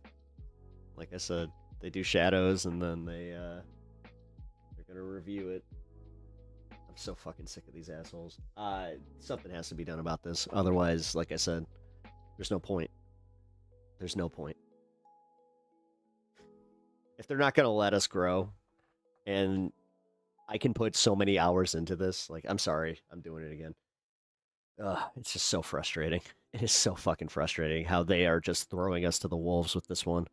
Like I said, they do shadows, and then they're gonna review it. I'm so fucking sick of these assholes. Something has to be done about this. Otherwise, like I said, there's no point. There's no point. If they're not going to let us grow, and I can put so many hours into this, like, I'm sorry, I'm doing it again. It's just so frustrating. It is so fucking frustrating how they are just throwing us to the wolves with this one.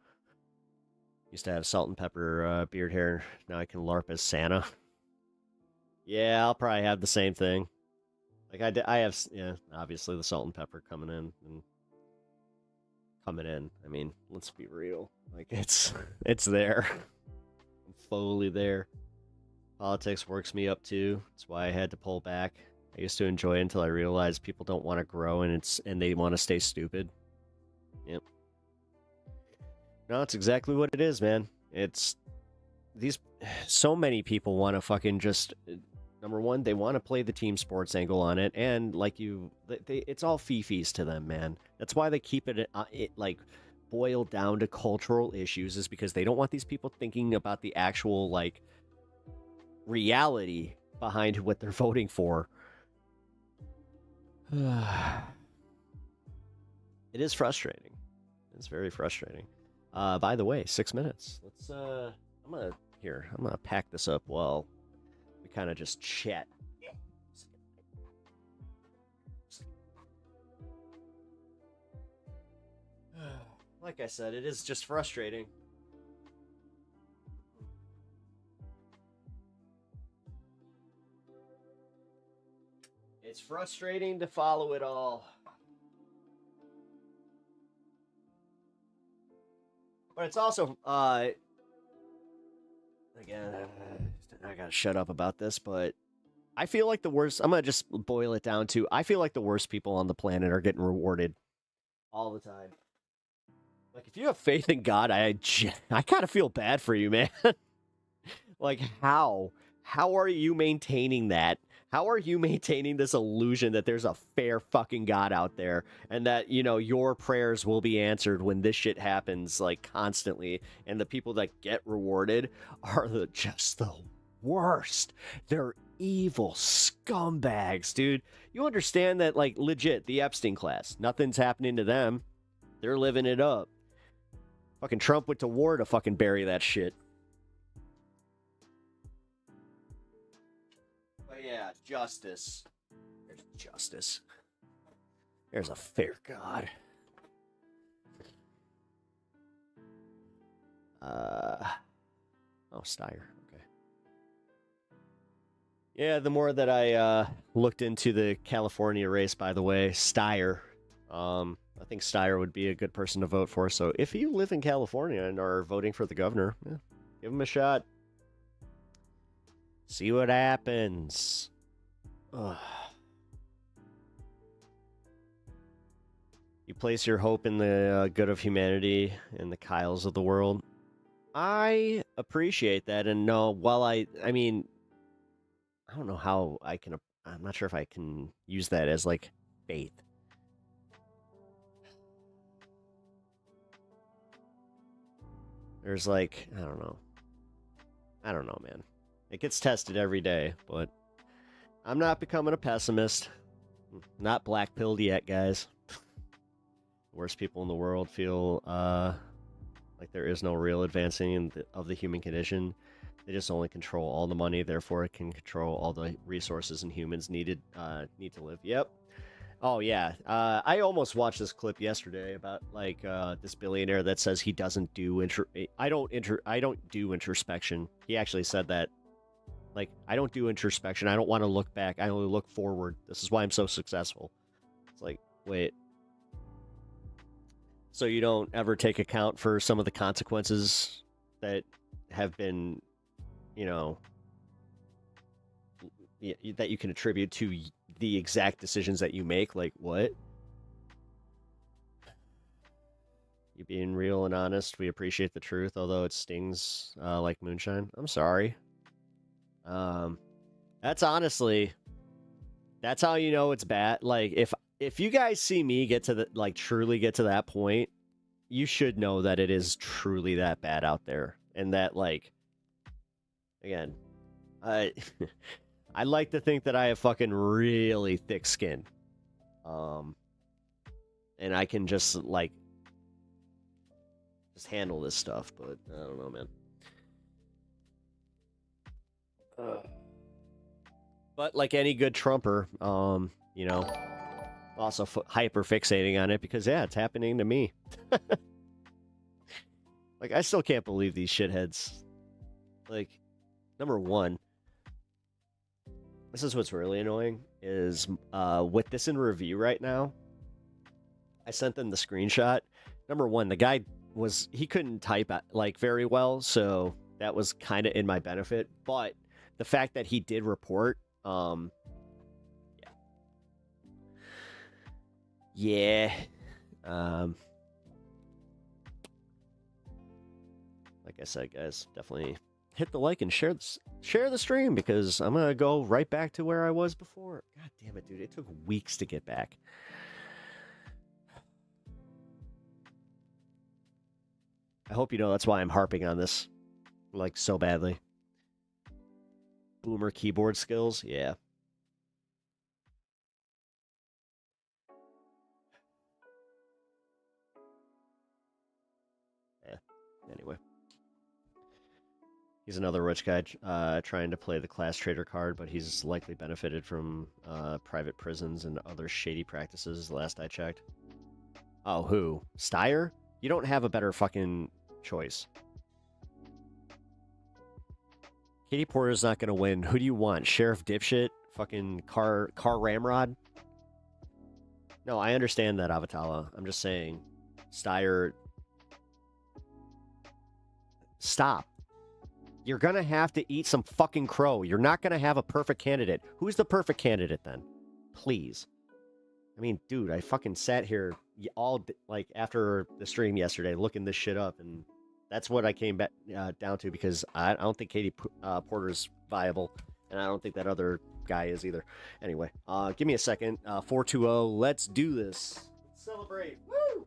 Used to have salt and pepper beard hair. Now I can LARP as Santa. Yeah, I'll probably have the same thing. Like I have, yeah, obviously the salt and pepper coming in. I mean, let's be real. Like it's there. I'm fully there. Politics works me up too. That's why I had to pull back. I used to enjoy it until I realized people don't want to grow, and they want to stay stupid. Yep. No, it's exactly what it is, man. It's so many people want to fucking just. Number one, they want to play the team sports angle on it, and like it's all fifis to them, man. That's why they keep it like boiled down to cultural issues, is because they don't want these people thinking about the actual like reality behind what they're voting for. It is frustrating. It's very frustrating. By the way, 6 minutes. Let's I'm gonna pack this up while we kind of just chat. Like I said, it is just frustrating. It's frustrating to follow it all. But it's also, again, I gotta shut up about this, but I feel like the worst. I'm gonna just boil it down to I feel like the worst people on the planet are getting rewarded all the time. Like if you have faith in God, I kind of feel bad for you, man. Like how are you maintaining that? How are you maintaining this illusion that there's a fair fucking God out there and that, you know, your prayers will be answered when this shit happens like constantly, and the people that get rewarded are just the worst. They're evil scumbags, dude. You understand that, like, legit, the Epstein class, nothing's happening to them. They're living it up. Fucking Trump went to war to fucking bury that shit. But yeah, justice. There's justice. There's a fair God. Oh, Steyer. Okay. Yeah, the more that I looked into the California race, by the way, Steyer. I think Steyer would be a good person to vote for. So if you live in California and are voting for the governor, yeah, give him a shot. See what happens. Ugh. You place your hope in the good of humanity and the Kyles of the world. I appreciate that, and no, while I mean, I don't know how I can. I'm not sure if I can use that as like faith. There's like, I don't know, man. It gets tested every day, but I'm not becoming a pessimist. Not black-pilled yet, guys. Worst people in the world feel like there is no real advancing of the human condition. They just only control all the money, therefore it can control all the resources and humans need to live. Yep. Oh yeah. I almost watched this clip yesterday about like this billionaire that says he doesn't do I don't do introspection. He actually said that. Like, I don't do introspection. I don't want to look back. I only look forward. This is why I'm so successful. It's like, wait. So you don't ever take account for some of the consequences that have been, you know, that you can attribute to the exact decisions that you make? Like, what? You being real and honest. We appreciate the truth, although it stings like moonshine. I'm sorry. That's honestly, that's how you know it's bad. Like, if you guys see me get to the, like, truly get to that point, you should know that it is truly that bad out there. And that, like, again, I like to think that I have fucking really thick skin. And I can just, like, just handle this stuff, but I don't know, man. But like any good Trumper, you know, also hyper fixating on it because, yeah, it's happening to me. Like, I still can't believe these shitheads. Like, number one, this is what's really annoying, is with this in review right now, I sent them the screenshot. Number one, the guy he couldn't type like very well, so that was kind of in my benefit. But the fact that he did report, yeah. Like I said, guys, definitely hit the like and share the stream, because I'm gonna go right back to where I was before. God damn it, dude! It took weeks to get back. I hope you know that's why I'm harping on this, like, so badly. Boomer keyboard skills, yeah. Anyway. He's another rich guy trying to play the class trader card, but he's likely benefited from private prisons and other shady practices, last I checked. Oh, who? Steyer? You don't have a better fucking choice. Katie Porter's not going to win. Who do you want? Sheriff Dipshit? Fucking car ramrod? No, I understand that, Avatala. I'm just saying. Steyer... Stop. You're going to have to eat some fucking crow. You're not going to have a perfect candidate. Who's the perfect candidate then? Please. I mean, dude, I fucking sat here like after the stream yesterday looking this shit up, and that's what I came back down to, because I don't think Katie Porter's viable, and I don't think that other guy is either. Anyway, give me a second. 420. Let's do this. Let's celebrate. Woo!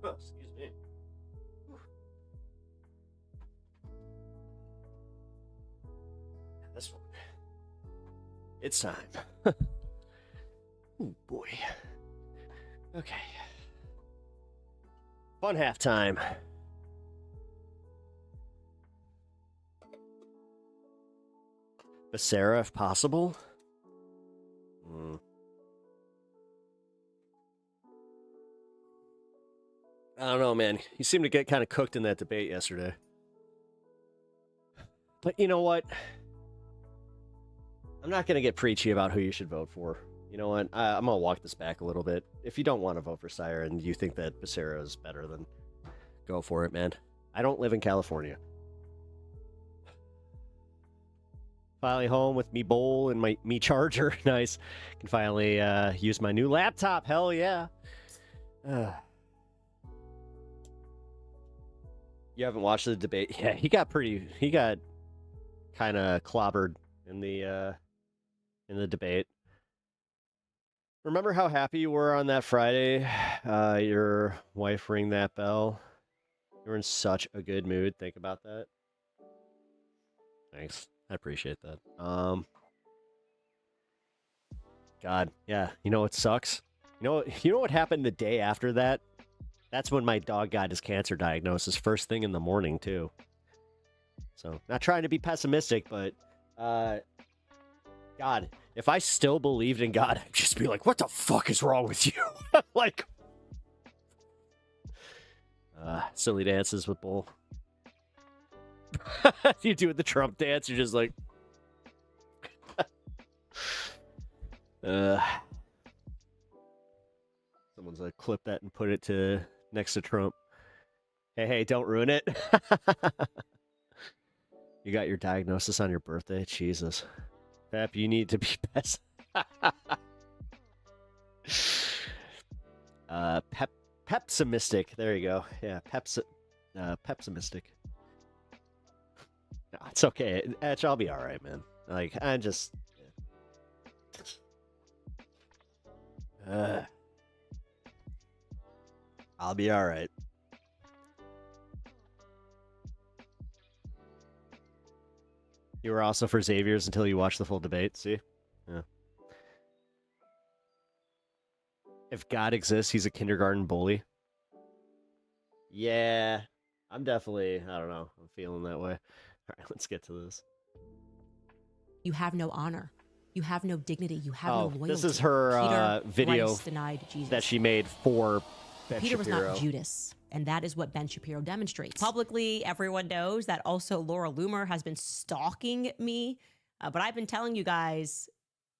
Excuse me. This one. It's time. Oh boy. Okay. Fun halftime. Becerra, if possible. I don't know, man. You seemed to get kind of cooked in that debate yesterday. But you know what? I'm not going to get preachy about who you should vote for. You know what? I'm going to walk this back a little bit. If you don't want to vote for Sire and you think that Becerra is better, then go for it, man. I don't live in California. Finally home with me bowl and me charger. Nice. Can finally use my new laptop. Hell yeah. You haven't watched the debate? Yeah, he got kind of clobbered in the debate. Remember how happy you were on that Friday? Your wife rang that bell. You were in such a good mood. Think about that. Thanks. I appreciate that. God, yeah. You know what sucks? You know what happened the day after that? That's when my dog got his cancer diagnosis, first thing in the morning, too. So, not trying to be pessimistic, but, God, if I still believed in God, I'd just be like, what the fuck is wrong with you? Like, silly dances with Bull. You do the Trump dance, you're just like, someone's like, clip that and put it next to Trump. Hey, don't ruin it. You got your diagnosis on your birthday? Jesus. Pep, you need to be best. Pepsimistic. There you go. Yeah, Pepsimistic. No, it's okay. Etch, I'll be all right, man. Like, I just... I'll be all right. You were also for Xavier's until you watched the full debate. See? Yeah. If God exists, he's a kindergarten bully. Yeah. I'm definitely, I don't know. I'm feeling that way. All right, let's get to this. You have no honor. You have no dignity. You have no loyalty. This is her video Christ denied Jesus. that she made for Ben Peter Shapiro. was not Judas, and that is what Ben Shapiro demonstrates. Publicly, everyone knows that also Laura Loomer has been stalking me, but I've been telling you guys,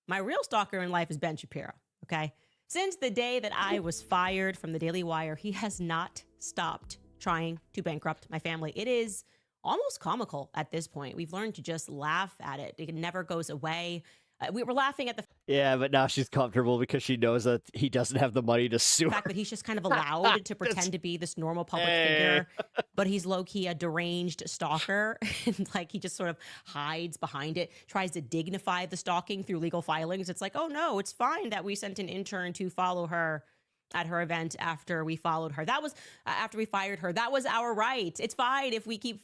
my real stalker in life is Ben Shapiro, okay? Since the day that I was fired from the Daily Wire, he has not stopped trying to bankrupt my family. It is almost comical at this point. We've learned to just laugh at it. It never goes away. We were laughing at the Yeah, but now she's comfortable because she knows that he doesn't have the money to sue fact her. that he's just kind of allowed to pretend to be this normal public figure, but he's low-key a deranged stalker. And like he just sort of hides behind it, tries to dignify the stalking through legal filings. It's like, oh no, it's fine that we sent an intern to follow her at her event after we followed her. That was after we fired her. That was our right. It's fine if we keep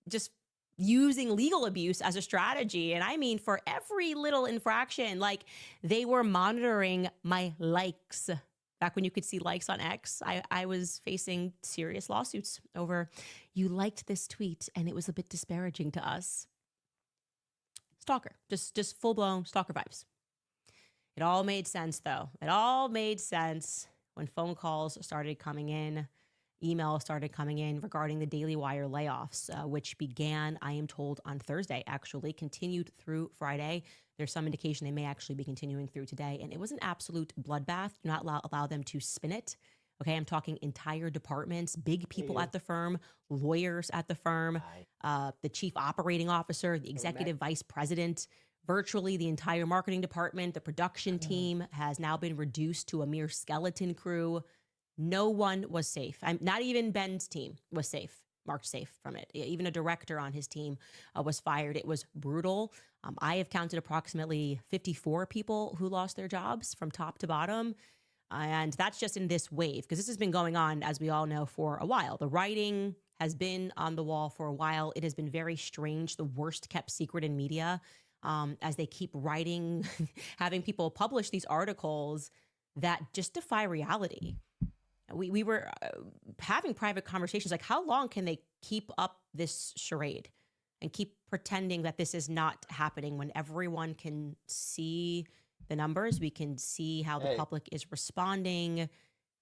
just using legal abuse as a strategy. And I mean, for every little infraction, like they were monitoring my likes. Back when you could see likes on X, I was facing serious lawsuits over you liked this tweet and it was a bit disparaging to us. Stalker, just full-blown stalker vibes. It all made sense though. It all made sense when phone calls started coming in. Email started coming in regarding the Daily Wire layoffs, which began, I am told, on Thursday, actually, continued through Friday. There's some indication they may actually be continuing through today. And it was an absolute bloodbath. Do not allow them to spin it. Okay, I'm talking entire departments, big people at the firm, lawyers at the firm, the chief operating officer, the executive vice president, virtually the entire marketing department, the production team has now been reduced to a mere skeleton crew. No one was safe. Not even Ben's team was safe, marked safe from it. Even a director on his team was fired. It was brutal. I have counted approximately 54 people who lost their jobs from top to bottom. And that's just in this wave, because this has been going on, as we all know, for a while. The writing has been on the wall for a while. It has been very strange, the worst kept secret in media, as they keep writing, having people publish these articles that just defy reality. We were having private conversations like, how long can they keep up this charade and keep pretending that this is not happening when everyone can see the numbers? We can see how the public is responding.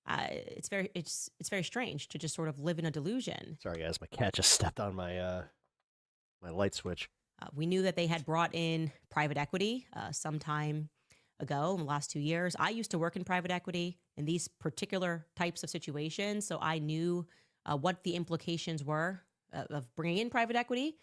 It's very strange to just sort of live in a delusion. Sorry, guys, my cat just stepped on my my light switch. We knew that they had brought in private equity sometime ago in the last 2 years. I used to work in private equity in these particular types of situations, so I knew what the implications were of bringing in private equity,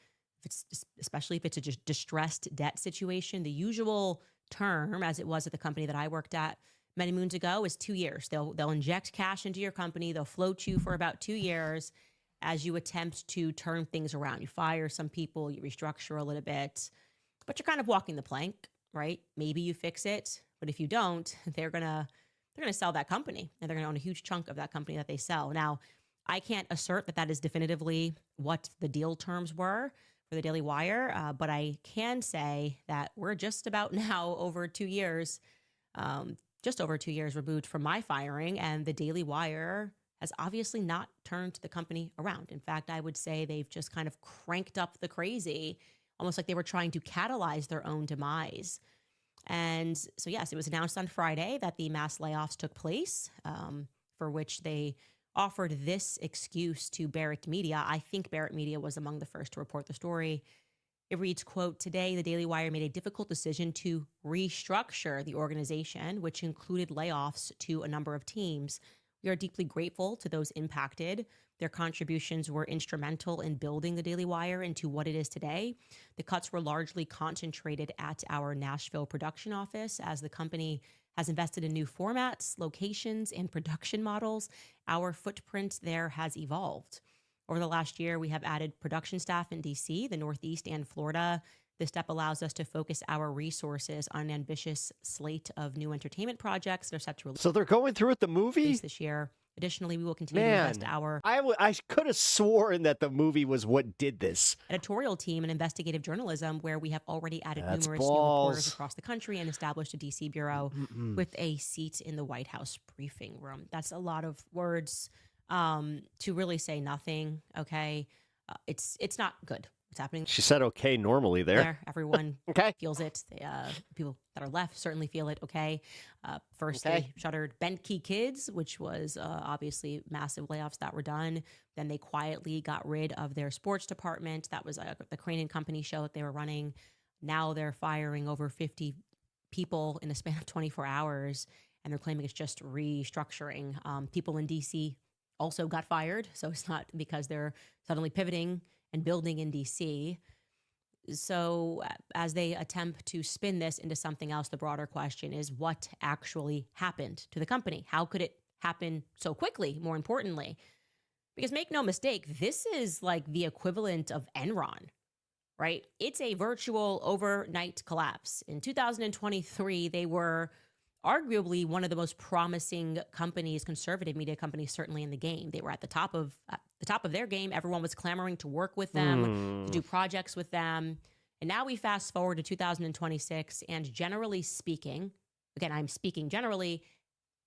especially if it's a distressed debt situation. The usual term, as it was at the company that I worked at many moons ago, is 2 years. They'll inject cash into your company. They'll float you for about 2 years as you attempt to turn things around. You fire some people, you restructure a little bit, but you're kind of walking the plank, right? Maybe you fix it, but if you don't, they're gonna sell that company, and they're gonna own a huge chunk of that company that they sell. Now, I can't assert that that is definitively what the deal terms were for the Daily Wire, but I can say that we're just about now over 2 years, just over 2 years removed from my firing, and the Daily Wire has obviously not turned the company around. In fact, I would say they've just kind of cranked up the crazy, almost like they were trying to catalyze their own demise. And so, yes, it was announced on Friday that the mass layoffs took place, for which they offered this excuse to Barrett Media. I think Barrett Media was among the first to report the story. It reads, quote, "Today, the Daily Wire made a difficult decision to restructure the organization, which included layoffs to a number of teams. We are deeply grateful to those impacted. Their contributions were instrumental in building the Daily Wire into what it is today. The cuts were largely concentrated at our Nashville production office, as the company has invested in new formats, locations, and production models. Our footprint there has evolved. Over the last year, we have added production staff in DC, the Northeast, and Florida. This step allows us to focus our resources on an ambitious slate of new entertainment projects that are set to release. So they're going through with the movie this year. Additionally, we will continue to invest our I could have sworn that the movie was what did this. editorial team in investigative journalism, where we have already added That's numerous new balls. reporters across the country and established a DC bureau with a seat in the White House briefing room. That's a lot of words to really say nothing. Okay, it's not good. What's happening? She said okay normally there. Everyone okay. feels it. People that are left certainly feel it. Okay. First, Okay. they shuttered Bent Key Kids, which was obviously massive layoffs that were done. Then they quietly got rid of their sports department. That was the Crane and Company show that they were running. Now they're firing over 50 people in a span of 24 hours, and they're claiming it's just restructuring. People in DC also got fired, so it's not because they're suddenly pivoting and building in DC. So, as they attempt to spin this into something else, the broader question is what actually happened to the company? How could it happen so quickly, more importantly? Because make no mistake, this is like the equivalent of Enron, right? It's a virtual overnight collapse. In 2023, they were arguably one of the most promising companies, conservative media companies, certainly in the game. They were at the top of their game. Everyone was clamoring to work with them, to do projects with them. And now we fast forward to 2026, and generally speaking, again, I'm speaking generally,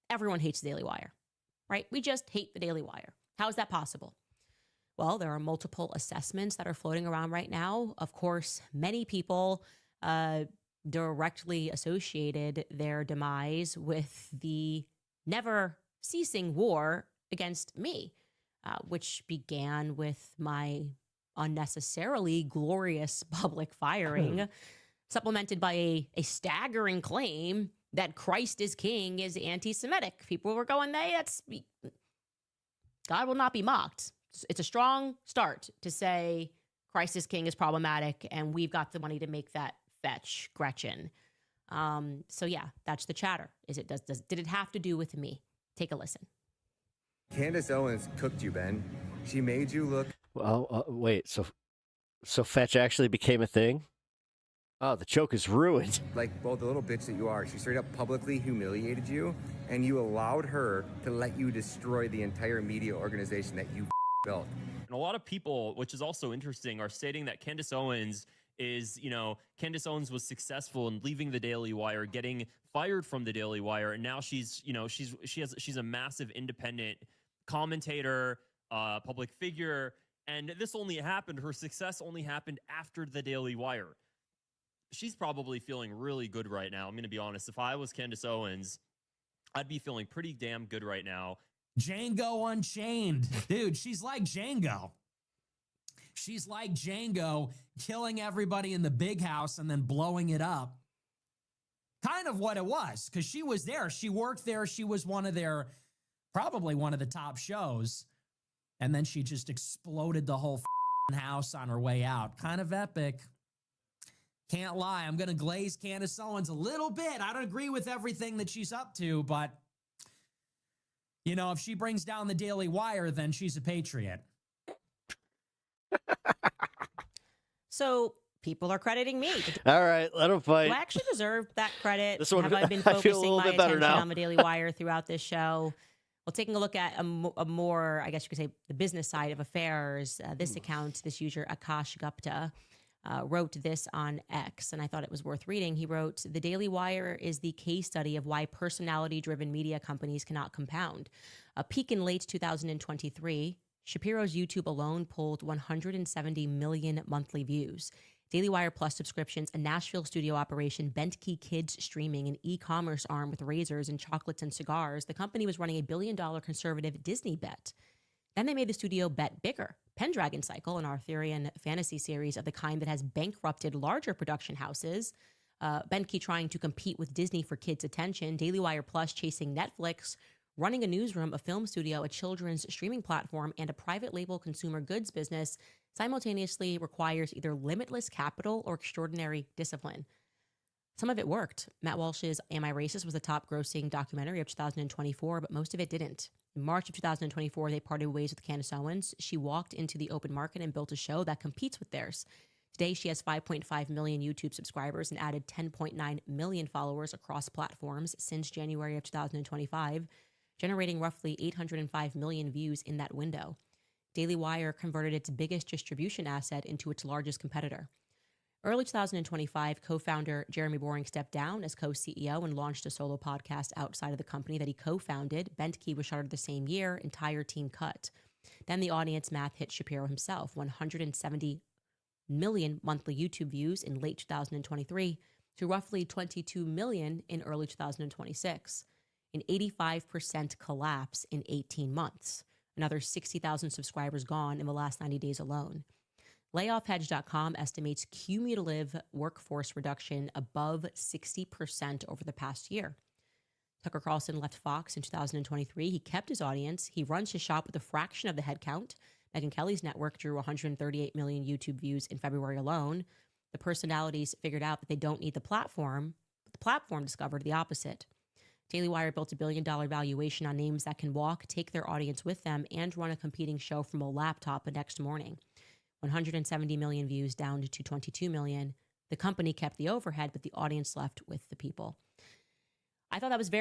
everyone hates the Daily Wire, right? We just hate the Daily Wire. How is that possible? Well, there are multiple assessments that are floating around right now. Of course, many people directly associated their demise with the never ceasing war against me, which began with my unnecessarily glorious public firing, supplemented by a staggering claim that Christ is King is anti-Semitic. People were going, God will not be mocked. It's a strong start to say Christ is King is problematic, and we've got the money to make that fetch, Gretchen. So yeah, that's the chatter. Did it have to do with me? Take a listen. Candace Owens cooked you, Ben. She made you look. Well, wait. So fetch actually became a thing? Oh, the joke is ruined. Like, well, the little bitch that you are. She straight up publicly humiliated you, and you allowed her to let you destroy the entire media organization that you built. And a lot of people, which is also interesting, are stating that Candace Owens Candace Owens was successful in leaving the Daily Wire, getting fired from the Daily Wire, and now she's a massive independent commentator, public figure, and this only happened. Her success only happened after the Daily Wire. She's probably feeling really good right now. I'm going to be honest. If I was Candace Owens, I'd be feeling pretty damn good right now. Django Unchained. Dude, she's like Django. She's like Django, killing everybody in the big house and then blowing it up. Kind of what it was, because she was there. She worked there. She was probably one of the top shows. And then she just exploded the whole house on her way out. Kind of epic. Can't lie. I'm going to glaze Candace Owens a little bit. I don't agree with everything that she's up to, but, if she brings down the Daily Wire, then she's a patriot. So people are crediting me. All right, let them fight. Do I actually deserve that credit? This one, have I been I feel a focusing little my bit better attention now. on the Daily Wire throughout this show? Well, taking a look at a more, I guess you could say, the business side of affairs, this account, this user, Akash Gupta, wrote this on X, and I thought it was worth reading. He wrote, "The Daily Wire is the case study of why personality-driven media companies cannot compound. A peak in late 2023, Shapiro's YouTube alone pulled 170 million monthly views. Daily Wire Plus subscriptions, a Nashville studio operation, Bentkey Kids streaming, an e-commerce arm with razors and chocolates and cigars. The company was running $1 billion conservative Disney bet. Then they made the studio bet bigger. Pendragon Cycle, an Arthurian fantasy series of the kind that has bankrupted larger production houses. Bentkey trying to compete with Disney for kids' attention. Daily Wire Plus chasing Netflix. Running a newsroom, a film studio, a children's streaming platform, and a private label consumer goods business simultaneously requires either limitless capital or extraordinary discipline." Some of it worked. Matt Walsh's Am I Racist was the top grossing documentary of 2024, but most of it didn't. In March of 2024, they parted ways with Candace Owens. She walked into the open market and built a show that competes with theirs. Today, she has 5.5 million YouTube subscribers and added 10.9 million followers across platforms since January of 2025, generating roughly 805 million views in that window. Daily Wire converted its biggest distribution asset into its largest competitor. Early 2025, co-founder Jeremy Boring stepped down as co-CEO and launched a solo podcast outside of the company that he co-founded. Bentkey was shuttered the same year, entire team cut. Then the audience math hit Shapiro himself, 170 million monthly YouTube views in late 2023 to roughly 22 million in early 2026. An 85% collapse in 18 months. Another 60,000 subscribers gone in the last 90 days alone. LayoffHedge.com estimates cumulative workforce reduction above 60% over the past year. Tucker Carlson left Fox in 2023. He kept his audience. He runs his shop with a fraction of the headcount. Megyn Kelly's network drew 138 million YouTube views in February alone. The personalities figured out that they don't need the platform, but the platform discovered the opposite. Daily Wire built $1 billion valuation on names that can walk, take their audience with them, and run a competing show from a laptop the next morning. 170 million views down to 22 million. The company kept the overhead, but the audience left with the people. I thought that was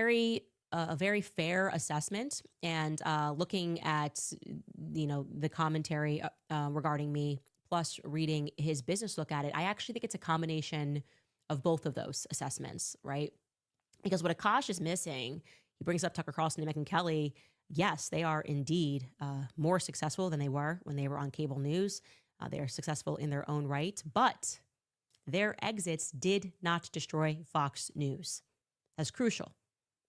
a very fair assessment. And looking at the commentary regarding me, plus reading his business look at it, I actually think it's a combination of both of those assessments, right? Because what Akash is missing, he brings up Tucker Carlson and Megyn Kelly. Yes, they are indeed more successful than they were when they were on cable news. They are successful in their own right, but their exits did not destroy Fox News. That's crucial.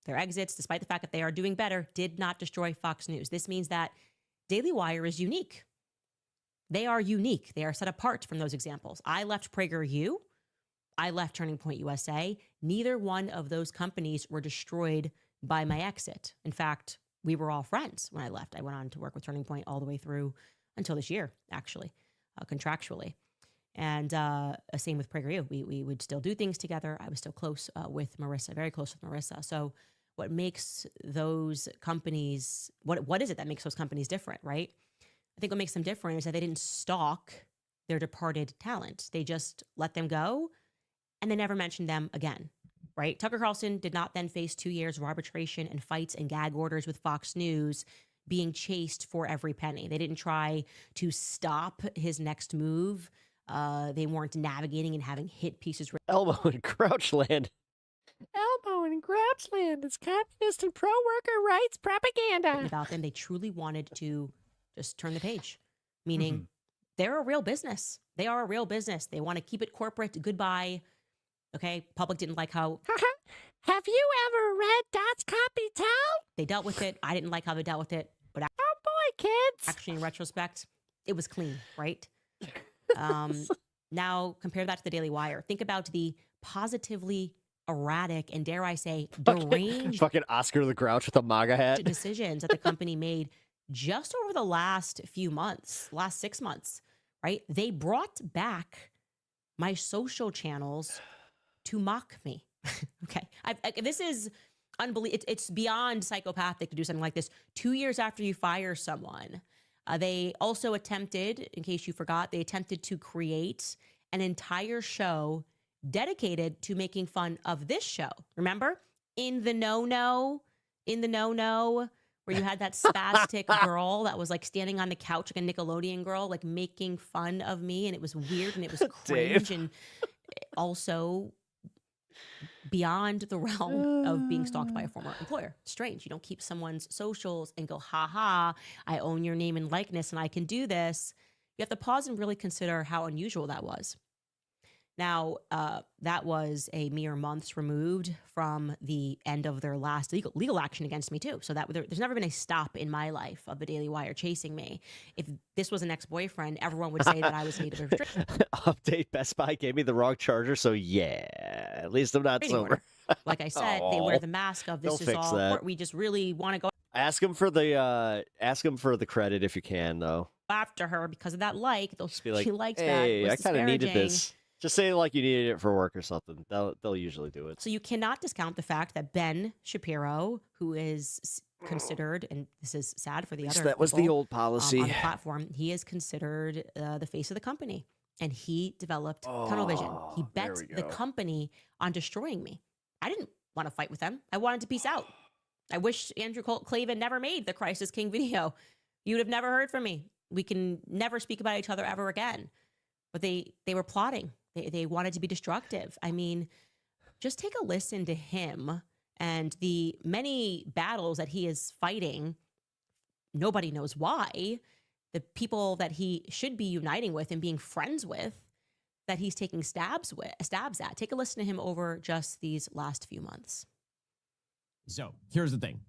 Their exits, despite the fact that they are doing better, did not destroy Fox News. This means that Daily Wire is unique. They are unique. They are set apart from those examples. I left PragerU. I left Turning Point USA. Neither one of those companies were destroyed by my exit. In fact, we were all friends when I left. I went on to work with Turning Point all the way through until this year, actually, contractually. And same with PragerU. We would still do things together. I was still close with Marissa, very close with Marissa. So what makes those companies, what is it that makes those companies different, right? I think what makes them different is that they didn't stalk their departed talent. They just let them go and they never mentioned them again, right? Tucker Carlson did not then face 2 years of arbitration and fights and gag orders with Fox News, being chased for every penny. They didn't try to stop his next move. They weren't navigating and having hit pieces. Elmo in Crouchland. Elmo in Crouchland is communist and pro-worker rights propaganda. About them, they truly wanted to just turn the page, meaning they're a real business. They are a real business. They want to keep it corporate. Goodbye. Okay, public didn't like how. Have you ever read Dot's Copy Tell? They dealt with it. I didn't like how they dealt with it, but oh boy, kids! Actually, in retrospect, it was clean, right? Now compare that to the Daily Wire. Think about the positively erratic and, dare I say, deranged fucking Oscar the Grouch with a MAGA hat decisions that the company made just over the last few months, last 6 months, right? They brought back my social channels to mock me. Okay. This is unbelievable. It's beyond psychopathic to do something like this 2 years after you fire someone. They also attempted, in case you forgot, they attempted to create an entire show dedicated to making fun of this show. Remember? In the no-no, where you had that spastic girl that was like standing on the couch like a Nickelodeon girl, like making fun of me. And it was weird and it was cringe and also beyond the realm of being stalked by a former employer. Strange. You don't keep someone's socials and go, ha ha, I own your name and likeness and I can do this. You have to pause and really consider how unusual that was. Now, that was a mere months removed from the end of their last legal action against me too. So that there's never been a stop in my life of the Daily Wire chasing me. If this was an ex-boyfriend, everyone would say that I was native restricted. Update: Best Buy gave me the wrong charger, so yeah, at least I'm not sober. Like I said, they wear the mask of this They'll is fix all. that. We just really want to go Ask them for the credit if you can, though. after her because of that like. Be like, She likes hey, that. I kind of needed disparaging. this. Just say like you needed it for work or something. They'll usually do it. So you cannot discount the fact that Ben Shapiro, who is considered, and this is sad for the least other that was the people, old policy. on the platform, he is considered the face of the company, and he developed tunnel vision. He bet there we the go. company on destroying me. I didn't want to fight with them. I wanted to peace out. I wish Andrew Clavin never made the Crisis King video. You would have never heard from me. We can never speak about each other ever again. But they were plotting. They wanted to be destructive. I mean, just take a listen to him and the many battles that he is fighting. Nobody knows why. The people that he should be uniting with and being friends with, that he's taking stabs at. Take a listen to him over just these last few months. So here's the thing.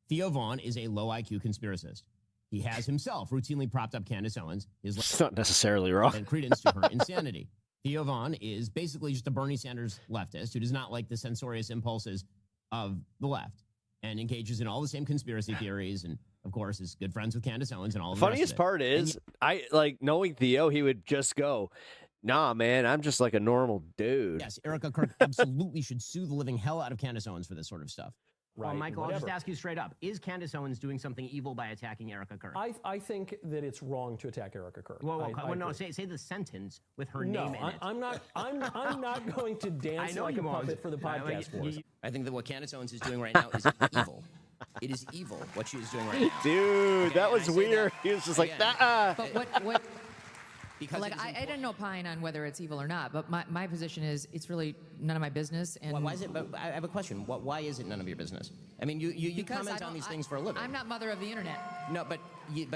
Theo Vaughn is a low IQ conspiracist. He has himself routinely propped up Candace Owens. It's not necessarily wrong. And credence to her insanity. Theo Vaughn is basically just a Bernie Sanders leftist who does not like the censorious impulses of the left and engages in all the same conspiracy theories and, of course, is good friends with Candace Owens and all of the rest of Funniest it. part is, I like knowing Theo, he would just go, Nah, man, I'm just like a normal dude. Yes, Erica Kirk absolutely should sue the living hell out of Candace Owens for this sort of stuff. Well, Right, Michael, I'll just whatever. ask you straight up. Is Candace Owens doing something evil by attacking Erica Kirk? I think that it's wrong to attack Erica Kirk. Well, I no, agree. say the sentence with her No, name in it. I'm not. I'm not going to dance I know like you a won't. puppet for the podcast force. I think that what Candace Owens is doing right now is evil. It is evil what she is doing right now. Dude, that was weird. He was just like, Again. nah. But what? Because like I didn't opine on whether it's evil or not, but my position is it's really none of my business. And Why is it? But I have a question. Why is it none of your business? I mean, you Because comment I on these don't- things for a living. I'm not mother of the internet. No, but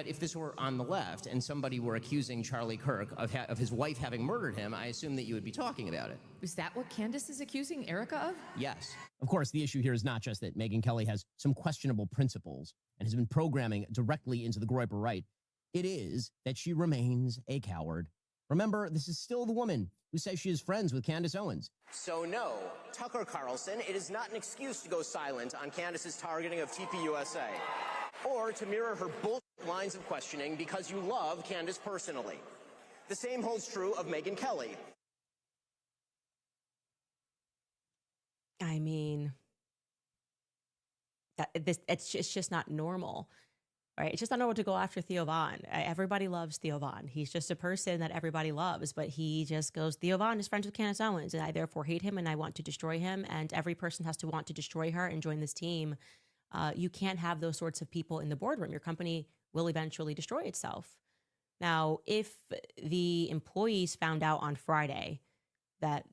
if this were on the left and somebody were accusing Charlie Kirk of his wife having murdered him, I assume that you would be talking about it. Is that what Candace is accusing Erica of? Yes. Of course, the issue here is not just that Megyn Kelly has some questionable principles and has been programming directly into the Groyper right. It is that she remains a coward. Remember, this is still the woman who says she is friends with Candace Owens. So no, Tucker Carlson, it is not an excuse to go silent on Candace's targeting of TPUSA, or to mirror her bullshit lines of questioning because you love Candace personally. The same holds true of Megyn Kelly. I mean, it's just not normal, right? It's just not normal to go after Theo Von. Everybody loves Theo Von. He's just a person that everybody loves, but he just goes, Theo Von is friends with Candace Owens, and I therefore hate him and I want to destroy him, and every person has to want to destroy her and join this team. You can't have those sorts of people in the boardroom. Your company will eventually destroy itself. Now, if the employees found out on Friday that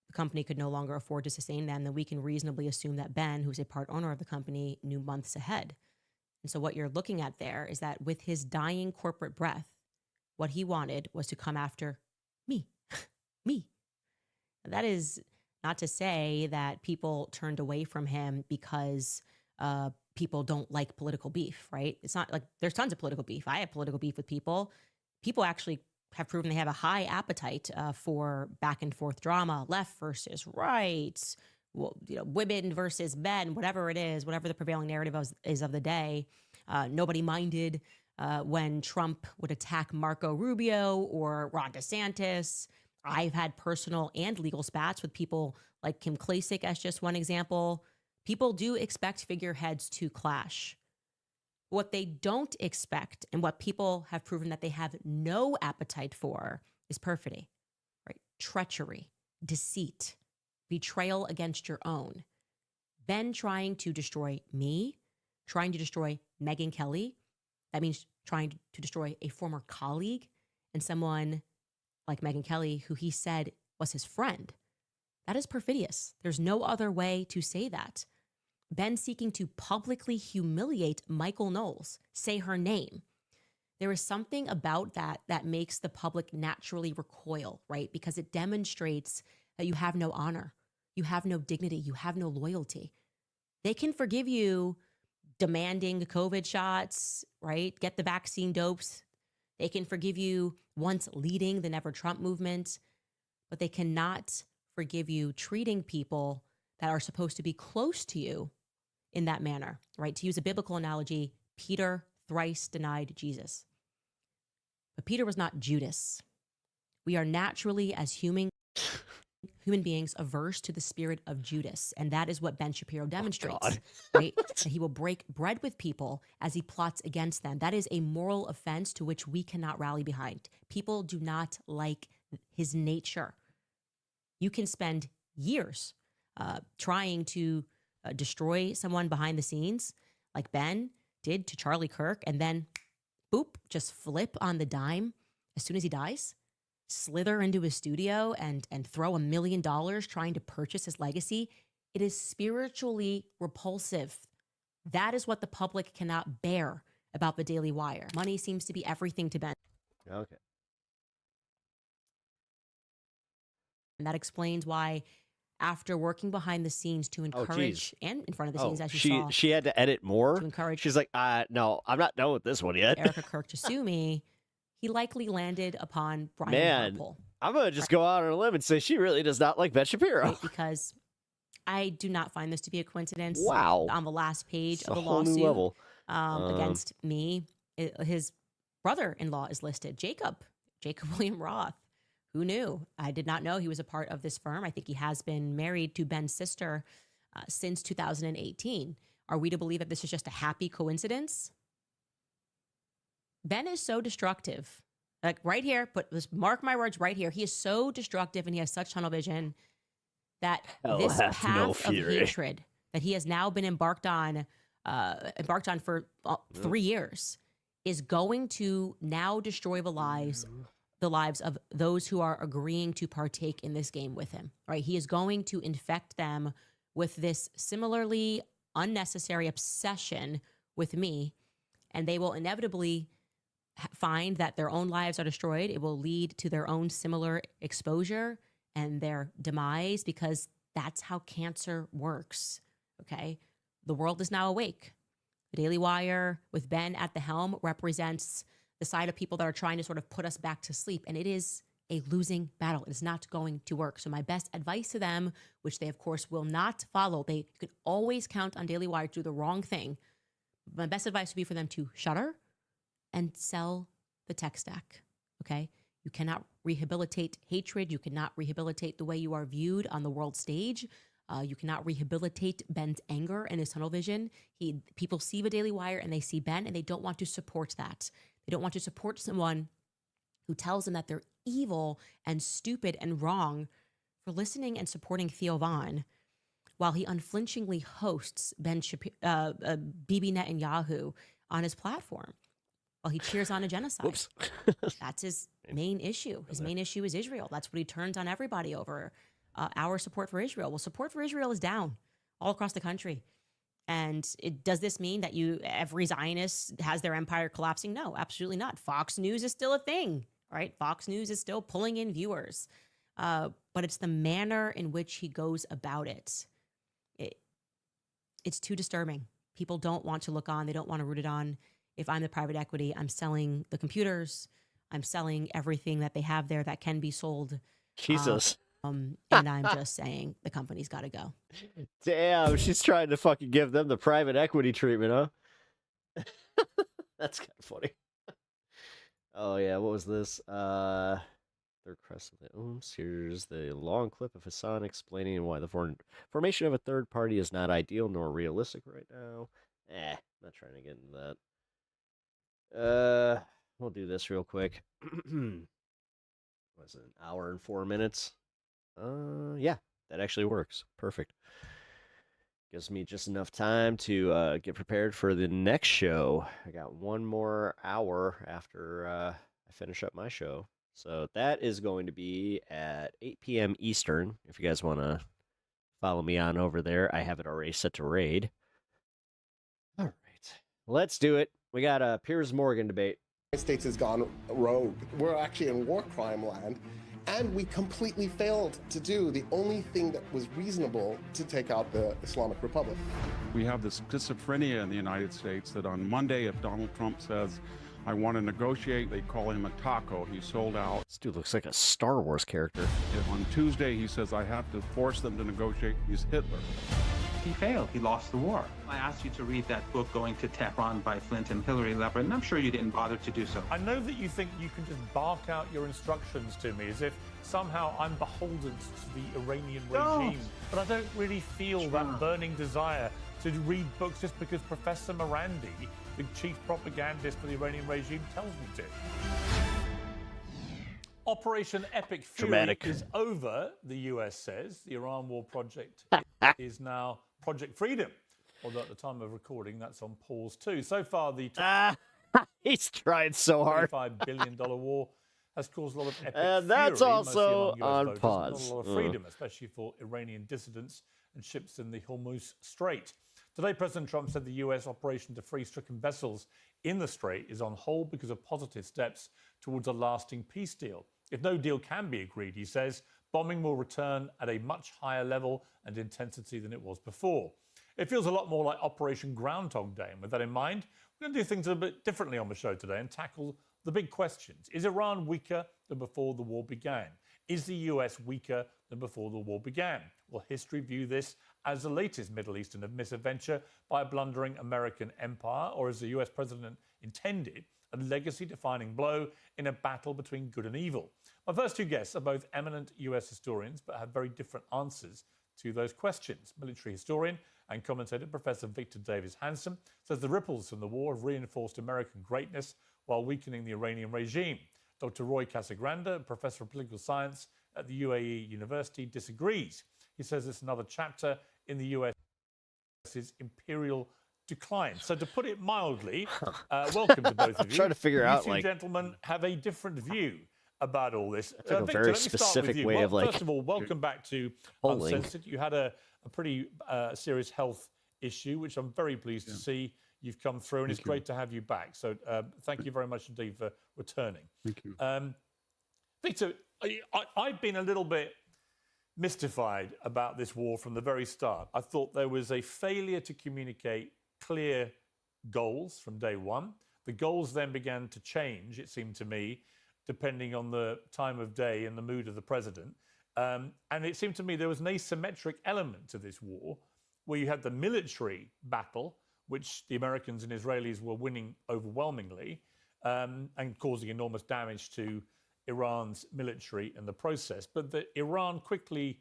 the company could no longer afford to sustain them, then we can reasonably assume that Ben, who's a part owner of the company, knew months ahead. And so what you're looking at there is that with his dying corporate breath, what he wanted was to come after me, me. That is not to say that people turned away from him because people don't like political beef, right? It's not like there's tons of political beef. I have political beef with people. People actually have proven they have a high appetite for back and forth drama, left versus right, well, women versus men, whatever it is, whatever the prevailing narrative is of the day. Nobody minded when Trump would attack Marco Rubio or Ron DeSantis. I've had personal and legal spats with people like Kim Klacik as just one example. People do expect figureheads to clash. What they don't expect and what people have proven that they have no appetite for is perfidy, right? Treachery, deceit, betrayal against your own. Ben trying to destroy me, trying to destroy Megyn Kelly, that means trying to destroy a former colleague and someone like Megyn Kelly, who he said was his friend. That is perfidious. There's no other way to say that. Ben seeking to publicly humiliate Michael Knowles, say her name. There is something about that that makes the public naturally recoil, right? Because it demonstrates that you have no honor, you have no dignity, you have no loyalty. They can forgive you demanding COVID shots, right? Get the vaccine dopes. They can forgive you once leading the Never Trump movement, but they cannot forgive you treating people that are supposed to be close to you in that manner, right? To use a biblical analogy, Peter thrice denied Jesus. But Peter was not Judas. We are naturally, as human beings, averse to the spirit of Judas. And that is what Ben Shapiro demonstrates, right? That he will break bread with people as he plots against them. That is a moral offense to which we cannot rally behind. People do not like his nature. You can spend years trying to destroy someone behind the scenes, like Ben did to Charlie Kirk, and then, boop, just flip on the dime as soon as he dies, slither into his studio and throw $1 million trying to purchase his legacy. It is spiritually repulsive. That is what the public cannot bear about the Daily Wire. Money seems to be everything to Ben. Okay. And that explains why, after working behind the scenes to encourage and in front of the scenes, as you saw, she had to edit more. to encourage She's like, no, I'm not done with this one yet. Erica Kirk to sue me, he likely landed upon Brian Man, Harpole. I'm gonna just go out on a limb and say she really does not like Ben Shapiro. Right, because I do not find this to be a coincidence. Wow. On the last page It's of a the whole new lawsuit level. against me, his brother-in-law is listed, Jacob William Roth, Who knew? I did not know he was a part of this firm. I think he has been married to Ben's sister since 2018. Are we to believe that this is just a happy coincidence? Ben is so destructive. Like right here, mark my words right here. He is so destructive and he has such tunnel vision that this path of hatred that he has now been embarked on for 3 years is going to now destroy the lives of those who are agreeing to partake in this game with him, right? He is going to infect them with this similarly unnecessary obsession with me, and they will inevitably find that their own lives are destroyed. It will lead to their own similar exposure and their demise, because that's how cancer works, okay? The world is now awake. The Daily Wire, with Ben at the helm, represents the side of people that are trying to sort of put us back to sleep, and it is a losing battle. It is not going to work. So my best advice to them, which they of course will not follow, they could always count on Daily Wire to do the wrong thing. My best advice would be for them to shutter and sell the tech stack, okay? You cannot rehabilitate hatred. You cannot rehabilitate the way you are viewed on the world stage. You cannot rehabilitate Ben's anger and his tunnel vision. People see the Daily Wire and they see Ben, and they don't want to support that. They don't want to support someone who tells them that they're evil and stupid and wrong for listening and supporting Theo Von while he unflinchingly hosts Bibi Netanyahu on his platform while he cheers on a genocide. Whoops. That's his main issue. His main issue is Israel. That's what he turns on everybody over. Our support for Israel. Well, support for Israel is down all across the country. And does this mean that every Zionist has their empire collapsing? No, absolutely not. Fox News is still a thing, right? Fox News is still pulling in viewers. But it's the manner in which he goes about it. It's too disturbing. People don't want to look on. They don't want to root it on. If I'm the private equity, I'm selling the computers. I'm selling everything that they have there that can be sold. Jesus. And I'm just saying the company's got to go. Damn, she's trying to fucking give them the private equity treatment, huh? That's kind of funny. Oh, yeah, what was this? Third crest of the ooms. Here's the long clip of Hassan explaining why the formation of a third party is not ideal nor realistic right now. Not trying to get into that. We'll do this real quick. Was it an hour and 4 minutes? Yeah, that actually works. Perfect. Gives me just enough time to get prepared for the next show. I got one more hour after I finish up my show. So that is going to be at 8 p.m. Eastern. If you guys want to follow me on over there, I have it already set to raid. All right, let's do it. We got a Piers Morgan debate. The United States has gone rogue. We're actually in war crime land. And we completely failed to do the only thing that was reasonable to take out the Islamic Republic. We have this schizophrenia in the United States that on Monday, if Donald Trump says, I want to negotiate, they call him a taco. He's sold out. This dude looks like a Star Wars character. If on Tuesday he says, I have to force them to negotiate, he's Hitler. He failed. He lost the war. I asked you to read that book, Going to Tehran by Flint and Hillary Leverett, and I'm sure you didn't bother to do so. I know that you think you can just bark out your instructions to me as if somehow I'm beholden to the Iranian regime. But I don't really feel that burning desire to read books just because Professor Morandi, the chief propagandist for the Iranian regime, tells me to. Operation Epic Fury Dramatic. is over, the US says. The Iran war project is now Project Freedom. Although at the time of recording, that's on pause too. So far, the he's trying so hard. $25 billion war has caused a lot of epic And that's fury, also mostly among US on voters, pause. Not a lot of freedom, especially for Iranian dissidents and ships in the Hormuz Strait. Today, President Trump said the US operation to free stricken vessels in the Strait is on hold because of positive steps towards a lasting peace deal. If no deal can be agreed, he says, bombing will return at a much higher level and intensity than it was before. It feels a lot more like Operation Groundhog Day. And with that in mind, we're going to do things a bit differently on the show today and tackle the big questions. Is Iran weaker than before the war began? Is the US weaker than before the war began? Will history view this as the latest Middle Eastern misadventure by a blundering American empire, or as the US president intended, a legacy-defining blow in a battle between good and evil? My first two guests are both eminent US historians, but have very different answers to those questions. Military historian and commentator Professor Victor Davis Hanson says the ripples from the war have reinforced American greatness while weakening the Iranian regime. Dr. Roy Casagrande, professor of political science at the UAE University, disagrees. He says it's another chapter in the US's imperial decline. So to put it mildly, welcome to both of you. Trying to figure out, you two like, gentlemen have a different view about all this. That's like a Victor, very let me start with specific you. way Well, of, like, first of all, welcome back to polling. Uncensored. You had a pretty serious health issue, which I'm very pleased to see you've come through, and it's great to have you back. So thank you very much indeed for returning. Thank you. Victor, I've been a little bit mystified about this war from the very start. I thought there was a failure to communicate clear goals from day one. The goals then began to change, it seemed to me, depending on the time of day and the mood of the president. And it seemed to me there was an asymmetric element to this war, where you had the military battle, which the Americans and Israelis were winning overwhelmingly, and causing enormous damage to Iran's military in the process. But that Iran quickly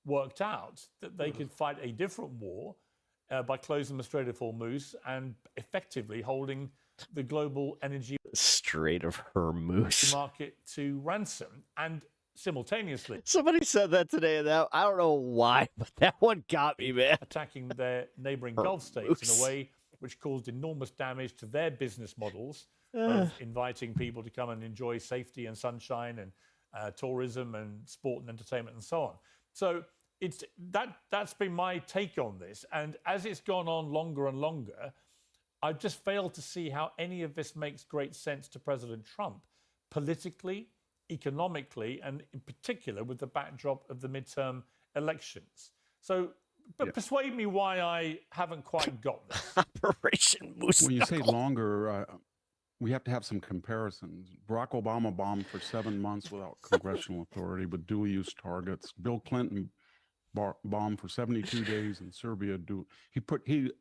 worked out that they could fight a different war by closing the Strait of Hormuz and effectively holding the global energy Strait of Hormuz market to ransom. And simultaneously, somebody said that today, and that I don't know why, but that one got me, man. Attacking their neighboring Gulf states in a way which caused enormous damage to their business models of inviting people to come and enjoy safety and sunshine and tourism and sport and entertainment and so on. So it's that's been my take on this. And as it's gone on longer and longer, I've just failed to see how any of this makes great sense to President Trump, politically, economically, and in particular with the backdrop of the midterm elections. So, but persuade me why I haven't quite got this. Operation Moose When you say Knuckle. longer, we have to have some comparisons. Barack Obama bombed for 7 months without congressional authority with dual-use targets. Bill Clinton bombed for 72 days in Serbia. He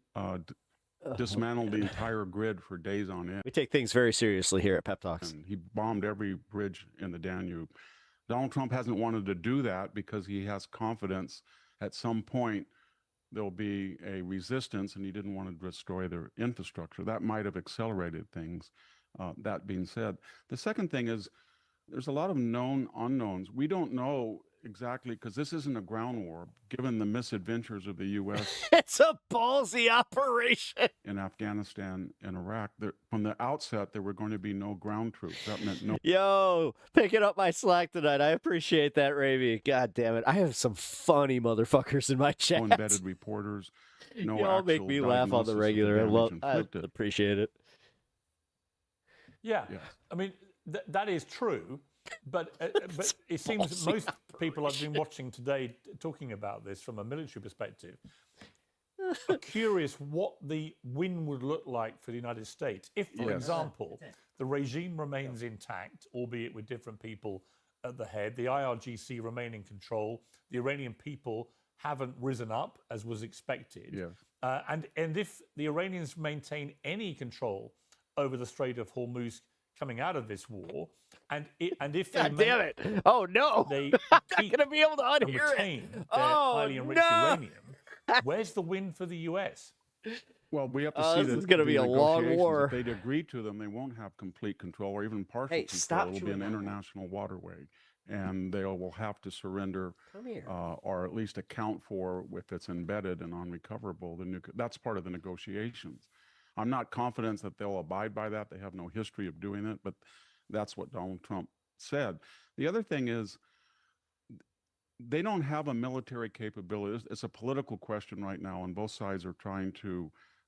dismantled the entire grid for days on end. We take things very seriously here at Pep Talks. And he bombed every bridge in the Danube. Donald Trump hasn't wanted to do that because he has confidence at some point there'll be a resistance, and he didn't want to destroy their infrastructure. That might have accelerated things. That being said, the second thing is there's a lot of known unknowns. We don't know exactly, because this isn't a ground war, given the misadventures of the U.S. It's a ballsy operation. in Afghanistan and Iraq. From the outset, there were going to be no ground troops. That meant no. Yo, picking up my slack tonight. I appreciate that, Ravi. God damn it. I have some funny motherfuckers in my chat. No embedded reporters. No Y'all make actual me laugh on diagnosis the of the regular. damage I inflicted. appreciate it. Yeah, I mean that is true, but it seems most people I've been watching today talking about this from a military perspective are curious what the win would look like for the United States if, for Yes. example, the regime remains intact, albeit with different people at the head. The IRGC remain in control. The Iranian people haven't risen up as was expected. Yes. And if the Iranians maintain any control over the Strait of Hormuz coming out of this war, and if they God damn it! Oh no! they I'm not going to be able to and unhear retain it. their Oh highly enriched no! uranium, where's the win for the U.S.? Well, we have to Oh, see this that is gonna be the a long negotiations, war. If they'd agree to them, they won't have complete control or even partial Hey, control. stop It'll be chewing an on that. international waterway, and they will have to surrender Come here. or at least account for if it's embedded and unrecoverable. That's part of the negotiations. I'm not confident that they'll abide by that. They have no history of doing it, but that's what Donald Trump said. The other thing is they don't have a military capability. It's a political question right now, and both sides are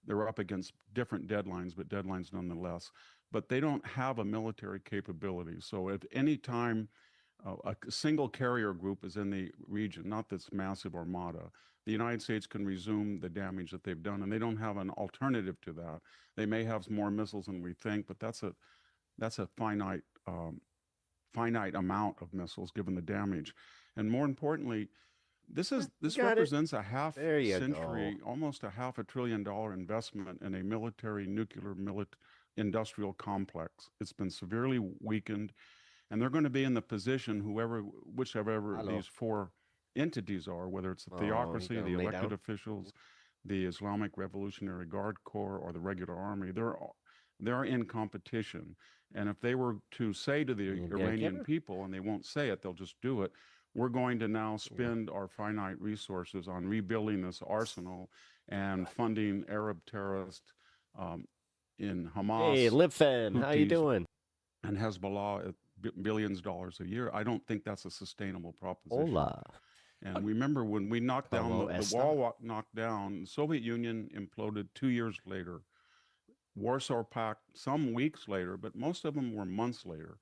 they're up against different deadlines, but deadlines nonetheless. But they don't have a military capability. So at any time a single carrier group is in the region, not this massive armada, the United States can resume the damage that they've done, and they don't have an alternative to that. They may have more missiles than we think, but that's a finite amount of missiles given the damage. And more importantly, this Got it. represents a half There you century, go. almost a $500 billion investment in a nuclear industrial complex. It's been severely weakened, and they're going to be in the position, whichever Hello. these four entities are, whether it's the Oh, you theocracy, got the 'em laid elected out? officials, the Islamic Revolutionary Guard Corps, or the regular army. They're in competition. And if they were to say to the Iranian Kevin? people, and they won't say it, they'll just do it, we're going to now spend our finite resources on rebuilding this arsenal and funding Arab terrorists in Hamas. Hey, LibFam, how you Houthis, doing? And Hezbollah at billions of dollars a year. I don't think that's a sustainable proposition. Hola. And remember when we knocked down Como the esta? wall, knocked down, the Soviet Union imploded 2 years later. Warsaw Pact some weeks later, but most of them were months later.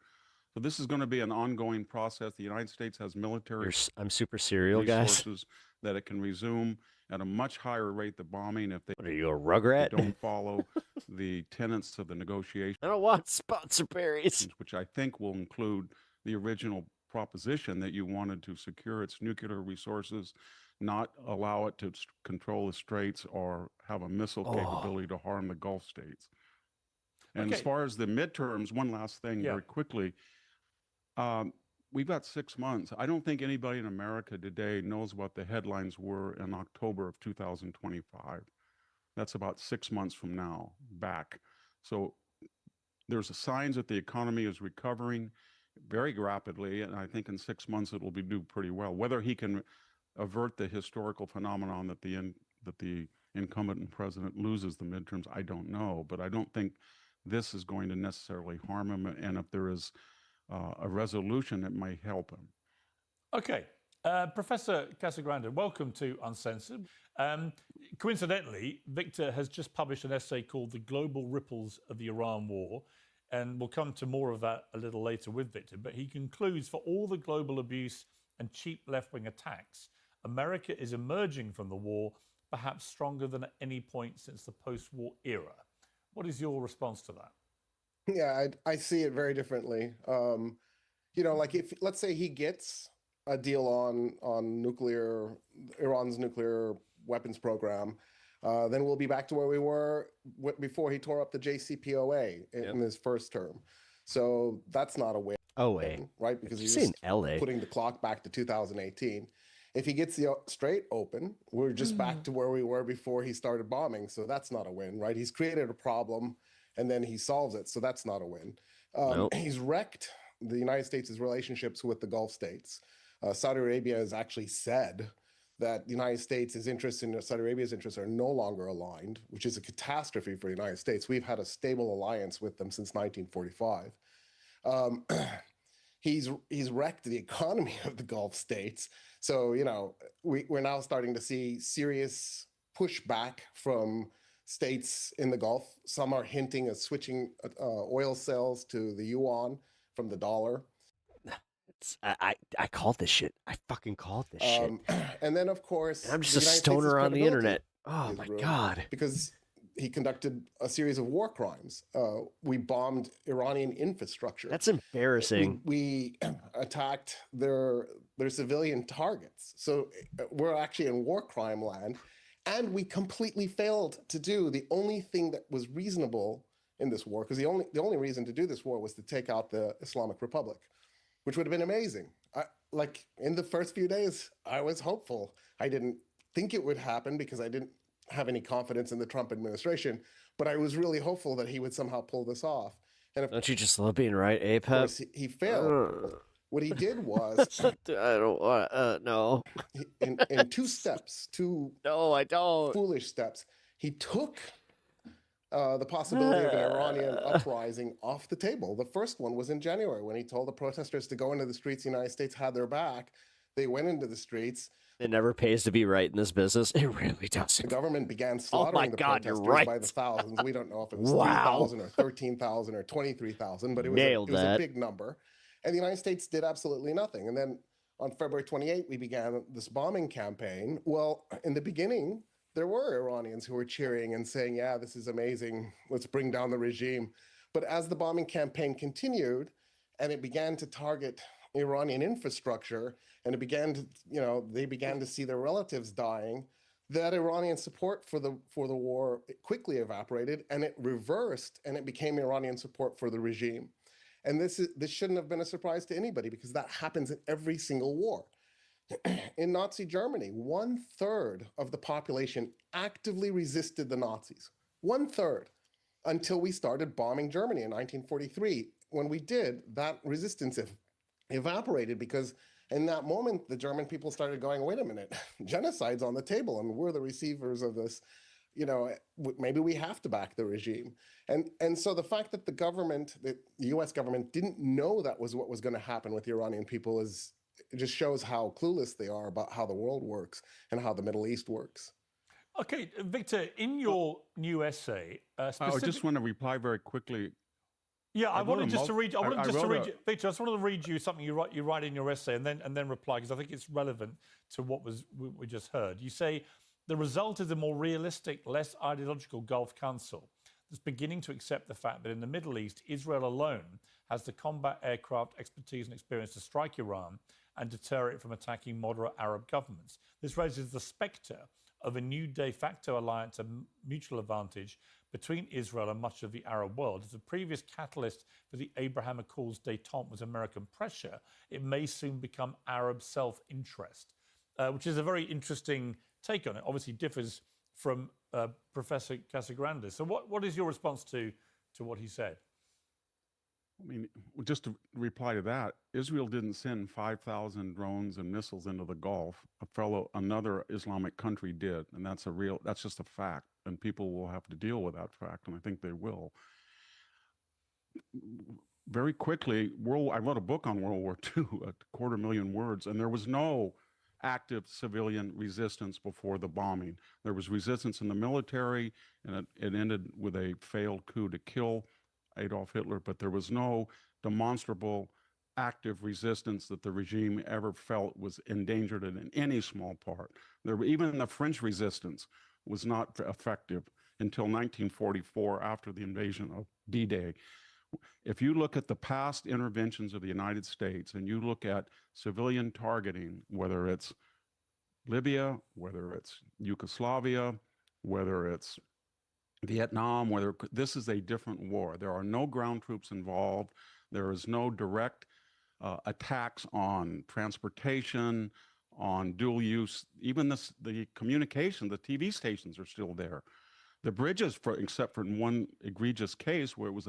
So this is going to be an ongoing process. The United States has military I'm super serial, guys. resources that it can resume at a much higher rate the bombing if they, What are you, a Rugrat? they don't follow the tenets of the negotiation. I don't want sponsor berries. Which I think will include the original proposition that you wanted to secure its nuclear resources, not allow it to control the straits or have a missile capability to harm the Gulf states. And as Okay. far as the midterms, one last thing Yeah. very quickly. We've got 6 months. I don't think anybody in America today knows what the headlines were in October of 2025. That's about 6 months from now back. So there's signs that the economy is recovering very rapidly, and I think in 6 months it will do pretty well. Whether he can avert the historical phenomenon that the incumbent president loses the midterms, I don't know. But I don't think this is going to necessarily harm him. And if there is a resolution, it may help him. Okay. Professor Casagrande, welcome to Uncensored. Coincidentally, Victor has just published an essay called The Global Ripples of the Iran War, and we'll come to more of that a little later with Victor. But he concludes, for all the global abuse and cheap left-wing attacks, America is emerging from the war perhaps stronger than at any point since the post-war era. What is your response to that? Yeah, I see it very differently. Like if, let's say he gets a deal on Iran's nuclear weapons program, then we'll be back to where we were before he tore up the JCPOA in his first term. So that's not a win. Right? Because he's in just LA. putting the clock back to 2018. If he gets the Strait open, we're just back to where we were before he started bombing. So that's not a win, right? He's created a problem and then he solves it. So that's not a win. He's wrecked the United States' relationships with the Gulf states. Saudi Arabia has actually said that the United States' interests and Saudi Arabia's interests are no longer aligned, which is a catastrophe for the United States. We've had a stable alliance with them since 1945. He's wrecked the economy of the Gulf states. So, we're now starting to see serious pushback from states in the Gulf. Some are hinting at switching oil sales to the yuan from the dollar. I called this shit. I fucking called this shit. And then, of course, I'm just the a United States' stoner on the credibility internet. Oh is my ruined God. Because he conducted a series of war crimes. We bombed Iranian infrastructure. That's embarrassing. We attacked their civilian targets. So we're actually in war crime land. And we completely failed to do the only thing that was reasonable in this war, because the only reason to do this war was to take out the Islamic Republic, which would have been amazing. Like in the first few days, I was hopeful. I didn't think it would happen because I didn't have any confidence in the Trump administration, but I was really hopeful that he would somehow pull this off. And Don't you just love being right, Apep? of course, he failed. What he did was I don't want no. in two steps, no, I don't. Foolish steps. He took the possibility of an Iranian uprising off the table. The first one was in January when he told the protesters to go into the streets. The United States had their back. They went into the streets. It never pays to be right in this business. It really doesn't. The government began slaughtering the protesters by the thousands. We don't know if it was 3,000 or 13,000 or 23,000, but it was a big number. And the United States did absolutely nothing. And then on February 28, we began this bombing campaign. Well, in the beginning, there were Iranians who were cheering and saying, yeah, this is amazing. Let's bring down the regime. But as the bombing campaign continued and it began to target Iranian infrastructure and it began to, they began to see their relatives dying, that Iranian support for the war quickly evaporated, and it reversed, and it became Iranian support for the regime. And this shouldn't have been a surprise to anybody, because that happens in every single war. In Nazi Germany, 1/3 of the population actively resisted the Nazis. 1/3, until we started bombing Germany in 1943. When we did, that resistance evaporated, because in that moment, the German people started going, wait a minute, genocide's on the table, and we're the receivers of this. You know, maybe we have to back the regime. And so the fact that the US government didn't know that was what was going to happen with the Iranian people it just shows how clueless they are about how the world works and how the Middle East works. Okay, Victor, in your new essay, I just want to reply very quickly. Yeah, I wanted just to read. Victor, I just wanted to read you something you write in your essay, and then reply, because I think it's relevant to what we just heard. You say the result is a more realistic, less ideological Gulf Council that's beginning to accept the fact that in the Middle East, Israel alone has the combat aircraft expertise and experience to strike Iran and deter it from attacking moderate Arab governments. This raises the spectre of a new de facto alliance of mutual advantage between Israel and much of the Arab world. As the previous catalyst for the Abraham Accords détente was American pressure, it may soon become Arab self-interest, which is a very interesting take on it. Obviously differs from Professor Casagrande. So what is your response to what he said? I mean, just to reply to that, Israel didn't send 5,000 drones and missiles into the Gulf. Another Islamic country did, and that's just a fact, and people will have to deal with that fact, and I think they will. Very quickly, I wrote a book on World War II, 250,000 words, and there was no active civilian resistance before the bombing. There was resistance in the military, and it ended with a failed coup to kill Adolf Hitler, but there was no demonstrable active resistance that the regime ever felt was endangered in any small part. Even the French resistance was not effective until 1944, after the invasion of D-Day. If you look at the past interventions of the United States and you look at civilian targeting, whether it's Libya, whether it's Yugoslavia, whether it's Vietnam, this is a different war. There are no ground troops involved. There is no direct attacks on transportation, on dual use. Even the communication, the TV stations are still there. The bridges, except for in one egregious case where it was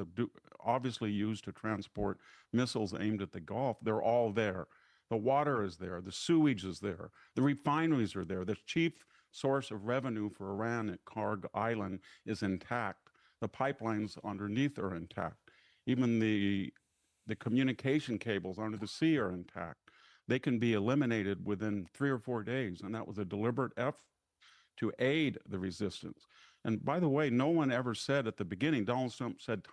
obviously used to transport missiles aimed at the Gulf, they're all there. The water is there. The sewage is there. The refineries are there. The chief source of revenue for Iran at Karg Island is intact. The pipelines underneath are intact. Even the communication cables under the sea are intact. They can be eliminated within 3 or 4 days, and that was a deliberate effort to aid the resistance. And by the way, no one ever said at the beginning, Donald Trump said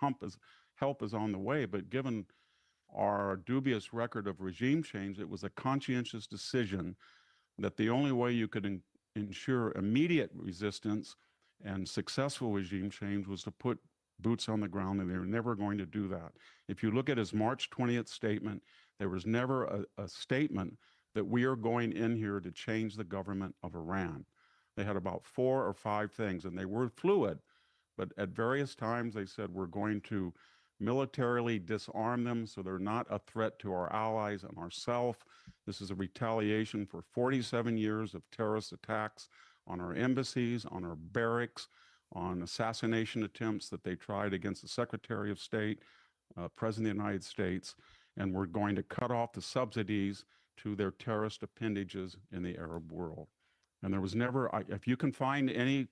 help is on the way, but given our dubious record of regime change, it was a conscientious decision that the only way you could ensure immediate resistance and successful regime change was to put boots on the ground, and they were never going to do that. If you look at his March 20th statement, there was never a statement that we are going in here to change the government of Iran. They had about 4 or 5 things, and they were fluid, but at various times they said we're going to militarily disarm them so they're not a threat to our allies and ourselves. This is a retaliation for 47 years of terrorist attacks on our embassies, on our barracks, on assassination attempts that they tried against the Secretary of State, President of the United States, and we're going to cut off the subsidies to their terrorist appendages in the Arab world. And there was never, if you can find any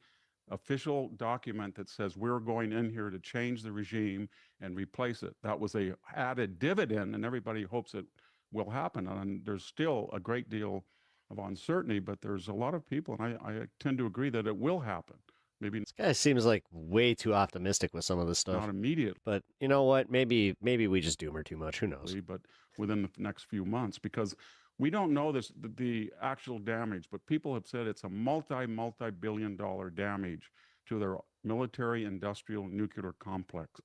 official document that says we're going in here to change the regime and replace it, that was a added dividend, and everybody hopes it will happen. And there's still a great deal of uncertainty, but there's a lot of people, and I tend to agree that it will happen. Maybe this guy seems like way too optimistic with some of this stuff. Not immediate, but you know what? Maybe we just doom her too much. Who knows? But within the next few months, because we don't know the actual damage, but people have said it's a multi-billion-dollar damage to their military, industrial, nuclear complex.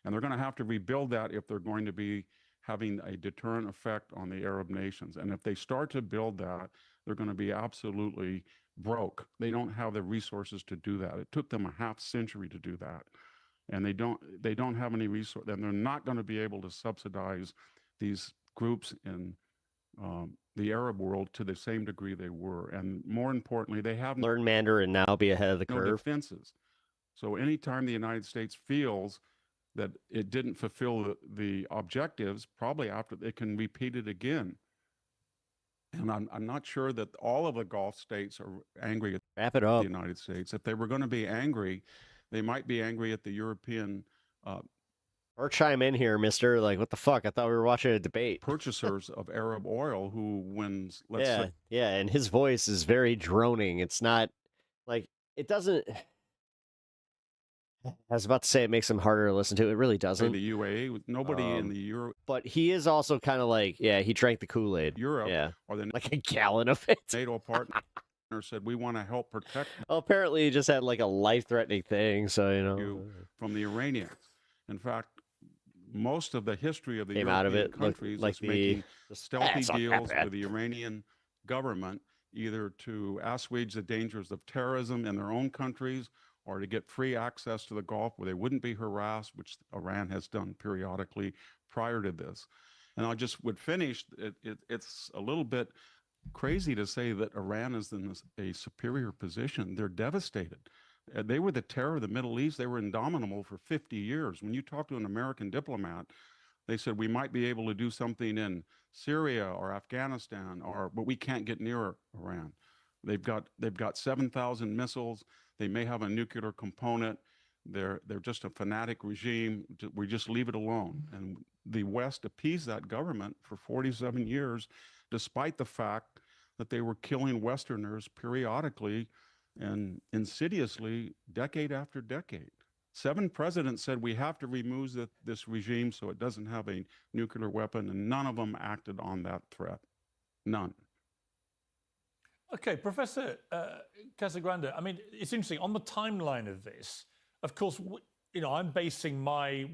And they're going to have to rebuild that if they're going to be having a deterrent effect on the Arab nations. And if they start to build that, they're going to be absolutely broke. They don't have the resources to do that. It took them a half century to do that. And they don't have any resource, and they're not going to be able to subsidize these groups in the Arab world to the same degree they were. And more importantly, they have Learn Mandarin now, be ahead of the no curve. defenses. So anytime the United States feels that it didn't fulfill the objectives, probably after they can repeat it again. And I'm not sure that all of the Gulf states are angry at Wrap it up. the United States. If they were going to be angry, they might be angry at the European Or chime in here, mister. Like, what the fuck? I thought we were watching a debate. purchasers of Arab oil who, when, let's Yeah, say, yeah, and his voice is very droning. It's not like it doesn't. I was about to say it makes him harder to listen to. It really say doesn't. the UAE, nobody in the But he is also kind of like, yeah, he drank the Kool-Aid. Europe Yeah, or the like a gallon of it. NATO partner said, we want to help protect Well, apparently he just had like a life-threatening thing, so you from the Iranians. In fact, most of the history of the Came European out of it countries like is making the stealthy it's not that deals bad. with the Iranian government, either to assuage the dangers of terrorism in their own countries or to get free access to the Gulf where they wouldn't be harassed, which Iran has done periodically prior to this. And I just would finish, it's a little bit crazy to say that Iran is in a superior position. They're devastated. They were the terror of the Middle East. They were indomitable for 50 years. When you talk to an American diplomat, they said, we might be able to do something in Syria or Afghanistan, but we can't get near Iran. They've got 7,000 missiles. They may have a nuclear component. They're just a fanatic regime. We just leave it alone. And the West appeased that government for 47 years, despite the fact that they were killing Westerners periodically and insidiously, decade after decade. 7 presidents said we have to remove this regime so it doesn't have a nuclear weapon, and none of them acted on that threat. None. Okay, Professor Casagrande, I mean, it's interesting. On the timeline of this, of course, I'm basing my,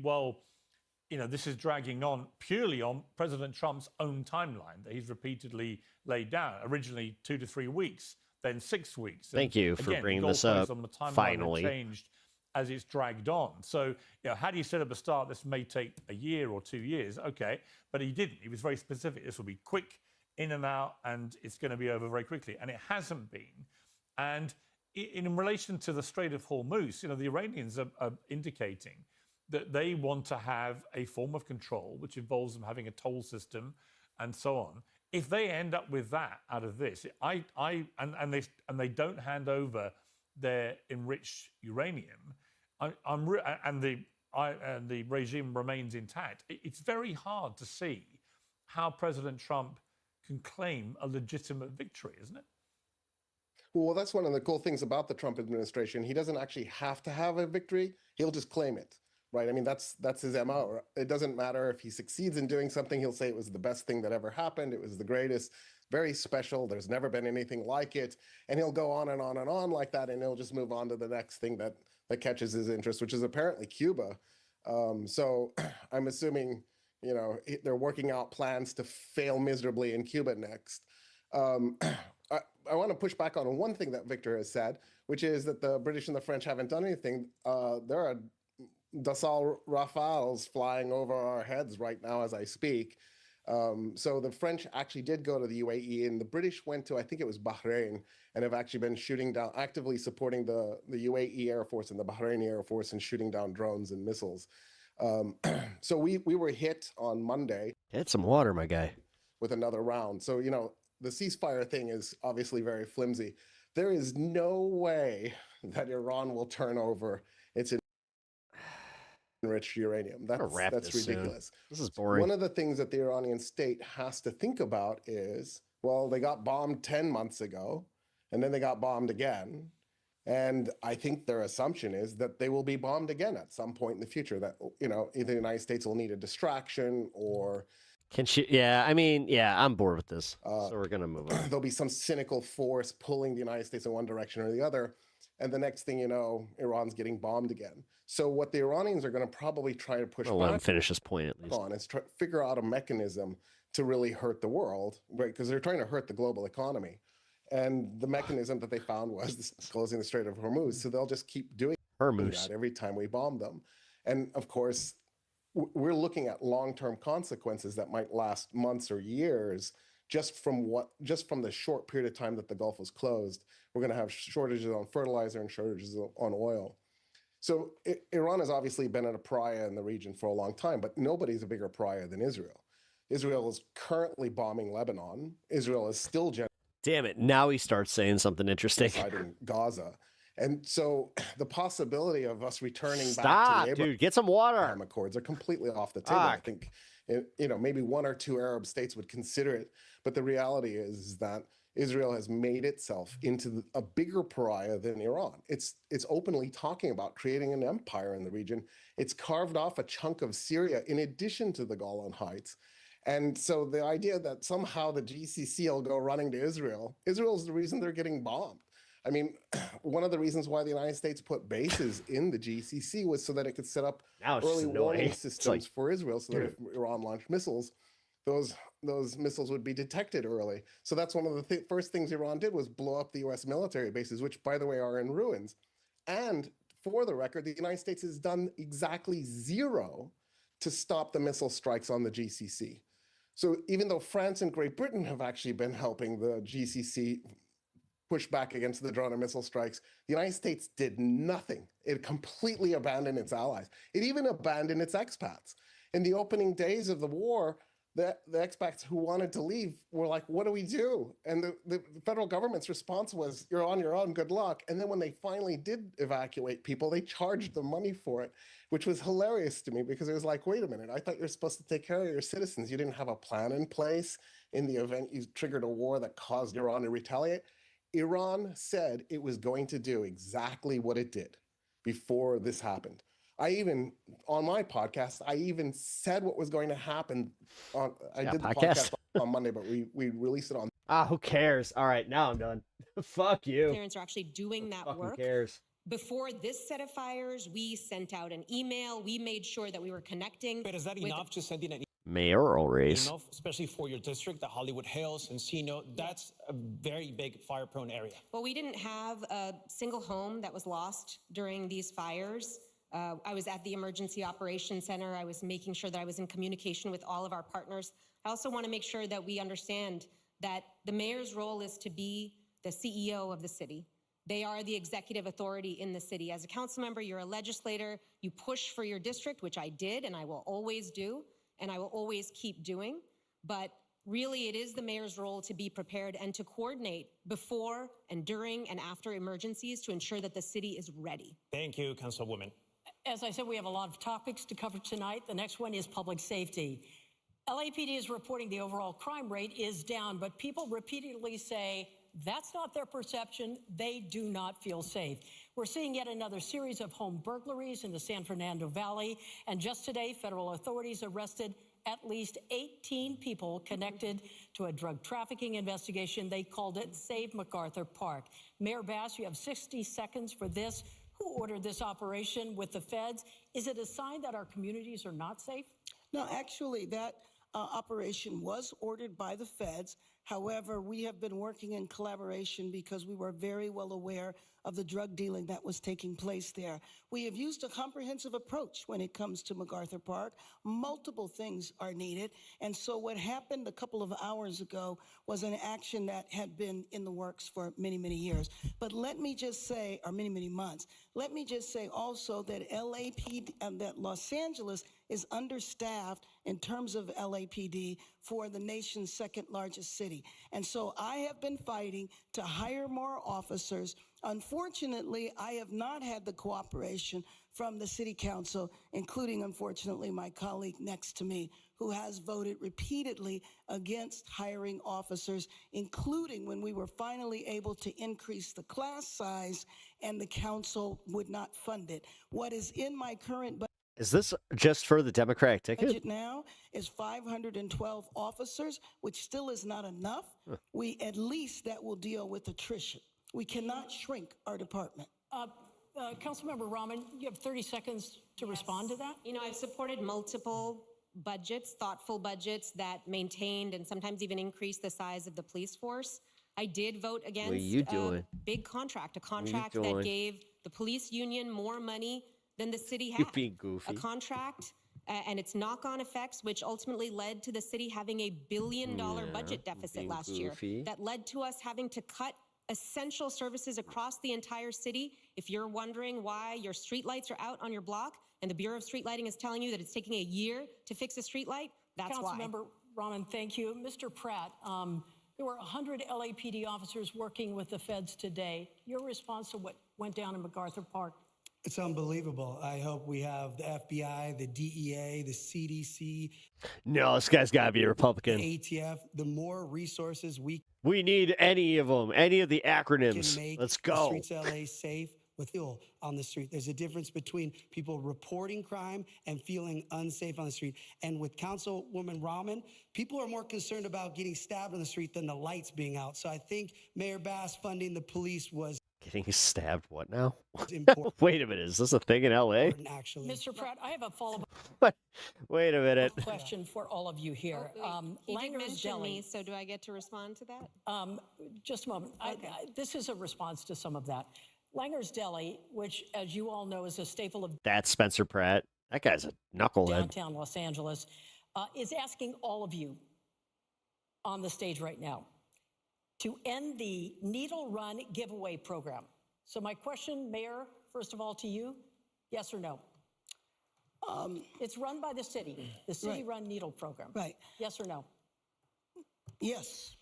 this is dragging on purely on President Trump's own timeline that he's repeatedly laid down. Originally 2 to 3 weeks, then 6 weeks. Thank you for bringing this up. On the timeline finally, have changed as it's dragged on. So, had he said at the start this may take a year or 2 years, okay, but he didn't. He was very specific. This will be quick, in and out, and it's going to be over very quickly. And it hasn't been. And in relation to the Strait of Hormuz, the Iranians are indicating that they want to have a form of control, which involves them having a toll system and so on. If they end up with that out of this, and they don't hand over their enriched uranium, and the regime remains intact, it's very hard to see how President Trump can claim a legitimate victory, isn't it? Well, that's one of the cool things about the Trump administration. He doesn't actually have to have a victory. He'll just claim it, right? I mean, that's his MO. It doesn't matter if he succeeds in doing something. He'll say it was the best thing that ever happened. It was the greatest, very special. There's never been anything like it. And he'll go on and on and on like that, and he'll just move on to the next thing that catches his interest, which is apparently Cuba. So I'm assuming, they're working out plans to fail miserably in Cuba next. I want to push back on one thing that Victor has said, which is that the British and the French haven't done anything. There are Dassault Rafales flying over our heads right now as I speak. So the French actually did go to the UAE, and the British went to, I think it was Bahrain, and have actually been shooting down, actively supporting the UAE Air Force and the Bahraini Air Force and shooting down drones and missiles. So we were hit on Monday. Get some water, my guy. With another round. So, the ceasefire thing is obviously very flimsy. There is no way that Iran will turn over its enriched uranium. That's ridiculous. This is boring. One of the things that the Iranian state has to think about is, well, they got bombed 10 months ago, and then they got bombed again. And I think their assumption is that they will be bombed again at some point in the future, that, either the United States will need a distraction or... Can she? Yeah, I mean, yeah, I'm bored with this. So we're going to move on. There'll be some cynical force pulling the United States in one direction or the other. And the next thing you know, Iran's getting bombed again. So what the Iranians are going to probably try to push I'll let him back finish this point at least. on is try figure out a mechanism to really hurt the world, right? Because they're trying to hurt the global economy. And the mechanism that they found was closing the Strait of Hormuz. So they'll just keep doing that every time we bomb them. And of course, we're looking at long-term consequences that might last months or years just from the short period of time that the Gulf was closed. We're going to have shortages on fertilizer and shortages on oil. So Iran has obviously been a pariah in the region for a long time, but nobody's a bigger pariah than Israel. Israel is currently bombing Lebanon. Israel is still Damn it. Now he starts saying something interesting. in Gaza. And so the possibility of us returning back Stop, to the dude. Get some water. Abraham Accords are completely off the table. I think, maybe 1 or 2 Arab states would consider it. But the reality is that Israel has made itself into a bigger pariah than Iran. It's openly talking about creating an empire in the region. It's carved off a chunk of Syria in addition to the Golan Heights. And so the idea that somehow the GCC will go running to Israel is the reason they're getting bombed. I mean, one of the reasons why the United States put bases in the GCC was so that it could set up early warning systems for Israel, so that if Iran launched missiles, those missiles would be detected early. So that's one of the first things Iran did was blow up the U.S. military bases, which, by the way, are in ruins. And for the record, the United States has done exactly 0 to stop the missile strikes on the GCC. So even though France and Great Britain have actually been helping the GCC push back against the drone and missile strikes, the United States did nothing. It completely abandoned its allies. It even abandoned its expats. In the opening days of the war, the expats who wanted to leave were like, what do we do? And the federal government's response was, you're on your own, good luck. And then when they finally did evacuate people, they charged them money for it, which was hilarious to me because it was like, wait a minute, I thought you were supposed to take care of your citizens. You didn't have a plan in place in the event you triggered a war that caused Iran to retaliate. Iran said it was going to do exactly what it did before this happened. On my podcast, I even said what was going to happen. I did the podcast on Monday, but we released it on. Who cares? All right, now I'm done. Fuck you. Parents are actually doing that work. Who cares? Before this set of fires, we sent out an email. We made sure that we were connecting. But is that enough to send in an mayoral race? Enough, especially for your district, the Hollywood Hills, Encino. That's a very big fire-prone area. Well, we didn't have a single home that was lost during these fires. I was at the Emergency Operations Center. I was making sure that I was in communication with all of our partners. I also want to make sure that we understand that the mayor's role is to be the CEO of the city. They are the executive authority in the city. As a council member, you're a legislator. You push for your district, which I did and I will always do, and I will always keep doing. But really, it is the mayor's role to be prepared and to coordinate before and during and after emergencies to ensure that the city is ready. Thank you, Councilwoman. As I said, we have a lot of topics to cover tonight. The next one is public safety. LAPD is reporting the overall crime rate is down, but people repeatedly say that's not their perception. They do not feel safe. We're seeing yet another series of home burglaries in the San Fernando Valley. And just today, federal authorities arrested at least 18 people connected to a drug trafficking investigation. They called it Save MacArthur Park. Mayor Bass, you have 60 seconds for this. Who ordered this operation with the feds? Is it a sign that our communities are not safe? No, actually, that operation was ordered by the feds. However, we have been working in collaboration because we were very well aware of the drug dealing that was taking place there. We have used a comprehensive approach when it comes to MacArthur Park. Multiple things are needed. And so what happened a couple of hours ago was an action that had been in the works for many, many years. But let me just say, or many, many months, let me just say also that LAPD, that Los Angeles is understaffed in terms of LAPD for the nation's second largest city. And so I have been fighting to hire more officers. Unfortunately, I have not had the cooperation from the city council, including, unfortunately, my colleague next to me, who has voted repeatedly against hiring officers, including when we were finally able to increase the class size and the council would not fund it. What is in my current budget Is this just for the Democratic ticket? now is 512 officers, which still is not enough. We at least that will deal with attrition. We cannot shrink our department. Councilmember Rahman, you have 30 seconds to respond to that. You know, I've supported multiple budgets, thoughtful budgets that maintained and sometimes even increased the size of the police force. I did vote against you a doing? big contract, a you contract that doing? gave the police union more money than the city You had. being goofy. A contract and its knock-on effects, which ultimately led to the city having a $1 billion budget deficit being last goofy. year. That led to us having to cut essential services across the entire city. If you're wondering why your street lights are out on your block and the Bureau of Street Lighting is telling you that it's taking a year to fix a street light, that's why. Councilmember Rahman, thank you. Mr. Pratt, there were 100 LAPD officers working with the feds today. Your response to what went down in MacArthur Park? It's unbelievable. I hope we have the FBI, the DEA, the CDC, No, this guy's got to be a the Republican. ATF. The more resources we We need any of them, any of the can acronyms. make Let's the go. streets of LA safe with fuel on the street. There's a difference between people reporting crime and feeling unsafe on the street. And with Councilwoman Rahman, people are more concerned about getting stabbed on the street than the lights being out. So I think Mayor Bass funding the police was Getting stabbed, what now? important. Wait a minute, is this a thing in LA? Actually, Mr. Pratt, I have a follow-up Wait a minute. question for all of you here. He did Langer's mention Deli. me, so do I get to respond to that? Just a moment. This is a response to some of that. Langer's Deli, which, as you all know, is a staple of That's Spencer Pratt. That guy's a knucklehead. downtown Los Angeles, is asking all of you on the stage right now to end the Needle Run giveaway program. So my question, Mayor, first of all to you, yes or no? It's run by the city run Needle program. Right. Yes or no? Yes.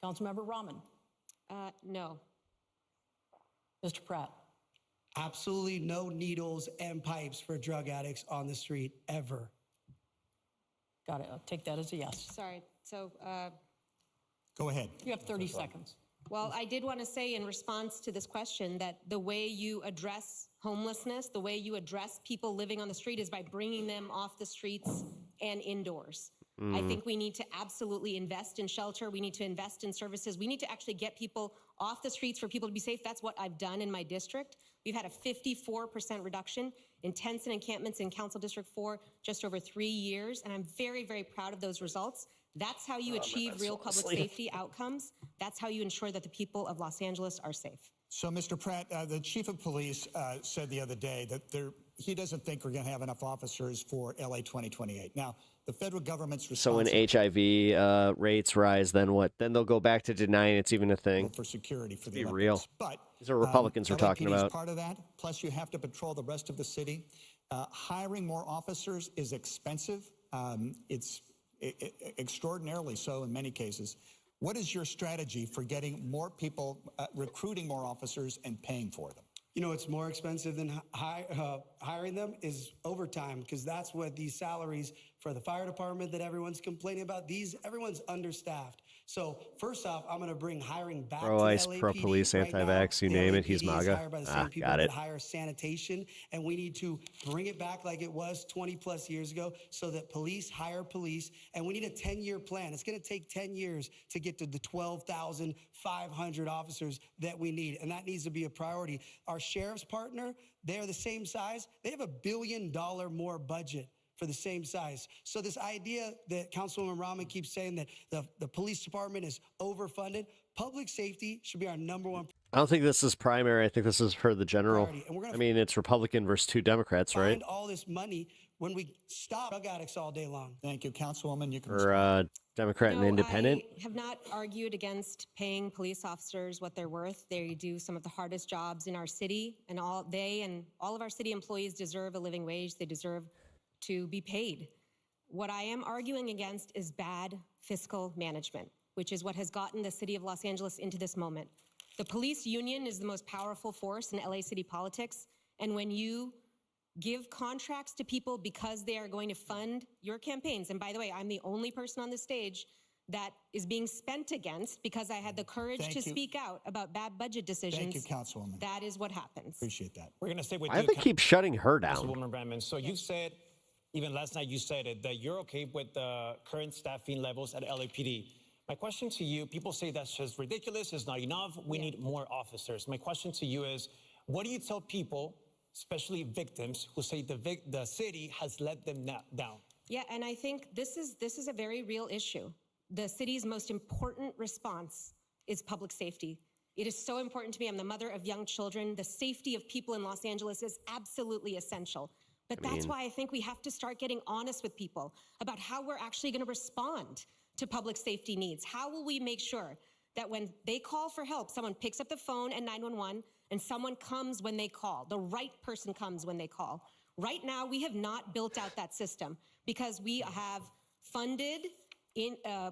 Councilmember Rahman, No. Mr. Pratt. Absolutely no needles and pipes for drug addicts on the street ever. Got it. I'll take that as a yes. Sorry. So, Go ahead. You have 30 seconds. well, I did want to say in response to this question that the way you address homelessness, the way you address people living on the street is by bringing them off the streets and indoors. I think we need to absolutely invest in shelter. We need to invest in services. We need to actually get people off the streets for people to be safe. That's what I've done in my district. We've had a 54% reduction in tents and encampments in Council District 4 just over 3 years. And I'm very, very proud of those results. That's how you achieve real public safety outcomes. That's how you ensure that the people of Los Angeles are safe. So, Mr. Pratt, the chief of police said the other day that he doesn't think we're going to have enough officers for LA 2028. Now, the federal government's So when responsible HIV rates rise, then what? Then they'll go back to denying it's even a thing. for security for the Be Olympics. real. But These are Republicans we're talking LAPD is about. part of that. Plus, you have to patrol the rest of the city. Hiring more officers is expensive. It's extraordinarily so in many cases. What is your strategy for getting more people, recruiting more officers and paying for them? You know, it's more expensive than hiring them is overtime, because that's what these salaries for the fire department that everyone's complaining about, everyone's understaffed. So first off, I'm going to bring hiring back to Pro-ICE, LAPD. pro-police, Right now, anti-vax, you the name it, he's LAPD is MAGA. hired by the same people Got that it. hire sanitation, and we need to bring it back like it was 20 plus years ago so that police hire police, and we need a 10-year plan. It's going to take 10 years to get to the 12,500 officers that we need, and that needs to be a priority. Our sheriff's partner, they're the same size. They have $1 billion more budget for the same size. So this idea that Councilwoman Rahman keeps saying that the police department is overfunded, public safety should be our number one I don't think this is primary. I think this is for the general. priority. And we're I going mean, it's Republican versus 2 Democrats, to right? find all this money when we stop drug addicts all day long. Thank you, Councilwoman. You can Or Democrat and No, Independent. I have not argued against paying police officers what they're worth. They do some of the hardest jobs in our city, and all of our city employees deserve a living wage. They deserve to be paid. What I am arguing against is bad fiscal management, which is what has gotten the city of Los Angeles into this moment. The police union is the most powerful force in LA city politics, and when you give contracts to people because they are going to fund your campaigns, and by the way, I'm the only person on the stage that is being spent against because I had the courage Thank to you. speak out about bad budget decisions. Thank you, Councilwoman. That is what happens. Appreciate that. We're going to stay with Why you. do they keep shutting her down? Councilwoman Brennan. So you've said, even last night you said it, that you're okay with the current staffing levels at LAPD. My question to you, people say that's just ridiculous, it's not enough, we need more officers. My question to you is, what do you tell people, especially victims, who say the city has let them down? Yeah, and I think this is a very real issue. The city's most important response is public safety. It is so important to me. I'm the mother of young children. The safety of people in Los Angeles is absolutely essential. But that's why I think we have to start getting honest with people about how we're actually going to respond to public safety needs. How will we make sure that when they call for help, someone picks up the phone at 911 and someone comes when they call, the right person comes when they call. Right now, we have not built out that system because we have funded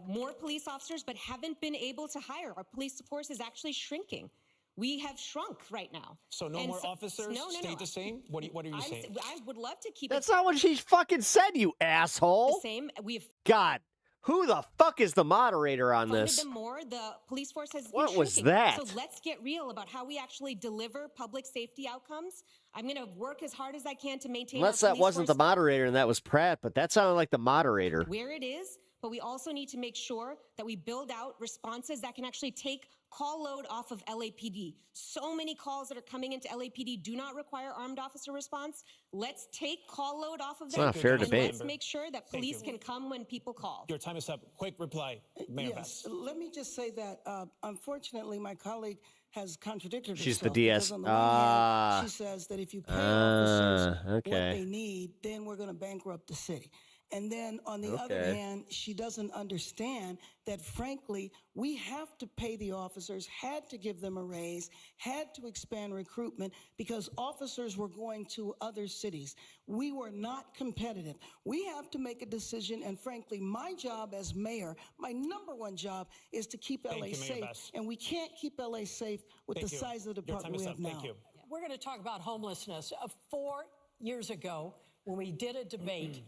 more police officers, but haven't been able to hire. Our police force is actually shrinking. We have shrunk right now. So no more officers? Stay the same? What are you saying? I would love to keep That's it not what she fucking said, you asshole. the same. We've God, who the fuck is the moderator on funded this? them more. The police force has What been was shrinking. that? So let's get real about how we actually deliver public safety outcomes. I'm going to work as hard as I can to maintain Unless our that police wasn't the force moderator and that was Pratt, but that sounded like the moderator. where it is, but we also need to make sure that we build out responses that can actually take call load off of LAPD. So many calls that are coming into LAPD do not require armed officer response. Let's take call load off of It's them. not a fair and debate. Let's make sure that Thank police you. can come when people call. Your time is up. Quick reply, Mayor Yes, Bass. let me just say that unfortunately, my colleague has contradicted She's herself. the DS. because on the one hand, she says that if you pay officers what okay. they need, then we're going to bankrupt the city. And then on the other Okay. hand, she doesn't understand that, frankly, we have to pay the officers, had to give them a raise, had to expand recruitment because officers were going to other cities. We were not competitive. We have to make a decision. And frankly, my job as mayor, my number one job is to keep Thank LA you, Mayor safe. Bass. And we can't keep LA safe with Thank the you. size of the Your time department is we up. have now. Thank you. We're going to talk about homelessness. 4 years ago, when we did a debate,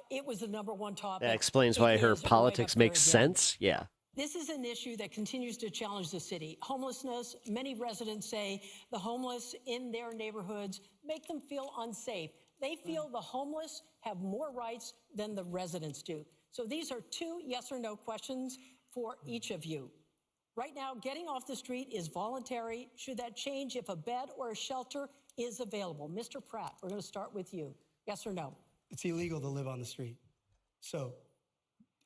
it was the number one topic. That explains It why her is right politics up there make again. sense. Yeah. This is an issue that continues to challenge the city. Homelessness, many residents say the homeless in their neighborhoods make them feel unsafe. They feel the homeless have more rights than the residents do. So these are 2 yes or no questions for each of you. Right now, getting off the street is voluntary. Should that change if a bed or a shelter is available? Mr. Pratt, we're going to start with you. Yes or no? It's illegal to live on the street. So,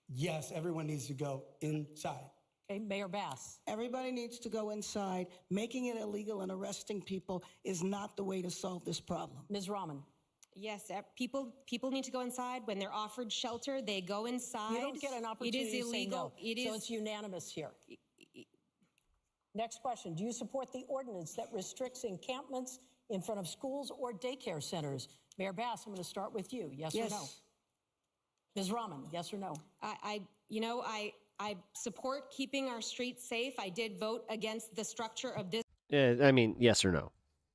yes, everyone needs to go inside. Okay, Mayor Bass. Everybody needs to go inside. Making it illegal and arresting people is not the way to solve this problem. Ms. Rahman. Yes, people need to go inside. When they're offered shelter, they go inside. You don't get an opportunity It is to say illegal. no. It So is it's unanimous here. Next question. Do you support the ordinance that restricts encampments in front of schools or daycare centers? Mayor Bass, I'm going to start with you. Yes, or no? Ms. Rahman, yes or no? I support keeping our streets safe. I did vote against the structure of this Yeah, I mean, yes or no.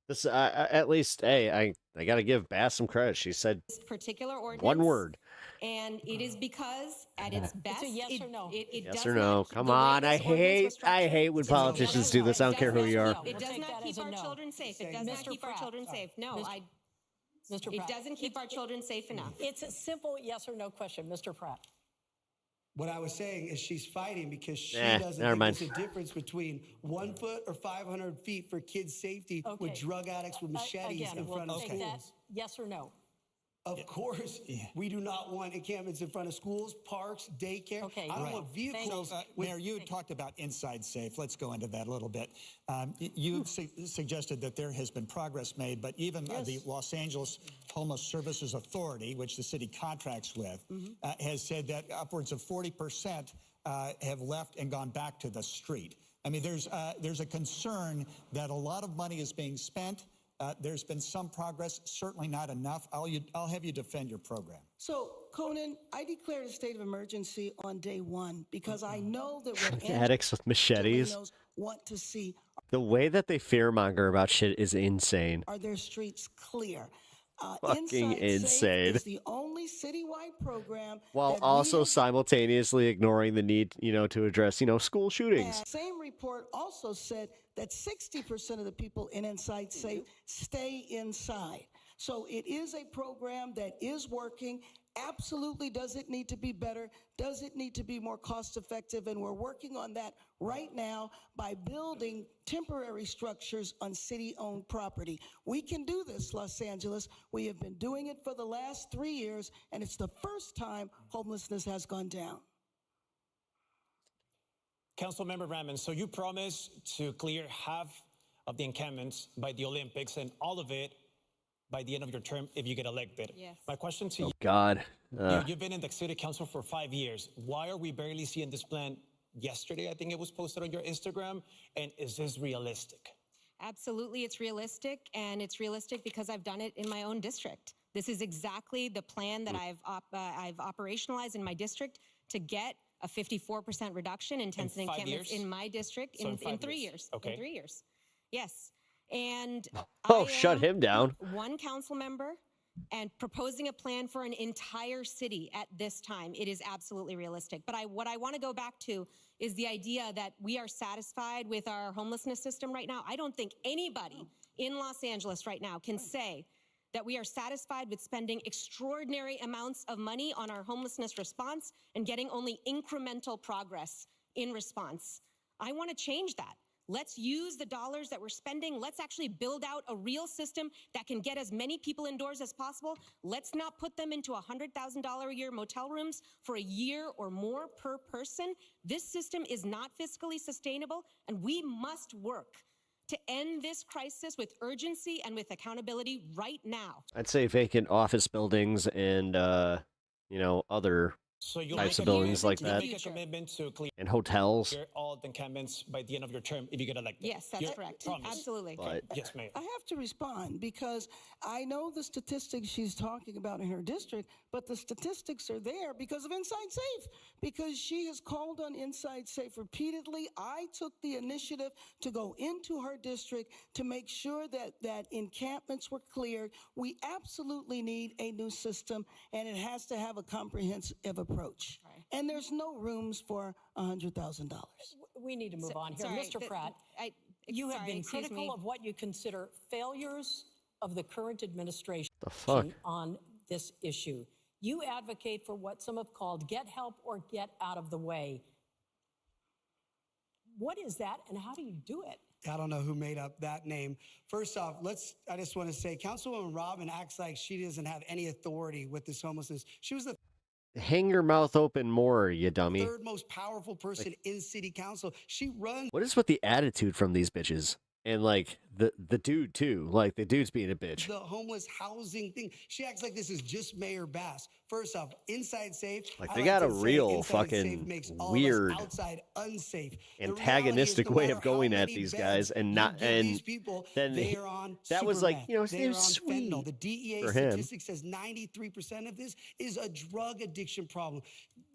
This, at least, hey, I got to give Bass some credit. She said particular ordinance. one word. And it is because at its best, It's a yes or no. It Yes does or no? not- Come the way on, this ordinance was I hate when politicians do this. I don't care who you are. It does not keep our children safe. It does not Mr. keep our Pratt. children safe. No, Mr. it Pratt. doesn't keep our children safe enough. It's a simple yes or no question. Mr. Pratt. What I was saying is she's fighting because she doesn't never think mind. there's a difference between 1 foot or 500 feet for kids' safety with Okay. drug addicts with machetes Again, in we'll front of take that. schools. Yes or no? Of course, we do not want encampments in front of schools, parks, daycare. Okay, I don't right. want vehicles. Mayor, you had talked about inside safe. Let's go into that a little bit. You suggested that there has been progress made, but even the Los Angeles Homeless Services Authority, which the city contracts with, has said that upwards of 40% have left and gone back to the street. I mean, there's a concern that a lot of money is being spent. There's been some progress, certainly not enough. I'll have you defend your program. So, Conan, I declared a state of emergency on day 1 because I know that what Addicts with machetes. Angelenos want to see The way that they fearmonger about shit is insane. are their streets clear. Fucking Inside Safe insane. is the only citywide program While that we also have- simultaneously ignoring the need, to address, school shootings. And same report also said that 60% of the people in Inside Safe stay inside. So it is a program that is working. Absolutely. Does it need to be better? Does it need to be more cost effective? And we're working on that right now by building temporary structures on city-owned property. We can do this, Los Angeles. We have been doing it for the last 3 years, and it's the first time homelessness has gone down. Councilmember Raman, so you promised to clear half of the encampments by the Olympics and all of it by the end of your term if you get elected. Yes. My question to Oh God. you've been in the city council for 5 years. Why are we barely seeing this plan yesterday? I think it was posted on your Instagram. And is this realistic? Absolutely, it's realistic, and it's realistic because I've done it in my own district. This is exactly the plan that I've operationalized in my district to get a 54% reduction in tents and 5 encampments years? in my district So in in 5 3 years. years. Okay. In 3 years. Yes. And Oh, I shut am him down. one council member and proposing a plan for an entire city at this time. It is absolutely realistic. But what I want to go back to is the idea that we are satisfied with our homelessness system right now. I don't think anybody in Los Angeles right now can say that we are satisfied with spending extraordinary amounts of money on our homelessness response and getting only incremental progress in response. I want to change that. Let's use the dollars that we're spending. Let's actually build out a real system that can get as many people indoors as possible. Let's not put them into $100,000 a year motel rooms for a year or more per person. This system is not fiscally sustainable, and we must work to end this crisis with urgency and with accountability right now. I'd say vacant office buildings and other So you'll types make of buildings like you'll that, make a commitment to clear and hotels. all the encampments by the end of your term if you get elected. Yes, that's Your correct. promise. Absolutely. But Yes, Mayor. I have to respond because I know the statistics she's talking about in her district, but the statistics are there because of Inside Safe, because she has called on Inside Safe repeatedly. I took the initiative to go into her district to make sure that encampments were cleared. We absolutely need a new system, and it has to have a comprehensive approach. Right. And there's no rooms for $100,000. We need to move on here. Sorry, Mr. Pratt, you have been critical of what you consider failures of the current administration The fuck? on this issue. You advocate for what some have called get help or get out of the way. What is that, and how do you do it? I don't know who made up that name. First off, I just want to say, Councilwoman Robin acts like she doesn't have any authority with this homelessness. She was the Hang your mouth open more, you dummy. third most powerful person in city council. She runs. What is with the attitude from these bitches? And like the dude too. Like the dude's being a bitch. The homeless housing thing. She acts like this is just Mayor Bass. First off, Inside Safe. Like I they got to a say real Inside fucking Safe makes all of us weird outside unsafe. The antagonistic reality way is, of no matter going how at many these beds guys and you not give and these people, then they are on that was super like, meth. you know, They are on it's sweet fentanyl. The DEA for him. statistic says 93% of this is a drug addiction problem.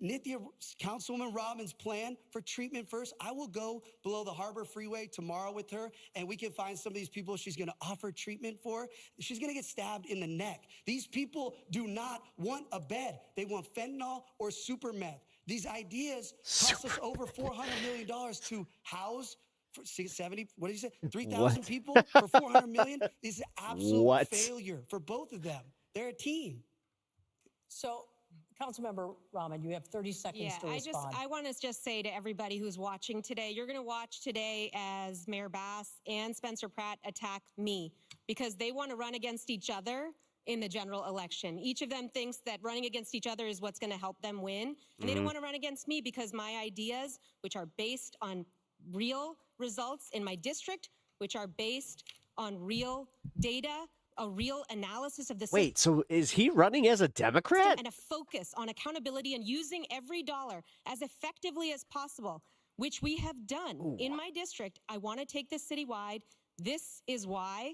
Nithya, Councilwoman Robin's plan for treatment first, I will go below the Harbor Freeway tomorrow with her, and we can find some of these people she's going to offer treatment for. She's going to get stabbed in the neck. These people do not want a bed. They want fentanyl or super meth. These ideas cost us over $400 million to house for 70, what did you say? 3,000 What? people for $400 million? This is absolute What? failure for both of them. They're a team. So, Councilmember Rahman, you have 30 seconds to respond. I want to just say to everybody who's watching today, you're going to watch today as Mayor Bass and Spencer Pratt attack me because they want to run against each other in the general election. Each of them thinks that running against each other is what's going to help them win. And they don't want to run against me because my ideas, which are based on real results in my district, which are based on real data, a real analysis of the system. Wait, so is he running as a Democrat? And a focus on accountability and using every dollar as effectively as possible, which we have done in my district. I want to take this citywide. This is why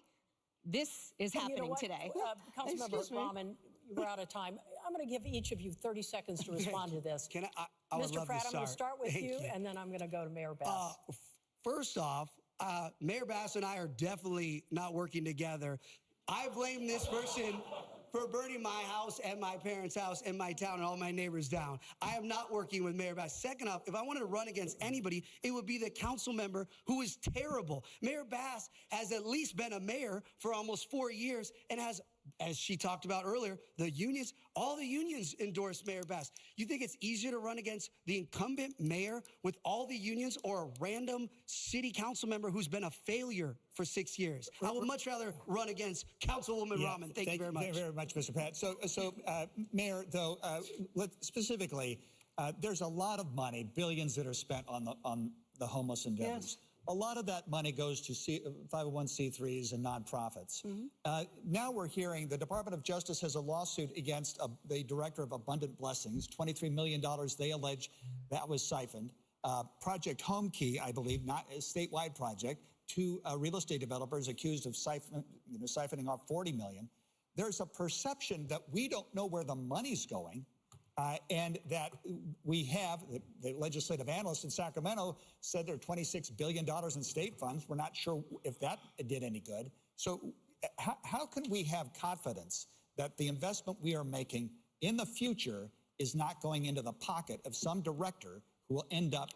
this is Hey, you know happening what? today. Councilmember Rahman, we're out of time. I'm going to give each of you 30 seconds to respond to this. Can I would Mr. love Pratt, to I'm going to start with Thank you, and then I'm going to go to Mayor Bass. First off, Mayor Bass and I are definitely not working together. I blame this person for burning my house and my parents' house and my town and all my neighbors down. I am not working with Mayor Bass. Second off, if I wanted to run against anybody, it would be the council member who is terrible. Mayor Bass has at least been a mayor for almost 4 years and has, as she talked about earlier, the unions, all the unions endorse Mayor Bass. You think it's easier to run against the incumbent mayor with all the unions or a random city council member who's been a failure for 6 years? I would much rather run against Councilwoman Rahman. Thank you very much. Thank you very much, Mr. Pratt. So Mayor, though, specifically, there's a lot of money, billions that are spent on the homeless endeavors. A lot of that money goes to 501c3s and nonprofits. Now we're hearing the Department of Justice has a lawsuit against the director of Abundant Blessings, $23 million they allege that was siphoned. Project Home Key, I believe, not a statewide project, two real estate developers accused of siphoning off $40 million. There's a perception that we don't know where the money's going. And that we have, the legislative analyst in Sacramento said there are $26 billion in state funds. We're not sure if that did any good. So how can we have confidence that the investment we are making in the future is not going into the pocket of some director who will end up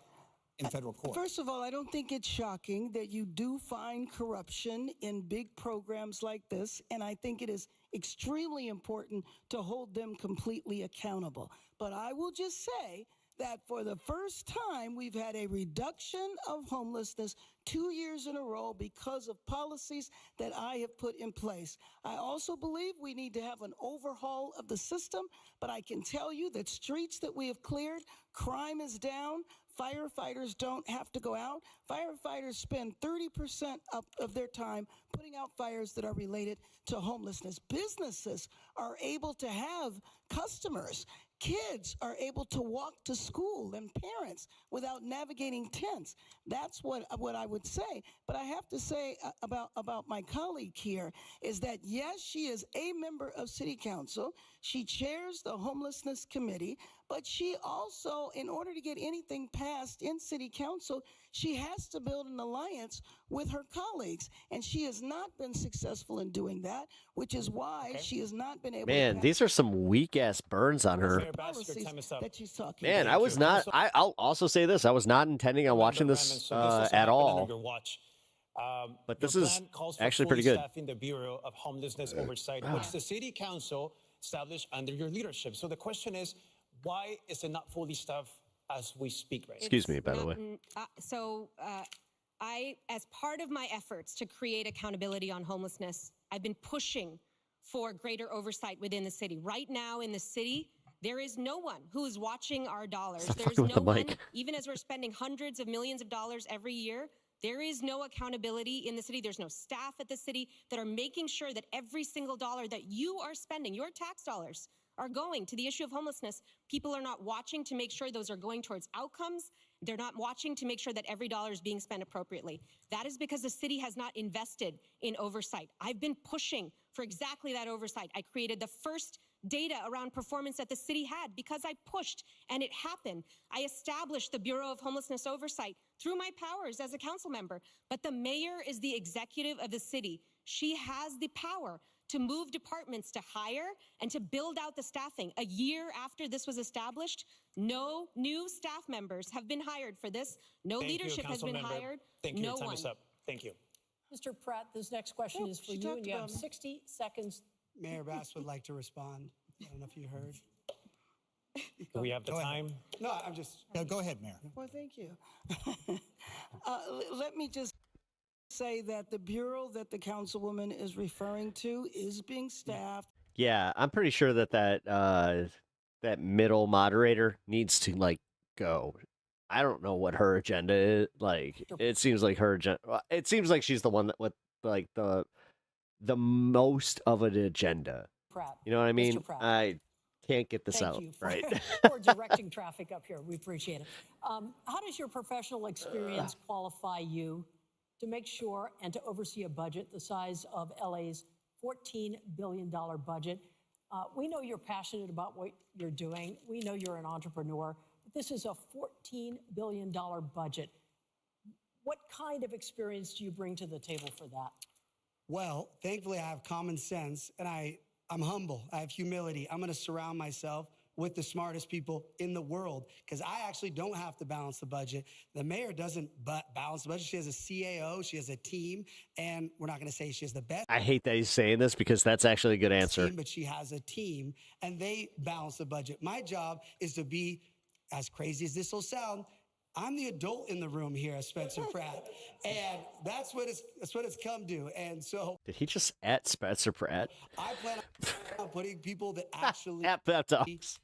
in federal court? First of all, I don't think it's shocking that you do find corruption in big programs like this, and I think it is extremely important to hold them completely accountable. But I will just say that for the first time, we've had a reduction of homelessness 2 years in a row because of policies that I have put in place. I also believe we need to have an overhaul of the system, but I can tell you that streets that we have cleared, crime is down. Firefighters don't have to go out. Firefighters spend 30% of their time putting out fires that are related to homelessness. Businesses are able to have customers. Kids are able to walk to school, and parents without navigating tents. That's what I would say. But I have to say about my colleague here is that, yes, she is a member of City Council. She chairs the Homelessness Committee, but she also, in order to get anything passed in City Council, she has to build an alliance with her colleagues. And she has not been successful in doing that, which is why she has not been able to Man, pass these are some weak ass burns on her. policies that she's talking Man, about. I was not. I'll also say this: I was not intending on watching this at all. But this is actually pretty good. Staffing the Bureau of Homelessness Oversight, which the City Council established under your leadership. So the question is, why is it not fully staffed as we speak right now? Excuse me, by the way. I, as part of my efforts to create accountability on homelessness, I've been pushing for greater oversight within the city. Right now in the city, there is no one who is watching our dollars. There's no one, even as we're spending hundreds of millions of dollars every year, there is no accountability in the city. There's no staff at the city that are making sure that every single dollar that you are spending, your tax dollars, are going to the issue of homelessness. People are not watching to make sure those are going towards outcomes. They're not watching to make sure that every dollar is being spent appropriately. That is because the city has not invested in oversight. I've been pushing for exactly that oversight. I created the first data around performance that the city had because I pushed and it happened. I established the Bureau of Homelessness Oversight through my powers as a council member. But the mayor is the executive of the city. She has the power to move departments to hire and to build out the staffing. A year after this was established, no new staff members have been hired for this. No leadership has been hired. Thank you. No Your time one. is up. Thank you. Mr. Pratt, this next question is for you, and you have 60 seconds. Mayor Bass would like to respond. I don't know if you heard. Do we have the time? No, I'm just. No, go ahead, Mayor. Well, thank you. Let me just say that the bureau that the councilwoman is referring to is being staffed. Yeah, I'm pretty sure that middle moderator needs to go. I don't know what her agenda is. It seems like her agenda. It seems like she's the one that with the most of an agenda. Pratt. You know what I mean? Mr. Pratt. I can't get this Thank out you for, right. for directing traffic up here. We appreciate it. How does your professional experience qualify you to make sure and to oversee a budget the size of LA's $14 billion budget? We know you're passionate about what you're doing. We know you're an entrepreneur. But this is a $14 billion budget. What kind of experience do you bring to the table for that? Well, thankfully, I have common sense, and I'm humble. I have humility. I'm going to surround myself with the smartest people in the world because I actually don't have to balance the budget. The mayor doesn't balance the budget. She has a CAO. She has a team, and we're not going to say she has the best. I hate that he's saying this because that's actually a good answer. Team, but she has a team, and they balance the budget. My job is to be, as crazy as this will sound, I'm the adult in the room here at Spencer Pratt, and that's what it's come to. And so, Did he just at Spencer Pratt? I plan on putting people that actually at Pep Talks.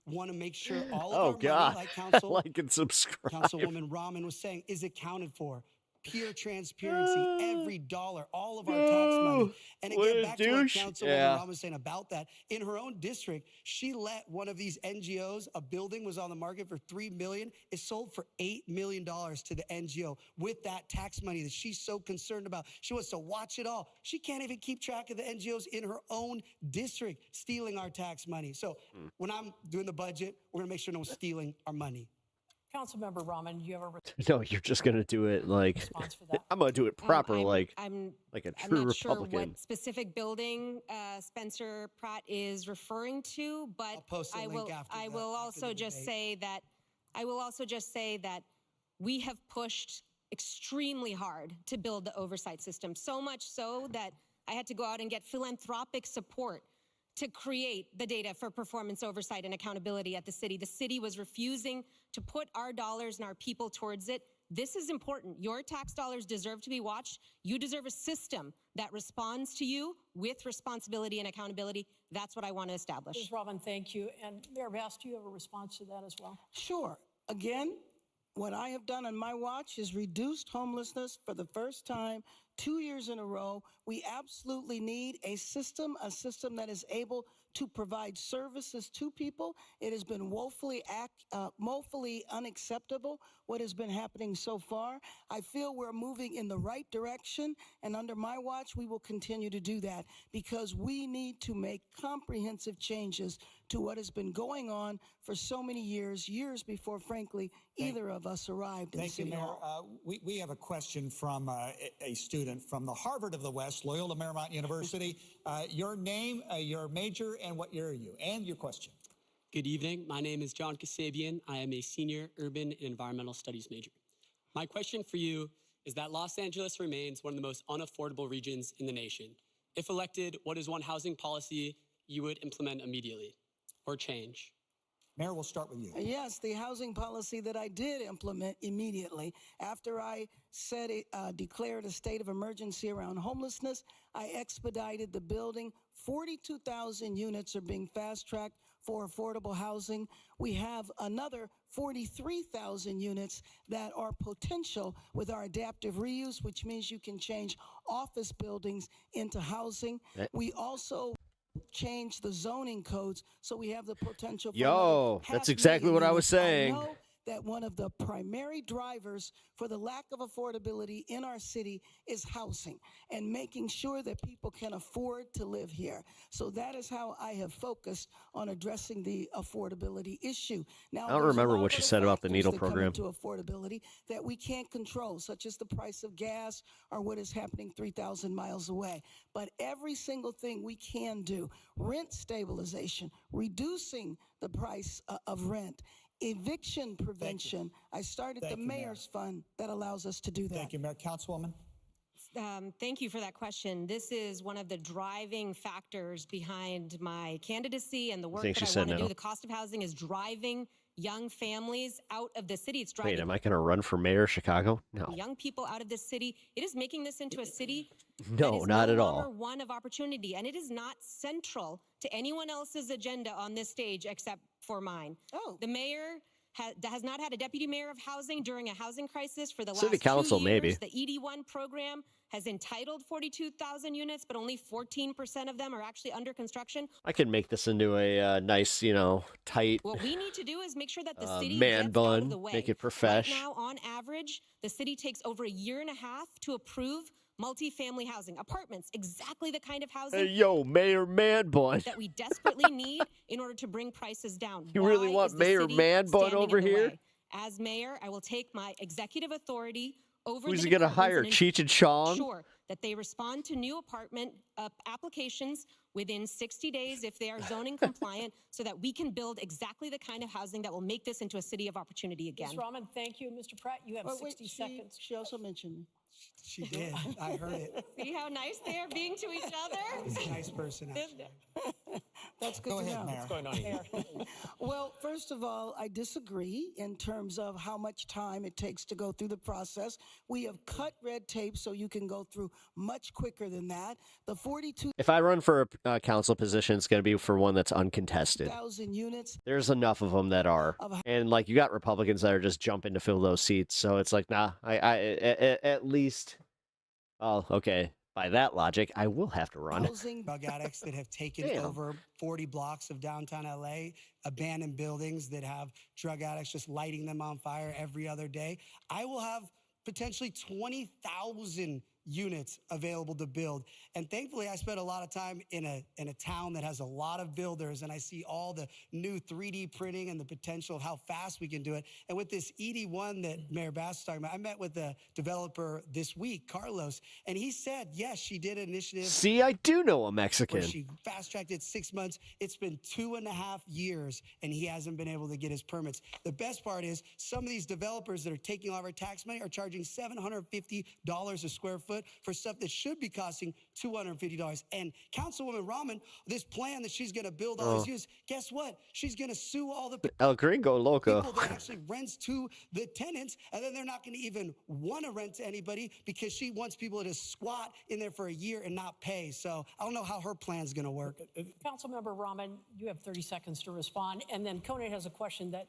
want to make sure all of Oh, our God. money, like Council, Like and subscribe. Councilwoman Rahman was saying, is accounted for. Pure transparency, every dollar, all of our tax money. And what again, a back to what douche. Councilwoman Yeah. Rahman was saying about that. In her own district, she let one of these NGOs, a building was on the market for $3 million. It sold for $8 million to the NGO with that tax money that she's so concerned about. She wants to watch it all. She can't even keep track of the NGOs in her own district stealing our tax money. So when I'm doing the budget, we're going to make sure no one's stealing our money. Councilmember Rahman, you have a No, you're just gonna do it like I'm gonna do it proper, like a I'm true not sure Republican. what specific building Spencer Pratt is referring to, but post a I link will. after I the- will after also the just debate. say that. I will also just say that we have pushed extremely hard to build the oversight system. So much so that I had to go out and get philanthropic support to create the data for performance oversight and accountability at the city. The city was refusing to put our dollars and our people towards it. This is important. Your tax dollars deserve to be watched. You deserve a system that responds to you with responsibility and accountability. That's what I want to establish. Ms. Rahman, thank you. And Mayor Bass, do you have a response to that as well? Sure. Again, what I have done on my watch is reduced homelessness for the first time 2 years in a row. We absolutely need a system that is able to provide services to people. It has been woefully unacceptable what has been happening so far. I feel we're moving in the right direction, and under my watch, we will continue to do that because we need to make comprehensive changes to what has been going on for so many years before, frankly, either of us arrived in Thank you, City Mayor. Hall. We have a question from a student from the Harvard of the West, Loyola Marymount University. Your name, your major, and what year are you? And your question. Good evening. My name is John Kasabian. I am a senior urban and environmental studies major. My question for you is that Los Angeles remains one of the most unaffordable regions in the nation. If elected, what is one housing policy you would implement immediately or change? Mayor, we'll start with you. Yes, the housing policy that I did implement immediately after I declared a state of emergency around homelessness, I expedited the building. 42,000 units are being fast-tracked for affordable housing. We have another 43,000 units that are potential with our adaptive reuse, which means you can change office buildings into housing. We also change the zoning codes so we have the potential for Yo, that's exactly what I was saying. I know that one of the primary drivers for the lack of affordability in our city is housing and making sure that people can afford to live here. So that is how I have focused on addressing the affordability issue. Now, I don't there's a remember lot what of you other said about the factors needle that come program. into affordability that we can't control, such as the price of gas or what is happening 3,000 miles away. But every single thing we can do, rent stabilization, reducing the price of rent, eviction prevention. I started Thank the you, Mayor. Mayor's Fund that allows us to do that. Thank you, Mayor. Councilwoman. Thank you for that question. This is one of the driving factors behind my candidacy and the work think that she I want said to do. no. The cost of housing is driving young families out of the city. It's driving Wait, am I gonna run for mayor of Chicago? No. young people out of this city. It is making this into a city No, that is not no at longer all. one of opportunity, and it is not central to anyone else's agenda on this stage except for mine. Oh, the mayor has not had a deputy mayor of housing during a housing crisis for the last City council, 2 years. maybe. The ED1 program has entitled 42,000 units, but only 14% of them are actually under construction. I can make this into a nice, tight What we need to do is make sure that the city man gets out of bun, the way. make it Right profesh. now, on average, the city takes over 1.5 years to approve multifamily housing, apartments, exactly the kind of housing Hey, yo, Mayor Man Bun. that we desperately need in order to bring prices down. You really Why want is the Mayor city Man Bun standing over in the here? way? As mayor, I will take my executive authority over Who's the he gonna departments hire? and Cheech and Chong? ensure that they respond to new apartment applications within 60 days if they are zoning compliant so that we can build exactly the kind of housing that will make this into a city of opportunity again. Ms. Rahman, thank you. Mr. Pratt, you have Wait, 60 seconds. She also mentioned me. She did. I heard it. See how nice they are being to each other? He's a nice person, actually. That's good Go to ahead, know. Mayor. What's going on here? Well, first of all, I disagree in terms of how much time it takes to go through the process. We have cut red tape so you can go through much quicker than that. The 42,000 If I run for a council position, it's going to be for one that's uncontested. units. There's enough of them that are, and like you got Republicans that are just jumping to fill those seats. So it's like, nah, I at least, oh, okay. By that logic, I will have to run. Drug addicts that have taken Damn. over 40 blocks of downtown LA, abandoned buildings that have drug addicts just lighting them on fire every other day. I will have potentially 20,000 units available to build. And thankfully, I spent a lot of time in a town that has a lot of builders, and I see all the new 3D printing and the potential of how fast we can do it. And with this ED1 that Mayor Bass is talking about, I met with the developer this week, Carlos, and he said, yes, she did an initiative. See, I do know a Mexican. Where she fast-tracked it 6 months. It's been 2.5 years, and he hasn't been able to get his permits. The best part is some of these developers that are taking all of our tax money are charging $750 a square foot for stuff that should be costing $250. And Councilwoman Rahman, this plan that she's going to build all these units, guess what? She's going to sue all the El Gringo Loco. people that actually rents to the tenants, and then they're not going to even want to rent to anybody because she wants people to squat in there for a year and not pay. So I don't know how her plan's going to work. Councilmember Rahman, you have 30 seconds to respond. And then Conant has a question that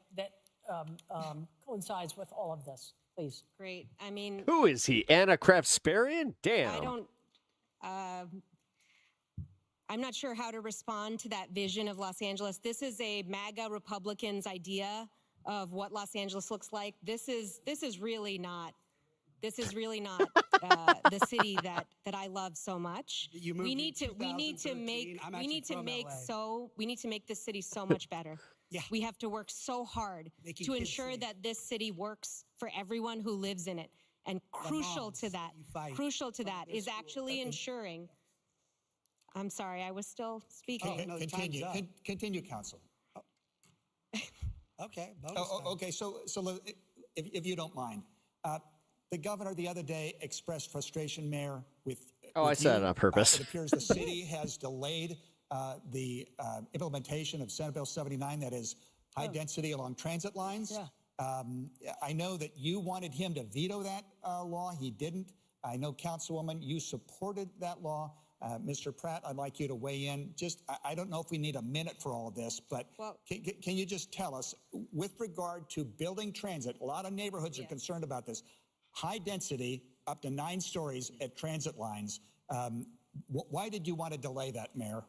coincides with all of this. Please. Great. I mean, Who is he? Anna Kraft-Sparian? Damn. I don't. I'm not sure how to respond to that vision of Los Angeles. This is a MAGA Republicans' idea of what Los Angeles looks like. This is really not. This is really not the city that I love so much. We need to make this city so much better. Yeah. We have to work so hard to ensure that this city works for everyone who lives in it. And crucial to that is actually ensuring. I'm sorry, I was still speaking. Continue, Council. Okay. Okay. So if you don't mind, the governor the other day expressed frustration, Mayor, with. I said it on purpose. It appears the city has delayed the implementation of Senate Bill 79, that is high density along transit lines. Yeah. I know that you wanted him to veto that law. He didn't. I know, Councilwoman, you supported that law. Mr. Pratt, I'd like you to weigh in. I don't know if we need a minute for all of this, but can you just tell us, with regard to building transit, a lot of neighborhoods are concerned about this, high density up to 9 stories at transit lines. Why did you want to delay that, Mayor?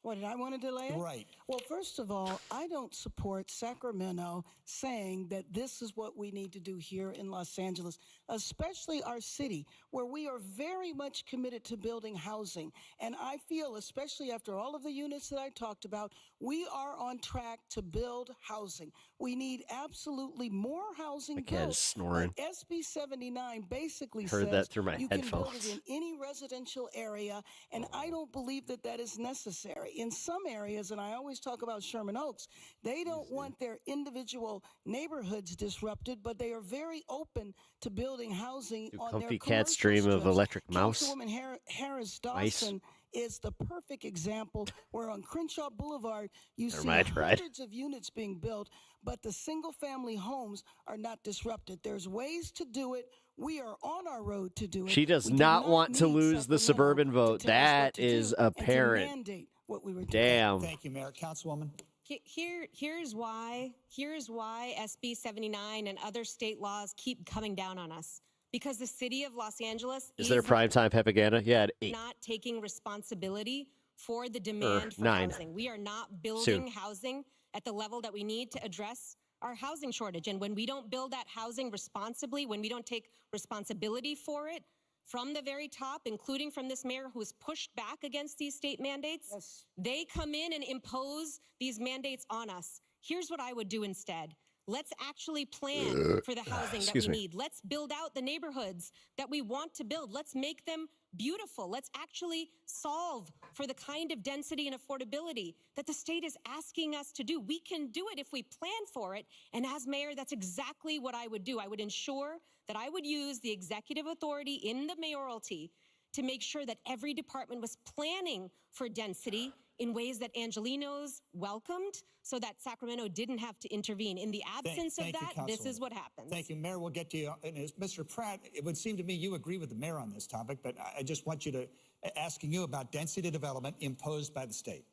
What, did I want to delay it? Right. Well, first of all, I don't support Sacramento saying that this is what we need to do here in Los Angeles, especially our city, where we are very much committed to building housing. And I feel, especially after all of the units that I talked about, we are on track to build housing. We need absolutely more housing My cat built. is snoring. But SB 79 basically Heard says that through my you can build headphones. it in any residential area, and I don't believe that that is necessary. In some areas, and I always talk about Sherman Oaks, they don't want their individual neighborhoods disrupted, but they are very open to building housing on their Comfy commercial cats dream of strips. Electric Mouse. Councilwoman Harris Mice. Dawson is the perfect example where on Crenshaw Boulevard you Never see mind, right. hundreds of units being built, but the single-family homes are not disrupted. There's ways to do it. We are on our road to do it. She does We do not want to need lose the Sacramento suburban vote. to tell us what That to is do and to apparent. mandate what we were doing. Damn. Thank you, Mayor. Councilwoman. Here's why SB 79 and other state laws keep coming down on us. Because the city of Los Angeles Is there a primetime propaganda? Yeah, at 8. not taking responsibility for the demand for 9. housing. We are not building housing at the level that we need to address our housing shortage. And when we don't build that housing responsibly, when we don't take responsibility for it from the very top, including from this mayor who has pushed back against these state mandates, they come in and impose these mandates on us. Here's what I would do instead. Let's actually plan for the housing that we need. Let's build out the neighborhoods that we want to build. Let's make them beautiful. Let's actually solve for the kind of density and affordability that the state is asking us to do. We can do it if we plan for it. And as mayor, that's exactly what I would do. I would ensure that I would use the executive authority in the mayoralty to make sure that every department was planning for density in ways that Angelenos welcomed, so that Sacramento didn't have to intervene. In the absence of that, this is what happens. Thank you, Mayor. We'll get to you. And Mr. Pratt, it would seem to me you agree with the mayor on this topic, but I just want you to asking you about density development imposed by the state.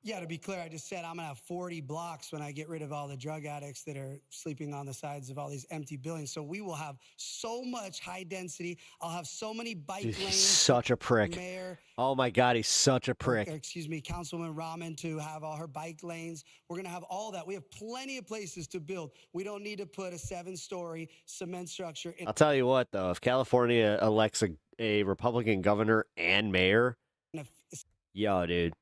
Yeah, to be clear, I just said I'm going to have 40 blocks when I get rid of all the drug addicts that are sleeping on the sides of all these empty buildings. So we will have so much high density. I'll have so many bike Dude, lanes. he's such a prick. Mayor, Oh my God, he's such a prick. excuse me, Councilwoman Rahman to have all her bike lanes. We're going to have all that. We have plenty of places to build. We don't need to put a 7-story cement structure in. I'll tell you what, though, if California elects a Republican governor and mayor, yo, dude,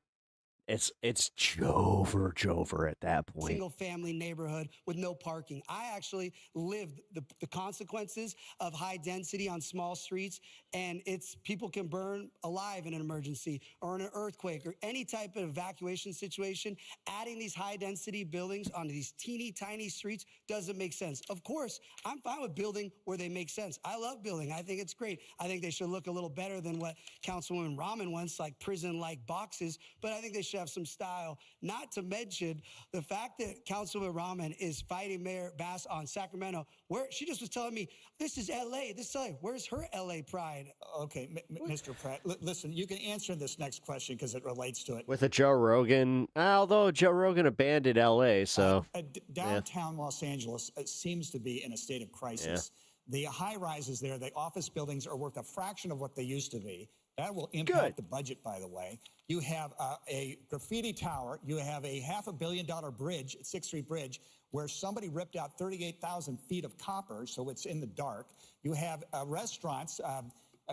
it's Jover at that point. Single family neighborhood with no parking. I actually lived the consequences of high density on small streets, and it's people can burn alive in an emergency or in an earthquake or any type of evacuation situation. Adding these high density buildings onto these teeny tiny streets doesn't make sense. Of course, I'm fine with building where they make sense. I love building. I think it's great. I think they should look a little better than what Councilwoman Rahman wants, like prison-like boxes, but I think they should have some style. Not to mention the fact that Councilwoman Rahman is fighting Mayor Bass on Sacramento, where she just was telling me, this is LA, this is LA. Where's her LA pride? Okay, Mr. Pratt, listen, you can answer this next question because it relates to it. With a Joe Rogan, although Joe Rogan abandoned LA, so. Downtown Los Angeles seems to be in a state of crisis. The high rises there, the office buildings are worth a fraction of what they used to be. That will impact the budget, by the way. You have a graffiti tower. You have a $500 million bridge, 6th Street Bridge, where somebody ripped out 38,000 feet of copper, so it's in the dark. You have restaurants,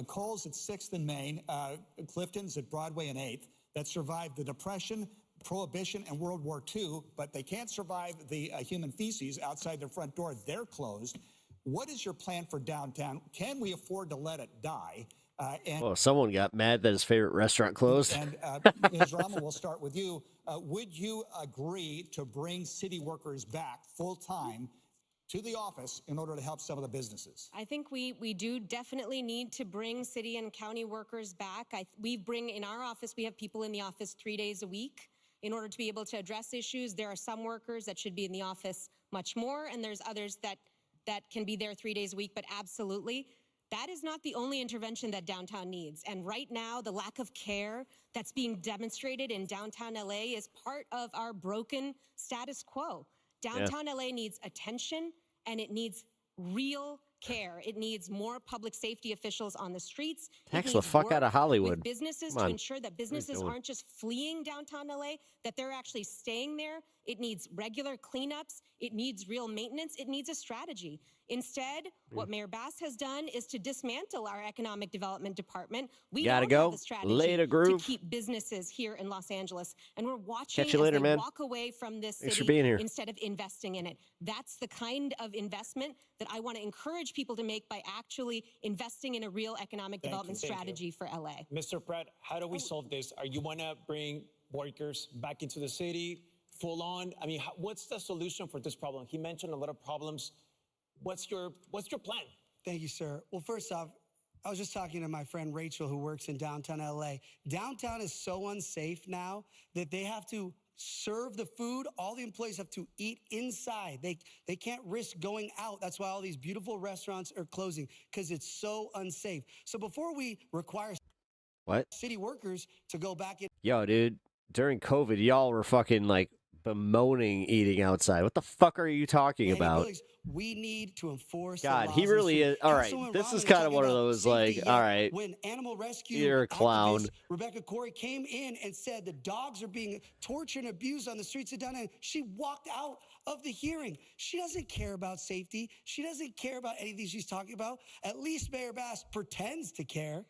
Kohl's at 6th and Main, Clifton's at Broadway and 8th, that survived the Depression, Prohibition, and World War II, but they can't survive the human feces outside their front door. They're closed. What is your plan for downtown? Can we afford to let it die? Well, someone got mad that his favorite restaurant closed. And Ms. Rahman, we'll start with you. Would you agree to bring city workers back full-time to the office in order to help some of the businesses? I think we do definitely need to bring city and county workers back. In our office, we have people in the office 3 days a week in order to be able to address issues. There are some workers that should be in the office much more, and there's others that can be there 3 days a week, but absolutely. That is not the only intervention that downtown needs. And right now, the lack of care that's being demonstrated in downtown LA is part of our broken status quo. Downtown LA needs attention, and it needs real care. It needs more public safety officials on the streets. Tax the fuck out of Hollywood. With businesses to ensure that businesses aren't just fleeing downtown LA, that they're actually staying there. It needs regular cleanups. It needs real maintenance. It needs a strategy. Instead, what Mayor Bass has done is to dismantle our economic development department. We don't have a strategy Later, Groove. to keep businesses here in Los Angeles. And we're watching Catch you as later, they man. walk away from this Thanks for city being here. instead of investing in it. That's the kind of investment that I want to encourage people to make by actually investing in a real economic development strategy for LA. Mr. Pratt, how do we solve this? You want to bring workers back into the city full on? I mean, what's the solution for this problem? He mentioned a lot of problems. What's your plan? Thank you, sir. Well, first off, I was just talking to my friend Rachel, who works in downtown LA. Downtown is so unsafe now that they have to serve the food. All the employees have to eat inside. They can't risk going out. That's why all these beautiful restaurants are closing, because it's so unsafe. So before we require city workers to go back in. Yo, dude, during COVID, y'all were fucking like bemoaning eating outside. What the fuck are you talking about? We need to enforce. God, he really is. All right, this is kind of one of those like, all right, when animal rescue, you're a clown. Rebecca Corey came in and said the dogs are being tortured and abused on the streets of downtown. She walked out of the hearing. She doesn't care about safety. She doesn't care about anything she's talking about. At least Mayor Bass pretends to care.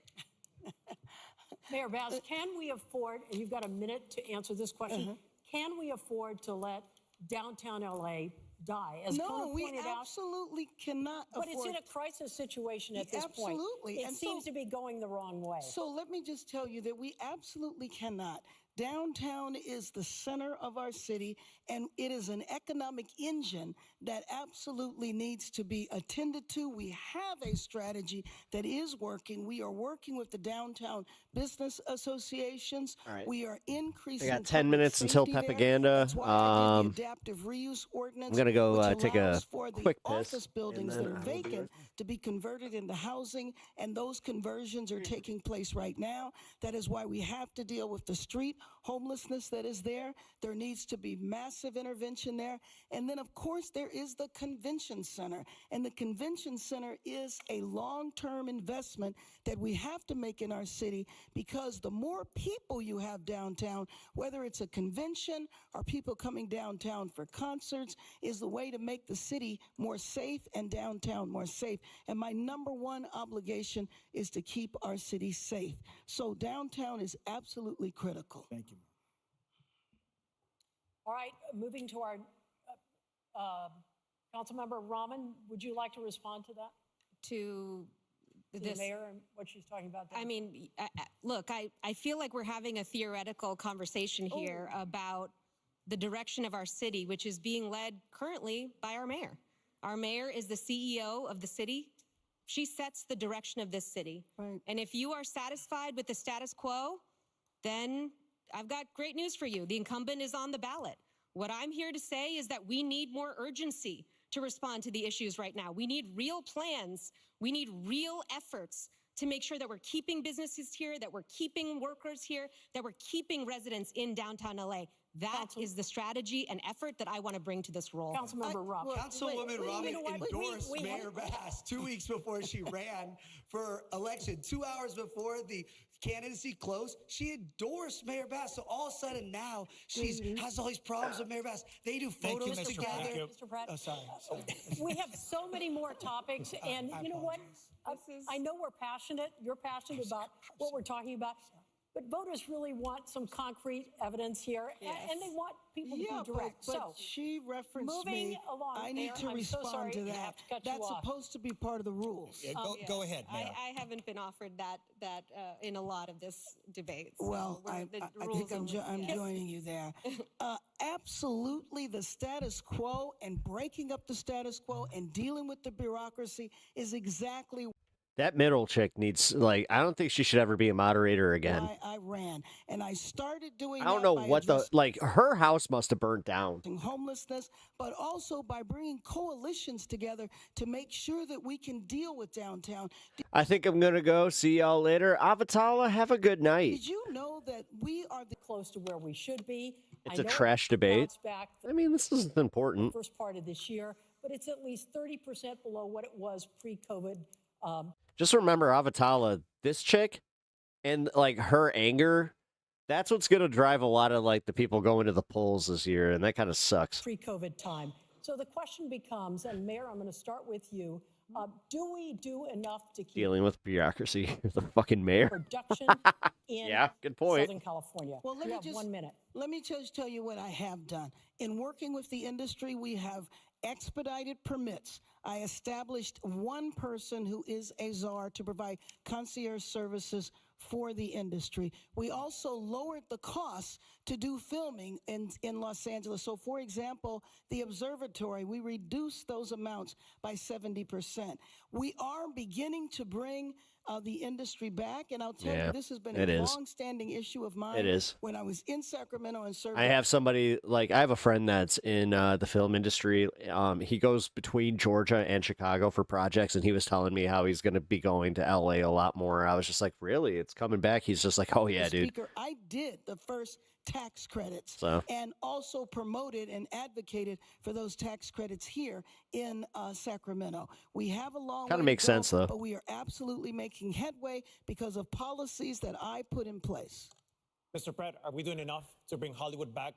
Mayor Bass, can we afford, and you've got a minute to answer this question, can we afford to let downtown LA die, as No, Kona we pointed out. absolutely cannot But it's afford. in a crisis situation at this point. Absolutely. It seems to be going the wrong way. So let me just tell you that we absolutely cannot. Downtown is the center of our city, and it is an economic engine that absolutely needs to be attended to. We have a strategy that is working. We are working with the downtown business associations. All right. We are I increasing. got 10 public minutes until safety there. propaganda. That's why I did the adaptive reuse ordinance. I'm gonna go which take a allows for the quick piss, office buildings and that then are I will be vacant to be converted into housing, and those conversions are taking place right now. That is why we have to deal with the street homelessness that is there. There needs to be massive intervention there. And then, of course, there is the convention center. And the convention center is a long-term investment that we have to make in our city, because the more people you have downtown, whether it's a convention or people coming downtown for concerts, is the way to make the city more safe and downtown more safe. And my number one obligation is to keep our city safe. So downtown is absolutely critical. Thank you. All right, moving to our Councilmember Rahman, would you like to respond to that? To The this. mayor and what she's talking about there? I mean, look, I feel like we're having a theoretical conversation here about the direction of our city, which is being led currently by our mayor. Our mayor is the CEO of the city. She sets the direction of this city. Right. And if you are satisfied with the status quo, then I've got great news for you. The incumbent is on the ballot. What I'm here to say is that we need more urgency to respond to the issues right now. We need real plans. We need real efforts to make sure that we're keeping businesses here, that we're keeping workers here, that we're keeping residents in downtown LA. That is the strategy and effort that I want to bring to this role. Councilmember Rahman. Councilwoman Rahman you know what? endorsed Mayor Bass 2 weeks before she ran for election. 2 hours before the candidacy closed, she endorsed Mayor Bass. So all of a sudden now she has all these problems with Mayor Bass. They do Thank you, photos Mr. together. Pratt. Mr. Pratt. Oh, sorry. We have so many more topics, and you know what? I know we're passionate. You're passionate about what we're talking about. But voters really want some concrete evidence here, and they want people to be direct. But So she referenced moving me. along, I need Mayor, to I'm so respond sorry to to that. have to cut you That's off. supposed to be part of the rules. Yeah, go ahead, Mayor. I haven't been offered that in a lot of this debate. So Well, I think I'm joining you there. Absolutely, the status quo and breaking up the status quo and dealing with the bureaucracy is exactly That middle chick needs, like, I don't think she should ever be a moderator again. why I ran. And I started doing I don't that know by what the, addressing like, her house must have burnt down. homelessness, but also by bringing coalitions together to make sure that we can deal with downtown. I think I'm going to go. See y'all later. Avatala, have a good night. Did you know that we are the close to where we should be? It's a trash debate. Back I mean, this isn't important. first part of this year, but it's at least 30% below what it was pre-COVID. Just remember, Avatala, this chick, and, like, her anger, that's what's going to drive a lot of, like, the people going to the polls this year, and that kind of sucks. Pre-COVID time. So the question becomes, and Mayor, I'm going to start with you. Do we do enough to keep Dealing with bureaucracy. The fucking mayor. production in Yeah, good point. Southern California? Well, let You me have just 1 minute. Let me just tell you what I have done. In working with the industry, we have expedited permits. I established one person who is a czar to provide concierge services for the industry. We also lowered the costs to do filming in Los Angeles. So, for example, the observatory, we reduced those amounts by 70%. We are beginning to bring the industry back, and I'll tell you, this has been a long-standing issue of mine. It is. When I was in Sacramento and served. I have somebody, like, I have a friend that's in the film industry. He goes between Georgia and Chicago for projects, and he was telling me how he's going to be going to LA a lot more. I was just like, really? It's coming back? He's just like, oh, yeah, dude. Speaker, I did the first tax credits So. and also promoted and advocated for those tax credits here in Sacramento. We have a long Kinda way makes to go, sense, though. but we are absolutely making headway because of policies that I put in place. Mr. Pratt, are we doing enough to bring Hollywood back?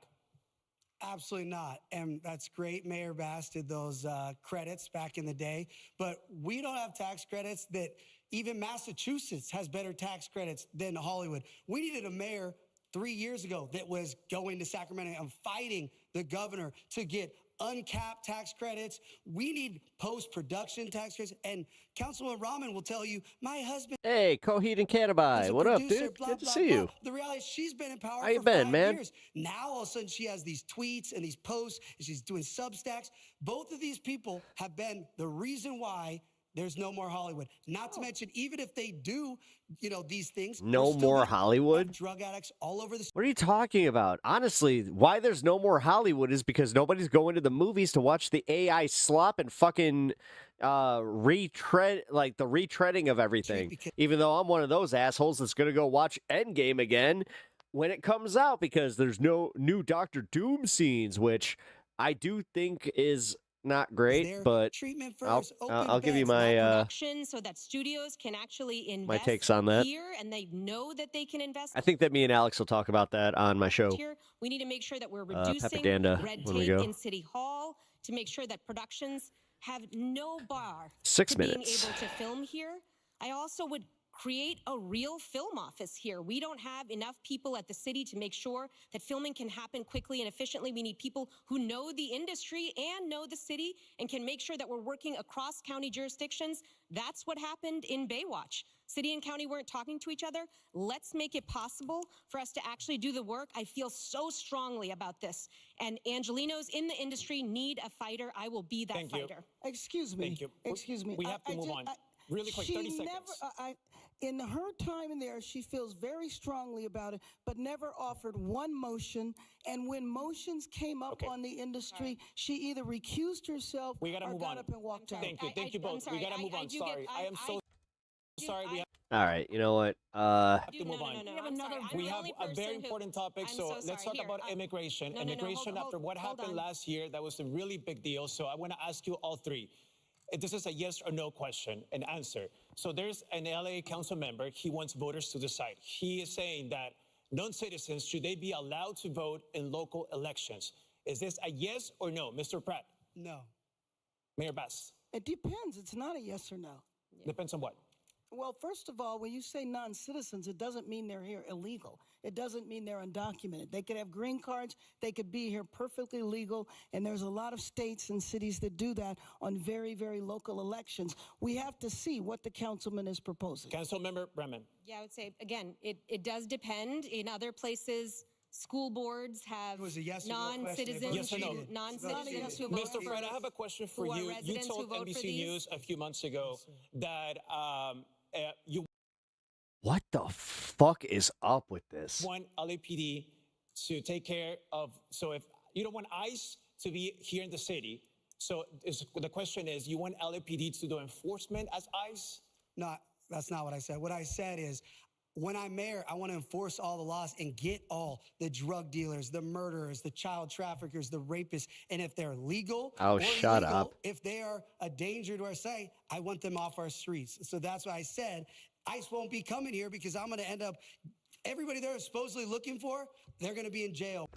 Absolutely not. And that's great. Mayor Bass did those credits back in the day. But we don't have tax credits that even Massachusetts has better tax credits than Hollywood. We needed a mayor 3 years ago that was going to Sacramento and fighting the governor to get uncapped tax credits. We need post-production tax credits. And Councilman Rahman will tell you, my husband. Hey, Coheed and Cannabis. What up, producer, dude? blah, Good to blah, see blah. you. The reality is she's been in power How you for been, 5 man? years. Now all of a sudden she has these tweets and these posts and she's doing Substacks. Both of these people have been the reason why there's no more Hollywood. Not to mention, even if they do, these things. No we're still more gonna Hollywood? have drug addicts all over the. What are you talking about? Honestly, why there's no more Hollywood is because nobody's going to the movies to watch the AI slop and fucking retreading of everything. Even though I'm one of those assholes that's going to go watch Endgame again when it comes out because there's no new Doctor Doom scenes, which I do think is not great, but I'll give you my production so that studios can actually invest my takes on that. here, and they know that they can invest. I think that me and Alex will talk about that on my show. Here, we need to make sure that we're reducing Pepidanda, red when we tape go. in City Hall to make sure that productions have no bar 6 to minutes. being able to film here. I also would create a real film office here. We don't have enough people at the city to make sure that filming can happen quickly and efficiently. We need people who know the industry and know the city and can make sure that we're working across county jurisdictions. That's what happened in Baywatch. City and county weren't talking to each other. Let's make it possible for us to actually do the work. I feel so strongly about this. And Angelinos in the industry need a fighter. I will be that fighter. Excuse me. Thank you. Excuse me. We have to move on. Really quick, 30 seconds. In her time in there, she feels very strongly about it, but never offered one motion. And when motions came up on the industry, she either recused herself We gotta or move got on. up and walked out. Thank you. Thank you both. We got to move on. Sorry. I am so sorry. We have All right, you know what? to move on. We have a very important topic, so let's talk about immigration. Immigration, after what happened last year, that was a really big deal. So I want to ask you all three. This is a yes or no question and answer. So there's an LA council member. He wants voters to decide. He is saying that non-citizens, should they be allowed to vote in local elections? Is this a yes or no? Mr. Pratt? No. Mayor Bass? It depends. It's not a yes or no. Depends on what? Well, first of all, when you say non-citizens, it doesn't mean they're here illegal. It doesn't mean they're undocumented. They could have green cards. They could be here perfectly legal. And there's a lot of states and cities that do that on very, very local elections. We have to see what the councilman is proposing. Councilmember Bremen? Yeah, I would say, again, it does depend. In other places, school boards have yes or no question. non-citizens Yes or no? non-citizens who vote Mr. Fred, I have a question for who are you. You residents who told vote for NBC these. News a few months ago that you What the fuck is up with this? want LAPD to take care of, so if you don't want ICE to be here in the city, so the question is, you want LAPD to do enforcement as ICE? No, that's not what I said. What I said is, when I'm mayor, I want to enforce all the laws and get all the drug dealers, the murderers, the child traffickers, the rapists. And if they're legal, Oh, or shut illegal, up. if they are a danger to our site, I want them off our streets. So that's why I said ICE won't be coming here because I'm going to end up, everybody they're supposedly looking for, they're going to be in jail.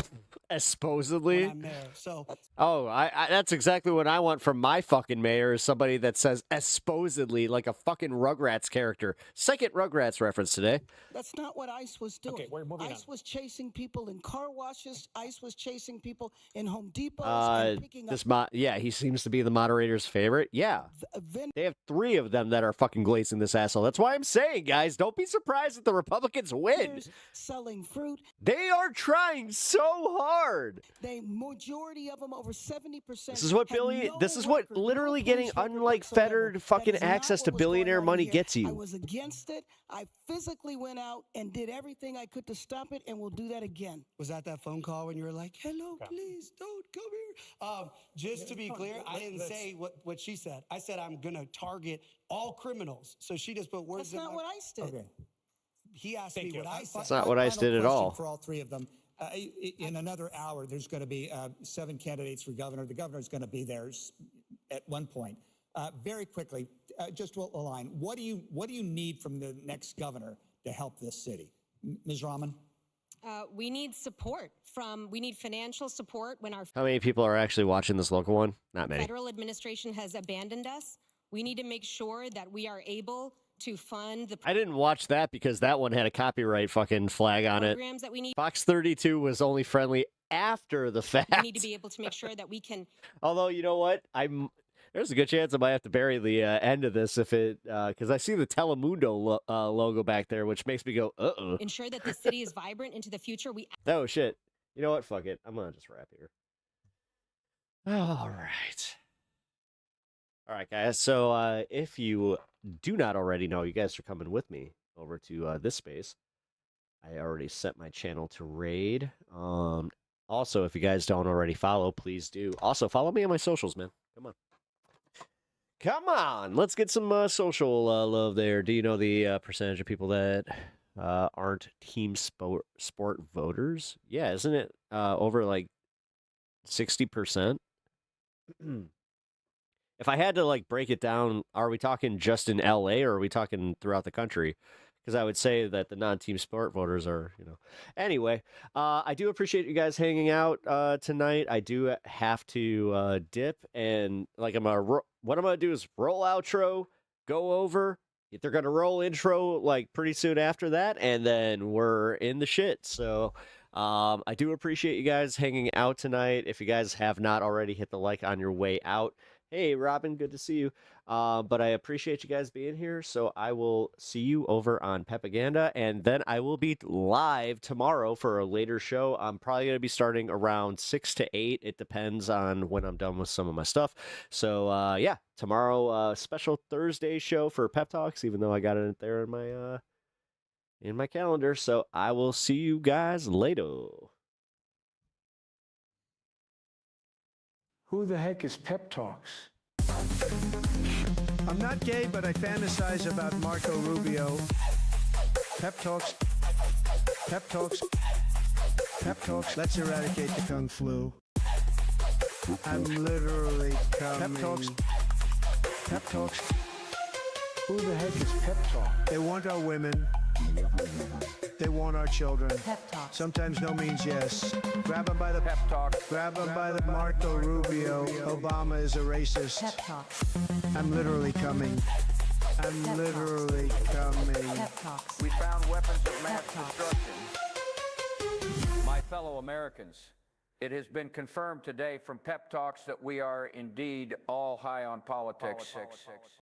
Supposedly. When I'm mayor. So Oh, I that's exactly what I want from my fucking mayor is somebody that says supposedly like a fucking Rugrats character. Second Rugrats reference today. That's not what ICE was doing. Okay, we're moving ICE on. was chasing people in car washes. ICE was chasing people in Home Depots and picking up. Yeah, he seems to be the moderator's favorite. Yeah. They have 3 of them that are fucking glazing this asshole. That's why I'm saying, guys, don't be surprised if the Republicans win. Selling fruit. They are trying so hard. The majority of them, over 70%. This is what this is what literally getting unlike fettered fucking access to billionaire money gets I you. was against it. I physically went out and did everything I could to stop it, and we'll do that again. was that phone call when you were like, hello, please don't come here? Just to be clear, I didn't say what she said. I said I'm going to target all criminals. So she just put words That's in not my... what ICE did. Okay. He asked me what I said. That's not what ICE did at Final all. question for all 3 of them. In another hour, there's going to be 7 candidates for governor. The governor's going to be there at one point. Very quickly, just a line. What do you need from the next governor to help this city? Ms. Rahman? We need support we need financial support when our How many people are actually watching this local one? Not many. federal administration has abandoned us. We need to make sure that we are able to fund the I didn't watch that because that one had a copyright fucking flag on it. programs that we need. Fox 32 was only friendly after the fact. We need to be able to make sure that we can Although, you know what? There's a good chance I might have to bury the end of this if it, because I see the Telemundo logo back there, which makes me go, uh-oh. ensure that the city is vibrant into the future. We Oh, shit. You know what? Fuck it. I'm going to just wrap here. All right. All right, guys. So if you do not already know, you guys are coming with me over to this space. I already set my channel to raid. Also, if you guys don't already follow, please do. Also, follow me on my socials, man. Come on. Come on. Let's get some social love there. Do you know the percentage of people that aren't team sport voters? Yeah, isn't it over like 60%? If I had to like break it down, are we talking just in LA or are we talking throughout the country? Because I would say that the non-team sport voters are, Anyway, I do appreciate you guys hanging out tonight. I do have to dip and like what I'm gonna do is roll outro, go over. They're gonna roll intro like pretty soon after that, and then we're in the shit. So I do appreciate you guys hanging out tonight. If you guys have not already, hit the like on your way out. Hey, Robin, good to see you. But I appreciate you guys being here. So I will see you over on Pepaganda, and then I will be live tomorrow for a later show. I'm probably going to be starting around 6 to 8. It depends on when I'm done with some of my stuff. So yeah, tomorrow, special Thursday show for Pep Talks, even though I got it there in my calendar. So I will see you guys later. Who the heck is Pep Talks? I'm not gay, but I fantasize about Marco Rubio. Pep Talks. Pep Talks. Pep Talks. Let's eradicate the Kung Flu. I'm literally coming. Pep Talks. Pep Talks. Who the heck is Pep Talk? They want our women. They want our children. Pep Talk. Sometimes no means yes. Grab them by the pep talk. Grab them by the Marco Rubio. Obama is a racist. Pep Talk. I'm literally coming. I'm Pep literally coming. Pep Talks. We found weapons of mass destruction. My fellow Americans, it has been confirmed today from Pep Talks that we are indeed all high on politics.